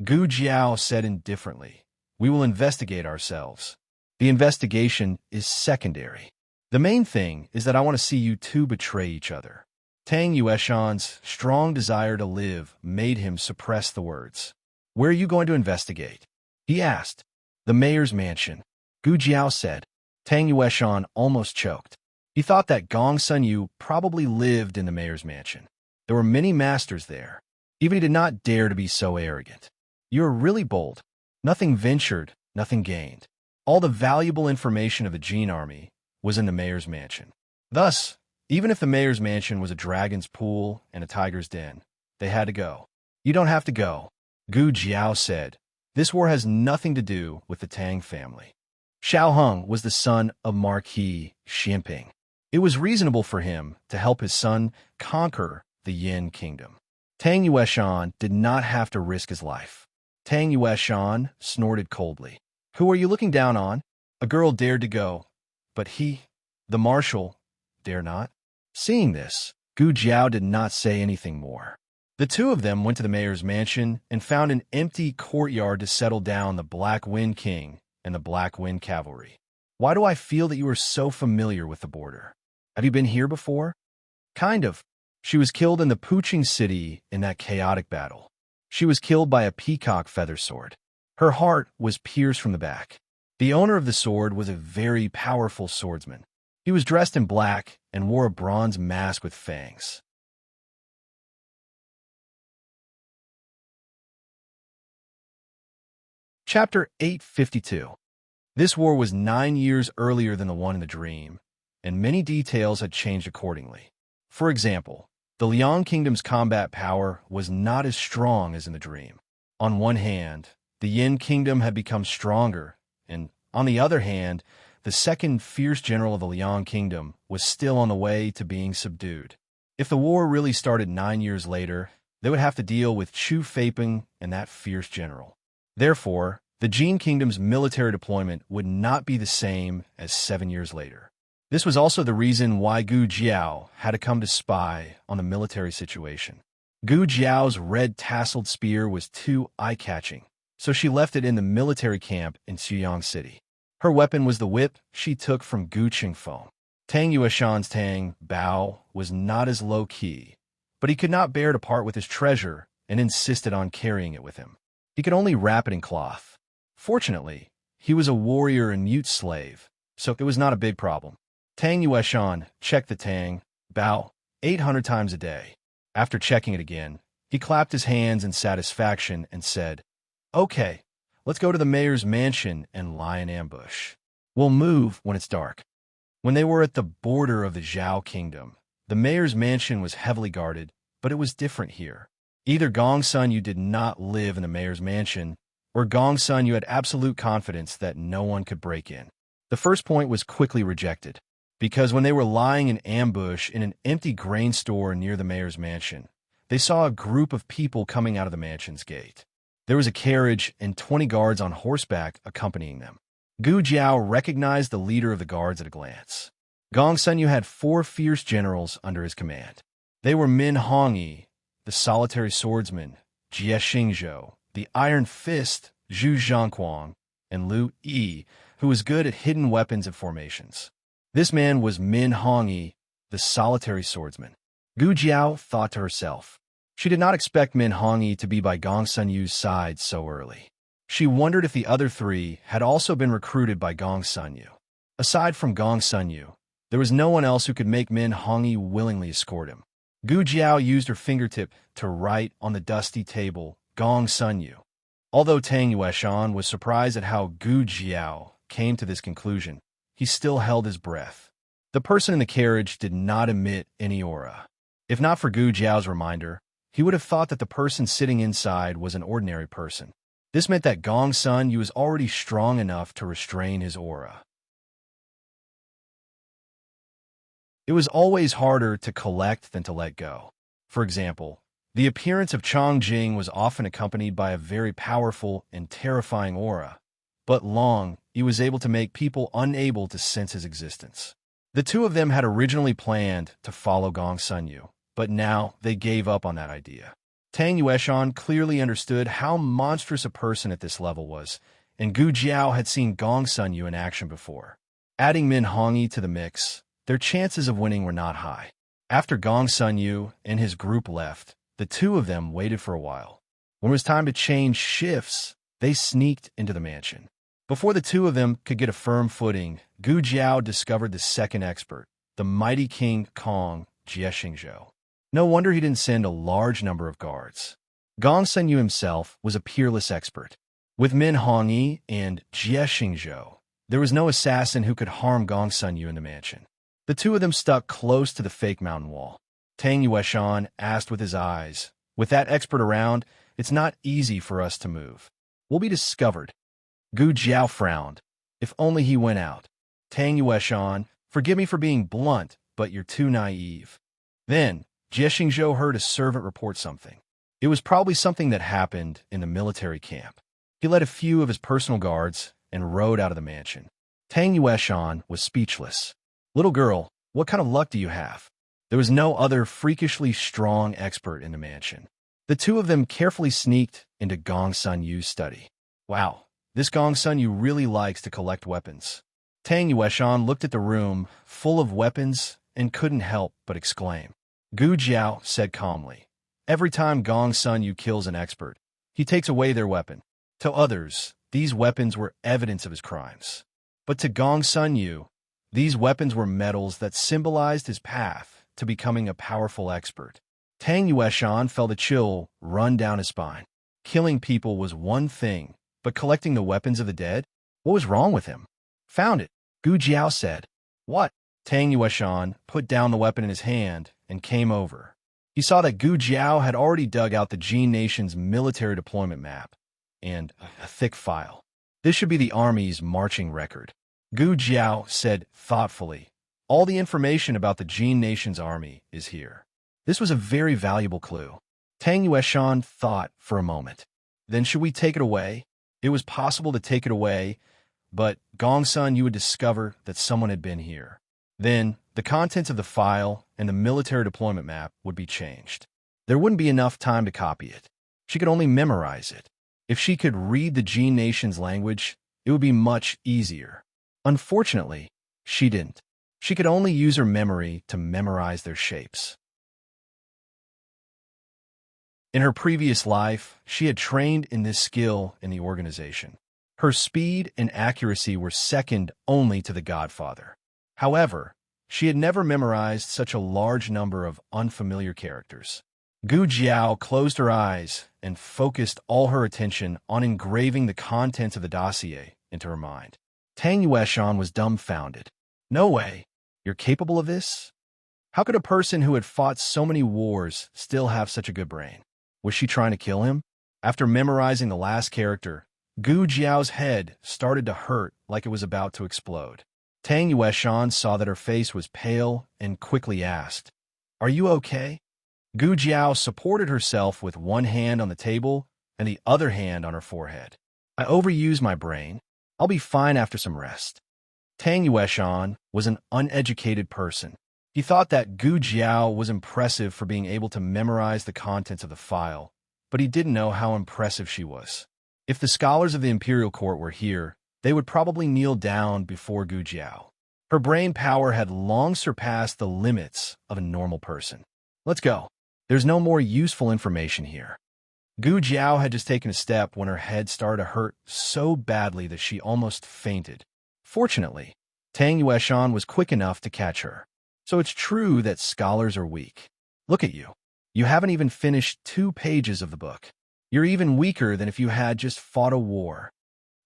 Speaker 1: Gu Jiao said indifferently, "We will investigate ourselves. The investigation is secondary. The main thing is that I want to see you 2 betray each other." Tang Yueshan's strong desire to live made him suppress the words. "Where are you going to investigate?" he asked. "The mayor's mansion," Gu Jiao said. Tang Yueshan almost choked. He thought that Gong Sun Yu probably lived in the mayor's mansion. There were many masters there. Even he did not dare to be so arrogant. "You are really bold. Nothing ventured, nothing gained." All the valuable information of the Jin army was in the mayor's mansion. Thus, even if the mayor's mansion was a dragon's pool and a tiger's den, they had to go. "You don't have to go," Gu Jiao said. "This war has nothing to do with the Tang family." Xiao Heng was the son of Marquis Xianping. It was reasonable for him to help his son conquer the Yin kingdom. Tang Yueshan did not have to risk his life. Tang Yueshan snorted coldly. "Who are you looking down on?" A girl dared to go, but he, the marshal, dare not. Seeing this, Gu Jiao did not say anything more. The 2 of them went to the mayor's mansion and found an empty courtyard to settle down the Black Wind King and the Black Wind Cavalry. "Why do I feel that you are so familiar with the border? Have you been here before?" "Kind of. She was killed in the Puching city in that chaotic battle. She was killed by a peacock feather sword. Her heart was pierced from the back. The owner of the sword was a very powerful swordsman. He was dressed in black and wore a bronze mask with fangs. Chapter 852. This war was 9 years earlier than the one in the dream, and many details had changed accordingly. For example, the Liang Kingdom's combat power was not as strong as in the dream. On one hand, the Yin Kingdom had become stronger, and on the other hand, the second fierce general of the Liang Kingdom was still on the way to being subdued. If the war really started 9 years later, they would have to deal with Chu Feiping and that fierce general. Therefore, the Jin Kingdom's military deployment would not be the same as 7 years later. This was also the reason why Gu Jiao had to come to spy on the military situation. Gu Jiao's red tasseled spear was too eye-catching, so she left it in the military camp in Xuyang City. Her weapon was the whip she took from Gu Qingfeng. Tang Yueshan's Tang Bao was not as low-key, but he could not bear to part with his treasure and insisted on carrying it with him. He could only wrap it in cloth. Fortunately, he was a warrior and mute slave, so it was not a big problem. Tang Yueshan checked the Tang Bao 800 times a day. After checking it again, he clapped his hands in satisfaction and said, "Okay, let's go to the mayor's mansion and lie in ambush. We'll move when it's dark." When they were at the border of the Zhao Kingdom, the mayor's mansion was heavily guarded, but it was different here. Either Gong Sun Yu did not live in the mayor's mansion, or Gong Sun Yu had absolute confidence that no one could break in. The first point was quickly rejected, because when they were lying in ambush in an empty grain store near the mayor's mansion, they saw a group of people coming out of the mansion's gate. There was a carriage and 20 guards on horseback accompanying them. Gu Jiao recognized the leader of the guards at a glance. Gong Sun Yu had 4 fierce generals under his command. They were Min Hongyi, the solitary swordsman, Jie Xingzhou, the iron fist, Zhu Zhangquang, and Lu Yi, who was good at hidden weapons and formations. This man was Min Hongyi, the solitary swordsman. Gu Jiao thought to herself. She did not expect Min Hongyi to be by Gong Sun Yu's side so early. She wondered if the other 3 had also been recruited by Gong Sun Yu. Aside from Gong Sun Yu, there was no one else who could make Min Hongyi willingly escort him. Gu Jiao used her fingertip to write on the dusty table, Gong Sun Yu. Although Tang Yueshan was surprised at how Gu Jiao came to this conclusion, he still held his breath. The person in the carriage did not emit any aura. If not for Gu Jiao's reminder, he would have thought that the person sitting inside was an ordinary person. This meant that Gong Sun Yu was already strong enough to restrain his aura. It was always harder to collect than to let go. For example, the appearance of Chang Jing was often accompanied by a very powerful and terrifying aura, but Long, he was able to make people unable to sense his existence. The 2 of them had originally planned to follow Gong Sun Yu, but now they gave up on that idea. Tang Yueshan clearly understood how monstrous a person at this level was, and Gu Jiao had seen Gong Sun Yu in action before. Adding Min Hongyi to the mix, their chances of winning were not high. After Gong Sun Yu and his group left, the 2 of them waited for a while. When it was time to change shifts, they sneaked into the mansion. Before the 2 of them could get a firm footing, Gu Jiao discovered the second expert, the mighty King Kong, Jie Xingzhou. No wonder he didn't send a large number of guards. Gong Sun Yu himself was a peerless expert. With Min Hongyi and Jie Xingzhou, there was no assassin who could harm Gong Sun Yu in the mansion. The 2 of them stuck close to the fake mountain wall. Tang Yueshan asked with his eyes, "With that expert around, it's not easy for us to move. We'll be discovered." Gu Jiao frowned. If only he went out. Tang Yueshan, forgive me for being blunt, but you're too naive. Then, Jie Xingzhou heard a servant report something. It was probably something that happened in the military camp. He led a few of his personal guards and rode out of the mansion. Tang Yueshan was speechless. "Little girl, what kind of luck do you have?" There was no other freakishly strong expert in the mansion. The 2 of them carefully sneaked into Gong Sun Yu's study. "Wow, this Gong Sun Yu really likes to collect weapons." Tang Yueshan looked at the room full of weapons and couldn't help but exclaim. Gu Jiao said calmly, "Every time Gong Sun Yu kills an expert, he takes away their weapon. To others, these weapons were evidence of his crimes. But to Gong Sun Yu, these weapons were medals that symbolized his path to becoming a powerful expert. Tang Yueshan felt a chill run down his spine. Killing people was one thing, but collecting the weapons of the dead? What was wrong with him? Found it, Gu Jiao said. What? Tang Yueshan put down the weapon in his hand and came over. He saw that Gu Jiao had already dug out the Jin Nation's military deployment map and a thick file. This should be the army's marching record. Gu Jiao said thoughtfully, all the information about the Jin Nation's army is here. This was a very valuable clue. Tang Yueshan thought for a moment. Then should we take it away? It was possible to take it away, but Gong Sun, you would discover that someone had been here. Then the contents of the file and the military deployment map would be changed. There wouldn't be enough time to copy it. She could only memorize it. If she could read the Jin Nation's language, it would be much easier. Unfortunately, she didn't. She could only use her memory to memorize their shapes. In her previous life, she had trained in this skill in the organization. Her speed and accuracy were second only to the Godfather. However, she had never memorized such a large number of unfamiliar characters. Gu Jiao closed her eyes and focused all her attention on engraving the contents of the dossier into her mind. Tang Yueshan was dumbfounded. No way. You're capable of this? How could a person who had fought so many wars still have such a good brain? Was she trying to kill him? After memorizing the last character, Gu Jiao's head started to hurt like it was about to explode. Tang Yueshan saw that her face was pale and quickly asked, "Are you okay?" Gu Jiao supported herself with one hand on the table and the other hand on her forehead. "I overused my brain. I'll be fine after some rest." Tang Yueshan was an uneducated person. He thought that Gu Jiao was impressive for being able to memorize the contents of the file, but he didn't know how impressive she was. If the scholars of the Imperial Court were here, they would probably kneel down before Gu Jiao. Her brain power had long surpassed the limits of a normal person. Let's go. There's no more useful information here. Gu Jiao had just taken a step when her head started to hurt so badly that she almost fainted. Fortunately, Tang Yueshan was quick enough to catch her. So it's true that scholars are weak. Look at you. You haven't even finished 2 pages of the book. You're even weaker than if you had just fought a war.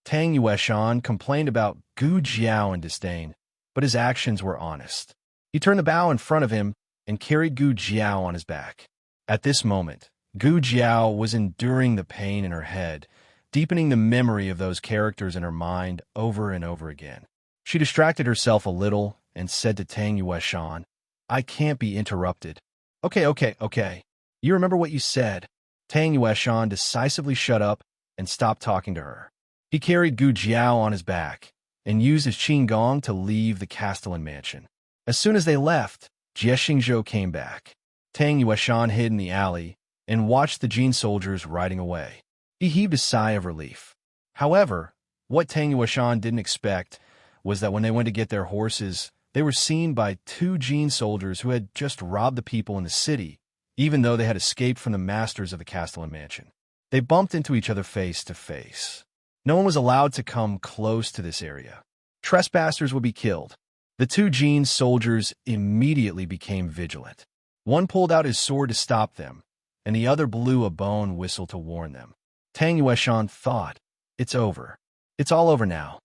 Speaker 1: Tang Yueshan complained about Gu Jiao in disdain, but his actions were honest. He turned the bow in front of him and carried Gu Jiao on his back. At this moment, Gu Jiao was enduring the pain in her head, deepening the memory of those characters in her mind over and over again. She distracted herself a little and said to Tang Yueshan, "I can't be interrupted." Okay. You remember what you said." Tang Yueshan decisively shut up and stopped talking to her. He carried Gu Jiao on his back and used his qigong to leave the Castellan mansion. As soon as they left, Jie Xingzhou came back. Tang Yueshan hid in the alley and watched the Jin soldiers riding away. He heaved a sigh of relief. However, what Tang Yueshan didn't expect was that when they went to get their horses, they were seen by 2 Jin soldiers who had just robbed the people in the city, even though they had escaped from the masters of the Castellan mansion. They bumped into each other face to face. No one was allowed to come close to this area. Trespassers would be killed. The 2 Jin soldiers immediately became vigilant. One pulled out his sword to stop them, and the other blew a bone whistle to warn them. Tang Yueshan thought, "It's over. It's all over now.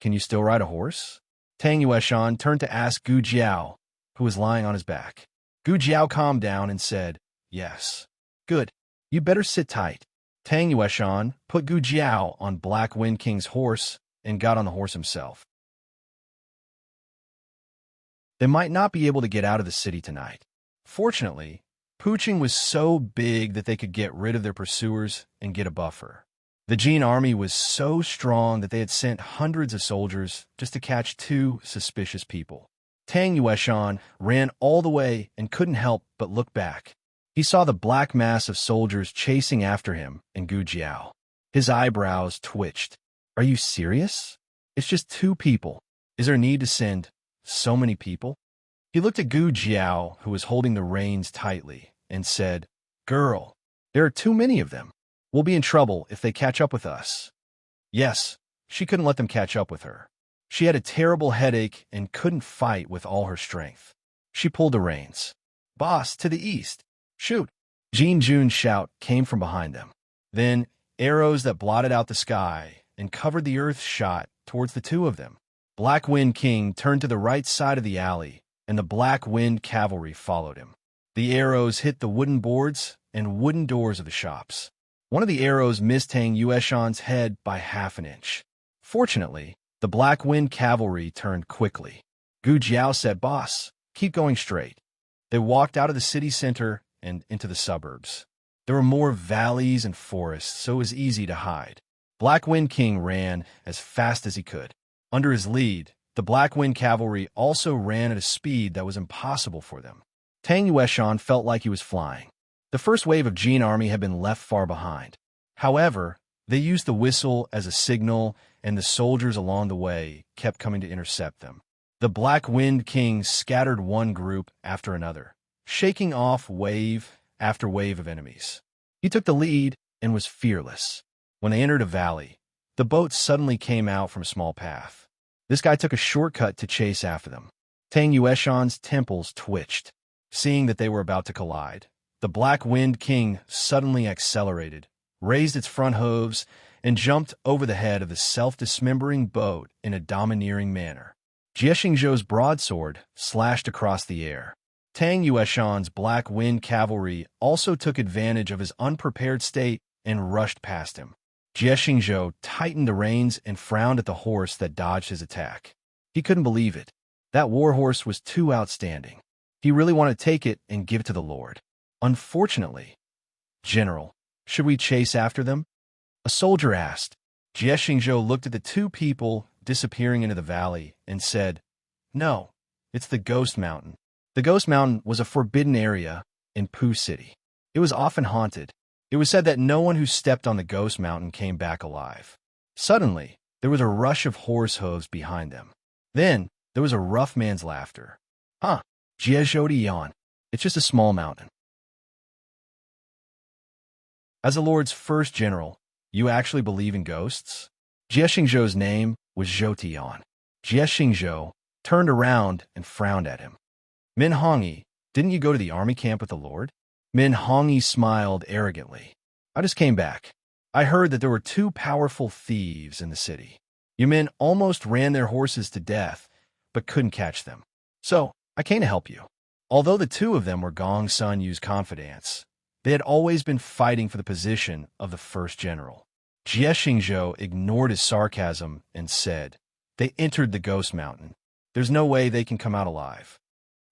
Speaker 1: Can you still ride a horse?" Tang Yueshan turned to ask Gu Jiao, who was lying on his back. Gu Jiao calmed down and said, "Yes." "Good. You better sit tight." Tang Yueshan put Gu Jiao on Black Wind King's horse and got on the horse himself. They might not be able to get out of the city tonight. Fortunately, Puching was so big that they could get rid of their pursuers and get a buffer. The Jin army was so strong that they had sent hundreds of soldiers just to catch 2 suspicious people. Tang Yueshan ran all the way and couldn't help but look back. He saw the black mass of soldiers chasing after him and Gu Jiao. His eyebrows twitched. "Are you serious? It's just 2 people. Is there a need to send so many people?" He looked at Gu Jiao, who was holding the reins tightly, and said, "Girl, there are too many of them. We'll be in trouble if they catch up with us. Yes, she couldn't let them catch up with her. She had a terrible headache and couldn't fight with all her strength. She pulled the reins. Boss, to the east. Shoot. Jean June's shout came from behind them. Then, arrows that blotted out the sky and covered the earth shot towards the two of them. Black Wind King turned to the right side of the alley, and the Black Wind cavalry followed him. The arrows hit the wooden boards and wooden doors of the shops. One of the arrows missed Tang Yueshan's head by half an inch. Fortunately, the Black Wind cavalry turned quickly. Gu Jiao said, "Boss, keep going straight." They walked out of the city center and into the suburbs. There were more valleys and forests, so it was easy to hide. Black Wind King ran as fast as he could. Under his lead, the Black Wind cavalry also ran at a speed that was impossible for them. Tang Yueshan felt like he was flying. The first wave of Jin army had been left far behind. However, they used the whistle as a signal, and the soldiers along the way kept coming to intercept them. The Black Wind King scattered one group after another, shaking off wave after wave of enemies. He took the lead and was fearless. When they entered a valley, the boat suddenly came out from a small path. This guy took a shortcut to chase after them. Tang Yueshan's temples twitched. Seeing that they were about to collide, the Black Wind King suddenly accelerated, raised its front hooves, and jumped over the head of the self-dismembering boat in a domineering manner. Jie Xingzhou's broadsword slashed across the air. Tang Yueshan's Black Wind cavalry also took advantage of his unprepared state and rushed past him. Jie Xingzhou tightened the reins and frowned at the horse that dodged his attack. He couldn't believe it. That war horse was too outstanding. He really wanted to take it and give it to the Lord. Unfortunately, "General, should we chase after them?" a soldier asked. Jie Xingzhou looked at the two people disappearing into the valley and said, "No, it's the Ghost Mountain." The Ghost Mountain was a forbidden area in Pu City. It was often haunted. It was said that no one who stepped on the Ghost Mountain came back alive. Suddenly, there was a rush of horse hooves behind them. Then, there was a rough man's laughter. "Huh, Jie Zhou yawned. It's just a small mountain." As the Lord's first general, you actually believe in ghosts? Jie Xingzhou's name was Zhou Tian. Jie Xingzhou turned around and frowned at him. "Min Hongyi, didn't you go to the army camp with the Lord?" Min Hongyi smiled arrogantly. "I just came back. I heard that there were two powerful thieves in the city. You men almost ran their horses to death, but couldn't catch them. So, I came to help you." Although the two of them were Gong Sun Yu's confidants, they had always been fighting for the position of the first general. Jie Xingzhou ignored his sarcasm and said, "They entered the Ghost Mountain. There's no way they can come out alive."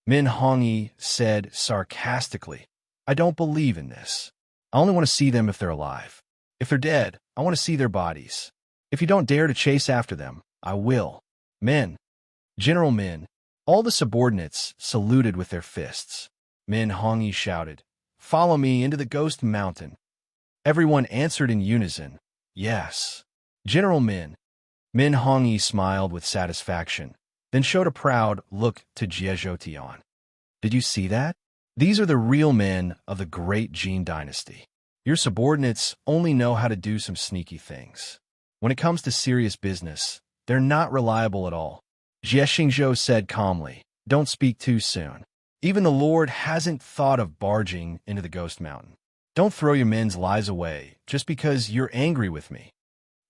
Speaker 1: Min Hongyi said sarcastically, "I don't believe in this. I only want to see them if they're alive. If they're dead, I want to see their bodies. If you don't dare to chase after them, I will." "Min, General Min." All the subordinates saluted with their fists. Min Hongyi shouted, "Follow me into the Ghost Mountain." Everyone answered in unison, "Yes." "General Min." Min Hongyi smiled with satisfaction, then showed a proud look to Jie Zhoutian. "Did you see that? These are the real men of the great Jin dynasty. Your subordinates only know how to do some sneaky things. When it comes to serious business, they're not reliable at all." Jie Xingzhou said calmly, "Don't speak too soon. Even the Lord hasn't thought of barging into the Ghost Mountain. Don't throw your men's lives away just because you're angry with me.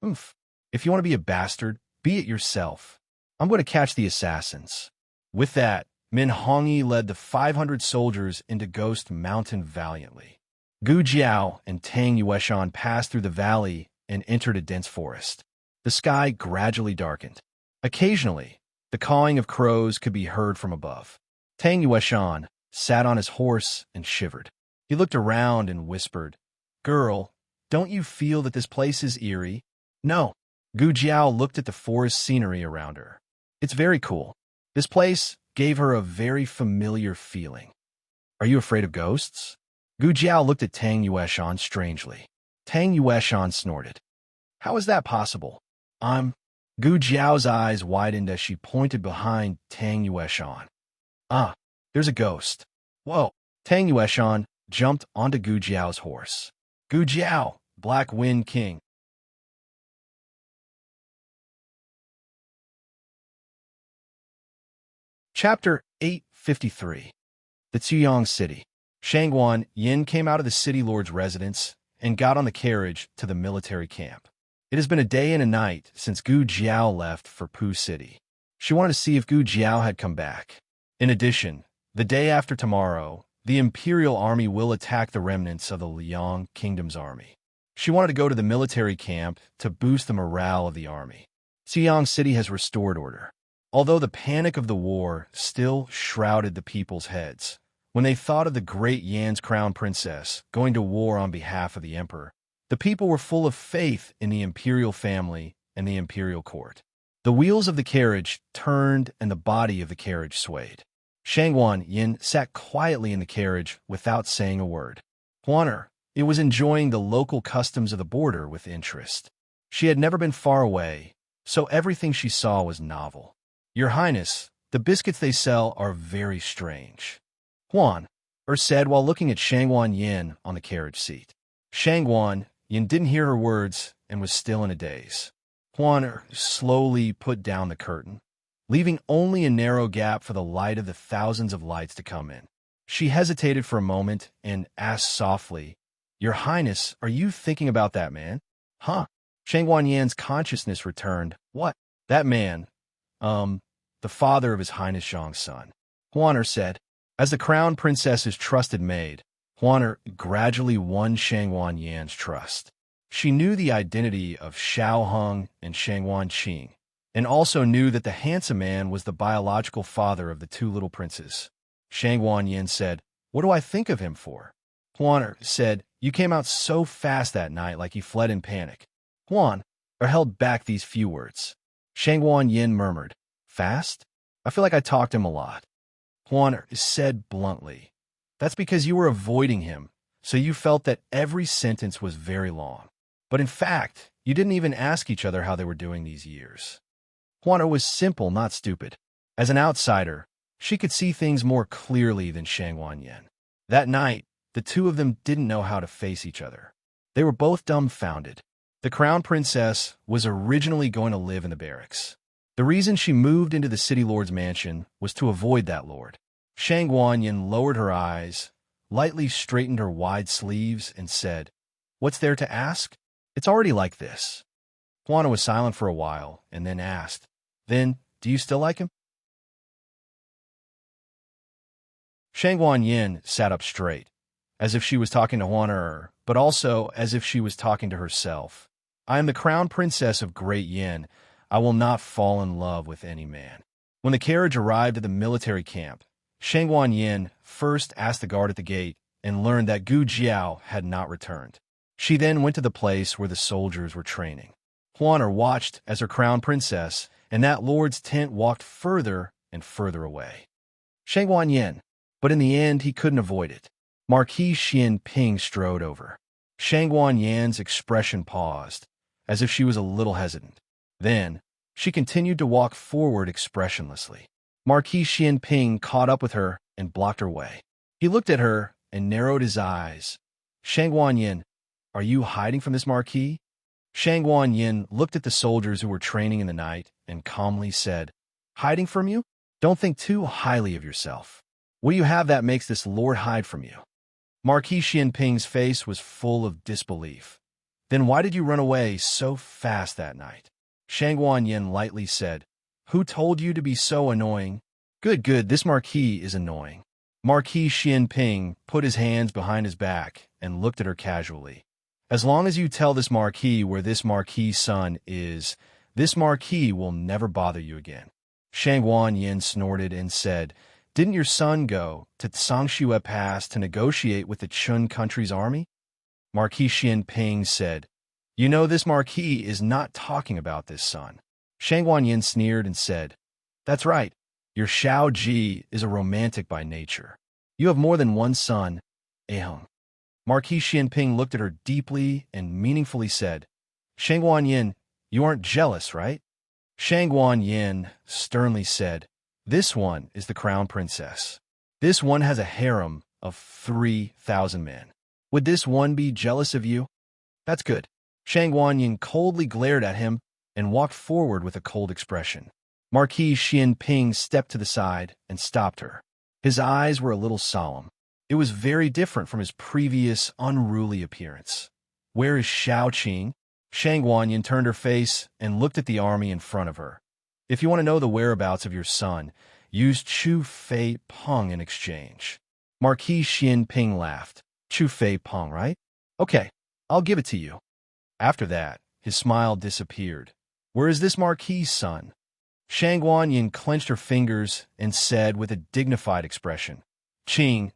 Speaker 1: Oof. If you want to be a bastard, be it yourself. I'm going to catch the assassins." With that, Min Hongyi led the 500 soldiers into Ghost Mountain valiantly. Gu Jiao and Tang Yueshan passed through the valley and entered a dense forest. The sky gradually darkened. Occasionally, the cawing of crows could be heard from above. Tang Yueshan sat on his horse and shivered. He looked around and whispered, "Girl, don't you feel that this place is eerie?" "No." Gu Jiao looked at the forest scenery around her. "It's very cool." This place gave her a very familiar feeling. "Are you afraid of ghosts?" Gu Jiao looked at Tang Yueshan strangely. Tang Yueshan snorted. "How is that possible?" Gu Jiao's eyes widened as she pointed behind Tang Yueshan. "Ah, there's a ghost." "Whoa." Tang Yueshan jumped onto Gu Jiao's horse. "Gu Jiao, Black Wind King. Chapter 853. The Tuyong City. Shangguan Yin came out of the city lord's residence and got on the carriage to the military camp. It has been a day and a night since Gu Jiao left for Pu City. She wanted to see if Gu Jiao had come back. In addition, the day after tomorrow, the Imperial Army will attack the remnants of the Liang Kingdom's army. She wanted to go to the military camp to boost the morale of the army. Tuyong City has restored order. Although the panic of the war still shrouded the people's heads, when they thought of the great Yan's crown princess going to war on behalf of the emperor, the people were full of faith in the imperial family and the imperial court. The wheels of the carriage turned and the body of the carriage swayed. Shangguan Yin sat quietly in the carriage without saying a word. Huaner, it was enjoying the local customs of the border with interest. She had never been far away, so everything she saw was novel. Your Highness, the biscuits they sell are very strange, Huan said while looking at Shangguan Yin on the carriage seat. Shangguan Yin didn't hear her words and was still in a daze. Huan slowly put down the curtain, leaving only a narrow gap for the light of the thousands of lights to come in. She hesitated for a moment and asked softly, Your Highness, are you thinking about that man? Huh? Shangguan Yan's consciousness returned. What? That man? The father of His Highness Zhang's son. Huaner said. As the crown princess's trusted maid, Huaner gradually won Shangguan Yan's trust. She knew the identity of Xiao Heng and Shangguan Qing, and also knew that the handsome man was the biological father of the two little princes. Shangguan Yin said, What do I think of him for? Huaner said, You came out so fast that night like you fled in panic. Huan held back these few words. Shangguan Yin murmured, Fast? I feel like I talked to him a lot. Huan said bluntly, That's because you were avoiding him, so you felt that every sentence was very long. But in fact, you didn't even ask each other how they were doing these years. Huan was simple, not stupid. As an outsider, she could see things more clearly than Shangguan Yin. That night, the two of them didn't know how to face each other. They were both dumbfounded. The crown princess was originally going to live in the barracks. The reason she moved into the city lord's mansion was to avoid that lord. Shangguan Yin lowered her eyes, lightly straightened her wide sleeves, and said, What's there to ask? It's already like this. Huan was silent for a while, and then asked, Then, do you still like him? Shangguan Yin sat up straight, as if she was talking to Huan, but also as if she was talking to herself. I am the crown princess of Great Yin. I will not fall in love with any man. When the carriage arrived at the military camp, Shangguan Yin first asked the guard at the gate and learned that Gu Jiao had not returned. She then went to the place where the soldiers were training. Huaner watched as her crown princess and that lord's tent walked further and further away. Shangguan Yin, but in the end he couldn't avoid it. Marquis Xian Ping strode over. Shangguan Yan's expression paused, as if she was a little hesitant. Then, she continued to walk forward expressionlessly. Marquis Xian Ping caught up with her and blocked her way. He looked at her and narrowed his eyes. Shangguan Yin, are you hiding from this marquis? Shangguan Yin looked at the soldiers who were training in the night and calmly said, Hiding from you? Don't think too highly of yourself. What do you have that makes this lord hide from you? Marquis Xian Ping's face was full of disbelief. Then why did you run away so fast that night? Shangguan Yin lightly said, Who told you to be so annoying? Good, this marquis is annoying. Marquis Xian Ping put his hands behind his back and looked at her casually. As long as you tell this marquis where this marquis' son is, this marquis will never bother you again. Shangguan Yin snorted and said, Didn't your son go to Tsangxue Pass to negotiate with the Chun country's army? Marquis Xian Ping said, You know this marquis is not talking about this son. Shangguan Yin sneered and said, That's right. Your Xiao Ji is a romantic by nature. You have more than one son, Aheng. Marquis Xian Ping looked at her deeply and meaningfully said, Shangguan Yin, you aren't jealous, right? Shangguan Yin sternly said, This one is the crown princess. This one has a harem of 3,000 men. Would this one be jealous of you? That's good. Shang Wanyin coldly glared at him and walked forward with a cold expression. Marquis Xian Ping stepped to the side and stopped her. His eyes were a little solemn. It was very different from his previous unruly appearance. Where is Xiao Qing? Shang Wanyin turned her face and looked at the army in front of her. If you want to know the whereabouts of your son, use Chu Fei Peng in exchange. Marquis Xian Ping laughed. Chu Fei Peng, right? Okay, I'll give it to you. After that, his smile disappeared. Where is this Marquis' son? Shang Wanyin clenched her fingers and said with a dignified expression, Qing,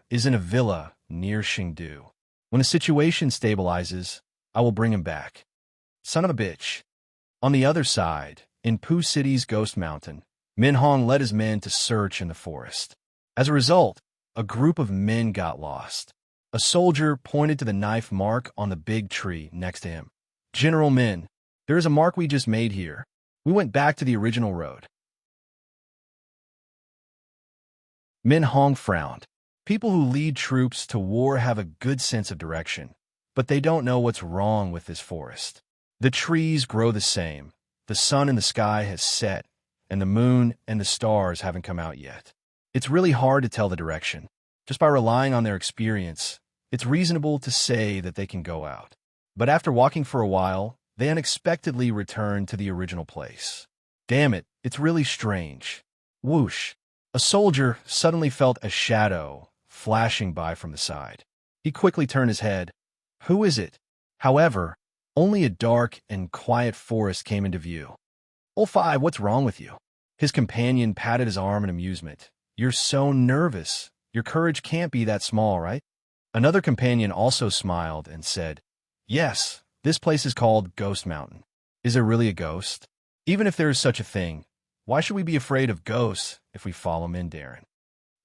Speaker 1: is in a villa near Xingdu. When the situation stabilizes, I will bring him back. Son of a bitch. On the other side, in Pu City's Ghost Mountain, Min Hong led his men to search in the forest. As a result, a group of men got lost. A soldier pointed to the knife mark on the big tree next to him. General Min, there is a mark we just made here. We went back to the original road. Min Hong frowned. People who lead troops to war have a good sense of direction, but they don't know what's wrong with this forest. The trees grow the same, the sun in the sky has set, and the moon and the stars haven't come out yet. It's really hard to tell the direction. Just by relying on their experience, it's reasonable to say that they can go out. But after walking for a while, they unexpectedly return to the original place. Damn it, it's really strange. Whoosh! A soldier suddenly felt a shadow flashing by from the side. He quickly turned his head. Who is it? However, only a dark and quiet forest came into view. "Oh, Five, what's wrong with you?" His companion patted his arm in amusement. "You're so nervous. Your courage can't be that small, right?" Another companion also smiled and said, "Yes, this place is called Ghost Mountain. Is there really a ghost? Even if there is such a thing, why should we be afraid of ghosts if we follow Min Darren?"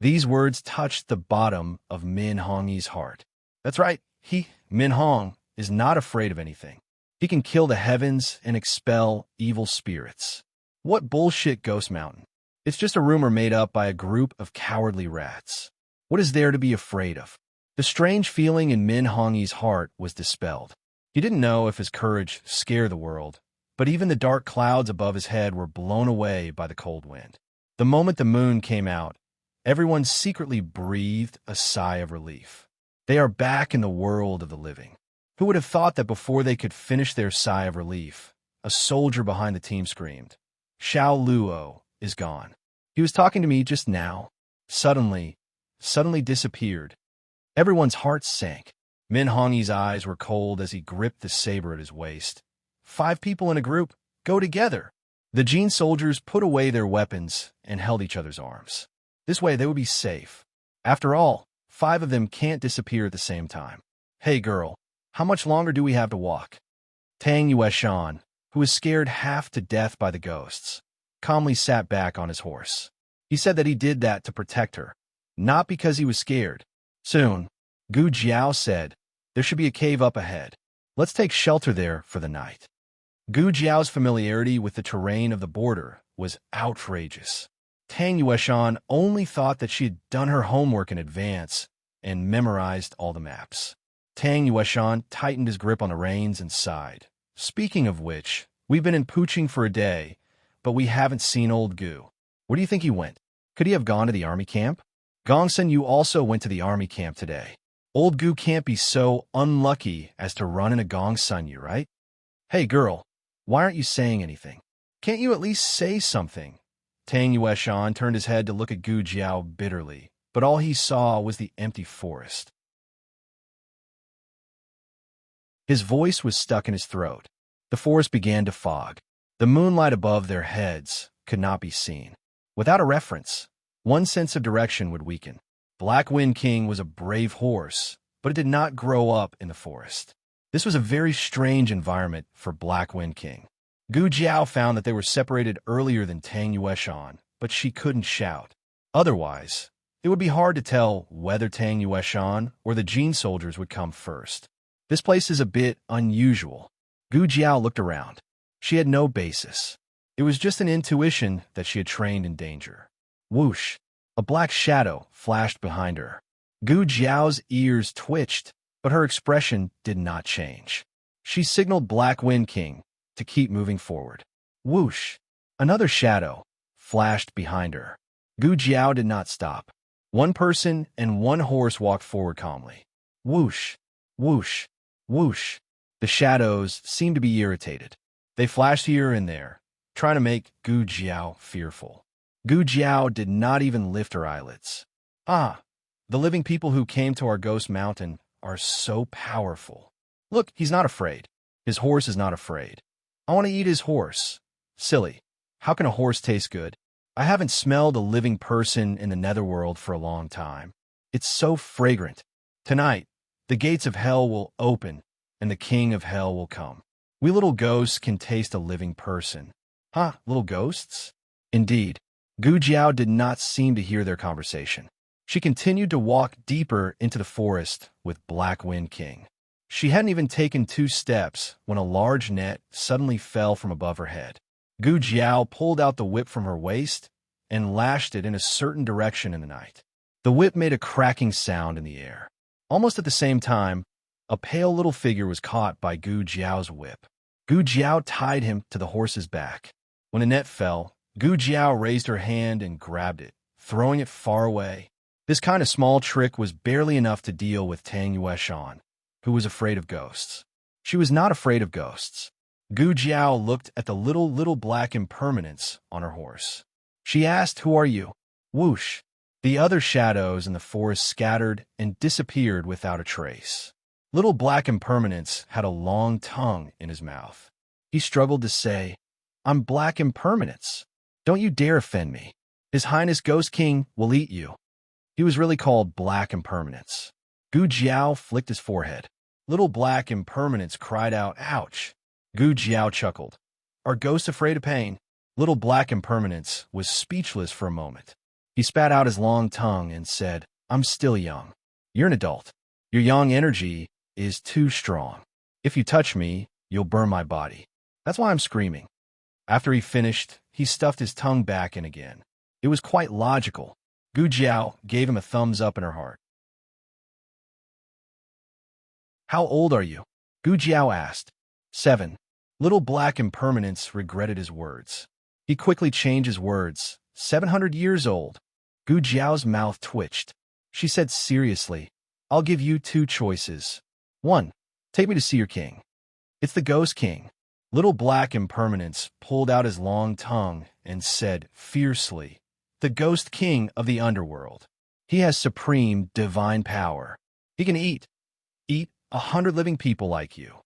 Speaker 1: These words touched the bottom of Min Hongyi's heart. That's right, Min Hong, is not afraid of anything. He can kill the heavens and expel evil spirits. What bullshit Ghost Mountain? It's just a rumor made up by a group of cowardly rats. What is there to be afraid of? The strange feeling in Min Hongyi's heart was dispelled. He didn't know if his courage scared the world, but even the dark clouds above his head were blown away by the cold wind. The moment the moon came out, everyone secretly breathed a sigh of relief. They are back in the world of the living. Who would have thought that before they could finish their sigh of relief, a soldier behind the team screamed, "Xiao Luo is gone. He was talking to me just now." Suddenly disappeared. Everyone's hearts sank. Min Hongyi's eyes were cold as he gripped the saber at his waist. 5 people in a group, go together. The Jin soldiers put away their weapons and held each other's arms. This way they would be safe. After all, 5 of them can't disappear at the same time. "Hey girl, how much longer do we have to walk?" Tang Yueshan, who was scared half to death by the ghosts, calmly sat back on his horse. He said that he did that to protect her, not because he was scared. Soon, Gu Jiao said, "There should be a cave up ahead. Let's take shelter there for the night." Gu Jiao's familiarity with the terrain of the border was outrageous. Tang Yueshan only thought that she had done her homework in advance and memorized all the maps. Tang Yueshan tightened his grip on the reins and sighed. "Speaking of which, we've been in Puching for a day, but we haven't seen old Gu. Where do you think he went? Could he have gone to the army camp?" "Gongsun, you also went to the army camp today. Old Gu can't be so unlucky as to run in a Gongsun, you right? Hey girl, why aren't you saying anything? Can't you at least say something?" Tang Yueshan turned his head to look at Gu Jiao bitterly, but all he saw was the empty forest. His voice was stuck in his throat. The forest began to fog. The moonlight above their heads could not be seen. Without a reference, one sense of direction would weaken. Black Wind King was a brave horse, but it did not grow up in the forest. This was a very strange environment for Black Wind King. Gu Jiao found that they were separated earlier than Tang Yueshan, but she couldn't shout. Otherwise, it would be hard to tell whether Tang Yueshan or the Jin soldiers would come first. This place is a bit unusual. Gu Jiao looked around. She had no basis. It was just an intuition that she had trained in danger. Whoosh! A black shadow flashed behind her. Gu Jiao's ears twitched, but her expression did not change. She signaled Black Wind King to keep moving forward. Whoosh! Another shadow flashed behind her. Gu Jiao did not stop. One person and one horse walked forward calmly. Whoosh! Whoosh! Whoosh! The shadows seemed to be irritated. They flashed here and there, trying to make Gu Jiao fearful. Gu Jiao did not even lift her eyelids. Ah, the living people who came to our ghost mountain are so powerful. Look, he's not afraid. His horse is not afraid. I want to eat his horse. Silly. How can a horse taste good? I haven't smelled a living person in the netherworld for a long time. It's so fragrant. Tonight, the gates of hell will open, and the king of hell will come. We little ghosts can taste a living person. Huh, little ghosts? Indeed. Gu Jiao did not seem to hear their conversation. She continued to walk deeper into the forest with Black Wind King. She hadn't even taken 2 steps when a large net suddenly fell from above her head. Gu Jiao pulled out the whip from her waist and lashed it in a certain direction in the night. The whip made a cracking sound in the air. Almost at the same time, a pale little figure was caught by Gu Jiao's whip. Gu Jiao tied him to the horse's back. When the net fell, Gu Jiao raised her hand and grabbed it, throwing it far away. This kind of small trick was barely enough to deal with Tang Yueshan, who was afraid of ghosts. She was not afraid of ghosts. Gu Jiao looked at the little black impermanence on her horse. She asked, "Who are you?" Whoosh! The other shadows in the forest scattered and disappeared without a trace. Little black impermanence had a long tongue in his mouth. He struggled to say, "I'm Black Impermanence. Don't you dare offend me. His Highness Ghost King will eat you." He was really called Black Impermanence. Gu Jiao flicked his forehead. Little Black Impermanence cried out, "Ouch!" Gu Jiao chuckled. "Are ghosts afraid of pain?" Little Black Impermanence was speechless for a moment. He spat out his long tongue and said, "I'm still young. You're an adult. Your young energy is too strong. If you touch me, you'll burn my body. That's why I'm screaming." After he finished, he stuffed his tongue back in again. It was quite logical. Gu Jiao gave him a thumbs up in her heart. "How old are you?" Gu Jiao asked. 7. Little Black Impermanence regretted his words. He quickly changed his words. 700 years old. Gu Jiao's mouth twitched. She said seriously, "I'll give you 2 choices. 1. Take me to see your king. It's the Ghost King." Little Black Impermanence pulled out his long tongue and said fiercely, "The Ghost King of the underworld. He has supreme divine power. He can eat 100 living people like you."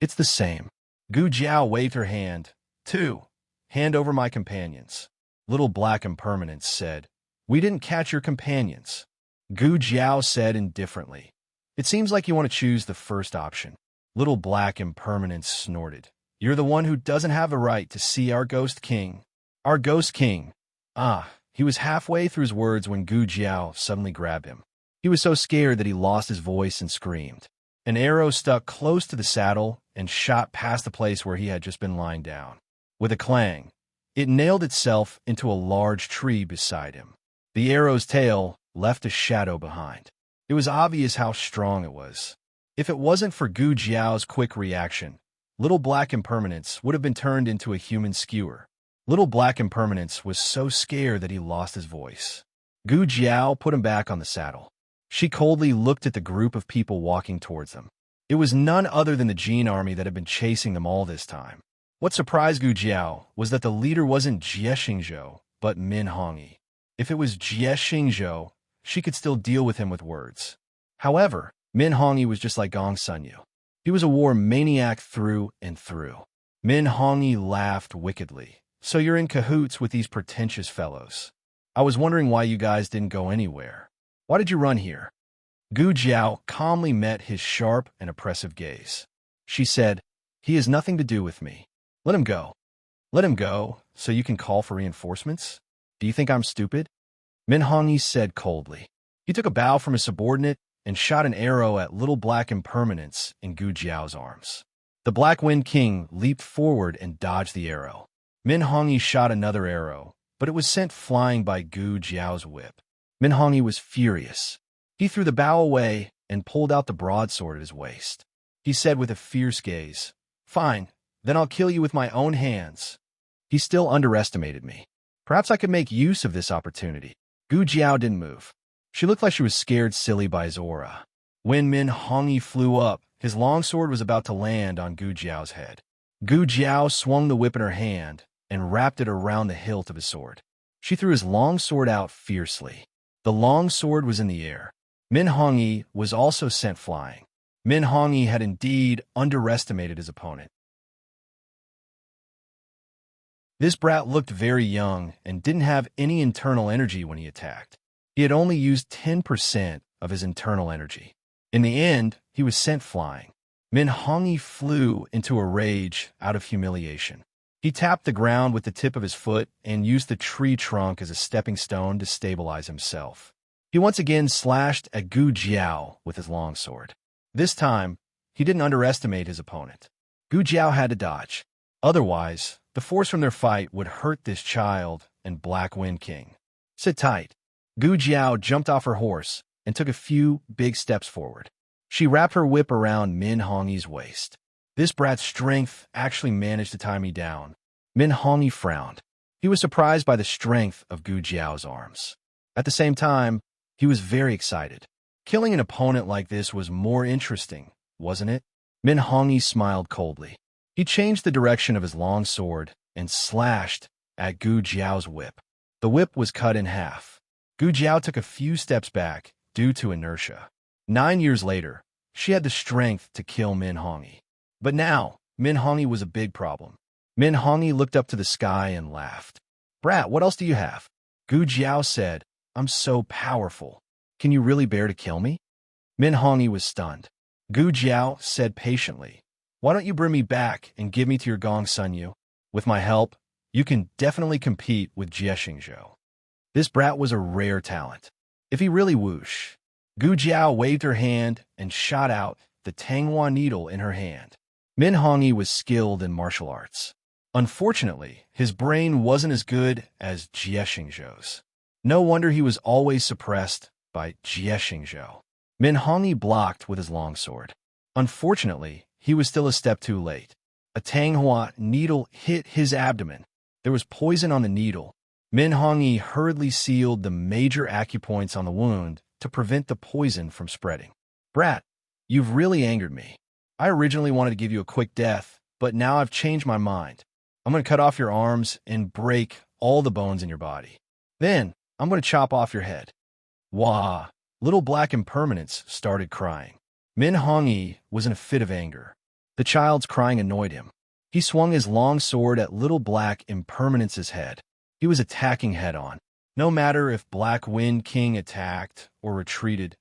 Speaker 1: "It's the same." Gu Jiao waved her hand. 2. Hand over my companions. Little Black Impermanence said, "We didn't catch your companions." Gu Jiao said indifferently, "It seems like you want to choose the first option." Little Black Impermanence snorted. "You're the one who doesn't have a right to see our Ghost King." "Our Ghost King." Ah, he was halfway through his words when Gu Jiao suddenly grabbed him. He was so scared that he lost his voice and screamed. An arrow stuck close to the saddle and shot past the place where he had just been lying down. With a clang, it nailed itself into a large tree beside him. The arrow's tail left a shadow behind. It was obvious how strong it was. If it wasn't for Gu Jiao's quick reaction, Little Black Impermanence would have been turned into a human skewer. Little Black Impermanence was so scared that he lost his voice. Gu Jiao put him back on the saddle. She coldly looked at the group of people walking towards them. It was none other than the Jin army that had been chasing them all this time. What surprised Gu Jiao was that the leader wasn't Jie Xingzhou, but Min Hongyi. If it was Jie Xingzhou, she could still deal with him with words. However, Min Hongyi was just like Gong Sunyu. He was a war maniac through and through. Min Hongyi laughed wickedly. "So you're in cahoots with these pretentious fellows. I was wondering why you guys didn't go anywhere. Why did you run here?" Gu Jiao calmly met his sharp and oppressive gaze. She said, "He has nothing to do with me. Let him go." "Let him go, so you can call for reinforcements? Do you think I'm stupid?" Min Hongyi said coldly. He took a bow from his subordinate and shot an arrow at Little Black Impermanence in Gu Jiao's arms. The Black Wind King leaped forward and dodged the arrow. Min Hongyi shot another arrow, but it was sent flying by Gu Jiao's whip. Min Hongyi was furious. He threw the bow away and pulled out the broadsword at his waist. He said with a fierce gaze, "Fine, then I'll kill you with my own hands." He still underestimated me. Perhaps I could make use of this opportunity. Gu Jiao didn't move. She looked like she was scared silly by his aura. When Min Hongyi flew up, his longsword was about to land on Gu Jiao's head. Gu Jiao swung the whip in her hand and wrapped it around the hilt of his sword. She threw his longsword out fiercely. The longsword was in the air. Min Hongyi was also sent flying. Min Hongyi had indeed underestimated his opponent. This brat looked very young and didn't have any internal energy when he attacked. He had only used 10% of his internal energy. In the end, he was sent flying. Min Hongyi flew into a rage out of humiliation. He tapped the ground with the tip of his foot and used the tree trunk as a stepping stone to stabilize himself. He once again slashed at Gu Jiao with his longsword. This time, he didn't underestimate his opponent. Gu Jiao had to dodge. Otherwise, the force from their fight would hurt this child and Black Wind King. Sit tight. Gu Jiao jumped off her horse and took a few big steps forward. She wrapped her whip around Min Hongyi's waist. This brat's strength actually managed to tie me down. Min Hongyi frowned. He was surprised by the strength of Gu Jiao's arms. At the same time, he was very excited. Killing an opponent like this was more interesting, wasn't it? Min Hongyi smiled coldly. He changed the direction of his long sword and slashed at Gu Jiao's whip. The whip was cut in half. Gu Jiao took a few steps back due to inertia. 9 years later, she had the strength to kill Min Hongyi. But now, Min Hongyi was a big problem. Min Hongyi looked up to the sky and laughed. "Brat, what else do you have?" Gu Jiao said, "I'm so powerful. Can you really bear to kill me?" Min Hongyi was stunned. Gu Jiao said patiently, "Why don't you bring me back and give me to your Gong Sun Yu? With my help, you can definitely compete with Jie Xingzhou." This brat was a rare talent. If he really whoosh. Gu Jiao waved her hand and shot out the Tanghua needle in her hand. Min Hongyi was skilled in martial arts. Unfortunately, his brain wasn't as good as Jie Xingzhou's. No wonder he was always suppressed by Jie Xingzhou. Min Hongyi blocked with his longsword. Unfortunately, he was still a step too late. A Tanghua needle hit his abdomen. There was poison on the needle. Min Hongyi hurriedly sealed the major acupoints on the wound to prevent the poison from spreading. "Brat, you've really angered me. I originally wanted to give you a quick death, but now I've changed my mind. I'm going to cut off your arms and break all the bones in your body. Then, I'm going to chop off your head." Wah! Little Black Impermanence started crying. Min Hongyi was in a fit of anger. The child's crying annoyed him. He swung his long sword at Little Black Impermanence's head. He was attacking head-on. No matter if Black Wind King attacked or retreated,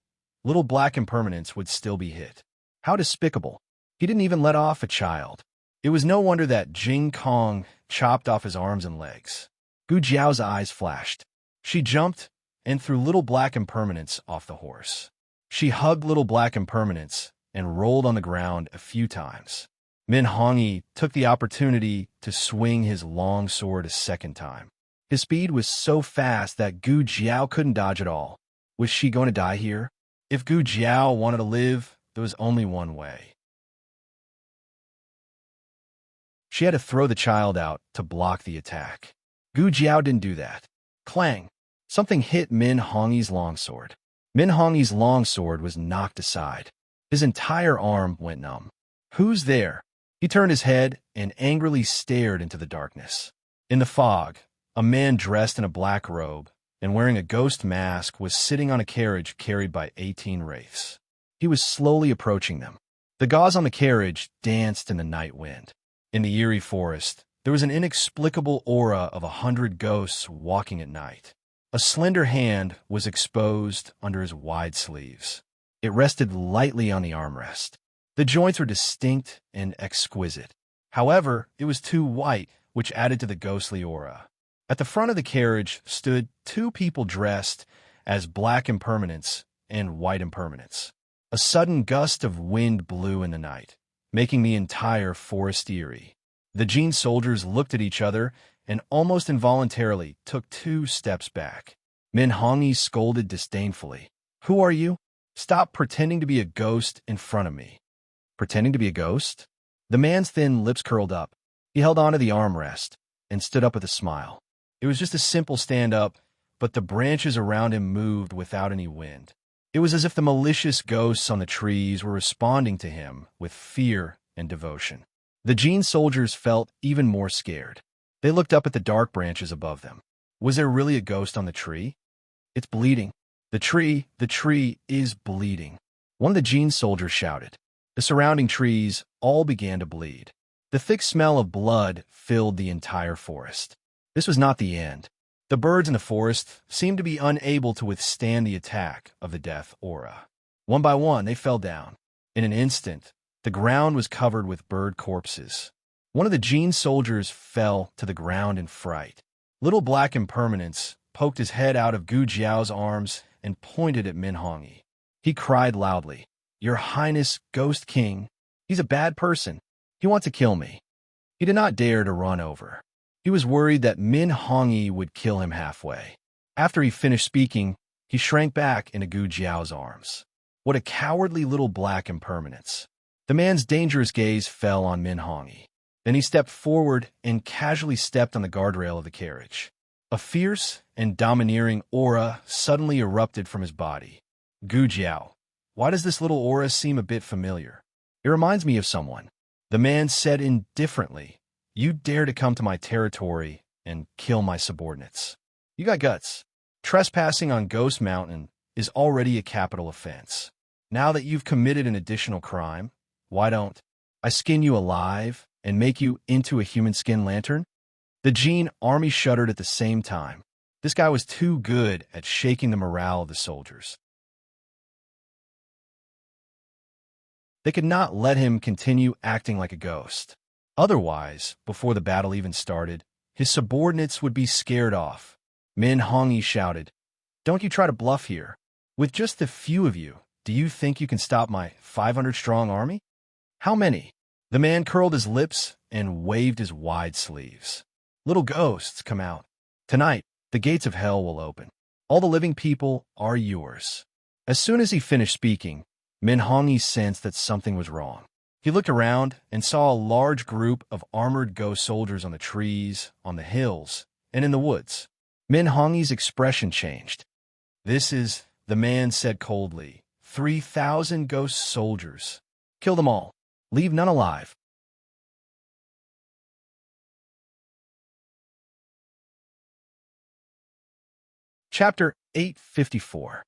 Speaker 1: Little Black Impermanence would still be hit. How despicable. He didn't even let off a child. It was no wonder that Jing Kong chopped off his arms and legs. Gu Jiao's eyes flashed. She jumped and threw Little Black Impermanence off the horse. She hugged Little Black Impermanence and rolled on the ground a few times. Min Hongyi took the opportunity to swing his long sword a second time. His speed was so fast that Gu Jiao couldn't dodge at all. Was she going to die here? If Gu Jiao wanted to live, there was only one way. She had to throw the child out to block the attack. Gu Jiao didn't do that. Clang! Something hit Min Hongyi's longsword. Min Hongyi's longsword was knocked aside. His entire arm went numb. "Who's there?" He turned his head and angrily stared into the darkness. In the fog, a man dressed in a black robe and wearing a ghost mask was sitting on a carriage carried by 18 wraiths. He was slowly approaching them. The gauze on the carriage danced in the night wind. In the eerie forest, there was an inexplicable aura of 100 ghosts walking at night. A slender hand was exposed under his wide sleeves. It rested lightly on the armrest. The joints were distinct and exquisite. However, it was too white, which added to the ghostly aura. At the front of the carriage stood 2 people dressed as Black Impermanence and White Impermanence. A sudden gust of wind blew in the night, making the entire forest eerie. The Jin soldiers looked at each other and almost involuntarily took 2 steps back. Min Hongyi scolded disdainfully. "Who are you?" Stop pretending to be a ghost in front of me. Pretending to be a ghost? The man's thin lips curled up. He held onto the armrest and stood up with a smile. It was just a simple stand-up, but the branches around him moved without any wind. It was as if the malicious ghosts on the trees were responding to him with fear and devotion. The Jean soldiers felt even more scared. They looked up at the dark branches above them. Was there really a ghost on the tree? It's bleeding. The tree is bleeding. One of the Jean soldiers shouted. The surrounding trees all began to bleed. The thick smell of blood filled the entire forest. This was not the end. The birds in the forest seemed to be unable to withstand the attack of the death aura. One by one, they fell down. In an instant, the ground was covered with bird corpses. One of the Jean soldiers fell to the ground in fright. Little black impermanence poked his head out of Gu Jiao's arms and pointed at Min Hongyi. He cried loudly, "Your Highness, Ghost King, he's a bad person. He wants to kill me." He did not dare to run over. He was worried that Min Hongyi would kill him halfway. After he finished speaking, he shrank back into Gu Jiao's arms. What a cowardly little black impermanence. The man's dangerous gaze fell on Min Hongyi. Then he stepped forward and casually stepped on the guardrail of the carriage. A fierce and domineering aura suddenly erupted from his body. "Gu Jiao, why does this little aura seem a bit familiar? It reminds me of someone." The man said indifferently, "You dare to come to my territory and kill my subordinates. You got guts. Trespassing on Ghost Mountain is already a capital offense. Now that you've committed an additional crime, why don't I skin you alive and make you into a human skin lantern?" The Jean army shuddered at the same time. This guy was too good at shaking the morale of the soldiers. They could not let him continue acting like a ghost. Otherwise, before the battle even started, his subordinates would be scared off. Min Hongyi shouted, "Don't you try to bluff here. With just the few of you, do you think you can stop my 500-strong army?" "How many?" The man curled his lips and waved his wide sleeves. "Little ghosts, come out. Tonight, the gates of hell will open. All the living people are yours." As soon as he finished speaking, Min Hongyi sensed that something was wrong. He looked around and saw a large group of armored ghost soldiers on the trees, on the hills, and in the woods. Min Hongyi's expression changed. "This is," the man said coldly, 3,000 ghost soldiers. Kill them all. Leave none alive." Chapter 854.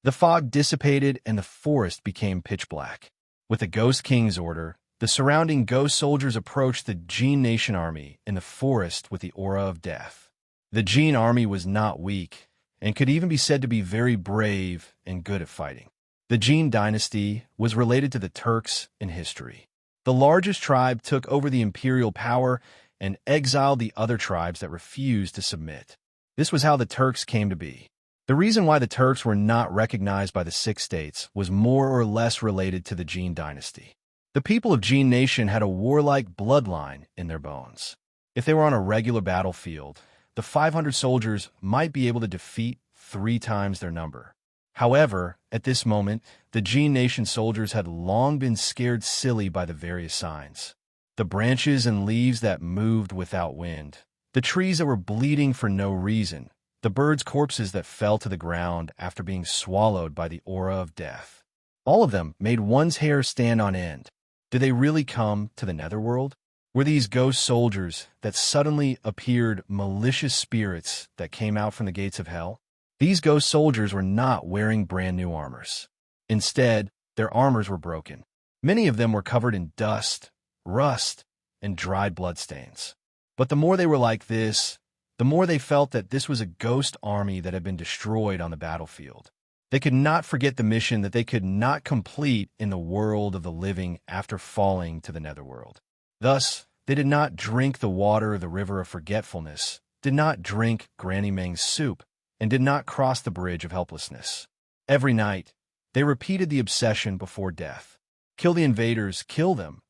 Speaker 1: The fog dissipated and the forest became pitch black. With the Ghost King's order, the surrounding ghost soldiers approached the Jean Nation army in the forest with the aura of death. The Jean army was not weak, and could even be said to be very brave and good at fighting. The Jean dynasty was related to the Turks in history. The largest tribe took over the imperial power and exiled the other tribes that refused to submit. This was how the Turks came to be. The reason why the Turks were not recognized by the Six States was more or less related to the Jean dynasty. The people of Jean Nation had a warlike bloodline in their bones. If they were on a regular battlefield, the 500 soldiers might be able to defeat 3 times their number. However, at this moment, the Jean Nation soldiers had long been scared silly by the various signs. The branches and leaves that moved without wind, the trees that were bleeding for no reason, the birds' corpses that fell to the ground after being swallowed by the aura of death. All of them made one's hair stand on end. Did they really come to the netherworld? Were these ghost soldiers that suddenly appeared malicious spirits that came out from the gates of hell? These ghost soldiers were not wearing brand new armors. Instead, their armors were broken. Many of them were covered in dust, rust, and dried bloodstains. But the more they were like this, the more they felt that this was a ghost army that had been destroyed on the battlefield. They could not forget the mission that they could not complete in the world of the living after falling to the netherworld. Thus, they did not drink the water of the river of forgetfulness, did not drink Granny Meng's soup, and did not cross the bridge of helplessness. Every night, they repeated the obsession before death. Kill the invaders, kill them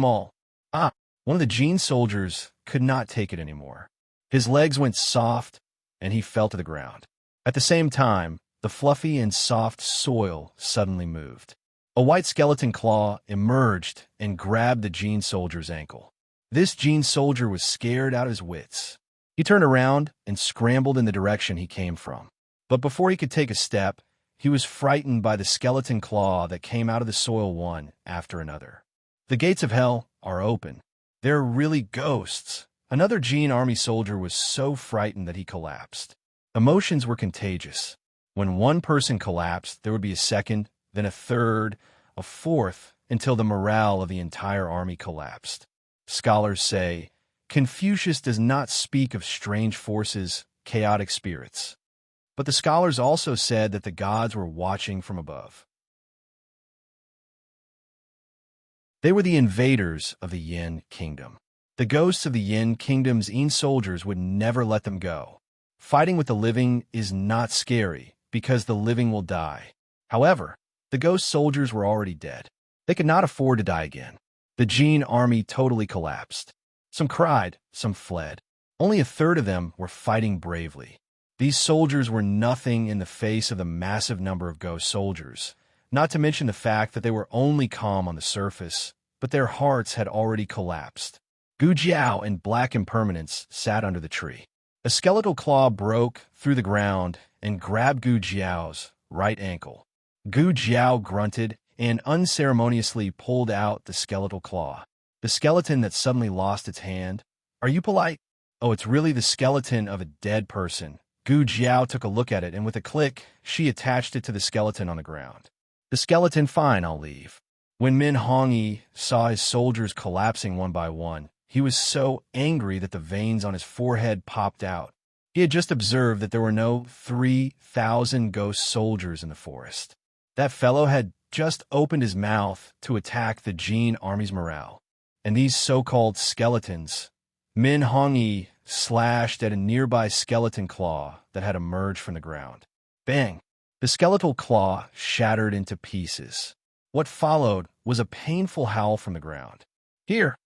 Speaker 1: all. One of the Jean soldiers could not take it anymore. His legs went soft, and he fell to the ground. At the same time, the fluffy and soft soil suddenly moved. A white skeleton claw emerged and grabbed the Gene soldier's ankle. This Gene soldier was scared out of his wits. He turned around and scrambled in the direction he came from. But before he could take a step, he was frightened by the skeleton claw that came out of the soil one after another. The gates of hell are open. They're really ghosts. Another Gene army soldier was so frightened that he collapsed. Emotions were contagious. When one person collapsed, there would be a second, then a third, a fourth, until the morale of the entire army collapsed. Scholars say, Confucius does not speak of strange forces, chaotic spirits. But the scholars also said that the gods were watching from above. They were the invaders of the Yin kingdom. The ghosts of the Yin kingdom's Yin soldiers would never let them go. Fighting with the living is not scary, because the living will die. However, the ghost soldiers were already dead. They could not afford to die again. The Gene army totally collapsed. Some cried, some fled. Only a third of them were fighting bravely. These soldiers were nothing in the face of the massive number of ghost soldiers, not to mention the fact that they were only calm on the surface, but their hearts had already collapsed. Gu Jiao and Black Impermanence sat under the tree. A skeletal claw broke through the ground and grabbed Gu Jiao's right ankle. Gu Jiao grunted and unceremoniously pulled out the skeletal claw. The skeleton that suddenly lost its hand. Are you polite? Oh, it's really the skeleton of a dead person. Gu Jiao took a look at it, and with a click, she attached it to the skeleton on the ground. The skeleton, fine, I'll leave. When Min Hongyi saw his soldiers collapsing one by one, he was so angry that the veins on his forehead popped out. He had just observed that there were no 3,000 ghost soldiers in the forest. That fellow had just opened his mouth to attack the Gene army's morale. And these so-called skeletons, Min Hongyi slashed at a nearby skeleton claw that had emerged from the ground. Bang! The skeletal claw shattered into pieces. What followed was a painful howl from the ground. Here!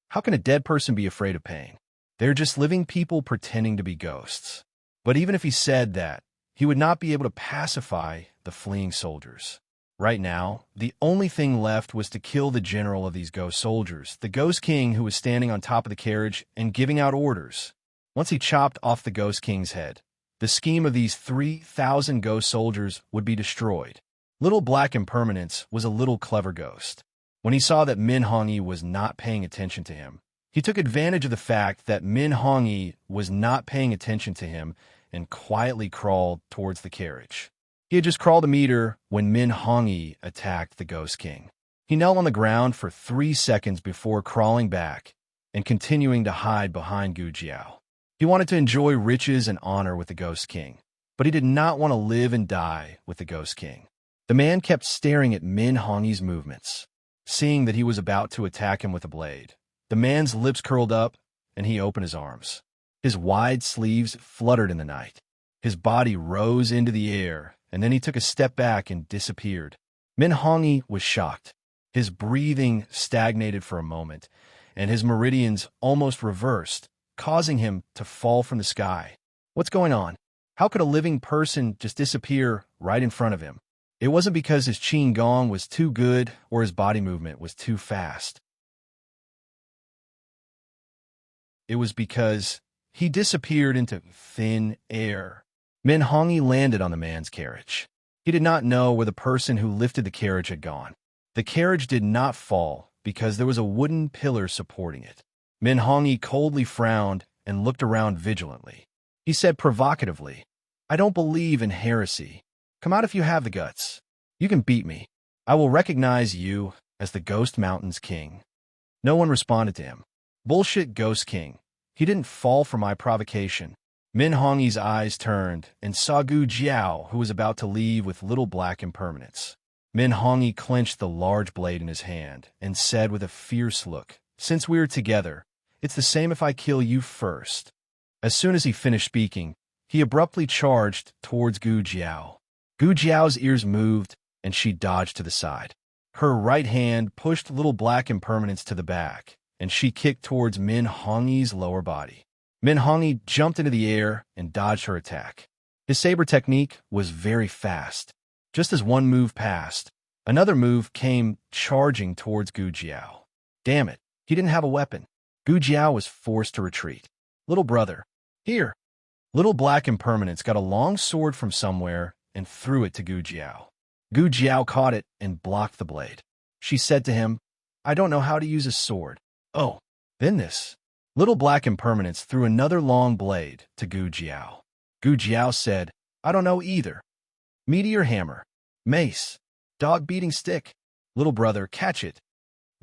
Speaker 1: How can a dead person be afraid of pain? They're just living people pretending to be ghosts. But even if he said that, he would not be able to pacify the fleeing soldiers. Right now, the only thing left was to kill the general of these ghost soldiers, the Ghost King who was standing on top of the carriage and giving out orders. Once he chopped off the Ghost King's head, the scheme of these 3,000 ghost soldiers would be destroyed. Little Black Impermanence was a little clever ghost. When he saw that Min Hongyi was not paying attention to him, he took advantage of the fact that Min Hongyi was not paying attention to him and quietly crawled towards the carriage. He had just crawled a meter when Min Hongyi attacked the Ghost King. He knelt on the ground for 3 seconds before crawling back and continuing to hide behind Gu Jiao. He wanted to enjoy riches and honor with the Ghost King, but he did not want to live and die with the Ghost King. The man kept staring at Min Hongyi's movements, seeing that he was about to attack him with a blade. The man's lips curled up, and he opened his arms. His wide sleeves fluttered in the night. His body rose into the air, and then he took a step back and disappeared. Min Hongyi was shocked. His breathing stagnated for a moment, and his meridians almost reversed, causing him to fall from the sky. What's going on? How could a living person just disappear right in front of him? It wasn't because his Qin Gong was too good or his body movement was too fast. It was because he disappeared into thin air. Min Hongyi landed on the man's carriage. He did not know where the person who lifted the carriage had gone. The carriage did not fall because there was a wooden pillar supporting it. Min Hongyi coldly frowned and looked around vigilantly. He said provocatively, "I don't believe in heresy. Come out if you have the guts. You can beat me. I will recognize you as the Ghost Mountain's king." No one responded to him. Bullshit Ghost King. He didn't fall for my provocation. Min Hongyi's eyes turned and saw Gu Jiao, who was about to leave with Little Black Impermanence. Min Hongyi clenched the large blade in his hand and said with a fierce look, "Since we're together, it's the same if I kill you first." As soon as he finished speaking, he abruptly charged towards Gu Jiao. Gu Jiao's ears moved, and she dodged to the side. Her right hand pushed Little Black Impermanence to the back, and she kicked towards Min Hongyi's lower body. Min Hongyi jumped into the air and dodged her attack. His saber technique was very fast. Just as one move passed, another move came charging towards Gu Jiao. Damn it, he didn't have a weapon. Gu Jiao was forced to retreat. Little brother, here. Little Black Impermanence got a long sword from somewhere and threw it to Gu Jiao. Gu Jiao caught it and blocked the blade. She said to him, I don't know how to use a sword. Oh, then this. Little Black Impermanence threw another long blade to Gu Jiao. Gu Jiao said, I don't know either. Meteor hammer. Mace. Dog beating stick. Little brother, catch it.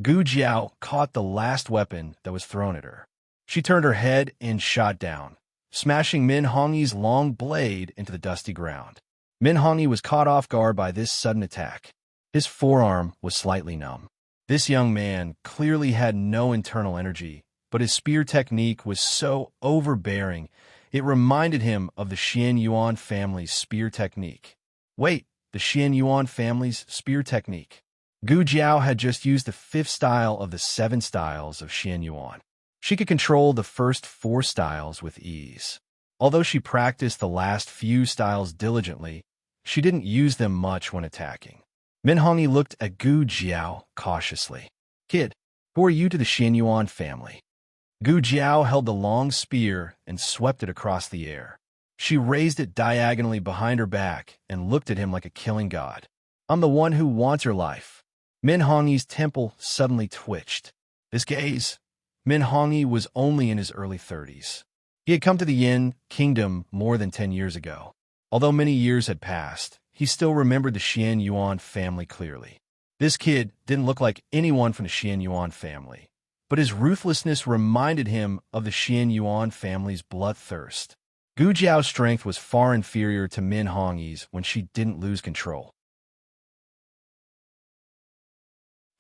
Speaker 1: Gu Jiao caught the last weapon that was thrown at her. She turned her head and shot down, smashing Min Hongyi's long blade into the dusty ground. Min Hongyi was caught off guard by this sudden attack. His forearm was slightly numb. This young man clearly had no internal energy, but his spear technique was so overbearing, it reminded him of the Xian Yuan family's spear technique. Wait, the Xian Yuan family's spear technique. Gu Jiao had just used the 5th style of the 7 styles of Xian Yuan. She could control the first 4 styles with ease. Although she practiced the last few styles diligently, she didn't use them much when attacking. Min Hongyi looked at Gu Jiao cautiously. Kid, who are you to the Xian Yuan family? Gu Jiao held the long spear and swept it across the air. She raised it diagonally behind her back and looked at him like a killing god. I'm the one who wants your life. Min Hongyi's temple suddenly twitched. This gaze. Min Hongyi was only in his early 30s. He had come to the Yin kingdom more than 10 years ago. Although many years had passed, he still remembered the Xian Yuan family clearly. This kid didn't look like anyone from the Xian Yuan family, but his ruthlessness reminded him of the Xian Yuan family's bloodthirst. Gu Jiao's strength was far inferior to Min Hongyi's when she didn't lose control.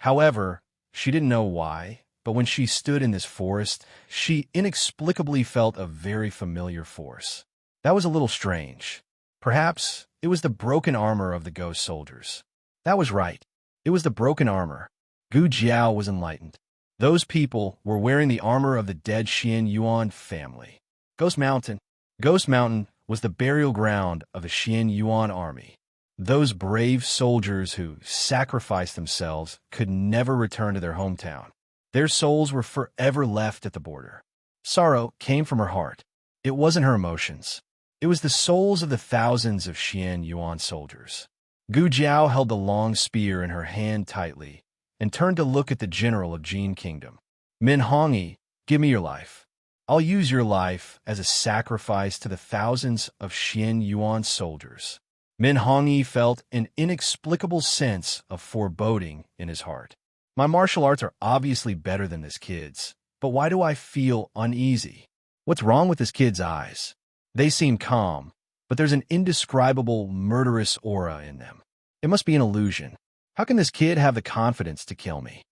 Speaker 1: However, she didn't know why, but when she stood in this forest, she inexplicably felt a very familiar force. That was a little strange. Perhaps it was the broken armor of the ghost soldiers. That was right. It was the broken armor. Gu Jiao was enlightened. Those people were wearing the armor of the dead Xian Yuan family. Ghost Mountain. Ghost Mountain was the burial ground of the Xian Yuan army. Those brave soldiers who sacrificed themselves could never return to their hometown. Their souls were forever left at the border. Sorrow came from her heart. It wasn't her emotions. It was the souls of the thousands of Xian Yuan soldiers. Gu Jiao held the long spear in her hand tightly and turned to look at the general of Jin Kingdom. Min Hongyi, give me your life. I'll use your life as a sacrifice to the thousands of Xian Yuan soldiers. Min Hongyi felt an inexplicable sense of foreboding in his heart. My martial arts are obviously better than this kid's, but why do I feel uneasy? What's wrong with this kid's eyes? They seem calm, but there's an indescribable murderous aura in them. It must be an illusion. How can this kid have the confidence to kill me?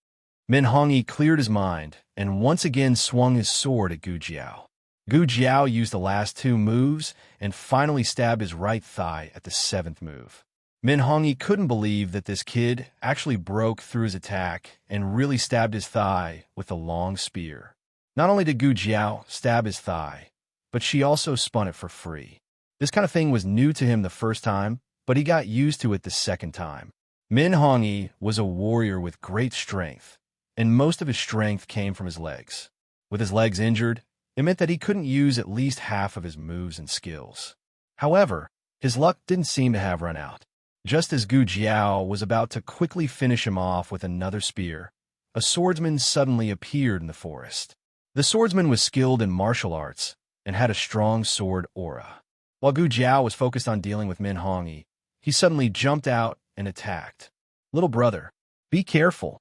Speaker 1: Min Hongyi cleared his mind and once again swung his sword at Gu Jiao. Gu Jiao used the last 2 moves and finally stabbed his right thigh at the 7th move. Min Hongyi couldn't believe that this kid actually broke through his attack and really stabbed his thigh with the long spear. Not only did Gu Jiao stab his thigh, but she also spun it for free. This kind of thing was new to him the first time, but he got used to it the second time. Min Hongyi was a warrior with great strength, and most of his strength came from his legs. With his legs injured, it meant that he couldn't use at least half of his moves and skills. However, his luck didn't seem to have run out. Just as Gu Jiao was about to quickly finish him off with another spear, a swordsman suddenly appeared in the forest. The swordsman was skilled in martial arts and had a strong sword aura. While Gu Jiao was focused on dealing with Min Hongyi, he suddenly jumped out and attacked. Little brother, be careful.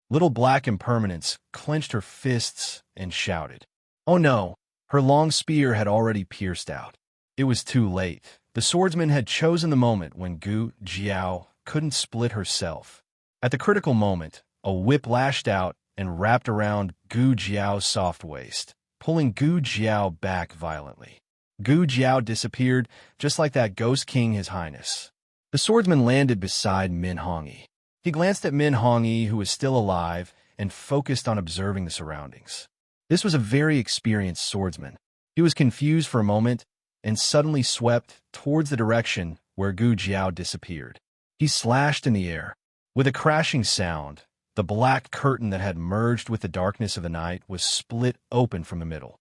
Speaker 1: Little Black Impermanence clenched her fists and shouted. Oh no, her long spear had already pierced out. It was too late. The swordsman had chosen the moment when Gu Jiao couldn't split herself. At the critical moment, a whip lashed out and wrapped around Gu Jiao's soft waist, pulling Gu Jiao back violently. Gu Jiao disappeared, just like that ghost king, His Highness. The swordsman landed beside Min Hongyi. He glanced at Min Hongyi, who was still alive, and focused on observing the surroundings. This was a very experienced swordsman. He was confused for a moment, and suddenly swept towards the direction where Gu Jiao disappeared. He slashed in the air. With a crashing sound, the black curtain that had merged with the darkness of the night was split open from the middle.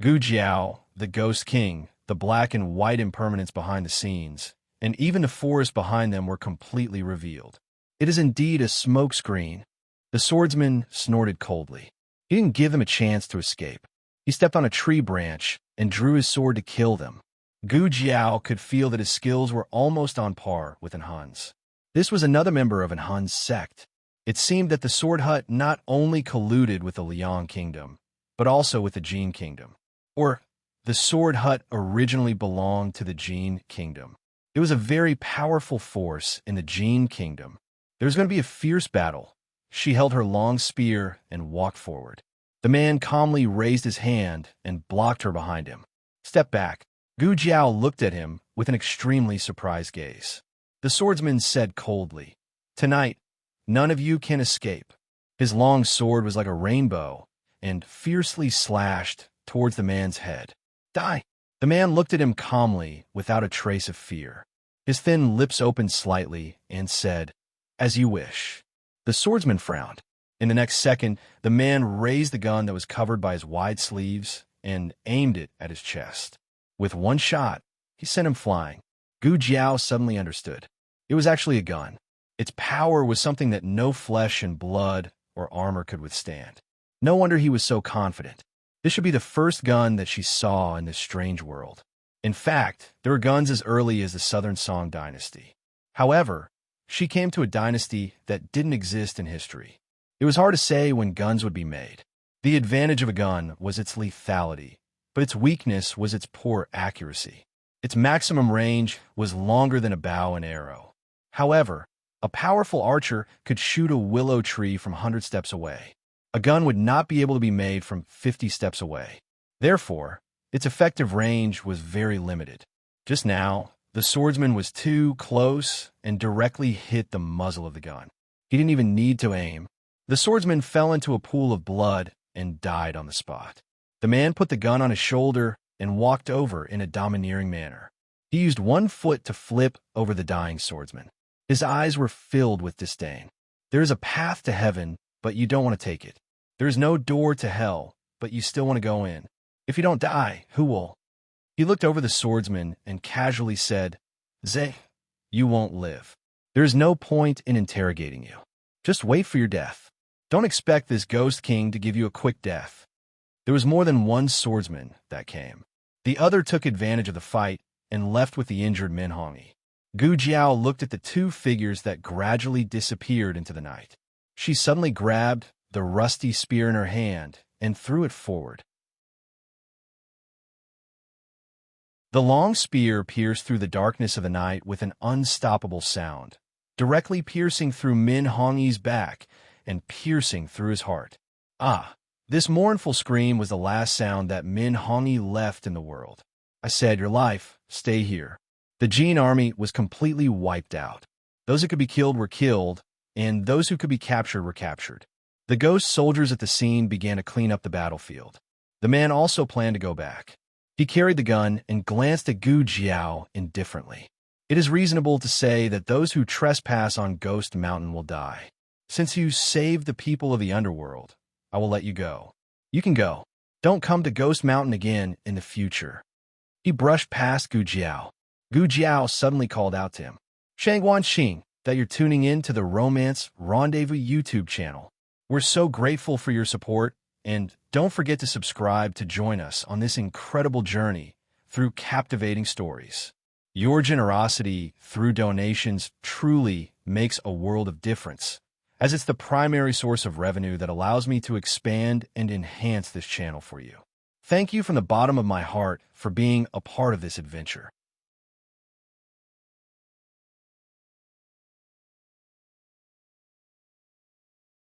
Speaker 1: Gu Jiao, the Ghost King, the black and white impermanence behind the scenes, and even the forest behind them were completely revealed. It is indeed a smokescreen. The swordsman snorted coldly. He didn't give them a chance to escape. He stepped on a tree branch and drew his sword to kill them. Gu Jiao could feel that his skills were almost on par with Enhan's. This was another member of Enhan's sect. It seemed that the Sword Hut not only colluded with the Liang Kingdom, but also with the Jin Kingdom. Or, the Sword Hut originally belonged to the Jin Kingdom. It was a very powerful force in the Jin Kingdom. There was going to be a fierce battle. She held her long spear and walked forward. The man calmly raised his hand and blocked her behind him. Step back. Gu Jiao looked at him with an extremely surprised gaze. The swordsman said coldly, "Tonight, none of you can escape." His long sword was like a rainbow and fiercely slashed towards the man's head. "Die!" The man looked at him calmly without a trace of fear. His thin lips opened slightly and said, "As you wish." The swordsman frowned. In the next second, the man raised the gun that was covered by his wide sleeves and aimed it at his chest. With one shot, he sent him flying. Gu Jiao suddenly understood. It was actually a gun. Its power was something that no flesh and blood or armor could withstand. No wonder he was so confident. This should be the first gun that she saw in this strange world. In fact, there were guns as early as the Southern Song dynasty. However, she came to a dynasty that didn't exist in history. It was hard to say when guns would be made. The advantage of a gun was its lethality, but its weakness was its poor accuracy. Its maximum range was longer than a bow and arrow. However, a powerful archer could shoot a willow tree from 100 steps away. A gun would not be able to be made from 50 steps away. Therefore, its effective range was very limited. Just now, the swordsman was too close and directly hit the muzzle of the gun. He didn't even need to aim. The swordsman fell into a pool of blood and died on the spot. The man put the gun on his shoulder and walked over in a domineering manner. He used one foot to flip over the dying swordsman. His eyes were filled with disdain. There is a path to heaven, but you don't want to take it. There is no door to hell, but you still want to go in. If you don't die, who will? He looked over the swordsman and casually said, "Zhe, you won't live. There is no point in interrogating you. Just wait for your death. Don't expect this Ghost King to give you a quick death." There was more than one swordsman that came. The other took advantage of the fight and left with the injured Minhongi. Gu Jiao looked at the two figures that gradually disappeared into the night. She suddenly grabbed the rusty spear in her hand and threw it forward. The long spear pierced through the darkness of the night with an unstoppable sound, directly piercing through Min Hongi's back and piercing through his heart. Ah, this mournful scream was the last sound that Min Hongi left in the world. I said, "Your life, stay here." The Jin army was completely wiped out. Those who could be killed were killed, and those who could be captured were captured. The ghost soldiers at the scene began to clean up the battlefield. The man also planned to go back. He carried the gun and glanced at Gu Jiao indifferently. It is reasonable to say that those who trespass on Ghost Mountain will die. Since you saved the people of the underworld, I will let you go. You can go. Don't come to Ghost Mountain again in the future. He brushed past Gu Jiao. Gu Jiao suddenly called out to him, "Shangguan Xing, that you're tuning in to the Romance Rendezvous YouTube channel. We're so grateful for your support, and don't forget to subscribe to join us on this incredible journey through captivating stories. Your generosity through donations truly makes a world of difference, as it's the primary source of revenue that allows me to expand and enhance this channel for you. Thank you from the bottom of my heart for being a part of this adventure.